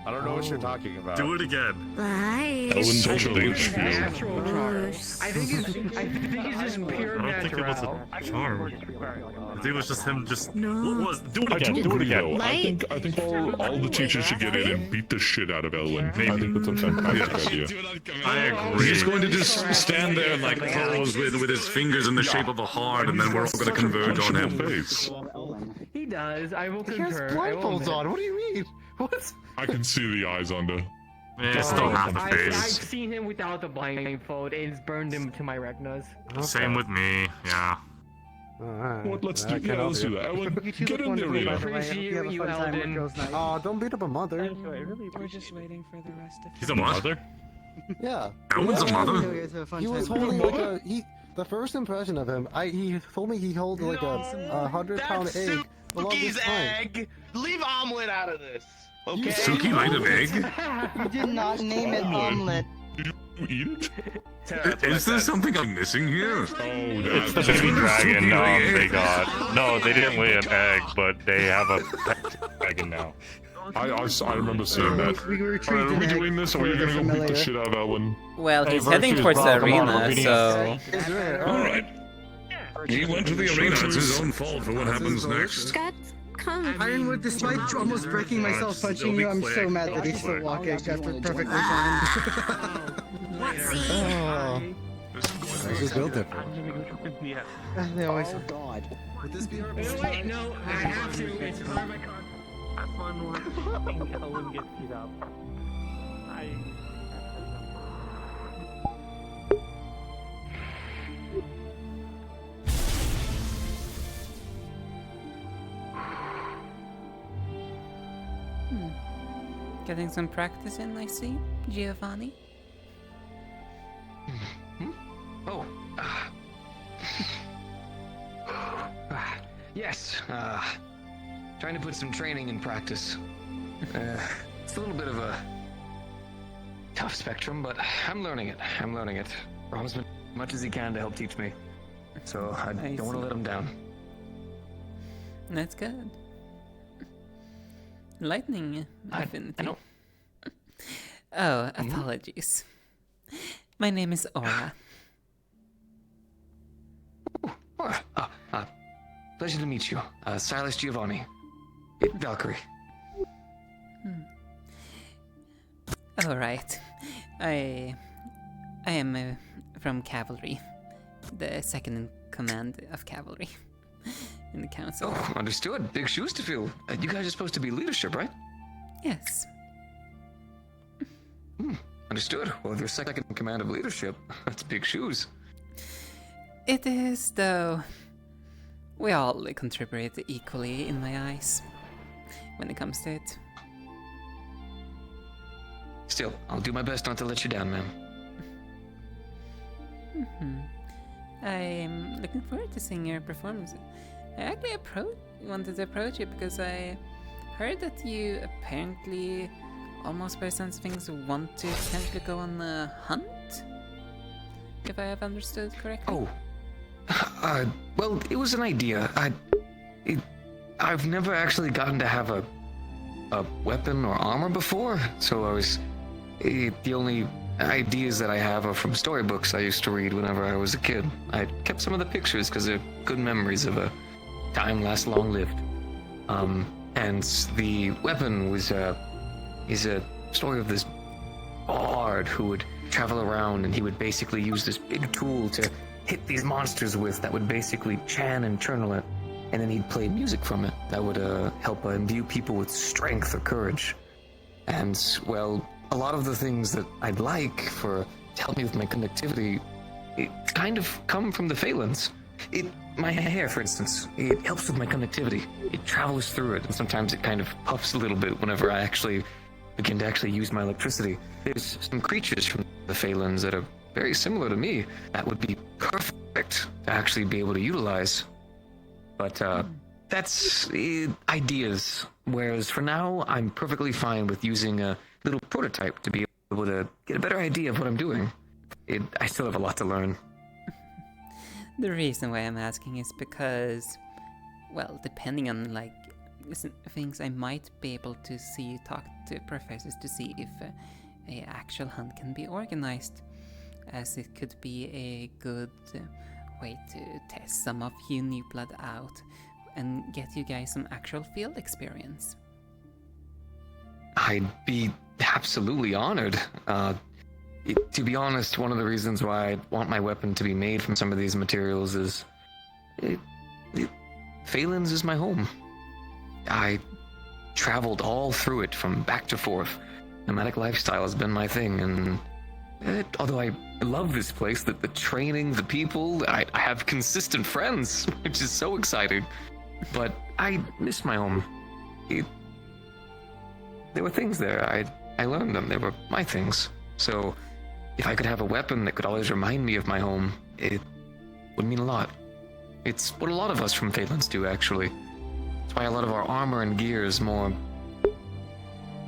I don't know what you're talking about. Do it again. Elwyn totally Natural charm. I think it's just pure I don't think it was natural. a charm. I think it was just him just... No. What was... Do it I again. do Do it agree, again. though. I think all the teachers should get in and beat the shit out of Elwyn. I think that's a fantastic idea. I agree. He's going to just stand there and like pose with his fingers in the shape of a heart, and then we're all going to converge on him. Face. He does. I will He has concur. I will blindfolds admit. on. What do you mean? What? I can see the eyes under. Just don't half the I've face. seen him without the blindfold, and it's burned him to my retinas. Same with me, yeah. Alright. What? Let's do that. Elwyn, get in the arena. Appreciate you, Eldon. Oh, don't beat up a mother. We're just waiting for the rest of He's a mother? Yeah. Elwyn's a mother? He was holding like a the first impression of him. He told me he held like a 100-pound egg. the longest Suki's time. egg. Leave omelet out of this. Okay. Suki laid an egg? You did not name it omelet. Did you eat it? Is there something I'm missing here? Oh, It's the baby dragon they got. No, they didn't lay an egg, but they have a pet dragon now. I remember seeing that. Are we doing this, or are you gonna go beat the shit out of Elwyn? Well, he's heading towards the arena, so... Alright. He went to the arena. It's his own fault for what happens next. Come. Ironwood, despite almost breaking myself punching you, I'm so mad that he's still walking after perfectly fine. Oh. This is built different. They always. Oh God. Would this be our wait, no, I have to. It's part of my contract. Have fun watching Ellen get beat up. Getting some practice in, I see, Giovanni. Oh. Yes. Trying to put some training in practice. It's a little bit of a tough spectrum, but I'm learning it. Rob's been as much as he can to help teach me. So I don't want to let him down. That's good. Lightning affinity. I don't... Oh, apologies. My name is Aura. Pleasure to meet you. Silas Giovanni. Valkyrie. All right. I am from cavalry, the second in command of cavalry in the council. Oh, understood. Big shoes to fill. You guys are supposed to be leadership, right? Yes. Understood. Well, if you're second in command of leadership, that's big shoes. It is, though. We all contribute equally in my eyes when it comes to it. Still, I'll do my best not to let you down, ma'am. I'm looking forward to seeing your performance. I actually wanted to approach you because I heard that you apparently, almost by sense of things, want to potentially go on a hunt? If I have understood correctly. Oh. Well, it was an idea. I've never actually gotten to have a weapon or armor before, so I was... the only ideas that I have are from storybooks I used to read whenever I was a kid. I kept some of the pictures because they're good memories of a time last long lived. And the weapon is a story of this bard who would travel around, and he would basically use this big tool to hit these monsters with that would basically chan and churnel it, and then he'd play music from it that would help imbue people with strength or courage. And, well, a lot of the things that I'd like to help me with my connectivity, it kind of come from the Phalans. My hair, for instance, it helps with my connectivity. It travels through it, and sometimes it kind of puffs a little bit whenever I actually begin to use my electricity. There's some creatures from the Phalans that are very similar to me that would be perfect to actually be able to utilize. But that's ideas. Whereas for now, I'm perfectly fine with using a little prototype to be able to get a better idea of what I'm doing. I still have a lot to learn. The reason why I'm asking is because, well, depending on like things, I might be able to talk to professors to see if a actual hunt can be organized, as it could be a good way to test some of you new blood out and get you guys some actual field experience. I'd be absolutely honored. To be honest, one of the reasons why I want my weapon to be made from some of these materials is Phalan's is my home. I traveled all through it from back to forth. Nomadic lifestyle has been my thing, and although I love this place, the training, the people, I have consistent friends, which is so exciting. But I miss my home. There were things there. I learned them. They were my things. So if I could have a weapon that could always remind me of my home, it would mean a lot. It's what a lot of us from Phalan's do, actually. That's why a lot of our armor and gear is more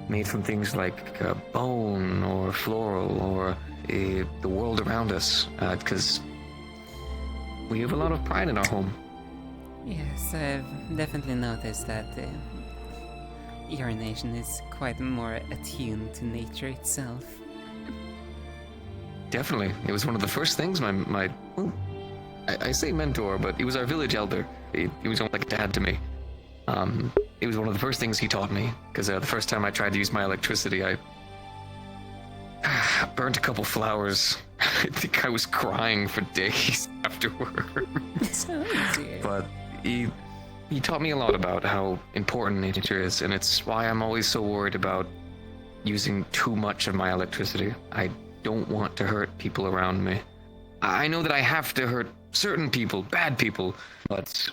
made from things like bone or floral or the world around us, because we have a lot of pride in our home. Yes, I've definitely noticed that your nation is quite more attuned to nature itself. Definitely. It was one of the first things I say mentor, but he was our village elder. He was almost like a dad to me. It was one of the first things he taught me, because the first time I tried to use my electricity, I burnt a couple flowers. I think I was crying for days afterwards. But he taught me a lot about how important nature is, and it's why I'm always so worried about using too much of my electricity. I don't want to hurt people around me. I know that I have to hurt certain people, bad people, but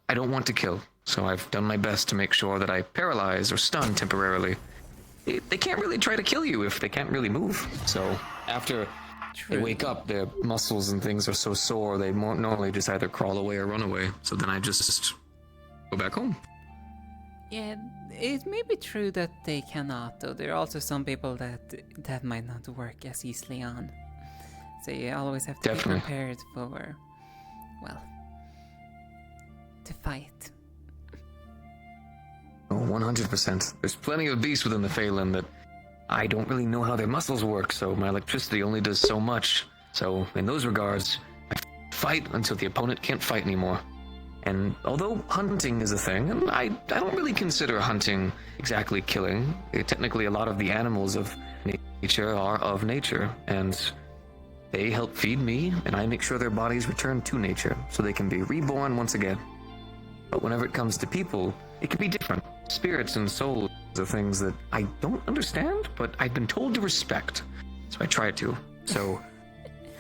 I don't want to kill. So I've done my best to make sure that I paralyze or stun temporarily. They can't really try to kill you if they can't really move. So after they wake up, their muscles and things are so sore, they more normally just either crawl away or run away. So then I just go back home. Yeah, it may be true that they cannot, though there are also some people that might not work as easily on. So you always have to be prepared for, well, to fight. Oh, 100%. There's plenty of beasts within the Phalan that I don't really know how their muscles work, so my electricity only does so much. So in those regards, I fight until the opponent can't fight anymore. And although hunting is a thing, and I don't really consider hunting exactly killing. Technically, a lot of the animals of nature are of nature, and they help feed me, and I make sure their bodies return to nature, so they can be reborn once again. But whenever it comes to people, it can be different. Spirits and souls are things that I don't understand, but I've been told to respect, so I try to. So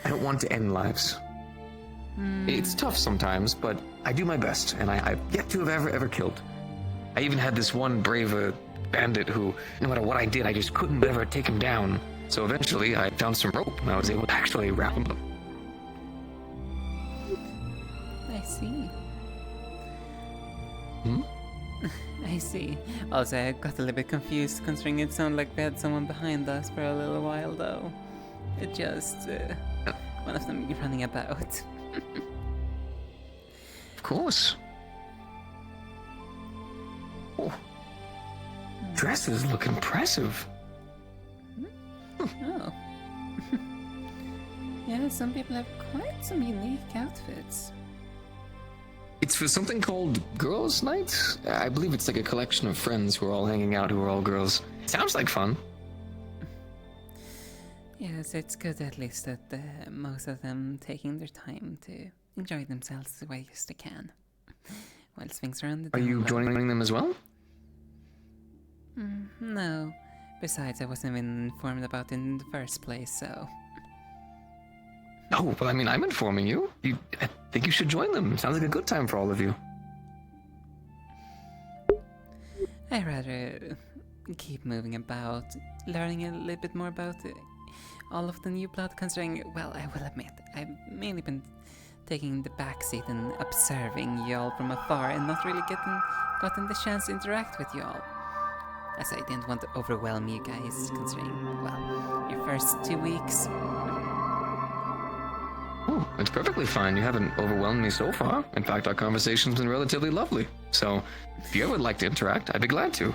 I don't want to end lives. It's tough sometimes, but I do my best, and I've yet to have ever killed. I even had this one brave bandit who, no matter what I did, I just couldn't ever take him down. So eventually, I found some rope, and I was able to actually wrap him up. I see. I see. Also, I got a little bit confused, considering it sounded like we had someone behind us for a little while, though. It just, one of them running about. Of course. Oh. Dresses look impressive. Oh. Yeah, some people have quite some unique outfits. It's for something called Girls' Night? I believe it's like a collection of friends who are all hanging out who are all girls. Sounds like fun. Yes, it's good at least that most of them taking their time to enjoy themselves the way they can. While things are on the Are you joining them as well? No. Besides, I wasn't even informed about it in the first place, so... Oh, well, I mean, I'm informing you. I think you should join them. Sounds like a good time for all of you. I'd rather keep moving about, learning a little bit more about all of the new blood, considering, well, I will admit, I've mainly been taking the backseat and observing y'all from afar and not really gotten the chance to interact with y'all. As I didn't want to overwhelm you guys, considering, well, your first 2 weeks. Oh, it's perfectly fine. You haven't overwhelmed me so far. In fact, our conversation's been relatively lovely. So, if you ever would like to interact, I'd be glad to.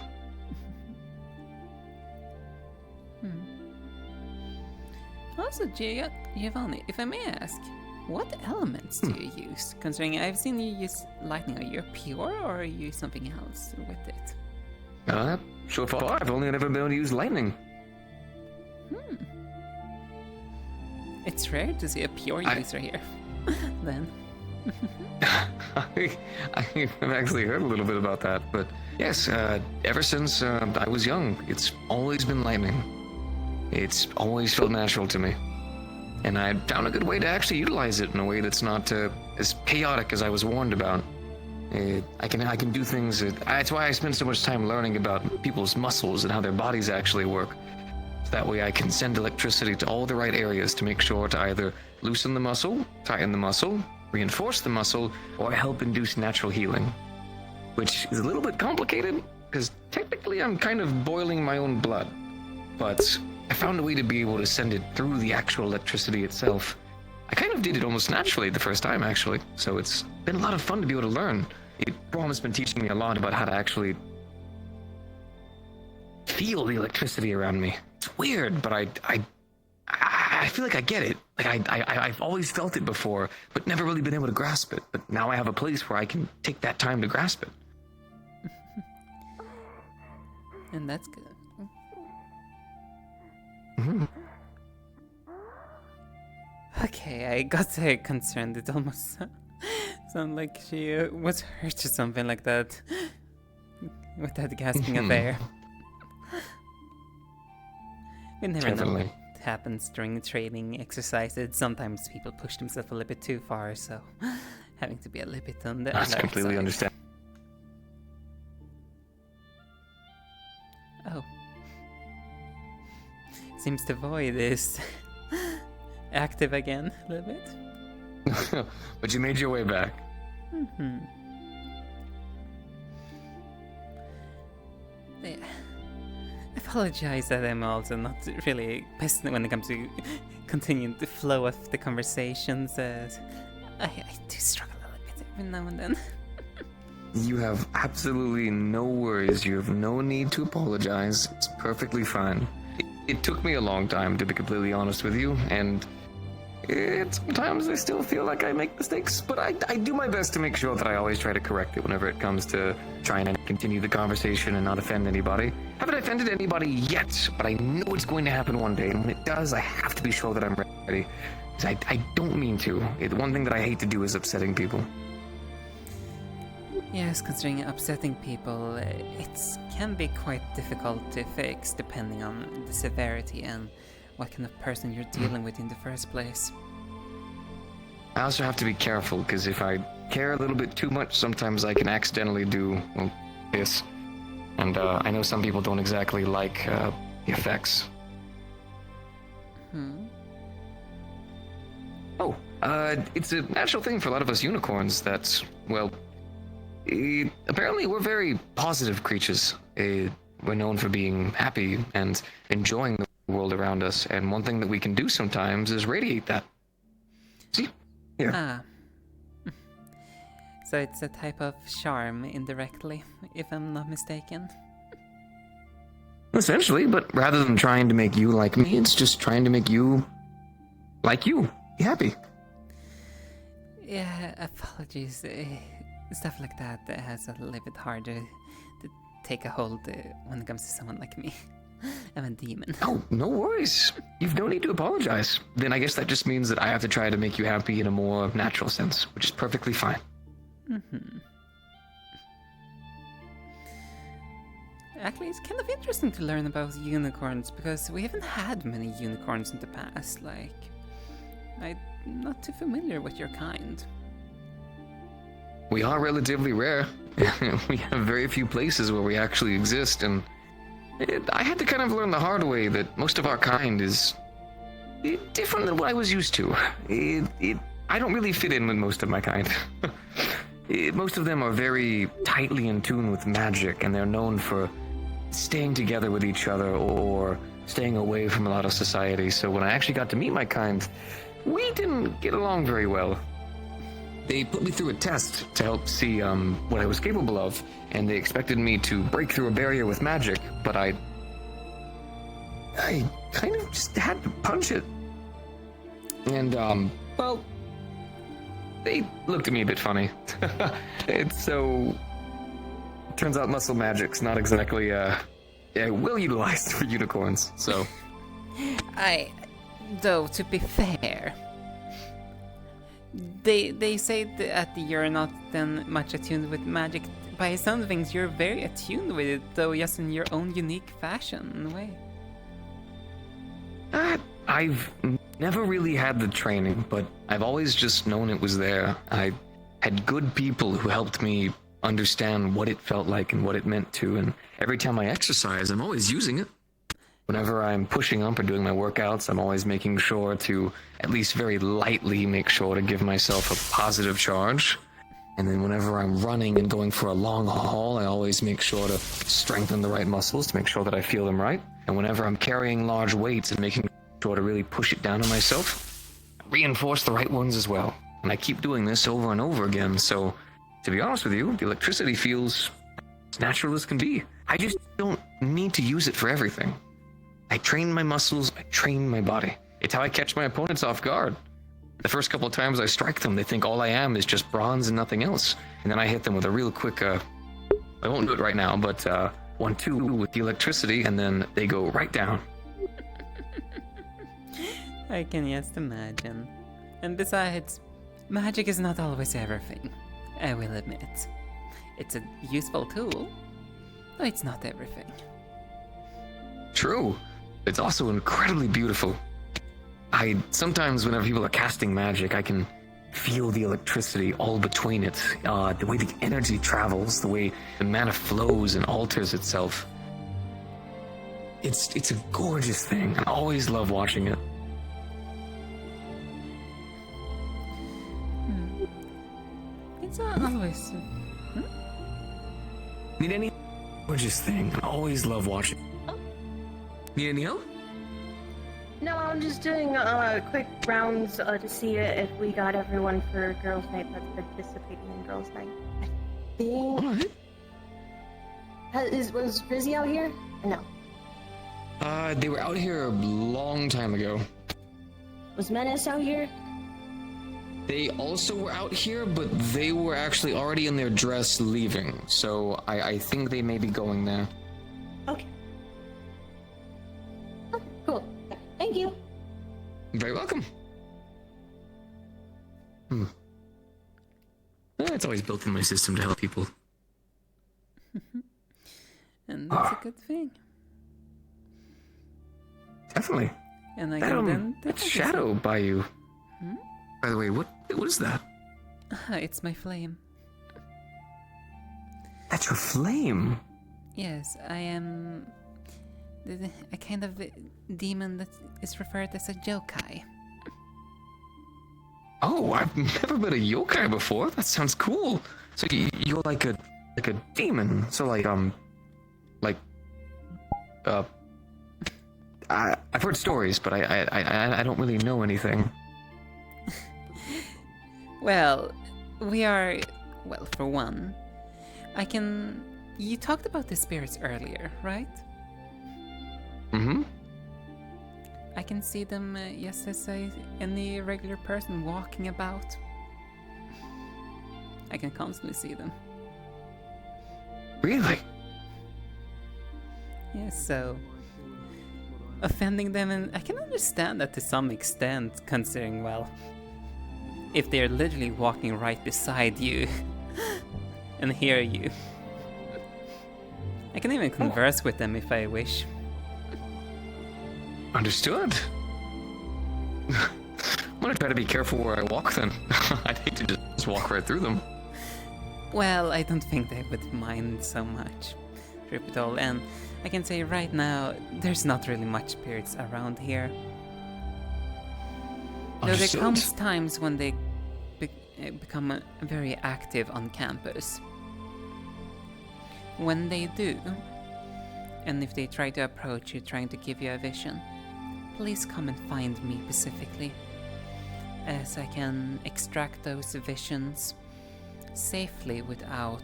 Also, Giovanni, if I may ask, what elements do you use? Considering I've seen you use lightning, are you pure or are you something else with it? So far, I've only ever been able to use lightning. It's rare to see a pure user here. Then. I've actually heard a little bit about that, but yes, ever since I was young, it's always been lightning. It's always felt natural to me. And I found a good way to actually utilize it in a way that's not as chaotic as I was warned about. I can do things. That's why I spend so much time learning about people's muscles and how their bodies actually work. So that way I can send electricity to all the right areas to make sure to either loosen the muscle, tighten the muscle, reinforce the muscle, or help induce natural healing. Which is a little bit complicated, because technically I'm kind of boiling my own blood. But I found a way to be able to send it through the actual electricity itself. I kind of did it almost naturally the first time, actually. So it's been a lot of fun to be able to learn. Braum has been teaching me a lot about how to actually feel the electricity around me. It's weird, but I feel like I get it. Like I've always felt it before, but never really been able to grasp it. But now I have a place where I can take that time to grasp it. And that's good. Okay, I got concerned. It almost sounded like she was hurt or something like that. With that gasping of air. We never know what happens during training exercises. Sometimes people push themselves a little bit too far, so having to be a little bit on the That's alert completely side. understand. Oh. Seems the void is active again a little bit. But you made your way back. Yeah. I apologize that I'm also not really pissed when it comes to continuing the flow of the conversations. I do struggle a little bit every now and then. You have absolutely no worries. You have no need to apologize. It's perfectly fine. It took me a long time, to be completely honest with you, and sometimes I still feel like I make mistakes, but I do my best to make sure that I always try to correct it whenever it comes to trying to continue the conversation and not offend anybody. Haven't offended anybody yet, but I know it's going to happen one day, and when it does, I have to be sure that I'm ready. I don't mean to. The one thing that I hate to do is upsetting people. Yes, considering upsetting people, it can be quite difficult to fix depending on the severity and what kind of person you're dealing with in the first place. I also have to be careful, because if I care a little bit too much, sometimes I can accidentally do, well, this. And I know some people don't exactly like the effects. Oh, it's a natural thing for a lot of us unicorns that, well, apparently we're very positive creatures. We're known for being happy and enjoying the world around us, and one thing that we can do sometimes is radiate that. See? Here. Ah. So it's a type of charm indirectly, if I'm not mistaken. Essentially, but rather than trying to make you like me, it's just trying to make you like you. Be happy. Yeah, apologies. Stuff like that has a little bit harder to take a hold when it comes to someone like me. I'm a demon. Oh, no worries. You've no need to apologize. Then I guess that just means that I have to try to make you happy in a more natural sense, which is perfectly fine. Mm-hmm. Actually, it's kind of interesting to learn about unicorns, because we haven't had many unicorns in the past. Like, I'm not too familiar with your kind. We are relatively rare. We have very few places where we actually exist, and I had to kind of learn the hard way that most of our kind is different than what I was used to. I don't really fit in with most of my kind. Most of them are very tightly in tune with magic, and they're known for staying together with each other or staying away from a lot of society. So when I actually got to meet my kind, we didn't get along very well. They put me through a test to help see what I was capable of, and they expected me to break through a barrier with magic, but I kind of just had to punch it. And, well, they looked at me a bit funny. Turns out muscle magic's not exactly, well utilized for unicorns, so. Though, to be fair, they say that you're not then much attuned with magic. By some things, you're very attuned with it, though just in your own unique fashion, in a way. I've never really had the training, but I've always just known it was there. I had good people who helped me understand what it felt like and what it meant to, and every time I exercise, I'm always using it. Whenever I'm pushing up or doing my workouts, I'm always making sure to at least very lightly make sure to give myself a positive charge. And then whenever I'm running and going for a long haul, I always make sure to strengthen the right muscles to make sure that I feel them right. And whenever I'm carrying large weights and making sure to really push it down on myself, I reinforce the right ones as well. And I keep doing this over and over again, so to be honest with you, the electricity feels as natural as can be. I just don't need to use it for everything. I train my muscles, I train my body. It's how I catch my opponents off guard. The first couple of times I strike them, they think all I am is just bronze and nothing else. And then I hit them with a real quick, I won't do it right now, but 1-2 with the electricity, and then they go right down. I can just imagine. And besides, magic is not always everything, I will admit. It's a useful tool, but it's not everything. True. It's also incredibly beautiful. Sometimes whenever people are casting magic, I can feel the electricity all between it. The way the energy travels, the way the mana flows and alters itself. It's a gorgeous thing. I always love watching it. It's always... Need any gorgeous thing? I always love watching. Need any help? No, I'm just doing quick rounds to see if we got everyone for girls' night that's participating in girls' night. I think. Was Rizzy out here? No. They were out here a long time ago. Was Menace out here? They also were out here, but they were actually already in their dress leaving. So I think they may be going there. Okay. Cool. Thank you. You're very welcome. It's always built in my system to help people. And that's a good thing. Definitely. And I can then... That shadow by you. By the way, what is that? It's my flame. That's your flame? Yes, I am... a kind of demon that is referred as a yokai. Oh, I've never been a yokai before. That sounds cool. So you're like a demon. So I've heard stories, but I don't really know anything. Well, we are... Well, for one, you talked about the spirits earlier, right? Mm-hmm. I can see them just as any regular person walking about. I can constantly see them. Really? Yes, so offending them, and I can understand that to some extent, considering, well, if they're literally walking right beside you and hear you. I can even converse with them if I wish. Understood. I'm gonna try to be careful where I walk then. I'd hate to just walk right through them. Well, I don't think they would mind so much, Ripidol, and I can say right now, there's not really much spirits around here. Though there comes times when they become very active on campus. When they do, and if they try to approach you trying to give you a vision, please come and find me specifically, as I can extract those visions safely without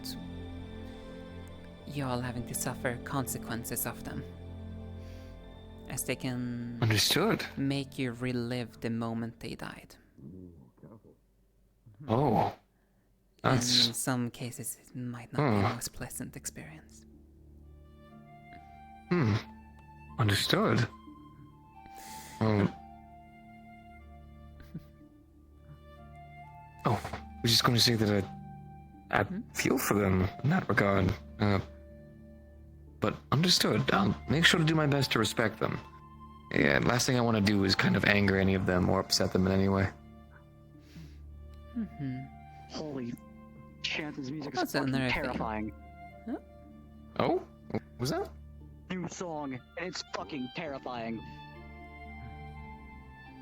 y'all having to suffer consequences of them. As they can make you relive the moment they died. Oh. That's... In some cases it might not be the most pleasant experience. Understood. I was just going to say that I feel for them in that regard. But understood. I'll make sure to do my best to respect them. Yeah, last thing I want to do is kind of anger any of them or upset them in any way. Holy shit, this music is fucking terrifying. Huh? Oh? What was that? New song, and it's fucking terrifying.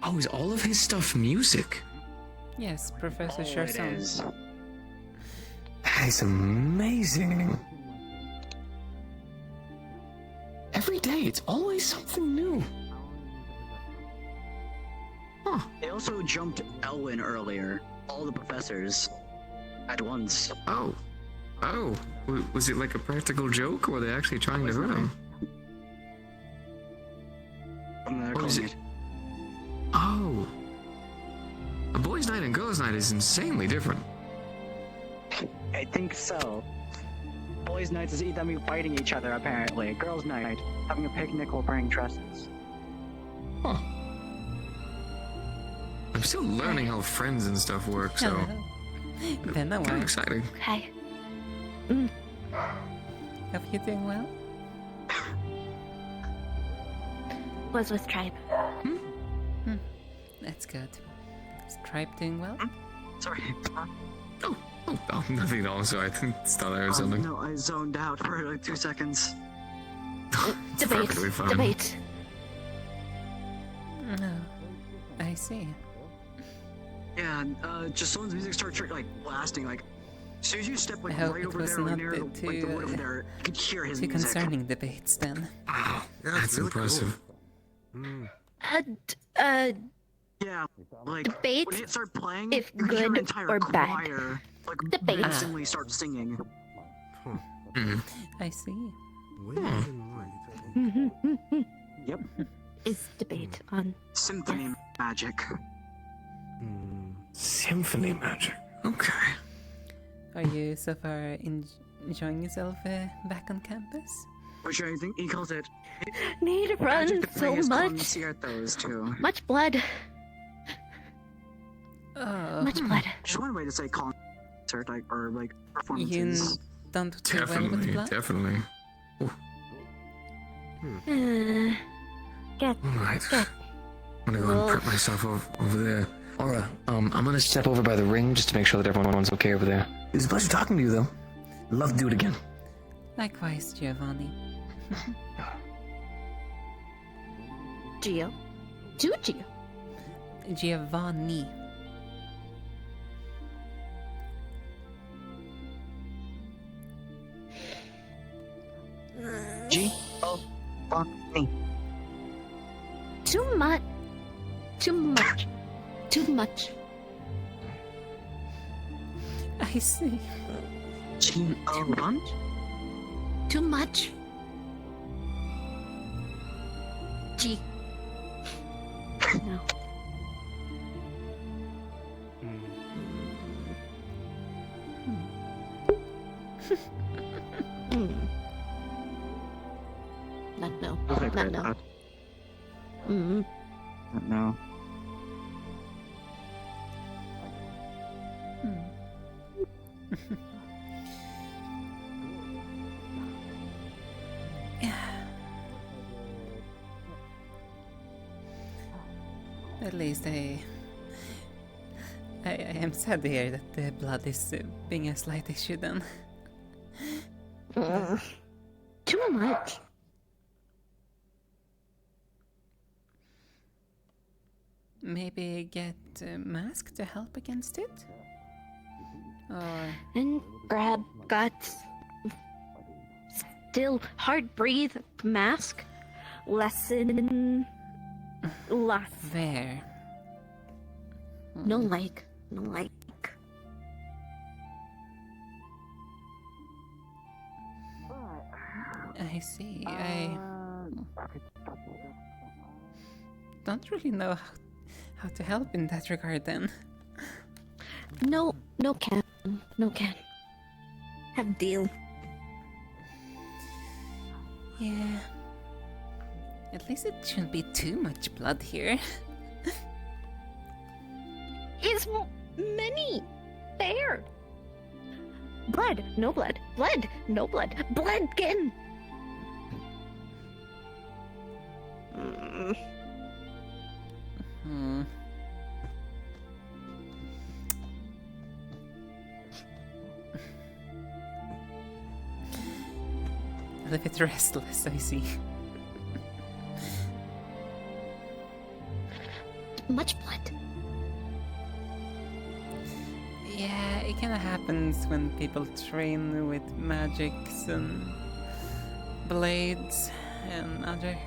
Oh, is all of his stuff music? Yes, Professor Sherson. That is amazing. Every day, it's always something new. They also jumped Elwyn earlier. All the professors. At once. Oh. Was it like a practical joke, or were they actually trying to hurt him? Or is it... Oh. A boys' night and girls' night is insanely different. I think so. Boys' night is them fighting each other, apparently. Girls' night, having a picnic while wearing dresses. Huh. I'm still learning how friends and stuff work, so... Then kind of exciting. Hi. Hope you're doing well. Was with Tribe. That's good. Is Tribe doing well? Sorry. Oh, nothing at all. So I thought I heard something. No, I zoned out for like 2 seconds. Debate. No. I see. Yeah, just someone's music started like blasting. Like, as soon as you step like I hope right it over was there, not near the wood over there, you could hear his too music. concerning debates then. Wow, that's really impressive. Yeah, like debate when it started playing, if you hear an good entire or bad. choir, like Debate. instantly start singing. I see. Yep. Is debate on symphony magic. Symphony magic. Okay. Are you so far enjoying yourself back on campus? Which I think he calls it. Need to run so much. Conciertos too. Much blood. Much blood. Just one way to say concert, like or like performances. You don't do well with blood? Definitely. Good. Alright. I'm gonna go and prep myself over there. Aura, I'm gonna step over by the ring just to make sure that everyone's okay over there. It was a pleasure talking to you, though. I'd love to do it again. Likewise, Giovanni. Gio. Giovanni. Giovanni. Too much. I see. Giovanni. Too much. G. No. Not no. Not no. No. At least I am sad to hear that the blood is being a slight issue then. Too much. Maybe get a mask to help against it? Or... And grab guts. Still hard breathe mask. Lesson. Last. There. No like. No like. I see. I don't really know how to help in that regard then. No can. No can. Have deal. Yeah. At least it shouldn't be too much blood here. Is many. There. Blood. No blood. Blood. No blood. Blood again. A bit restless, I see. Much blood. Yeah, it kinda happens when people train with magics and blades and other...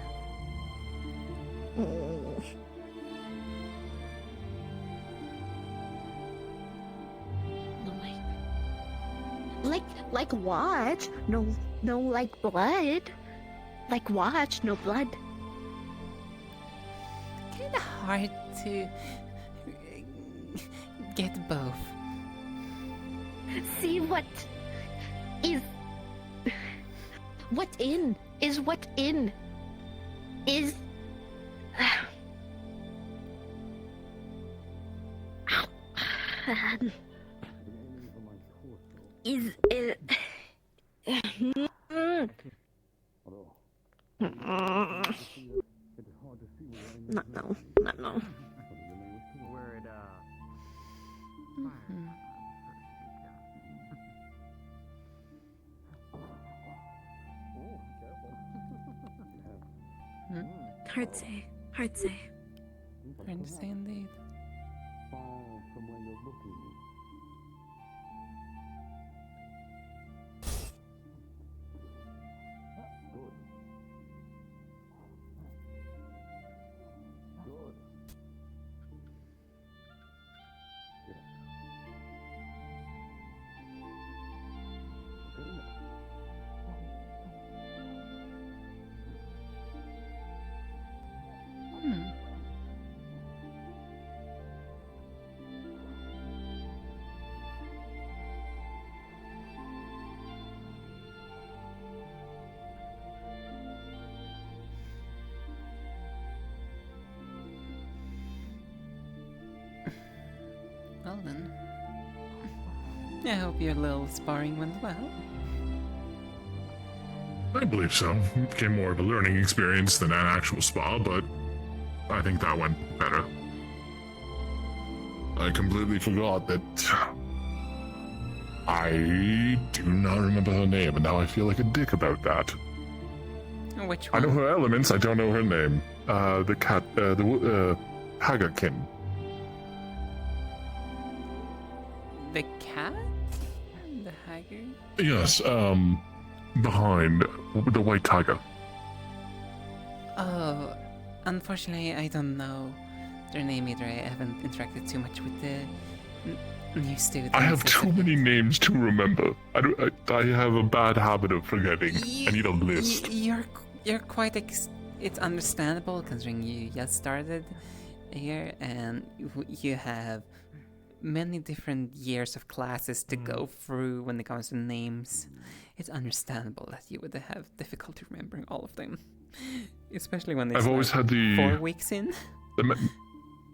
Like what? No, like blood. Like what? No blood. Kinda hard to get both. See what is what in is what in is not no. Word, Hard to say. Hard to say indeed. Well then. I hope your little sparring went well. I believe so. It became more of a learning experience than an actual spa, but I think that went better. I completely forgot that I do not remember her name, and now I feel like a dick about that. Which I one? know her elements, I don't know her name. The cat, Hagakin. The cat? The haggard? Yes, behind the white tiger. Oh, unfortunately, I don't know their name either. I haven't interacted too much with the new students. I have too many names to remember. I have a bad habit of forgetting. I need a list. You're quite it's understandable considering you just started here and you have many different years of classes to go through when it comes to names. It's understandable that you would have difficulty remembering all of them, especially when it's I've always had the 4 weeks in.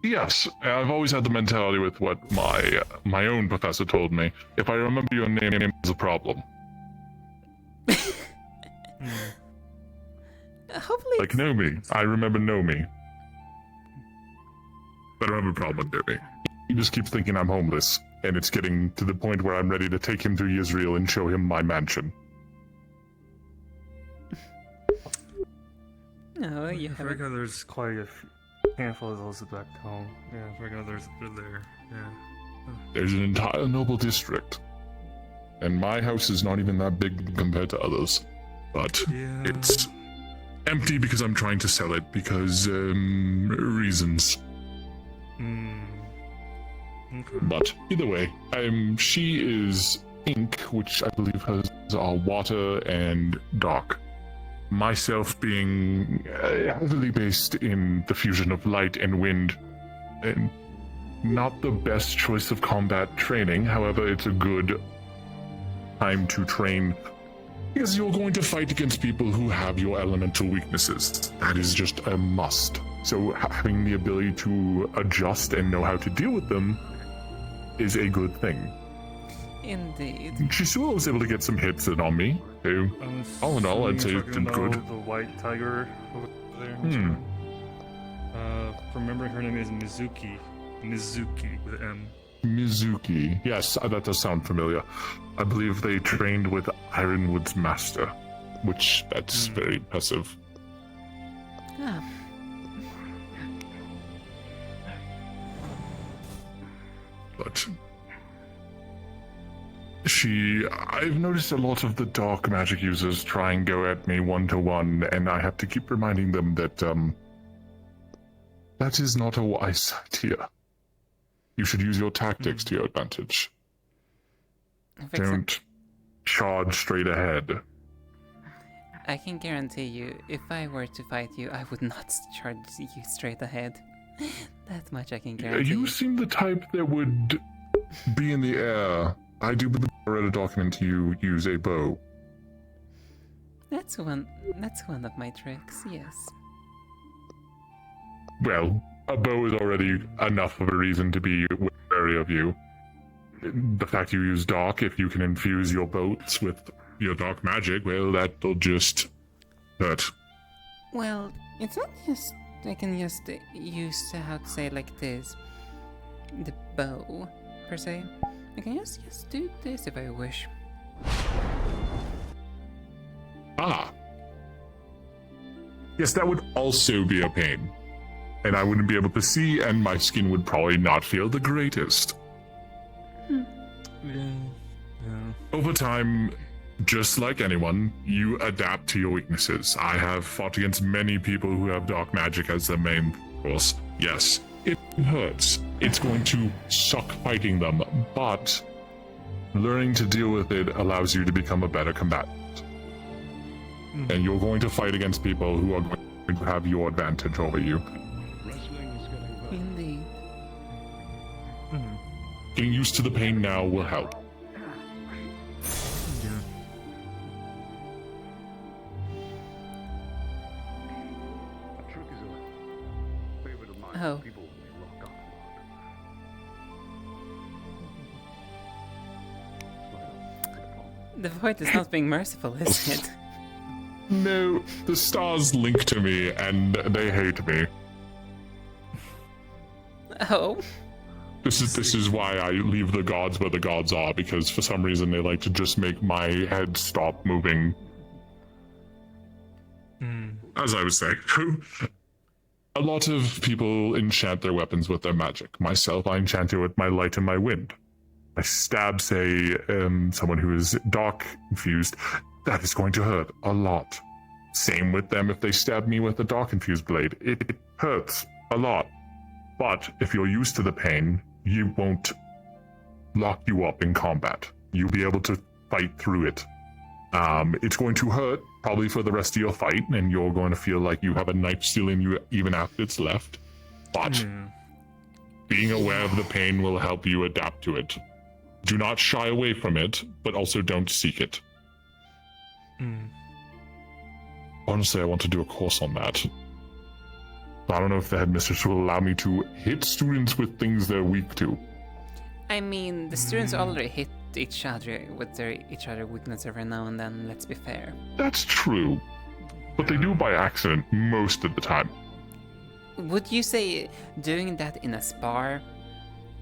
Yes, I've always had the mentality with what my own professor told me. If I remember your name, it's a problem. Hopefully, like Nomi, I remember Nomi. But I don't have a problem with Nomi. He just keeps thinking I'm homeless, and it's getting to the point where I'm ready to take him to Israel and show him my mansion. No, you I reckon there's quite a handful of those back home. Yeah, I reckon they're there. Yeah. There's an entire noble district, and my house is not even that big compared to others. But it's empty because I'm trying to sell it because reasons. Okay. But either way, she is ink, which I believe has water and dark. Myself being heavily based in the fusion of light and wind, and not the best choice of combat training. However, it's a good time to train because you're going to fight against people who have your elemental weaknesses. That is just a must. So having the ability to adjust and know how to deal with them is a good thing. Indeed. She still was able to get some hits in on me. So, all in all, I'd say it's talking good. about the white tiger over there. Remembering her name is Mizuki. Mizuki with M. Mizuki. Yes, that does sound familiar. I believe they trained with Ironwood's master, which that's very impressive. Ah. But I've noticed a lot of the dark magic users try and go at me 1-to-1, and I have to keep reminding them that, that is not a wise idea. You should use your tactics to your advantage. Don't charge straight ahead. I can guarantee you, if I were to fight you, I would not charge you straight ahead. That much I can guarantee. You seem the type that would be in the air. I do believe I read a document you use a bow. That's one of my tricks, yes. Well, a bow is already enough of a reason to be wary of you. The fact you use dark, if you can infuse your bolts with your dark magic, well, that'll just hurt. Well, it's not just I can just use how to say like this, the bow per se. I can just do this if I wish. Ah. Yes, that would also be a pain. And I wouldn't be able to see, and my skin would probably not feel the greatest. Yeah. Over time, just like anyone, you adapt to your weaknesses. I have fought against many people who have dark magic as their main force. Yes, it hurts. It's going to suck fighting them, but learning to deal with it allows you to become a better combatant. And you're going to fight against people who are going to have your advantage over you. Indeed. Getting used to the pain now will help. Oh. The void is not being merciful, is it? No, the stars link to me and they hate me. Oh. This is why I leave the gods where the gods are, because for some reason they like to just make my head stop moving. As I was saying, a lot of people enchant their weapons with their magic. Myself, I enchant it with my light and my wind. I stab, say, someone who is dark infused. That is going to hurt a lot. Same with them if they stab me with a dark infused blade. It hurts a lot. But if you're used to the pain, you won't lock you up in combat. You'll be able to fight through it. It's going to hurt, probably for the rest of your fight, and you're going to feel like you have a knife still in you even after it's left. But being aware of the pain will help you adapt to it. Do not shy away from it, but also don't seek it. Honestly, I want to do a course on that. I don't know if the headmistress will allow me to hit students with things they're weak to. I mean, the students already hit each other with each other weakness every now and then, let's be fair. That's true, but they do by accident most of the time. Would you say doing that in a spar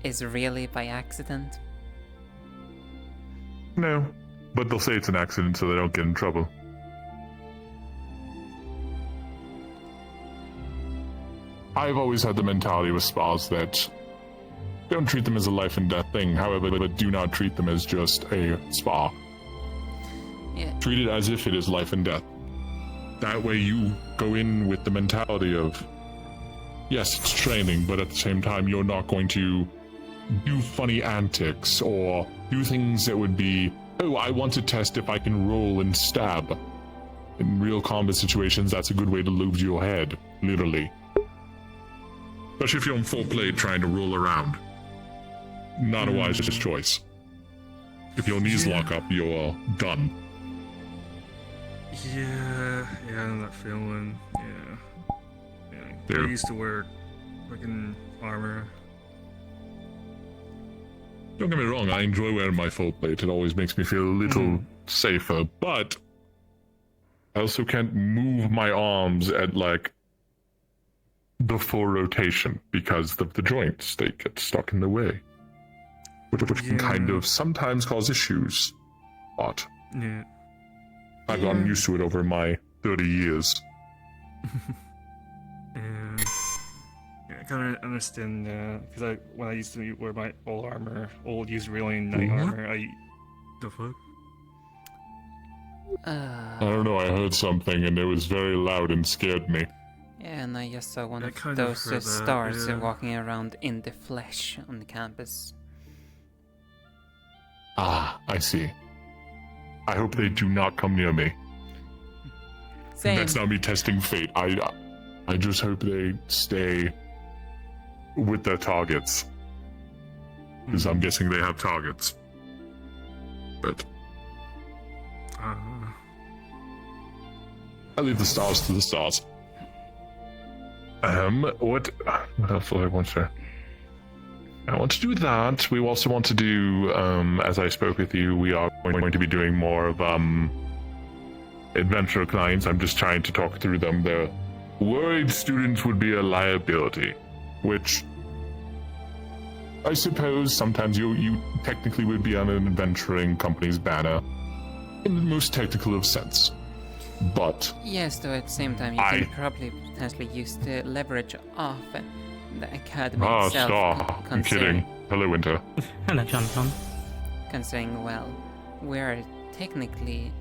is really by accident? No, but they'll say it's an accident so they don't get in trouble. I've always had the mentality with spars that don't treat them as a life and death thing, however, but do not treat them as just a spar. Yeah. Treat it as if it is life and death. That way you go in with the mentality of, yes, it's training, but at the same time you're not going to do funny antics or do things that would be, oh, I want to test if I can roll and stab. In real combat situations, that's a good way to lose your head, literally. Especially if you're on full plate trying to roll around. Not a wise choice. If your knees lock up, you're done. Yeah, I know that feeling. Yeah. I used to wear fucking armor. Don't get me wrong, I enjoy wearing my full plate. It always makes me feel a little safer, but I also can't move my arms at like the full rotation because of the joints. They get stuck in the way. Which can kind of sometimes cause issues. But I've gotten used to it over my 30 years. I kind of understand because when I used to wear my old armor, used really knight armor, the fuck? I don't know, I heard something and it was very loud and scared me. Yeah, and I just saw one of those stars walking around in the flesh on the campus. Ah, I see. I hope they do not come near me. Same. That's not me testing fate. I just hope they stay with their targets. Because I'm guessing they have targets. But I leave the stars to the stars. What else do I want to? I want to do that. We also want to do, as I spoke with you, we are going to be doing more of adventure clients. I'm just trying to talk through them. They're worried students would be a liability, which I suppose sometimes you technically would be on an adventuring company's banner in the most technical of sense. But yes, though at the same time you can probably potentially use the leverage of the academy itself. Stop. I'm kidding. Hello, Winter. Hello, Jonathan. Considering, well, we're technically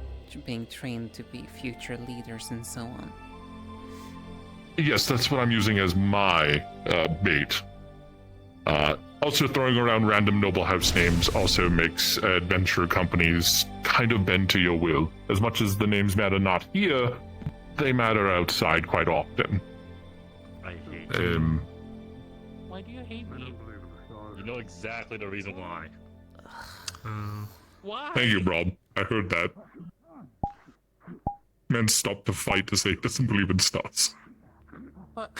being trained to be future leaders and so on. Yes, that's what I'm using as my bait. Also, throwing around random noble house names also makes adventure companies kind of bend to your will. As much as the names matter not here, they matter outside quite often. I hate you. Why do you hate me? You know exactly the reason why. Why? Thank you, Rob. I heard that. Man stopped the fight to say he doesn't believe in stars. But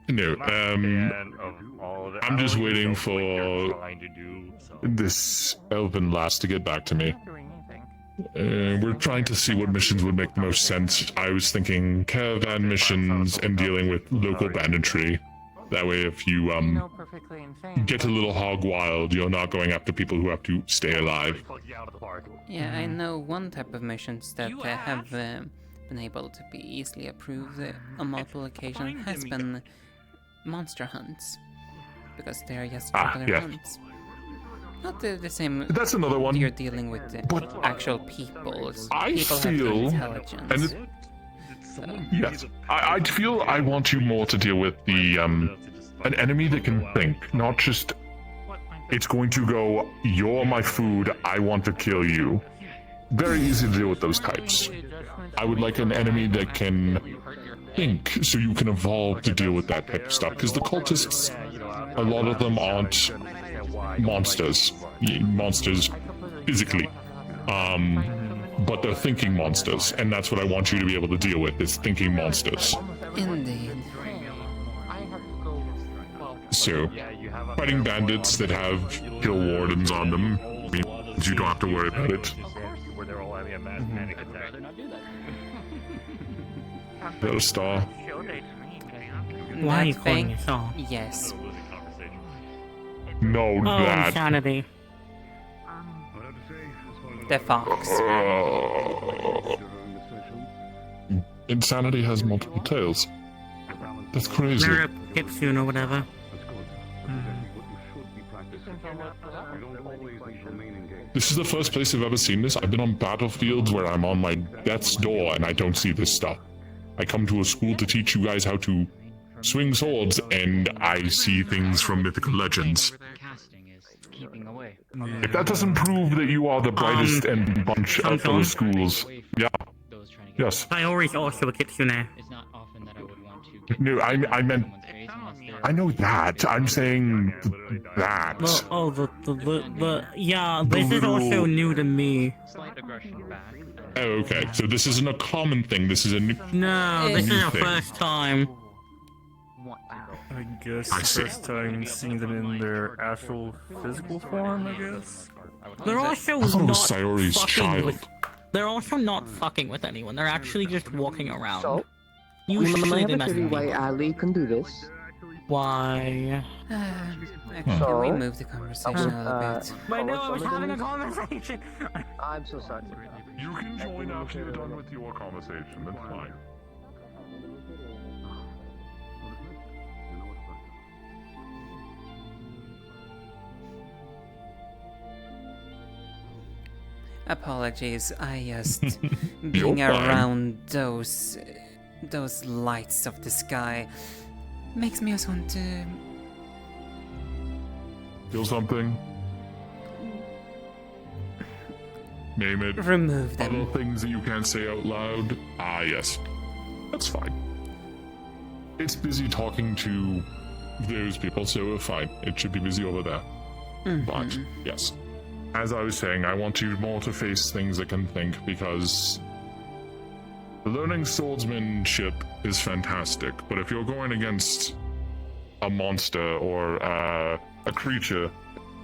no, I'm just waiting for this elven lass to get back to me. We're trying to see what missions would make the most sense. I was thinking caravan missions and dealing with local banditry. That way, if you get a little hog wild, you're not going after people who have to stay alive. Yeah, I know one type of missions that have been able to be easily approved on multiple occasions has been monster hunts, because they are just regular hunts. Not the same. That's another one. You're dealing with actual people. I People feel, have intelligence. Yes, I feel I want you more to deal with the an enemy that can think, not just it's going to go, you're my food, I want to kill you. Very easy to deal with those types. I would like an enemy that can think, so you can evolve to deal with that type of stuff. Because the cultists, a lot of them aren't monsters physically, but they're thinking monsters, and that's what I want you to be able to deal with, is thinking monsters. Indeed. So, fighting bandits that have kill wardens on them means you don't have to worry about it. Little star. Why are you calling it so? Yes. No, that. Insanity. The fox. Insanity has multiple tails. That's crazy. They're a Kitsune or whatever. This is the first place I've ever seen this. I've been on battlefields where I'm on my death's door and I don't see this stuff. I come to a school to teach you guys how to swing swords, and I see things from mythical legends. If that doesn't prove that you are the brightest and bunch of those schools, yeah. Yes. I always also a Kitsune. No, I meant... I know that. I'm saying that. Well, yeah, this is also new to me. Oh, okay. So this isn't a common thing. This is a new. No, this is our first time. I guess first time seeing them in their actual physical form, I guess. They're also not fucking with. They're also not fucking with anyone. They're actually just walking around. So, you should I have a them as theory why Ali can do this. Why? Can we move the conversation a little bit? Wait, no, I was having a conversation. I'm so sorry. You can join after you're done with your conversation. That's fine. Apologies, I just being around those lights of the sky makes me just want to feel something. Name it. Remove them. Other things that you can't say out loud. Ah, yes. That's fine. It's busy talking to those people, so fine. It should be busy over there. But, yes. As I was saying, I want you more to face things that can think, because learning swordsmanship is fantastic, but if you're going against a monster or a creature,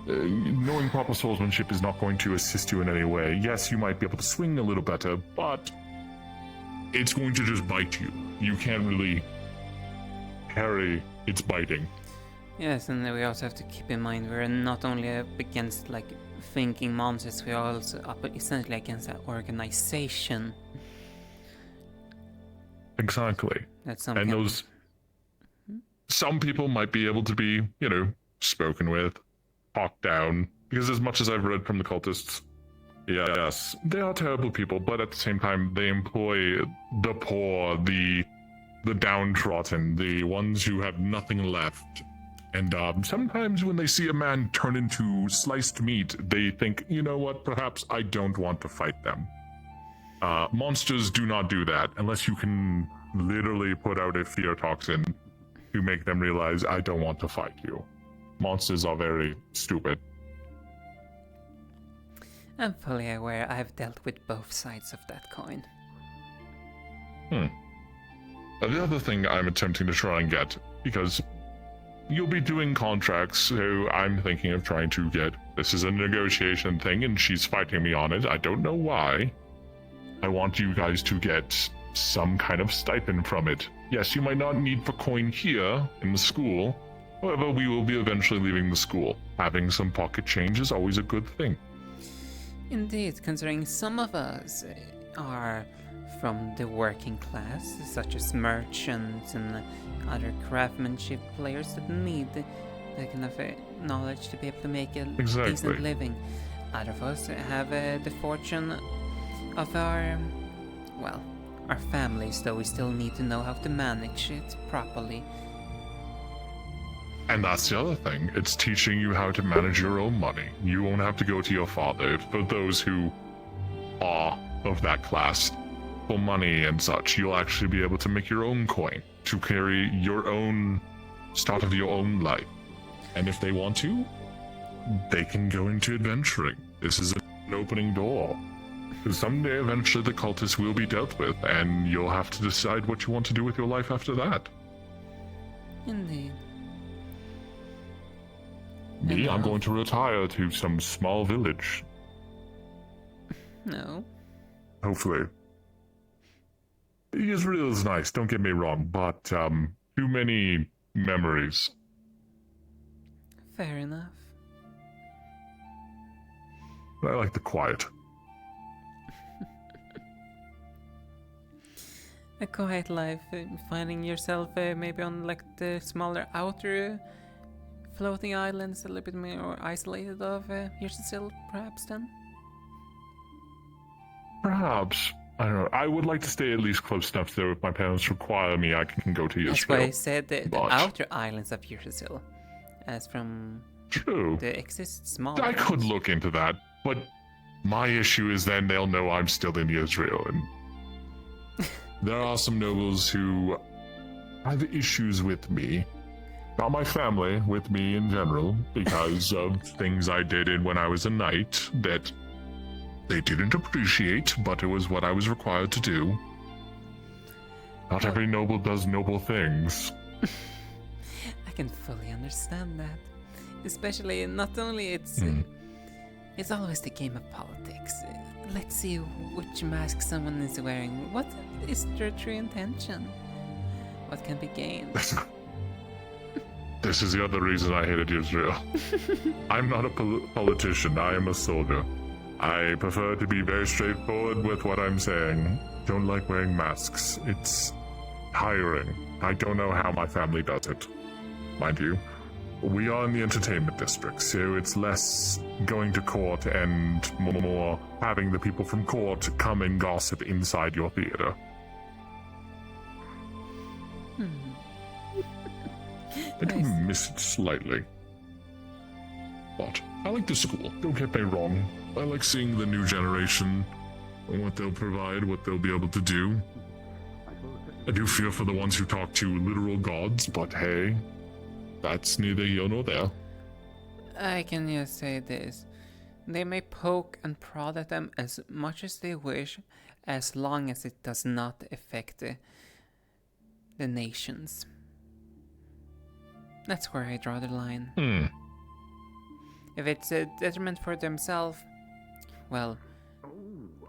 knowing proper swordsmanship is not going to assist you in any way. Yes, you might be able to swing a little better, but it's going to just bite you. You can't really parry its biting. Yes, and we also have to keep in mind we're not only up against like thinking monsters, we're also up essentially against an organization. Exactly. That's something. And those some people might be able to be, spoken with, talked down, because as much as I've read from the cultists, yes, they are terrible people, but at the same time they employ the poor, the downtrodden, the ones who have nothing left. And sometimes when they see a man turn into sliced meat, they think, you know what, perhaps I don't want to fight them. Monsters do not do that, unless you can literally put out a fear toxin to make them realize, I don't want to fight you. Monsters are very stupid. I'm fully aware I've dealt with both sides of that coin. The other thing I'm attempting to try and get, because you'll be doing contracts, so I'm thinking of trying to get, this is a negotiation thing and she's fighting me on it, I don't know why. I want you guys to get some kind of stipend from it. Yes, you might not need for coin here in the school, however, we will be eventually leaving the school. Having some pocket change is always a good thing. Indeed, considering some of us are from the working class, such as merchants and other craftsmanship players that need the kind of knowledge to be able to make a decent living. Other of us have the fortune of our families, though we still need to know how to manage it properly. And that's the other thing. It's teaching you how to manage your own money. You won't have to go to your father. For those who are of that class, for money and such, you'll actually be able to make your own coin to carry your own start of your own life. And if they want to, they can go into adventuring. This is an opening door. Because someday, eventually, the cultists will be dealt with, and you'll have to decide what you want to do with your life after that. Indeed. Me, I'm going to retire to some small village. No. Hopefully. Israel is nice, don't get me wrong, but too many memories. Fair enough. I like the quiet. A quiet life, finding yourself maybe on like the smaller outer floating islands, a little bit more isolated of Yggdrasil, perhaps then? Perhaps. I don't know. I would like to stay at least close enough so if my parents require me, I can go to Israel. That's why I said the outer islands of Yggdrasil. As from... True. The exist smaller I could look into that, but my issue is then they'll know I'm still in Israel, and there are some nobles who have issues with me. Not my family, with me in general, because of things I did when I was a knight that they didn't appreciate, but it was what I was required to do. Not every noble does noble things. I can fully understand that. Especially, not only it's always the game of politics. Let's see which mask someone is wearing. What is their true intention? What can be gained? This is the other reason I hated Israel. I'm not a politician, I am a soldier. I prefer to be very straightforward with what I'm saying. Don't like wearing masks. It's tiring. I don't know how my family does it. Mind you, we are in the entertainment district, so it's less going to court and more having the people from court come and gossip inside your theater. I do miss it slightly. But I like the school, don't get me wrong. I like seeing the new generation, and what they'll provide, what they'll be able to do. I do feel for the ones who talk to literal gods, but hey, that's neither here nor there. I can just say this. They may poke and prod at them as much as they wish, as long as it does not affect the nations. That's where I draw the line. If it's a detriment for themselves, well,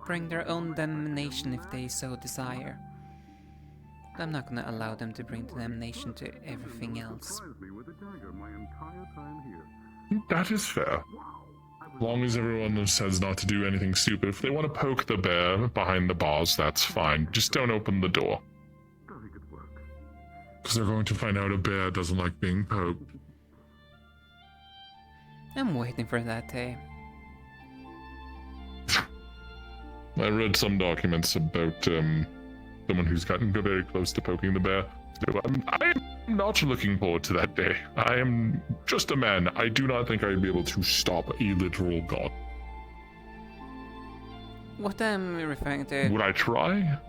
bring their own damnation if they so desire. I'm not gonna allow them to bring damnation to everything else. That is fair. As long as everyone says not to do anything stupid. If they want to poke the bear behind the bars, that's fine. Just don't open the door. Because they're going to find out a bear doesn't like being poked. I'm waiting for that day. I read some documents about someone who's gotten very close to poking the bear. So I'm not looking forward to that day. I am just a man. I do not think I'd be able to stop a literal god. What I'm referring to... Would I try?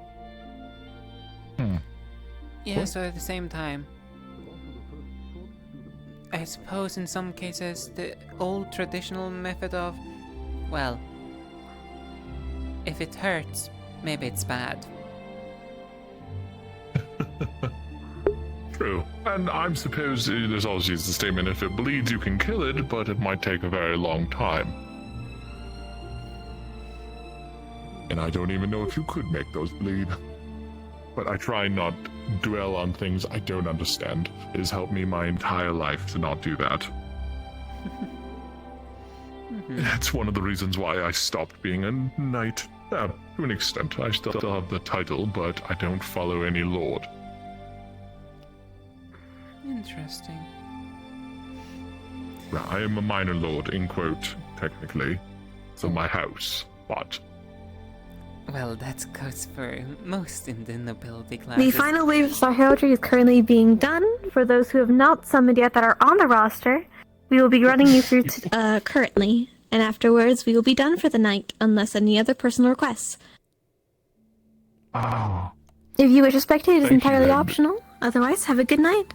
Yeah, so at the same time, I suppose in some cases the old traditional method of, well, if it hurts, maybe it's bad. True. And I'm supposed there's always the statement, if it bleeds you can kill it, but it might take a very long time. And I don't even know if you could make those bleed. But I try not dwell on things I don't understand. It has helped me my entire life to not do that. That's one of the reasons why I stopped being a knight. To an extent, I still have the title, but I don't follow any lord. Interesting. Well, I am a minor lord, in quote, technically, of my house, but Well, that goes for most in the nobility classes. The final wave of Star Heraldry is currently being done. For those who have not summoned yet that are on the roster, we will be running you through currently, and afterwards we will be done for the night, unless any other personal requests. Oh. If you wish to spectate, it is Thank you, entirely then. optional. Otherwise, have a good night.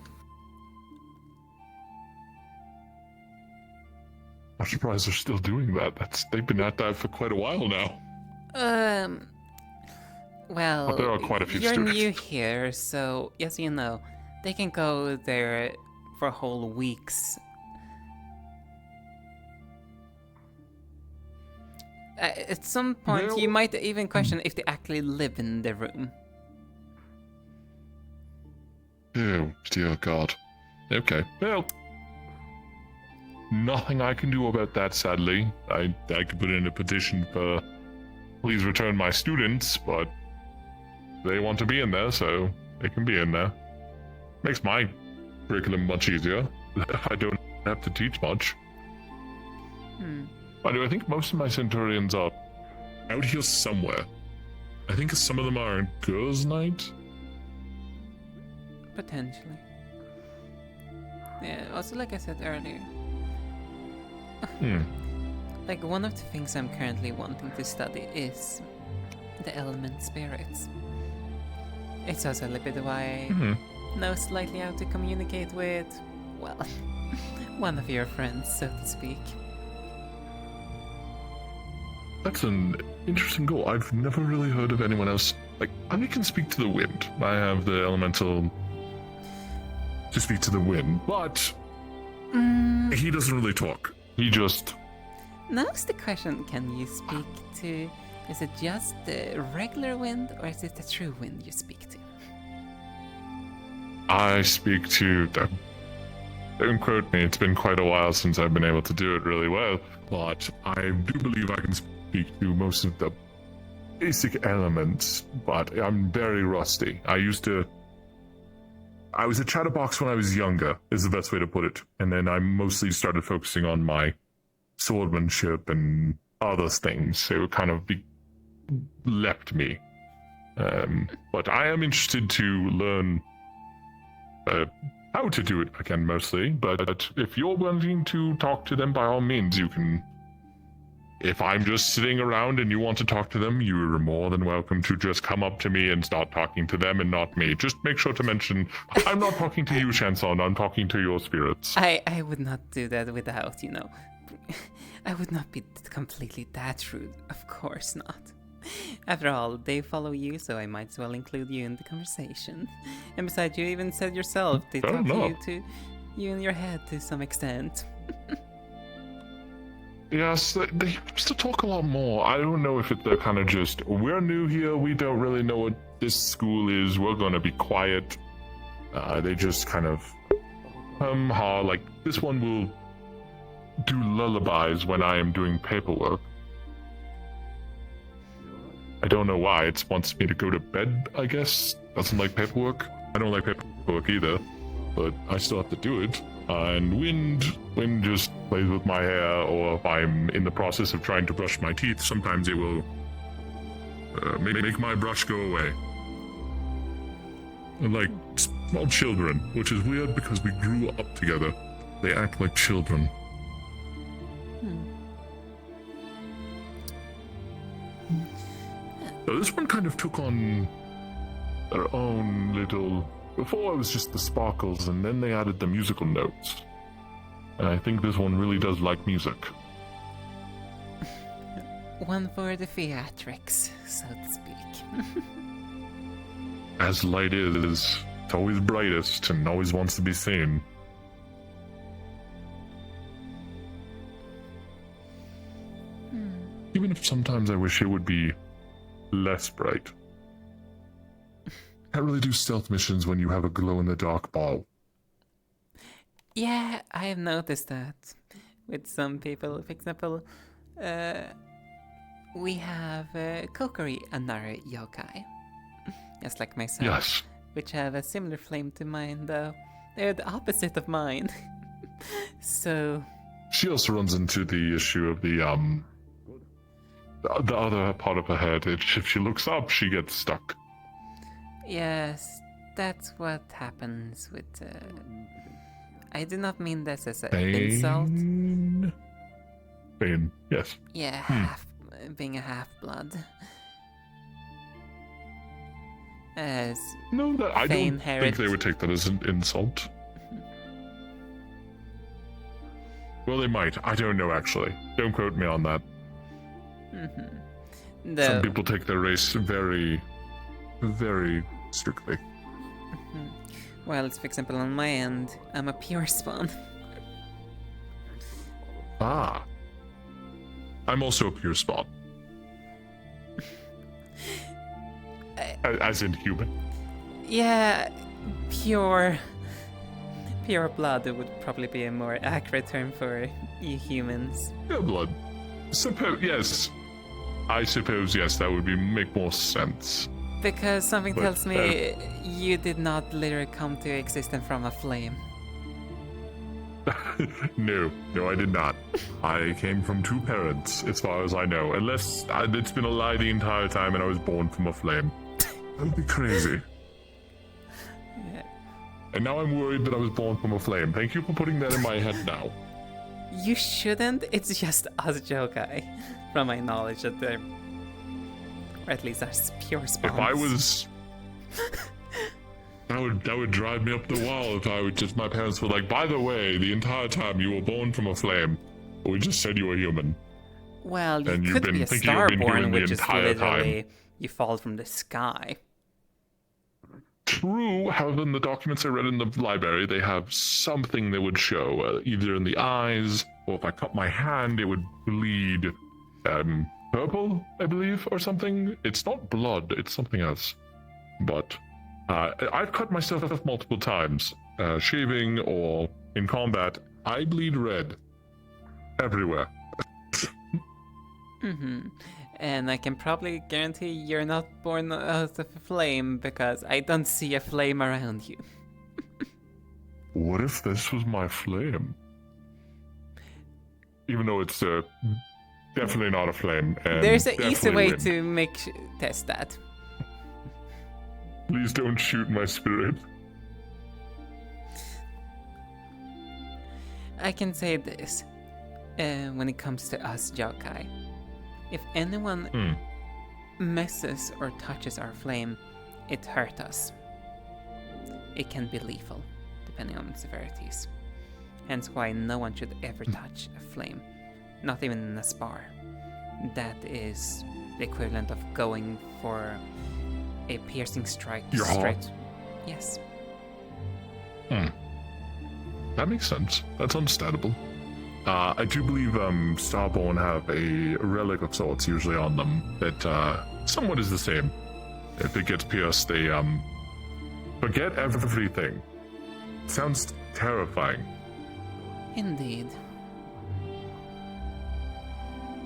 I'm surprised they're still doing that. They've been at that for quite a while now. Well, But there are quite a few you're students. new here, so yes, you know, they can go there for whole weeks. At some point, Well- you might even question if they actually live in the room. Oh, dear God. Okay, well, nothing I can do about that, sadly. I could put in a petition for please return my students, but they want to be in there, so they can be in there. Makes my curriculum much easier. I don't have to teach much. By the way, I think most of my Centurions are out here somewhere. I think some of them are in girls' night. Potentially. Yeah, also like I said earlier, like one of the things I'm currently wanting to study is the element spirits. It's also a little bit why I know slightly how to communicate with, well, one of your friends, so to speak. That's an interesting goal. I've never really heard of anyone else. Like, I can speak to the wind. I have the elemental to speak to the wind, but he doesn't really talk. He just... Now's the question, can you speak to, is it just the regular wind, or is it the true wind you speak to? I speak to them. Don't quote me, it's been quite a while since I've been able to do it really well, but I do believe I can speak to most of the basic elements, but I'm very rusty. I was a chatterbox when I was younger, is the best way to put it, and then I mostly started focusing on my swordmanship and other things, so it kind of left me. But I am interested to learn how to do it again, mostly, but if you're wanting to talk to them, by all means, you can. If I'm just sitting around and you want to talk to them, you're more than welcome to just come up to me and start talking to them and not me. Just make sure to mention, I'm not talking to you, Shanson, I'm talking to your spirits. I would not do that without, you know, I would not be completely that rude, of course not. After all, they follow you, so I might as well include you in the conversation. And besides, you even said yourself, they talk to you in your head to some extent. Yes, they used to talk a lot more. I don't know if they're kind of just, we're new here, we don't really know what this school is, we're gonna be quiet. They just kind of like, this one will do lullabies when I am doing paperwork. I don't know why, it wants me to go to bed, I guess. Doesn't like paperwork. I don't like paperwork either, but I still have to do it. And Wind just plays with my hair, or if I'm in the process of trying to brush my teeth, sometimes it will make my brush go away. And like small children, which is weird because we grew up together. They act like children. So this one kind of took on their own little... Before it was just the sparkles, and then they added the musical notes. And I think this one really does like music. One for the theatrics, so to speak. As light is, it's always brightest and always wants to be seen. Even if sometimes I wish it would be less bright. Can't really do stealth missions when you have a glow-in-the-dark ball. Yeah, I have noticed that with some people. For example, we have Kokori, another yokai, just like myself, Yes. which have a similar flame to mine, though they're the opposite of mine. So She also runs into the issue of the the other part of her head. If she looks up, she gets stuck. Yes, that's what happens with. I do not mean this as an Bane. insult. Bane, yes. Yeah, being a half-blood. As No, I don't Fane think they would take that as an insult. Well, they might. I don't know, actually. Don't quote me on that. Some people take their race very, very strictly. Well, for example, on my end, I'm a pure spawn. Ah. I'm also a pure spawn. As in human. Yeah, pure blood would probably be a more accurate term for you humans. Pure blood. Yes. I suppose, yes, that would make more sense. Because something But, tells me you did not literally come to existence from a flame. No, I did not. I came from two parents, as far as I know. Unless it's been a lie the entire time and I was born from a flame. That would be crazy. Yeah. And now I'm worried that I was born from a flame. Thank you for putting that in my head now. You shouldn't. It's just us Jokai, from my knowledge, that they're, or at least us pure spawns. If I was, that would drive me up the wall. If I would just, my parents were like, by the way, the entire time you were born from a flame, but we just said you were human. Well, you And you've could been be a thinking you've been starborn, human the which is entire literally time. you fall from the sky. True, however, in the documents I read in the library, they have something that would show, either in the eyes, or if I cut my hand, it would bleed purple, I believe, or something. It's not blood, it's something else. But I've cut myself multiple times, shaving or in combat. I bleed red. Everywhere. And I can probably guarantee you're not born out of a flame, because I don't see a flame around you. What if this was my flame? Even though it's definitely not a flame. And There's an easy definitely way wind. to test that. Please don't shoot my spirit. I can say this, when it comes to us Jokai. If anyone messes or touches our flame, it hurts us. It can be lethal, depending on severities. Hence why no one should ever touch a flame, not even in a spar. That is the equivalent of going for a piercing strike Your heart? straight. Yes. That makes sense. That's understandable. I do believe Starborn have a relic of sorts usually on them that somewhat is the same. If it gets pierced, they forget everything. Sounds terrifying. Indeed.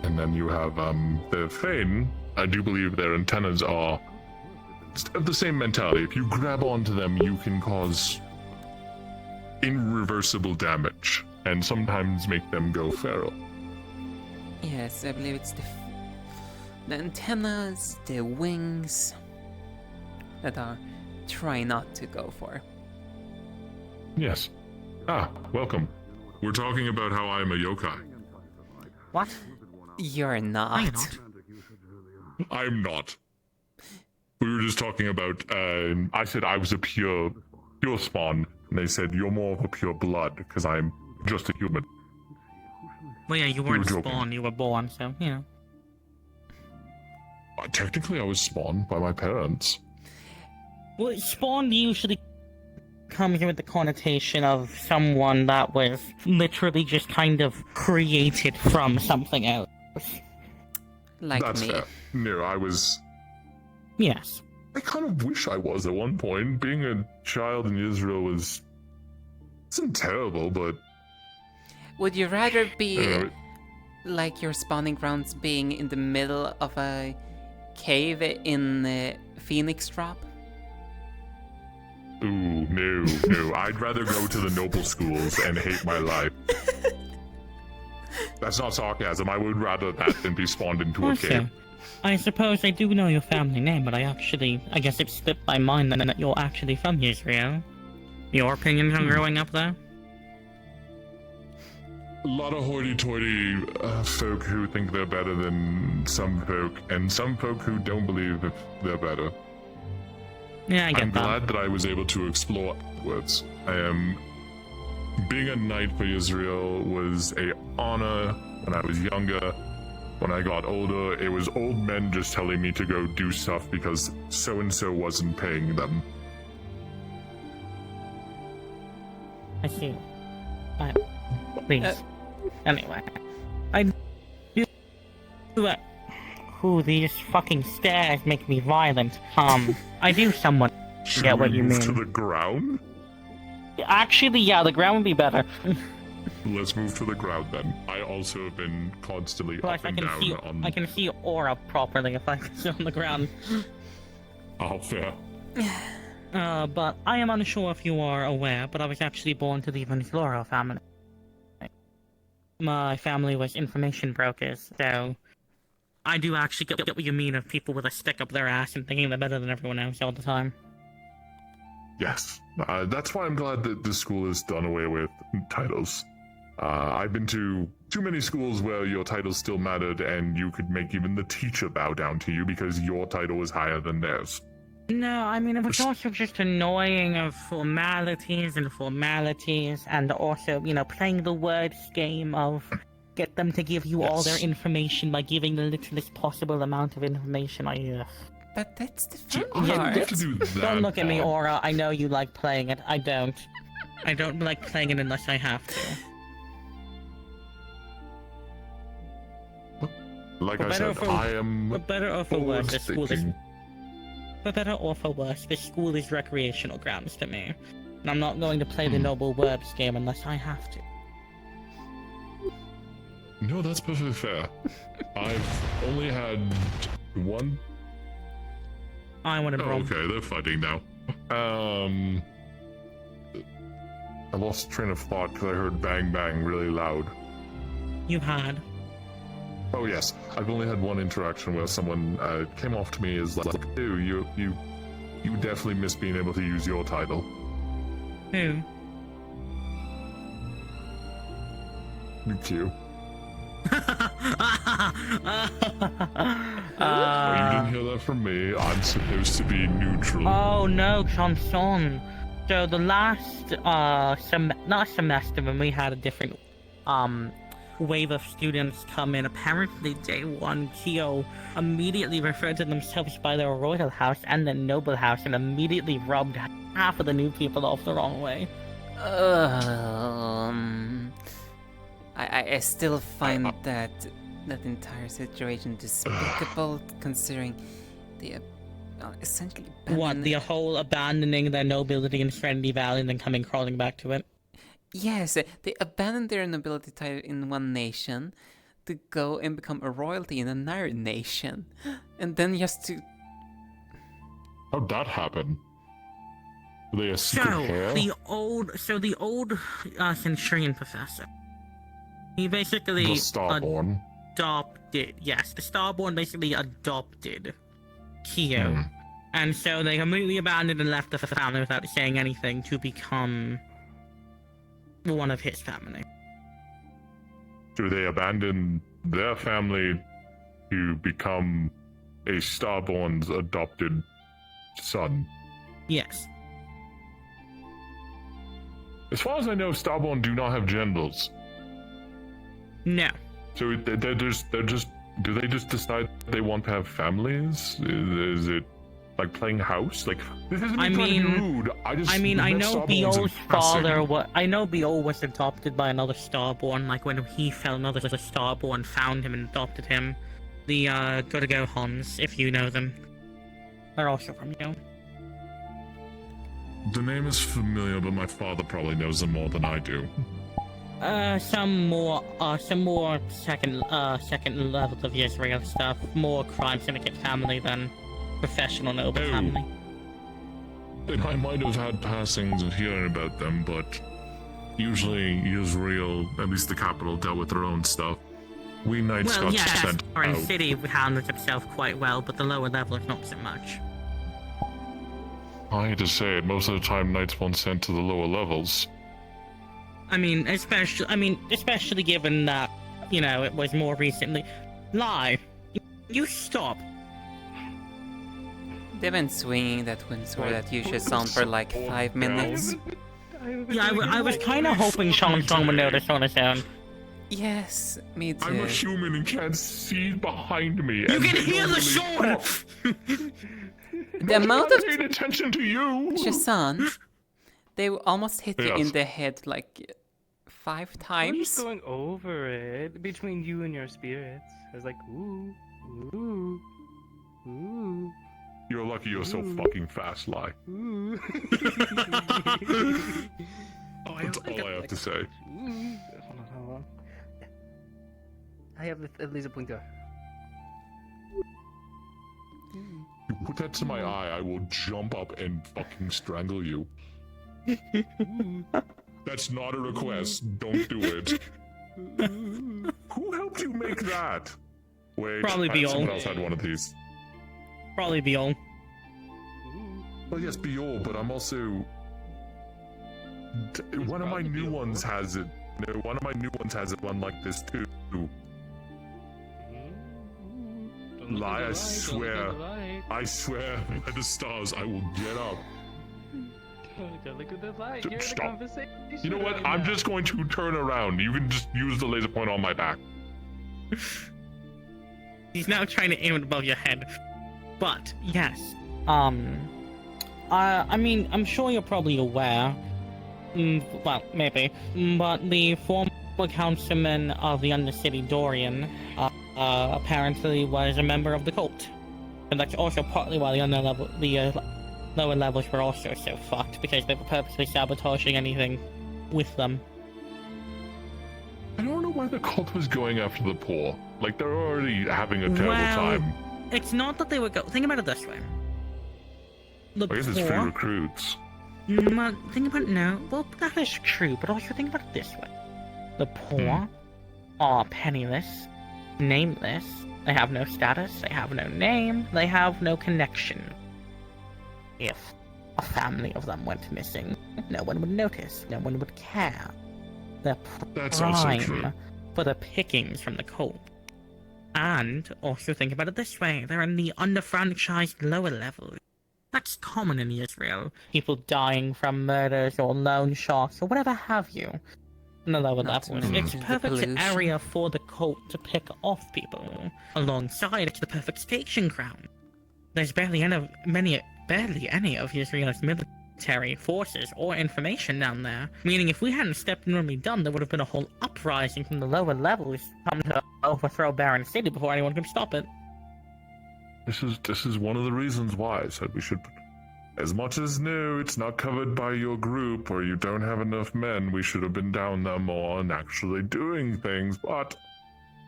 And then you have the Fane. I do believe their antennas are of the same mentality. If you grab onto them, you can cause irreversible damage, and sometimes make them go feral. Yes, I believe it's the antennas, the wings that are try not to go for. Yes. Welcome. We're talking about how I'm a yokai. What? You're not. I'm not. We were just talking about, I said I was a pure spawn, and they said you're more of a pure blood, because I'm just a human. Well, yeah, you We weren't were joking. spawned, you were born, so, you know. Technically, I was spawned by my parents. Well, spawn usually comes with the connotation of someone that was literally just kind of created from something else. Like That's me. fair. No, I was... Yes. I kind of wish I was at one point. Being a child in Israel isn't terrible, but... Would you rather be Uh, like your spawning grounds being in the middle of a cave in Phoenix Drop? Ooh, no. I'd rather go to the noble schools and hate my life. That's not sarcasm. I would rather that than be spawned into a Also, cave. I suppose I do know your family name, but I guess it slipped my mind that you're actually from Israel. Your opinions on growing up there? A lot of hoity-toity folk who think they're better than some folk, and some folk who don't believe if they're better. Yeah, I get I'm that. glad that I was able to explore afterwards. Being a knight for Israel was a honor when I was younger. When I got older, it was old men just telling me to go do stuff because so-and-so wasn't paying them. I see. Please. Anyway. I do... Ooh, these fucking stairs make me violent. I do somewhat get what you mean. To the ground? Actually, yeah, the ground would be better. Let's move to the ground then. I also have been constantly Plus, up and down on... I can see aura properly if I sit on the ground. Oh, fair. But I am unsure if you are aware, but I was actually born to the Vensloro family. My family was information brokers, so I do actually get what you mean of people with a stick up their ass and thinking they're better than everyone else all the time. Yes. That's why I'm glad that the school has done away with titles. I've been to too many schools where your title still mattered and you could make even the teacher bow down to you because your title was higher than theirs. No, I mean, it was also just annoying of formalities, and also, you know, playing the words game of get them to give you all their information by giving the littlest possible amount of information. But that's the See, fun I part. have to do that. Don't look at me, Aura. I know you like playing it. I don't. I don't like playing it unless I have to. Like I said, I am For better or for worse, the school is... thinking. For better or for worse, the school is recreational grounds to me. And I'm not going to play the noble words game unless I have to. No, that's perfectly fair. I've only had one. I want to okay, they're fighting now. I lost train of thought because I heard bang bang really loud. You had. Oh yes, I've only had one interaction where someone came off to me as like, "Ew, you definitely miss being able to use your title." Who? You. You didn't hear that from me. I'm supposed to be neutral. Oh no, Chanson. So the last not semester when we had a different wave of students come in, apparently day one, Kyo immediately referred to themselves by their royal house and the noble house and immediately rubbed half of the new people off the wrong way. I still find that entire situation despicable, considering the essentially What, the whole abandoning their nobility in Serenity Valley and then coming crawling back to it? Yes, they abandoned their nobility title in one nation to go and become a royalty in another nation, and then just to... How'd that happen? Were they a secret heir? The old Centurion professor. He basically The Starborn. adopted. Yes, the Starborn basically adopted Kyo, and so they completely abandoned and left the family without saying anything to become one of his family. Do they abandon their family to become a Starborn's adopted son? Yes. As far as I know, Starborn do not have genders. No. So do they just decide they want to have families? Is it like playing house? Like, this isn't trying to be rude. I know Beol's father. I know Beol was adopted by another Starborn. Like when he fell in love with a Starborn, found him and adopted him. The Gotta-Go Hons, if you know them, they're also from you. The name is familiar, but my father probably knows them more than I do. Some more second level of Israel stuff. More crime syndicate family than professional noble family. Then I might have had passings of hearing about them, but usually Israel, at least the capital, dealt with their own stuff. We Knights Well, got yes, sent Orange out. City handles himself quite well, but the lower levels not so much. I hate to say it, most of the time Knights want sent to the lower levels. Especially given that, it was more recently. Lie. You stop. They've been swinging that wind sword at Yusha San for like 5 minutes. Yeah, I was kind of hoping Sean Song would notice on his own. Yes, me too. I'm a human and can't see behind me. You and can they hear the normally sword! The amount of paying attention to you. Shasan, they almost hit you in Yes. the head like 5 I'm just times. going over it between you and your spirits. I was like, ooh, ooh, ooh, You're lucky you're so fucking fast, Lie. ooh. That's all I have to say. Hold on. I have a laser pointer. You put that to my eye, I will jump up and fucking strangle you. That's not a request. Don't do it. Who helped you make that? Wait, Probably someone Biol. else had one of these. Probably Biol. Well, yes, Biol, but I'm also... One of my new ones has it. No, one of my new ones has it one like this too. Lie, I swear. I swear by the stars, I will get up. Don't look at the light. You're in a Stop. conversation. You know what? right I'm now. just going to turn around. You can just use the laser point on my back. He's now trying to aim it above your head. But, yes. I'm sure you're probably aware. Well, maybe. But the former councilman of the Undercity, Dorian, apparently was a member of the cult. And that's also partly why the lower levels were also so fucked, because they were purposely sabotaging anything with them. I don't know why the cult was going after the poor. Like, they're already having a terrible time. It's not that they were think about it this way. The I guess it's free recruits. Well, think about it now. Well, that is true, but also think about it this way. The poor are penniless, nameless, they have no status, they have no name, they have no connection. If a family of them went missing, no one would notice, no one would care. They're That's also true. prime for the pickings from the cult. And also think about it this way, they're in the underfranchised lower levels. That's common in Israel. People dying from murders or loan sharks or whatever have you. In the lower Not to levels. It's mention the perfect pollution. area for the cult to pick off people. Alongside, it's the perfect staging ground. There's barely any of Israel's military forces or information down there. Meaning if we hadn't stepped in when we done, there would have been a whole uprising from the lower levels come to overthrow Baron City before anyone could stop it. This is one of the reasons why I said we should. As much as no, it's not covered by your group or you don't have enough men, we should have been down there more and actually doing things, but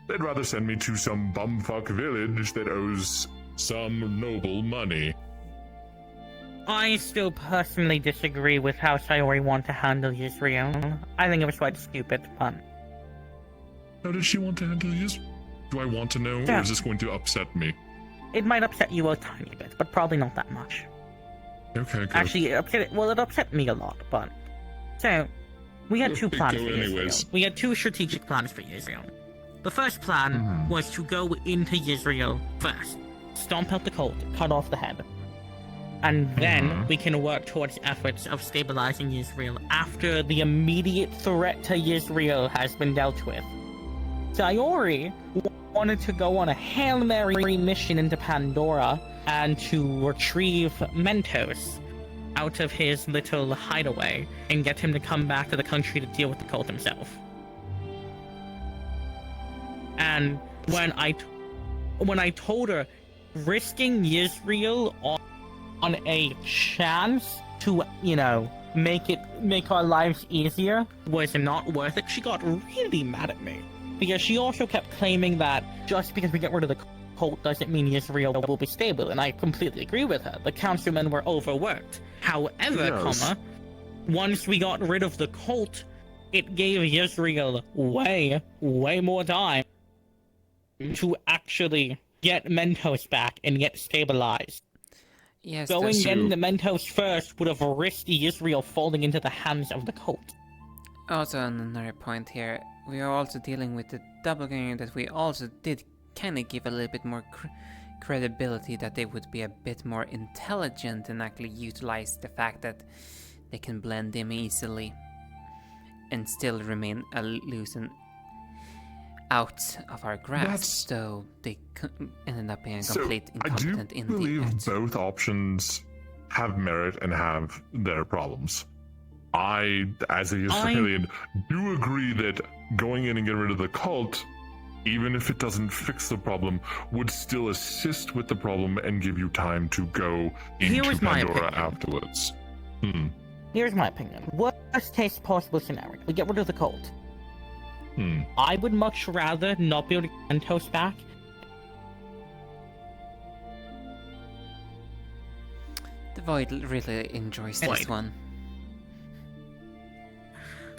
they'd rather send me to some bumfuck village that owes some noble money. I still personally disagree with how Sayori want to handle Israel. I think it was quite stupid, but... How did she want to handle this? Do I want to know, or is this going to upset me? It might upset you a tiny bit, but probably not that much. Okay, good. Actually, it upset me a lot, but... So, we had two Okay, plans go for Israel. anyways. We had two strategic plans for Israel. The first plan was to go into Israel first. Stomp out the cult, cut off the head. And then we can work towards efforts of stabilizing Israel after the immediate threat to Israel has been dealt with. Sayori wanted to go on a Hail Mary mission into Pandora and to retrieve Mentos out of his little hideaway and get him to come back to the country to deal with the cult himself. And when I told her risking Israel on a chance to, make our lives easier was not worth it, she got really mad at me. Because she also kept claiming that just because we get rid of the cult doesn't mean Israel will be stable, and I completely agree with her. The councilmen were overworked. However, once we got rid of the cult, it gave Israel way more time to actually get Mentos back and get stabilized. Yes, Going that's getting true. the Mentos first would have risked Israel falling into the hands of the cult. Also, another point here, we are also dealing with the doppelganger that we also did kind of give a little bit more credibility, that they would be a bit more intelligent and actually utilize the fact that they can blend in easily and still remain loose and out of our grasp, so they ended up being complete incompetent I do believe both options have merit and have their problems. I, as a Israelian, do agree that going in and getting rid of the cult, even if it doesn't fix the problem, would still assist with the problem and give you time to go into Pandora afterwards. Here's my opinion. Worst case possible scenario, we get rid of the cult. I would much rather not be able to get Mentos back. The Void really enjoys this one.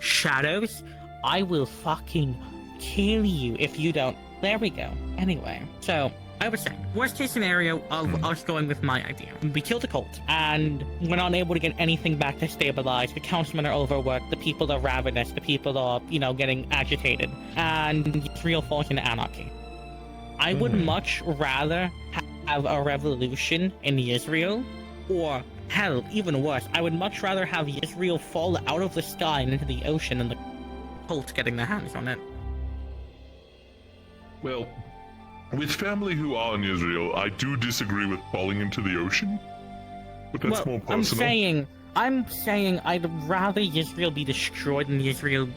Shadows, I will fucking kill you if you don't. There we go. Anyway, so I was saying, worst case scenario of us going with my idea. We kill the cult, and we're not able to get anything back to stabilize. The councilmen are overworked, the people are ravenous, the people are, getting agitated, and Israel falls into anarchy. I would much rather have a revolution in Israel, or hell, even worse, I would much rather have Israel fall out of the sky and into the ocean than the cult getting their hands on it. Well, with family who are in Israel, I do disagree with falling into the ocean, but that's more personal. I'm saying I'd rather Israel be destroyed than Israel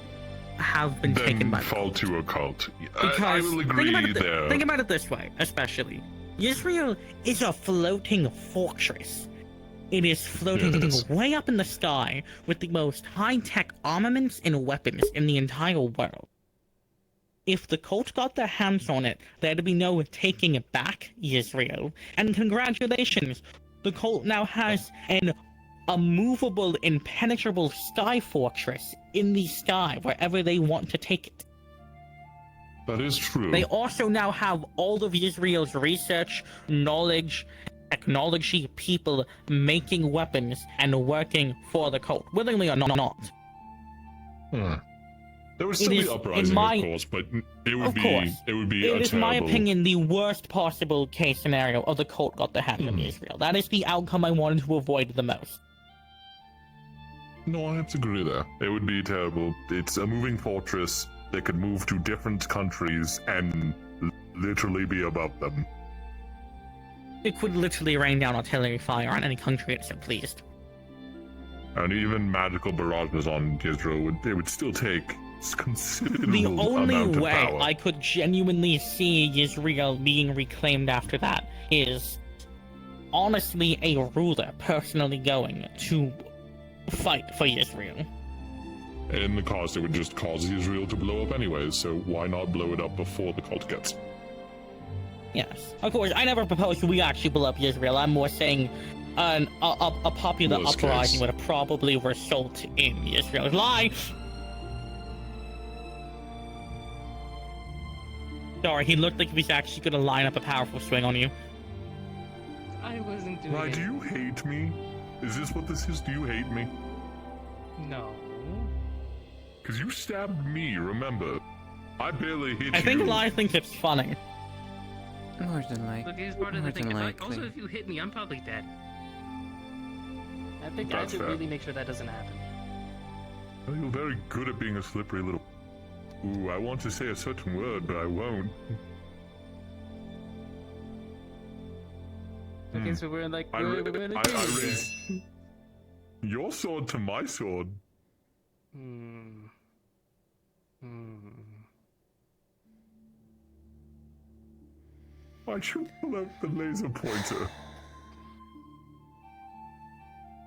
have been taken by the fall to a cult. Because I will agree there. Think about it this way, especially. Israel is a floating fortress. It is floating way up in the sky with the most high-tech armaments and weapons in the entire world. If the cult got their hands on it, there'd be no taking it back, Israel. And congratulations, the cult now has a movable, impenetrable sky fortress in the sky wherever they want to take it. That is true. They also now have all of Israel's research, knowledge, technology, people making weapons and working for the cult, willingly or not. There would still be uprising, of course, but it would be. It is my opinion the worst possible case scenario of the cult got their hands on Israel. That is the outcome I wanted to avoid the most. No, I have to agree there. It would be terrible. It's a moving fortress that could move to different countries and literally be above them. It could literally rain down artillery fire on any country it so pleased. And even magical barrages on Israel would still take considerable The only amount of way power. I could genuinely see Israel being reclaimed after that is honestly a ruler personally going to fight for Israel. In the cost, it would just cause Israel to blow up anyways, so why not blow it up before the cult gets? Yes. Of course, I never proposed we actually blow up Israel. I'm more saying a popular Worst uprising case. would probably result in Israel's life. Sorry, he looked like he was actually going to line up a powerful swing on you. I wasn't doing Why, it. do you hate me? Is this what this is? Do you hate me? No. Because you stabbed me, remember? I barely hit you. I think Eli thinks it's funny. More than Look, here's part of the thing. Also, if you hit me, I'm probably dead. I think I That's should fair. really make sure that doesn't happen. Well, you're very good at being a slippery little... Ooh, I want to say a certain word, but I won't. Okay, so we're like, I we're in I agreement raise your sword to my sword. I should pull out the laser pointer.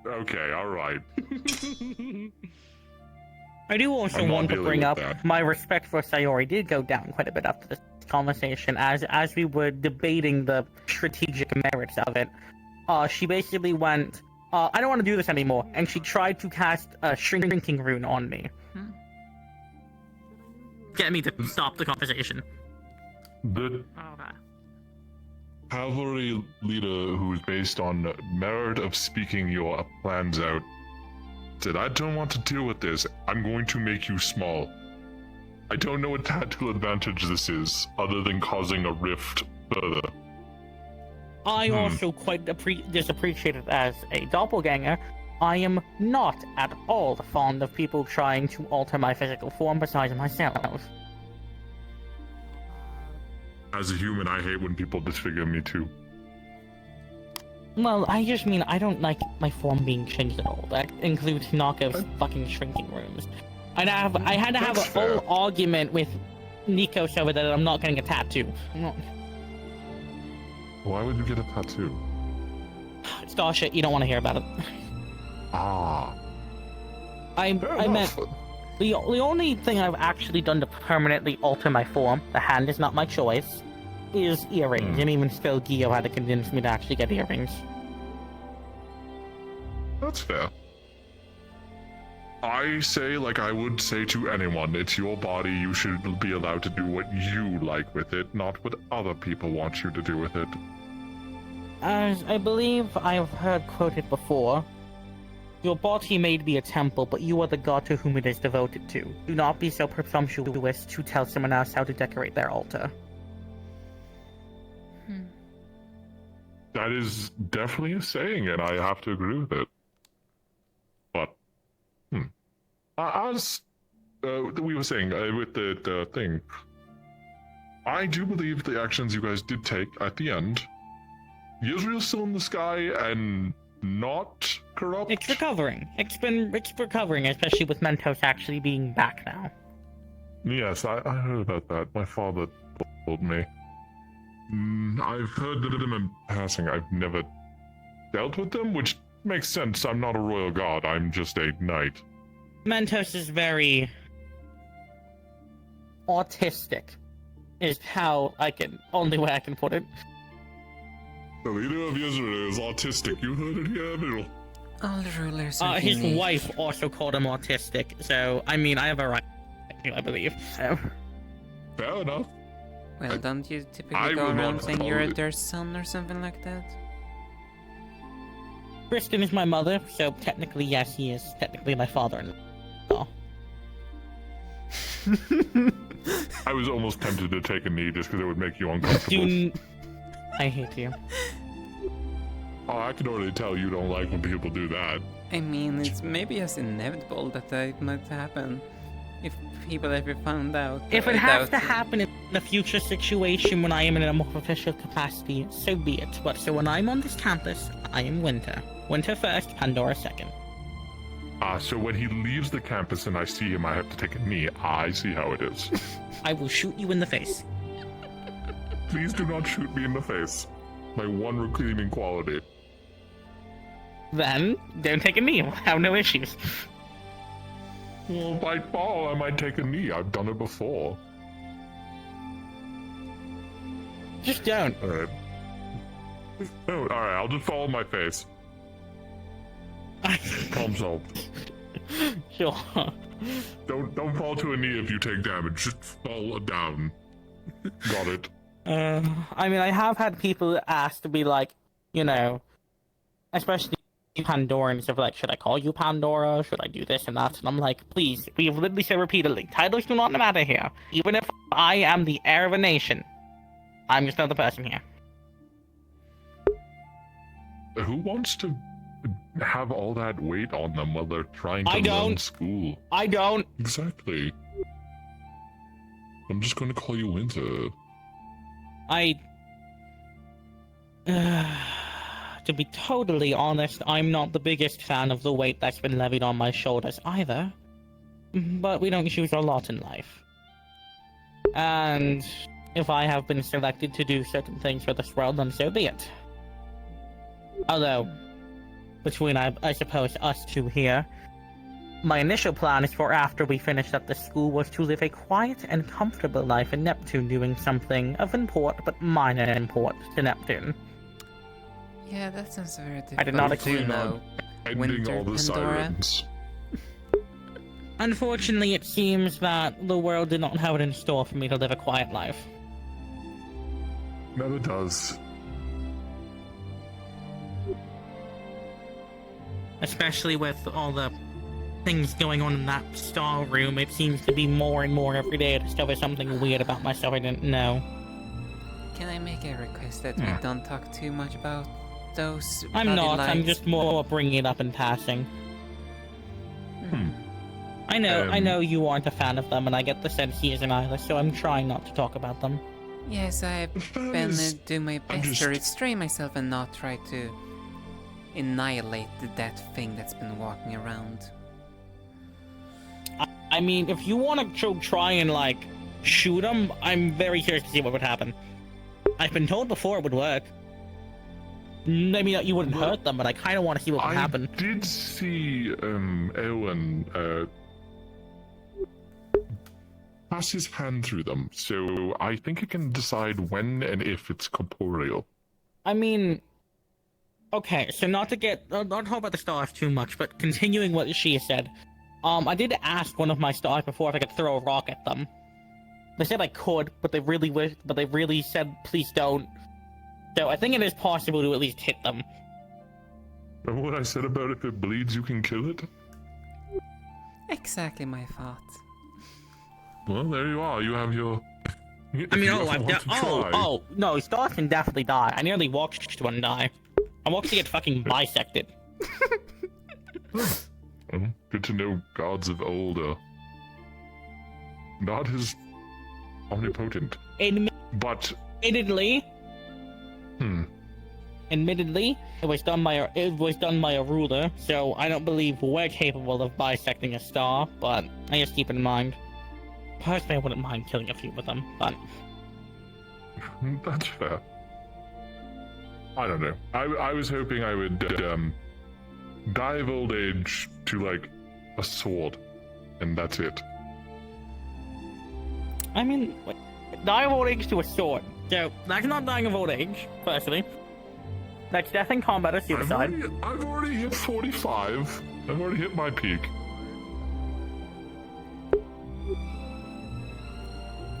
Okay, alright. I do also I'm not want to dealing bring with up that. my respect for Sayori did go down quite a bit after this conversation as we were debating the strategic merits of it. She basically went, I don't want to do this anymore, and she tried to cast a shrinking rune on me. Get me to stop the conversation. The cavalry leader who is based on merit of speaking your plans out said, I don't want to deal with this. I'm going to make you small. I don't know what tactical advantage this is, other than causing a rift further. I also quite disappreciate it as a doppelganger. I am not at all fond of people trying to alter my physical form besides myself. As a human, I hate when people disfigure me too. Well, I just mean I don't like my form being changed at all. That includes knockoff fucking shrinking rooms. I had to have a full argument with Nikos over that I'm not getting a tattoo. I'm not... Why would you get a tattoo? Star shit, you don't want to hear about it. Ah. I meant the only thing I've actually done to permanently alter my form, the hand is not my choice, is earrings. And even still, Gio had to convince me to actually get earrings. That's fair. I say, like I would say to anyone, it's your body, you should be allowed to do what you like with it, not what other people want you to do with it. As I believe I have heard quoted before, your body may be a temple, but you are the god to whom it is devoted to. Do not be so presumptuous to tell someone else how to decorate their altar. That is definitely a saying, and I have to agree with it. But, as we were saying with the thing, I do believe the actions you guys did take at the end. Israel's still in the sky and not corrupt. It's recovering. It's recovering, especially with Mentos actually being back now. Yes, I heard about that. My father told me. I've heard that them in passing. I've never dealt with them, which makes sense. I'm not a royal god. I'm just a knight. Mentos is very autistic, is how only way I can put it. The leader of Israel is autistic. You heard it here, Bill. All rulers are his unique. wife also called him autistic, so I mean I have a right to, I believe. So. Fair enough. Well, don't you typically go around saying you're their son or something like that? Kristen is my mother, so technically yes, he is technically my father-in-law. I was almost tempted to take a knee just because it would make you uncomfortable. I hate you. Oh, I can already tell you don't like when people do that. I mean, it's maybe as inevitable that might happen. If people ever found out. If it has to happen in a future situation when I am in a more official capacity, so be it. But so when I'm on this campus, I am Winter. Winter first, Pandora second. So when he leaves the campus and I see him, I have to take a knee. I see how it is. I will shoot you in the face. Please do not shoot me in the face. My one redeeming quality. Then, don't take a knee. We'll have no issues. Well, if I fall, I might take a knee. I've done it before. Just don't. Alright. No, alright, I'll just fall on my face. Problem solved. Sure. Don't fall to a knee if you take damage. Just fall down. Got it. I mean, I have had people ask to be like, you know, especially Pandorans of like, should I call you Pandora? Should I do this and that? And I'm like, please, we have literally said repeatedly, titles do not matter here. Even if I am the heir of a nation, I'm just another person here. Who wants to have all that weight on them while they're trying to learn school? I don't. Exactly. I'm just going to call you Winter. To be totally honest, I'm not the biggest fan of the weight that's been levied on my shoulders either. But we don't choose a lot in life. And if I have been selected to do certain things for this world, then so be it. Although, between, I suppose, us two here, my initial plan is for after we finished at the school was to live a quiet and comfortable life in Neptune, doing something of import but minor import to Neptune. Yeah, that sounds very difficult. I did not expect know. Ending all the sirens. Unfortunately, it seems that the world did not have it in store for me to live a quiet life. Never does. Especially with all the things going on in that star room, it seems to be more and more every day I discover something weird about myself I didn't know. Can I make a request that we don't talk too much about those I'm bloody not, I'm lights? just more bringing it up in passing. I know you aren't a fan of them, and I get the sense he isn't either, so I'm trying not to talk about them. Yes, I've been doing my best to restrain myself and not try to annihilate that thing that's been walking around. I mean, if you want to try and, like, shoot him, I'm very curious to see what would happen. I've been told before it would work. Maybe you wouldn't hurt them, but I kind of want to see what would happen. I did see Eowyn pass his hand through them, so I think it can decide when and if it's corporeal. I mean, okay, so not to talk about the stars too much, but continuing what she said, I did ask one of my stars before if I could throw a rock at them. They said I could, but they really said please don't. So I think it is possible to at least hit them. Remember what I said about if it bleeds, you can kill it? Exactly my thoughts. Well, there you are. You have your. I mean, no, stars can definitely die. I nearly watched one die. I watched it get fucking bisected. Well, good to know gods of old are not as omnipotent. But admittedly, it was done by a ruler, so I don't believe we're capable of bisecting a star. But I just keep it in mind. Personally, I wouldn't mind killing a few of them, but that's fair. I don't know. I was hoping I would die of old age to like a sword, and that's it. I mean, die of old age to a sword. So that's not dying of old age, personally. That's death in combat or suicide. I've already hit 45. I've already hit my peak.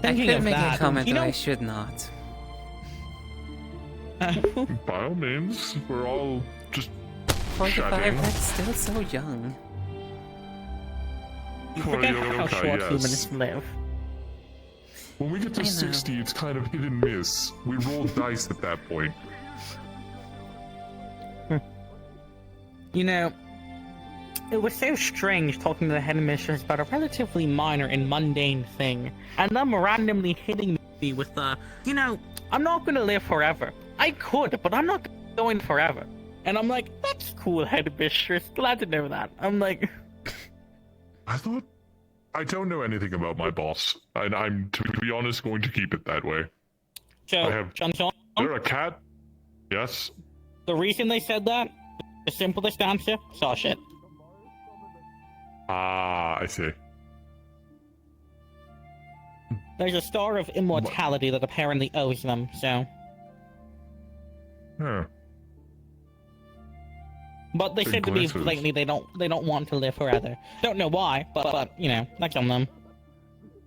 I Thinking could of make that, a comment, you but know- I should not. By all means, we're all just 45, chatting. that's still so young. You Well, forget you're how okay, short yes. humans live. When we get to I know. 60, it's kind of hit and miss. We roll dice at that point. You know, it was so strange talking to the headmistress about a relatively minor and mundane thing, and them randomly hitting me with the, you know, I'm not gonna live forever. I could, but I'm not going forever. And I'm like, that's cool, headmistress. Glad to know that. I'm like, I don't know anything about my boss, and I'm, to be honest, going to keep it that way. so, I have. Johnson, They're a cat. Yes. the reason they said that, the simplest answer, saw shit. Ah, I see. There's a star of immortality that apparently owes them, so. Huh. But they Big said to me glimpses. lately they don't want to live forever. Don't know why, but you know, that's on them.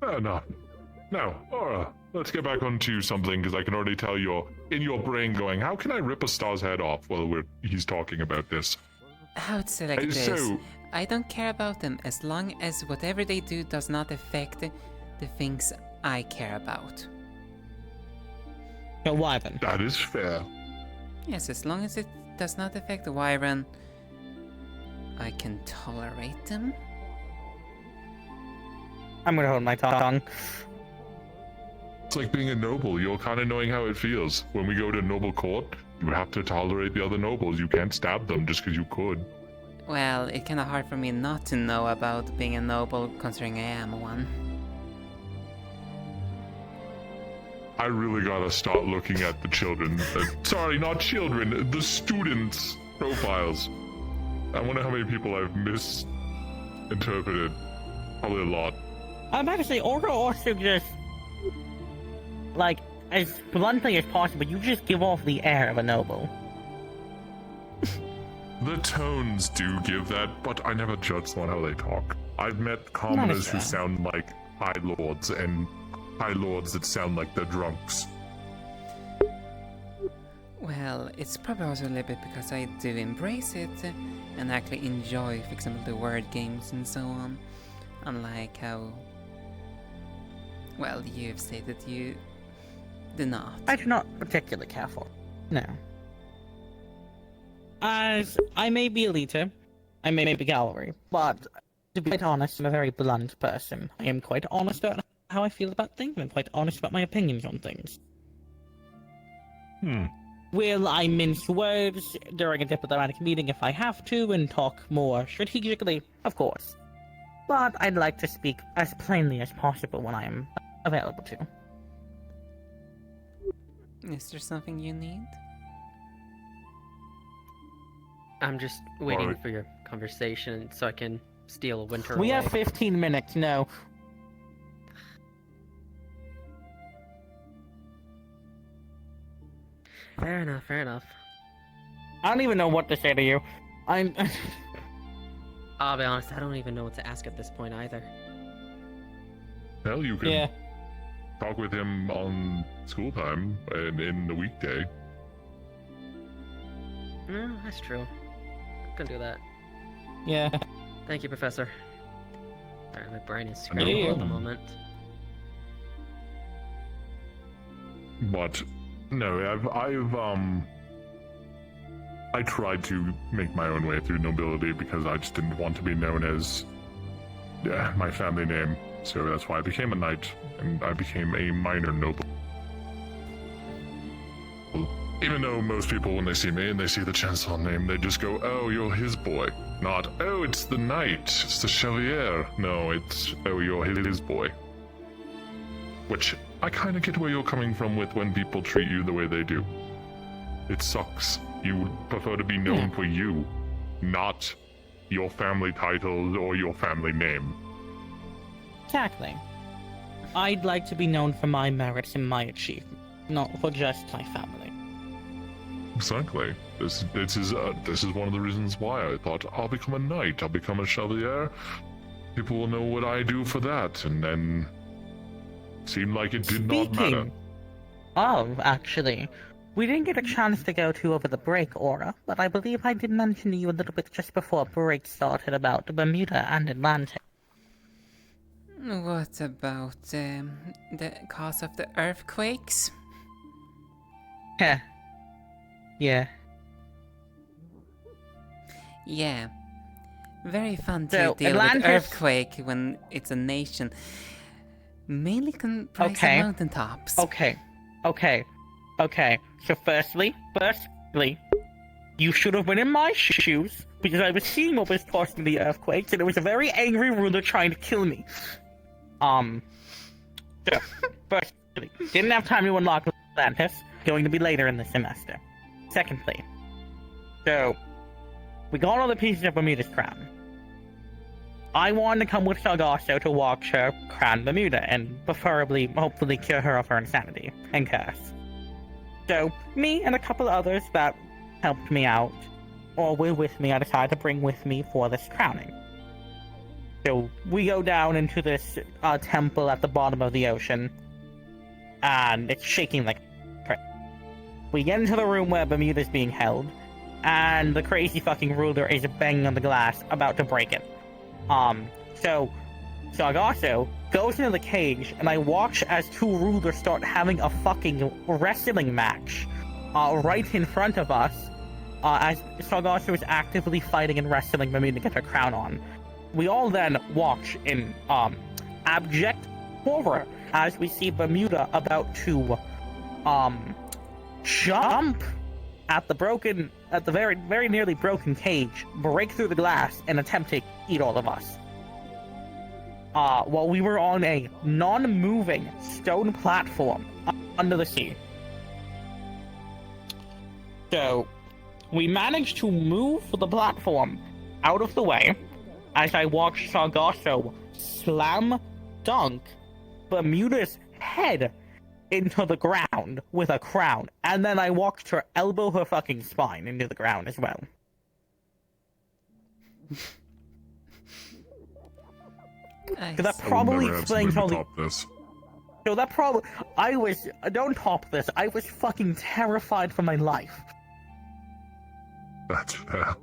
No. Now, Aura, let's get back onto something, because I can already tell you're in your brain going, how can I rip a star's head off while he's talking about this? I would say like Hey, this. so- I don't care about them as long as whatever they do does not affect the things I care about. But why then? That is fair. Yes, as long as it does not affect the Wyvern, I can tolerate them. I'm gonna hold my tongue. It's like being a noble. You're kind of knowing how it feels. When we go to noble court, you have to tolerate the other nobles. You can't stab them just because you could. Well, it's kind of hard for me not to know about being a noble, considering I am one. I really gotta start looking at the children. Sorry, not children. The students' profiles. I wonder how many people I've misinterpreted. Probably a lot. I'm about to say, Aura also just, like, as bluntly as possible, you just give off the air of a noble. The tones do give that, but I never judge someone how they talk. I've met commoners who fair. sound like high lords, and high lords that sound like they're drunks. Well, it's probably also a little bit because I do embrace it and actually enjoy, for example, the word games and so on. Unlike how, well, you've stated you do not. I do not particularly care for. No. As I may be a leader, I may be gallery, but to be quite honest, I'm a very blunt person. I am quite honest about how I feel about things, and I'm quite honest about my opinions on things. Will I mince words during a diplomatic meeting if I have to, and talk more strategically? Of course. But I'd like to speak as plainly as possible when I am available to. Is there something you need? I'm just waiting for your conversation so I can steal Winter We away. have 15 minutes, no. Fair enough, fair enough. I don't even know what to say to you. I'll be honest, I don't even know what to ask at this point either. Hell, you can talk with him on school time and in the weekday. No, that's true. I can do that. Yeah. Thank you, Professor. Sorry, my brain is No scrambled at the problem. moment. But no, I tried to make my own way through nobility because I just didn't want to be known as my family name. So that's why I became a knight, and I became a minor noble. Even though most people, when they see me and they see the Chancellor name, they just go, "Oh, you're his boy." Not, "Oh, it's the knight, it's the chevalier." No, it's, "Oh, you're his boy." Which I kind of get where you're coming from with when people treat you the way they do. It sucks. You would prefer to be known for you, not your family titles or your family name. Exactly. I'd like to be known for my merits and my achievement, not for just my family. Exactly. This is one of the reasons why I thought I'll become a knight, I'll become a chevalier. People will know what I do for that, and then seemed like it did not matter. Of, actually, we didn't get a chance to go to over the break, Aura, but I believe I did mention to you a little bit just before break started about Bermuda and Atlantic. What about the cause of the earthquakes? Heh. Yeah. Yeah. Very fun to So, deal Atlantis- with earthquake when it's a nation. Mainly comprised Okay. of mountaintops. Okay. So firstly, you should have been in my shoes, because I was seeing what was causing the earthquakes, and it was a very angry ruler trying to kill me. So, firstly, didn't have time to unlock Atlantis, going to be later in the semester. Secondly, so, we got all the pieces of Bermuda's crown. I wanted to come with Sargasso to watch her crown Bermuda, and preferably, hopefully, cure her of her insanity and curse. So, me and a couple of others that helped me out, or were with me, I decided to bring with me for this crowning. So, we go down into this temple at the bottom of the ocean, and it's shaking like crazy. We get into the room where Bermuda's being held, and the crazy fucking ruler is banging on the glass, about to break it. So Sargasso goes into the cage, and I watch as two rulers start having a fucking wrestling match, right in front of us, as Sargasso is actively fighting and wrestling Bermuda to get her crown on. We all then watch in, abject horror as we see Bermuda about to, jump at the very, very nearly broken cage, break through the glass, and attempt to eat all of us. While we were on a non-moving stone platform under the sea. So, we managed to move the platform out of the way as I watched Sargasso slam dunk Bermuda's head into the ground with a crown, and then I watched her elbow her fucking spine into the ground as well. Nice. That probably explains all the... This. So that problem, don't top this, I was fucking terrified for my life. That's fair.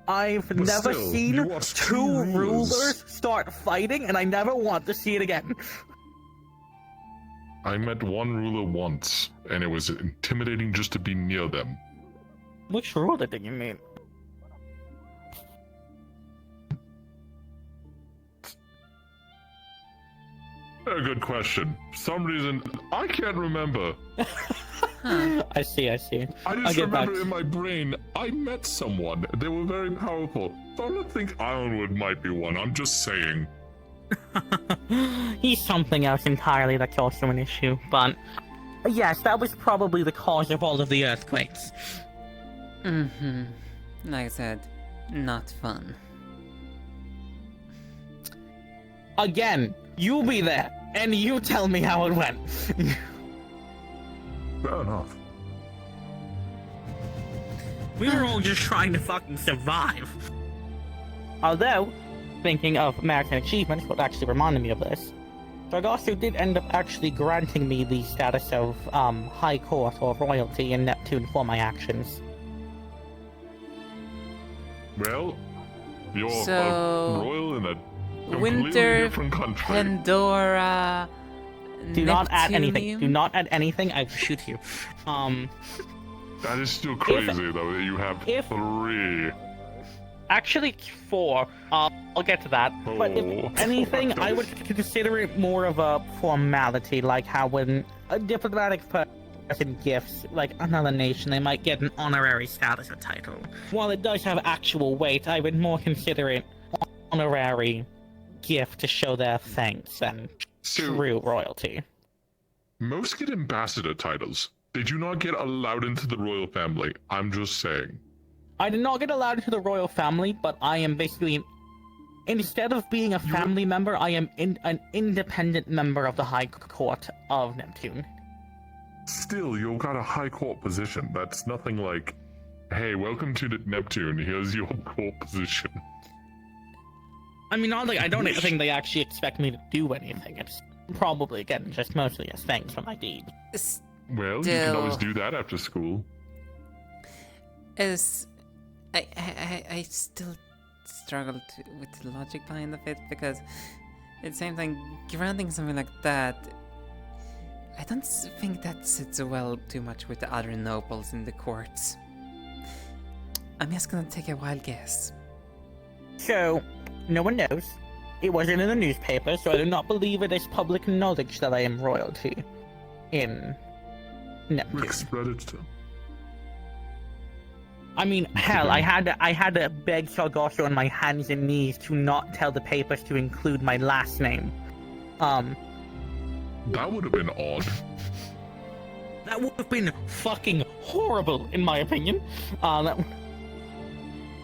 I've But never still, seen you watched two two rulers start fighting, and I never want to see it again. I met one ruler once, and it was intimidating just to be near them. Which ruler do you mean? A good question. For some reason, I can't remember. I see. I just remember in my brain, I met someone. They were very powerful. So I don't think Ironwood might be one. I'm just saying. He's something else entirely that's also an issue, but yes, that was probably the cause of all of the earthquakes. Mm-hmm. Like I said, not fun. Again, you be there, and you tell me how it went. Fair enough. We were all just trying to fucking survive. Although, thinking of merit and achievements, what actually reminded me of this, Sargasso did end up actually granting me the status of High Court or Royalty in Neptune for my actions. Well, you're So, a royal in a completely Winter, different country. Pandora. Do not add anything. Neptunium? Do not add anything. I will shoot you. That is still crazy, though, that you have 3. Actually, 4. I'll get to that. But Oh. if anything, I would consider it more of a formality, like how when a diplomatic person gifts, like another nation, they might get an honorary status or title. While it does have actual weight, I would more consider it honorary gift to show their thanks than true royalty. Most get ambassador titles. They do not get allowed into the royal family. I'm just saying. I did not get allowed into the royal family, but I am basically, instead of being a family member, I am an independent member of the High Court of Neptune. Still, you've got a high court position. That's nothing like, hey, welcome to Neptune. Here's your court position. I mean, not like I don't think they actually expect me to do anything. It's probably, again, just mostly as thanks for my deed. Well, you can always do that after school. I still struggle with the logic behind of it, because at the same time, granting something like that, I don't think that sits well too much with the other nobles in the courts. I'm just gonna take a wild guess. So, no one knows. It wasn't in the newspaper, so I do not believe it is public knowledge that I am royalty in Neptune. Spread it to. I mean, hell, I had to beg Sargasso on my hands and knees to not tell the papers to include my last name. That would have been odd. That would have been fucking horrible, in my opinion.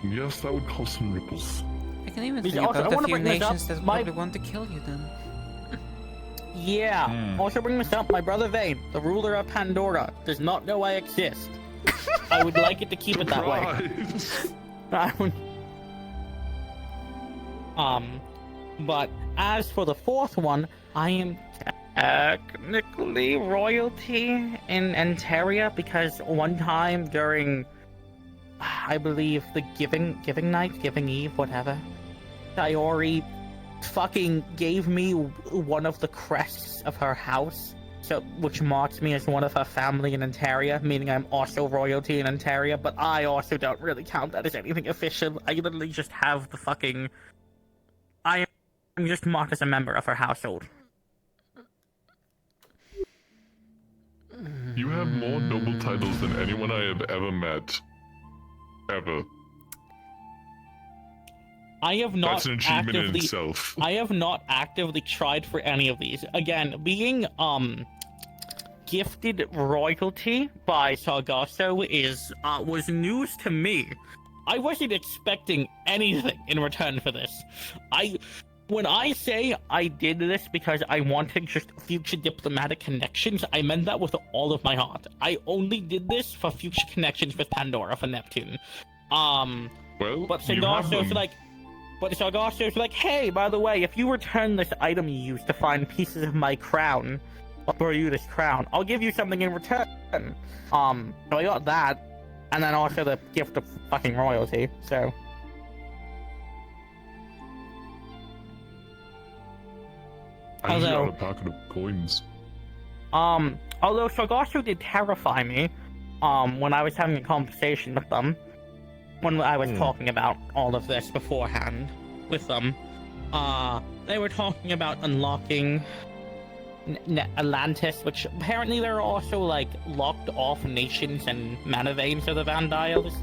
Yes, that would cause some ripples. I can even Because think also, I about a wanna few bring this up, nations that my- probably want to kill you then. Yeah. Also bring this up, my brother Vane, the ruler of Pandora, does not know I exist. I would like it to keep it that way. I would... But as for the 4th one, I am technically royalty in Antaria, because one time during, I believe, the Giving Night, Giving Eve, whatever, Diori fucking gave me one of the crests of her house, so which marks me as one of her family in Antaria, meaning I'm also royalty in Antaria, but I also don't really count that as anything official. I literally just have the fucking... I am just marked as a member of her household. You have more noble titles than anyone I have ever met. Ever. I have not That's an achievement in actively, itself. I have not actively tried for any of these. Again, being gifted royalty by Sargasso was news to me. I wasn't expecting anything in return for this. When I say I did this because I wanted just future diplomatic connections, I meant that with all of my heart. I only did this for future connections with Pandora for Neptune. Well, but you have Sargasso, them. But Sargasso's like, hey, by the way, if you return this item you used to find pieces of my crown, of Bermuda's crown, I'll give you something in return. So I got that, and then also the gift of fucking royalty, so... I just got a pocket of coins. Although Sargasso did terrify me, when I was having a conversation with them, when I was talking about all of this beforehand with them, they were talking about unlocking Atlantis, which apparently there are also, like, locked off nations and mana veins of the Vandiles.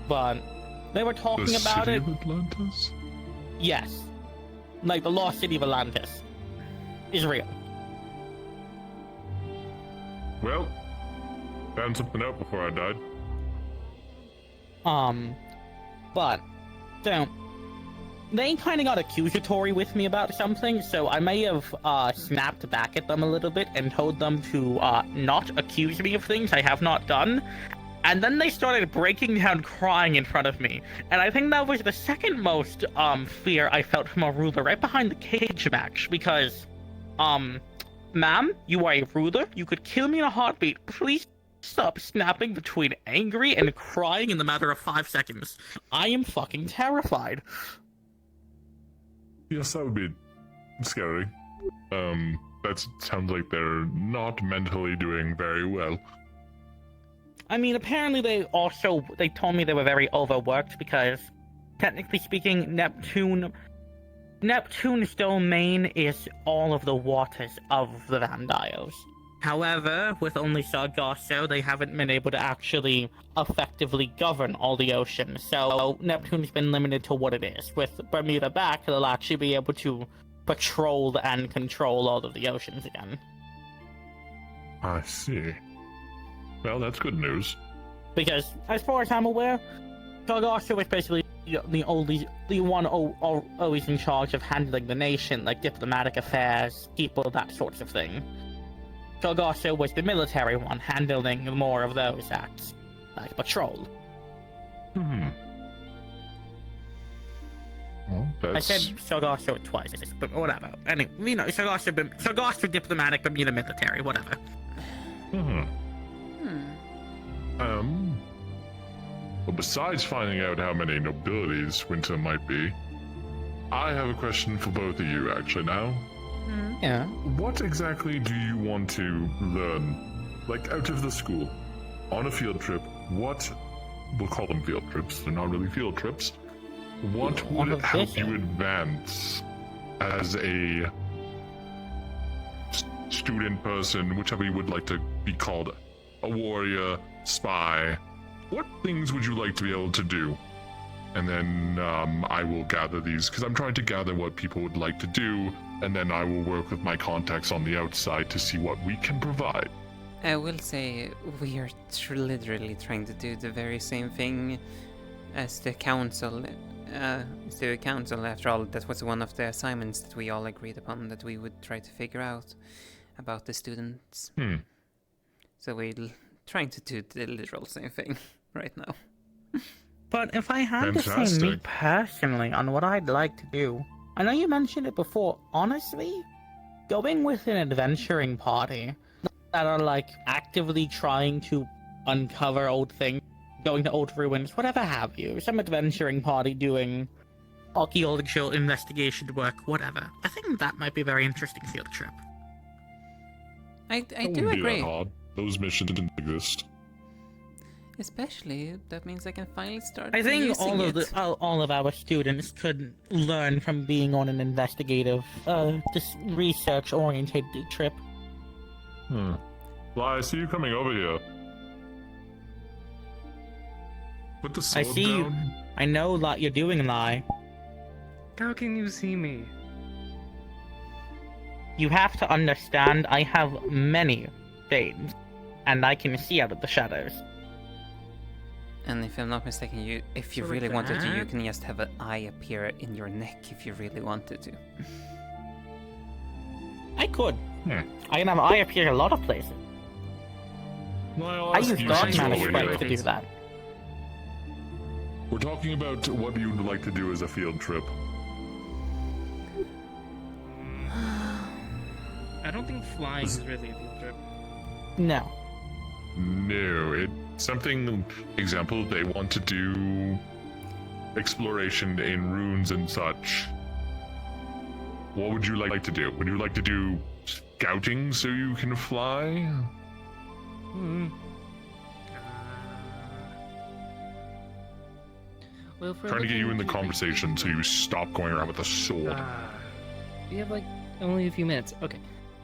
But they were talking about it. The city of Atlantis? Yes. Like, the lost city of Atlantis is real. Well, found something out before I died. But, so, they kind of got accusatory with me about something, so I may have, snapped back at them a little bit and told them to, not accuse me of things I have not done. And then they started breaking down crying in front of me. And I think that was the second most, fear I felt from a ruler, right behind the cage match, because, ma'am, you are a ruler, you could kill me in a heartbeat, please stop snapping between angry and crying in the matter of 5 seconds. I am fucking terrified. Yes, that would be scary. That sounds like they're not mentally doing very well. I mean, apparently they told me they were very overworked because, technically speaking, Neptune's domain is all of the waters of the Vandiles. However, with only Sargasso, they haven't been able to actually effectively govern all the oceans, so Neptune's been limited to what it is. With Bermuda back, they'll actually be able to patrol and control all of the oceans again. I see. Well, that's good news. Because, as far as I'm aware, Sargasso is basically the one always in charge of handling the nation, like diplomatic affairs, people, that sorts of thing. Sargasso was the military one, handling more of those acts, like patrol. Well, I said Sargasso twice, but whatever. Anyway, you know, Sargasso diplomatic, Bermuda military, whatever. Well, besides finding out how many nobilities Winter might be, I have a question for both of you, actually, now. Yeah? What exactly do you want to learn, like, out of the school? On a field trip, what... We'll call them field trips, they're not really field trips. What would help you advance as a student person, whichever you would like to be called, a warrior, spy? What things would you like to be able to do? And then I will gather these, because I'm trying to gather what people would like to do, and then I will work with my contacts on the outside to see what we can provide. I will say we are literally trying to do the very same thing as the council. After all, that was one of the assignments that we all agreed upon, that we would try to figure out about the students. So we're trying to do the literal same thing right now. But if I had to say me personally on what I'd like to do, I know you mentioned it before, honestly, going with an adventuring party that are like actively trying to uncover old things, going to old ruins, whatever have you, some adventuring party doing archaeological investigation work, whatever. I think that might be a very interesting field trip. I do agree. Those missions didn't exist. Especially, that means I can finally start I think using all of our students could learn from being on an investigative, just research-oriented trip. Well, I see you coming over here. Put the sword I see you. down. I know that you're doing, Lai. How can you see me? You have to understand, I have many veins, and I can see out of the shadows. And if I'm not mistaken, if you really wanted to, you can just have an eye appear in your neck if you really wanted to. I could. I can have an eye appear a lot of places. I use dark magic spells to do that. We're talking about what you'd like to do as a field trip. I don't think flying is really a field trip. No. No, it's something, example, they want to do exploration in ruins and such. What would you like to do? Would you like to do scouting so you can fly? Well, for Trying to get you in the looking into conversation so you stop going around with a sword. We have like only a few minutes. Okay.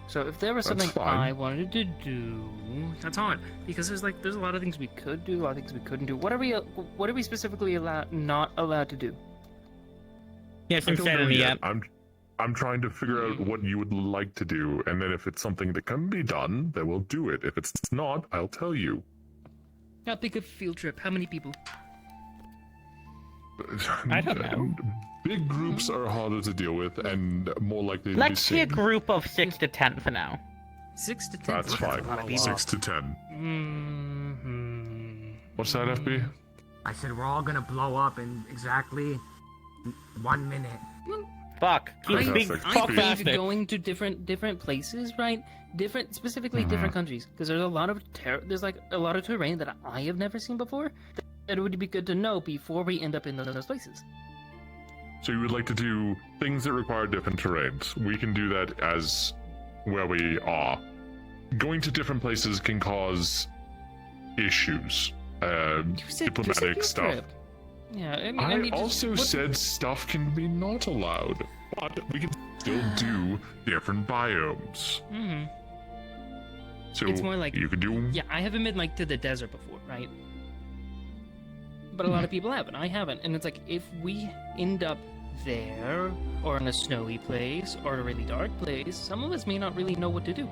So if there was That's something fine. I wanted to do, that's hard because there's a lot of things we could do, a lot of things we couldn't do. What are we specifically not allowed to do? Yes, I don't know yet. I'm trying to figure out what you would like to do, and then if it's something that can be done, then we'll do it. If it's not, I'll tell you. How big a field trip? How many people? I don't know. Big groups are harder to deal with and more likely to be Let's see a seen. group of 6 to 10 for now. 6 to 10. That's fine. 6 to 10. What's that, FB? I said we're all gonna blow up in exactly 1 minute. Fuck. Keep speaking. Talk I faster. think going to different places, right? Specifically different countries, because there's a lot of terrain that I have never seen before. That it would be good to know before we end up in those places. So you would like to do things that require different terrains. We can do that as where we are. Going to different places can cause issues. Diplomatic stuff. Yeah, I also said stuff can be not allowed, but we can still do different biomes. Mm-hmm. So It's more like you could do. Yeah, I haven't been like to the desert before, right? But a lot of people have, and I haven't. And it's like if we end up there, or in a snowy place, or a really dark place, some of us may not really know what to do.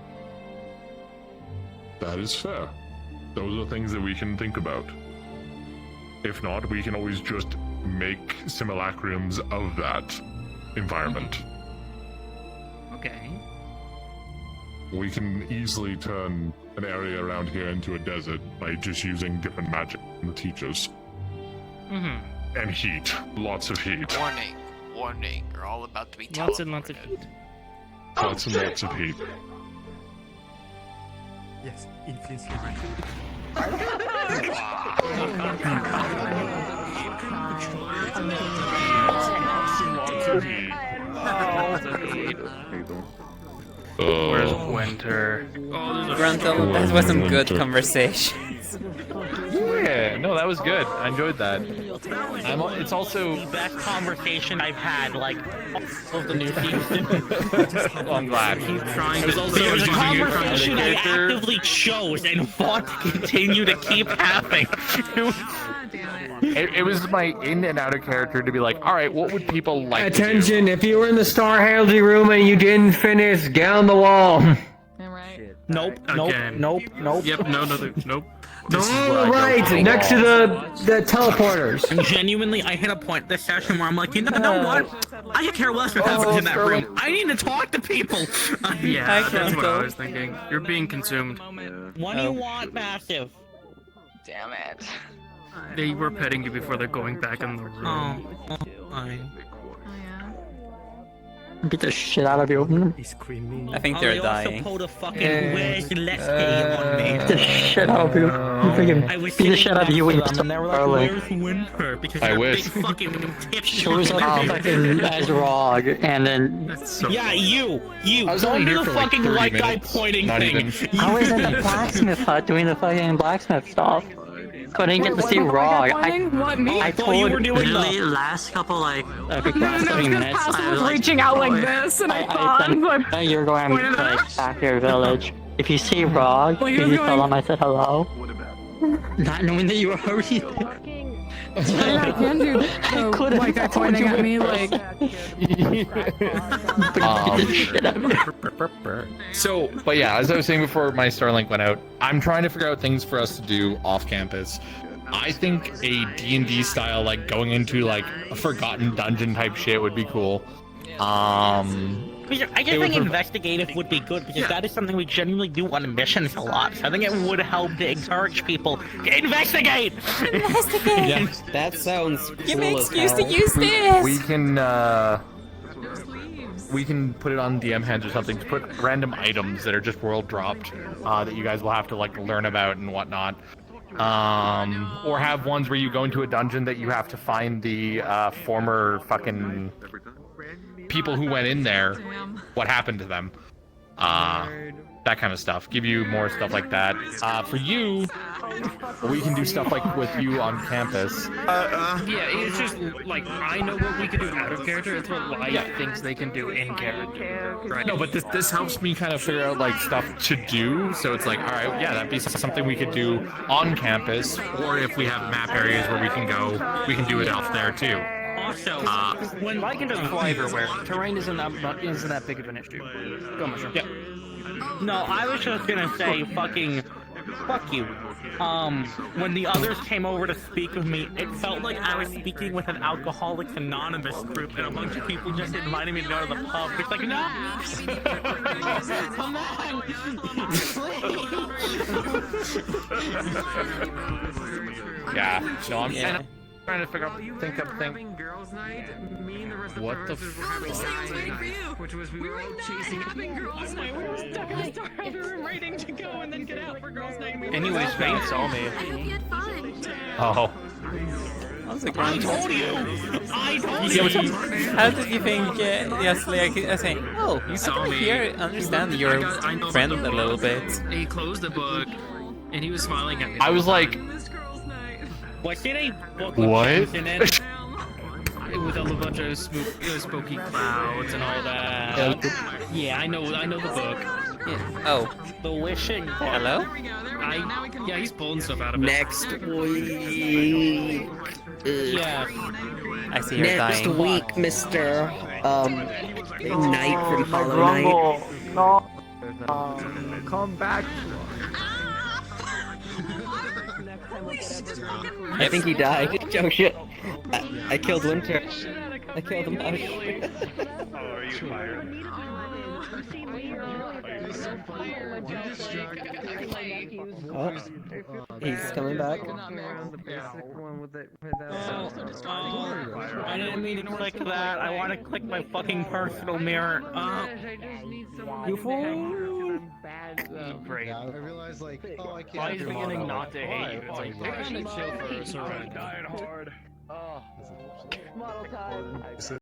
That is fair. Those are things that we can think about. If not, we can always just make simulacrums of that environment. Okay. We can easily turn an area around here into a desert by just using different magic from the teachers. Mm-hmm. And heat. Lots of heat. Warning. You're all about to be teleported. Lots and lots of heat. Lots and lots of heat. Yes, influence. Where's Winter? Gruntle, that was some good conversation. Yeah, no, that was good. I enjoyed that. It's also the best conversation I've had, like, of the new season. Well, I'm glad. It was also a conversation I actively chose and want to continue to keep having. It was my in and out of character to be like, all right, what would people like Attention, if you were in the Star Heraldry room and you didn't finish, get on the wall. Nope. Yep, nope. Oh, right, next to the teleporters. Genuinely, I hit a point this session where I'm like, you know what? I could care less what happens in that room. I need to talk to people. Yeah, that's what I was thinking. You're being consumed. What do you want, Massive? Damn it. They were petting you before they're going back in the room. Beat the shit out of you. He's screaming. I think they're dying. Pulled a fucking where's Let's Game on me. Beat the shit out of you. Beat the shit out of you when you and they were like, where's Winter? Because I you're wish. a big fucking tip. shows up fucking as Rog, and then Yeah, you. I was Don't only do here the for like fucking 30 white guy minutes. pointing Not thing. even. I was in the blacksmith hut doing the fucking blacksmith stuff. Couldn't get to see Rog. I thought you were doing literally the last couple like every 30 minutes. I was like, reaching out like this, and I thought, you're going like back to your village. If you see Rog, Well, can he you was tell going- him I said hello? Not knowing that you were already there. I can do the white guy pointing at me like. So, but yeah, as I was saying before my Starlink went out, I'm trying to figure out things for us to do off campus. I think a D&D style, like going into like a forgotten dungeon type shit would be cool. I just think investigative would be good because that is something we genuinely do on missions a lot. So I think it would help to encourage people to investigate. Investigate. Yeah, that sounds. Give me cool an as excuse to hell. use this. We can put it on DM hands or something to put random items that are just world dropped that you guys will have to like learn about and whatnot. Or have ones where you go into a dungeon that you have to find the former fucking people who went in there, what happened to them, that kind of stuff. Give you more stuff like that. For you, we can do stuff like with you on campus. Yeah, it's just like I know what we can do out of character. It's what Light thinks they can do in character. Right? No, but this helps me kind of figure out like stuff to do. So it's like, all right, yeah, that'd be something we could do on campus, or if we have map areas where we can go, we can do it out there too. Also, when I can just fly everywhere, terrain isn't that big of an issue. Go, Mushroom. Yeah. No, I was just gonna say fuck you. When the others came over to speak with me, it felt like I was speaking with an Alcoholics Anonymous group, and a bunch of people just invited me to go to the pub. It's like, no! Come on! Yeah, no, I'm Yeah. trying to figure out, think of things. What the Which was we were all chasing girls' night. We were stuck in the Starfield room waiting to go and then get out for girls' night. Anyways, Vane saw me. Oh. I was like, I told you! How did you think yesterday I was saying, oh, you saw me. Here, understand your friend a little bit. He closed the book and he was smiling at me. I was like, was it a book what? in it? With a bunch of spooky clouds and all that. Yeah, I know the book. Yeah. Oh, The Wishing Book. hello? Yeah, he's pulling stuff out of it. Next week. Yeah. I see you're Next dying. week, Mr. Knight from Hollow Knight. No. Come back. I think he died. Oh shit. I killed Winter. I killed him. Oh shit. Oh, he's coming back. I didn't mean to click that. I want to click my fucking personal mirror. You fool! Great. I realized like, oh, I can't. Why is beginning not to hate you? It's like, Why? we're gonna chill for a Why? died hard. Oh. Model time.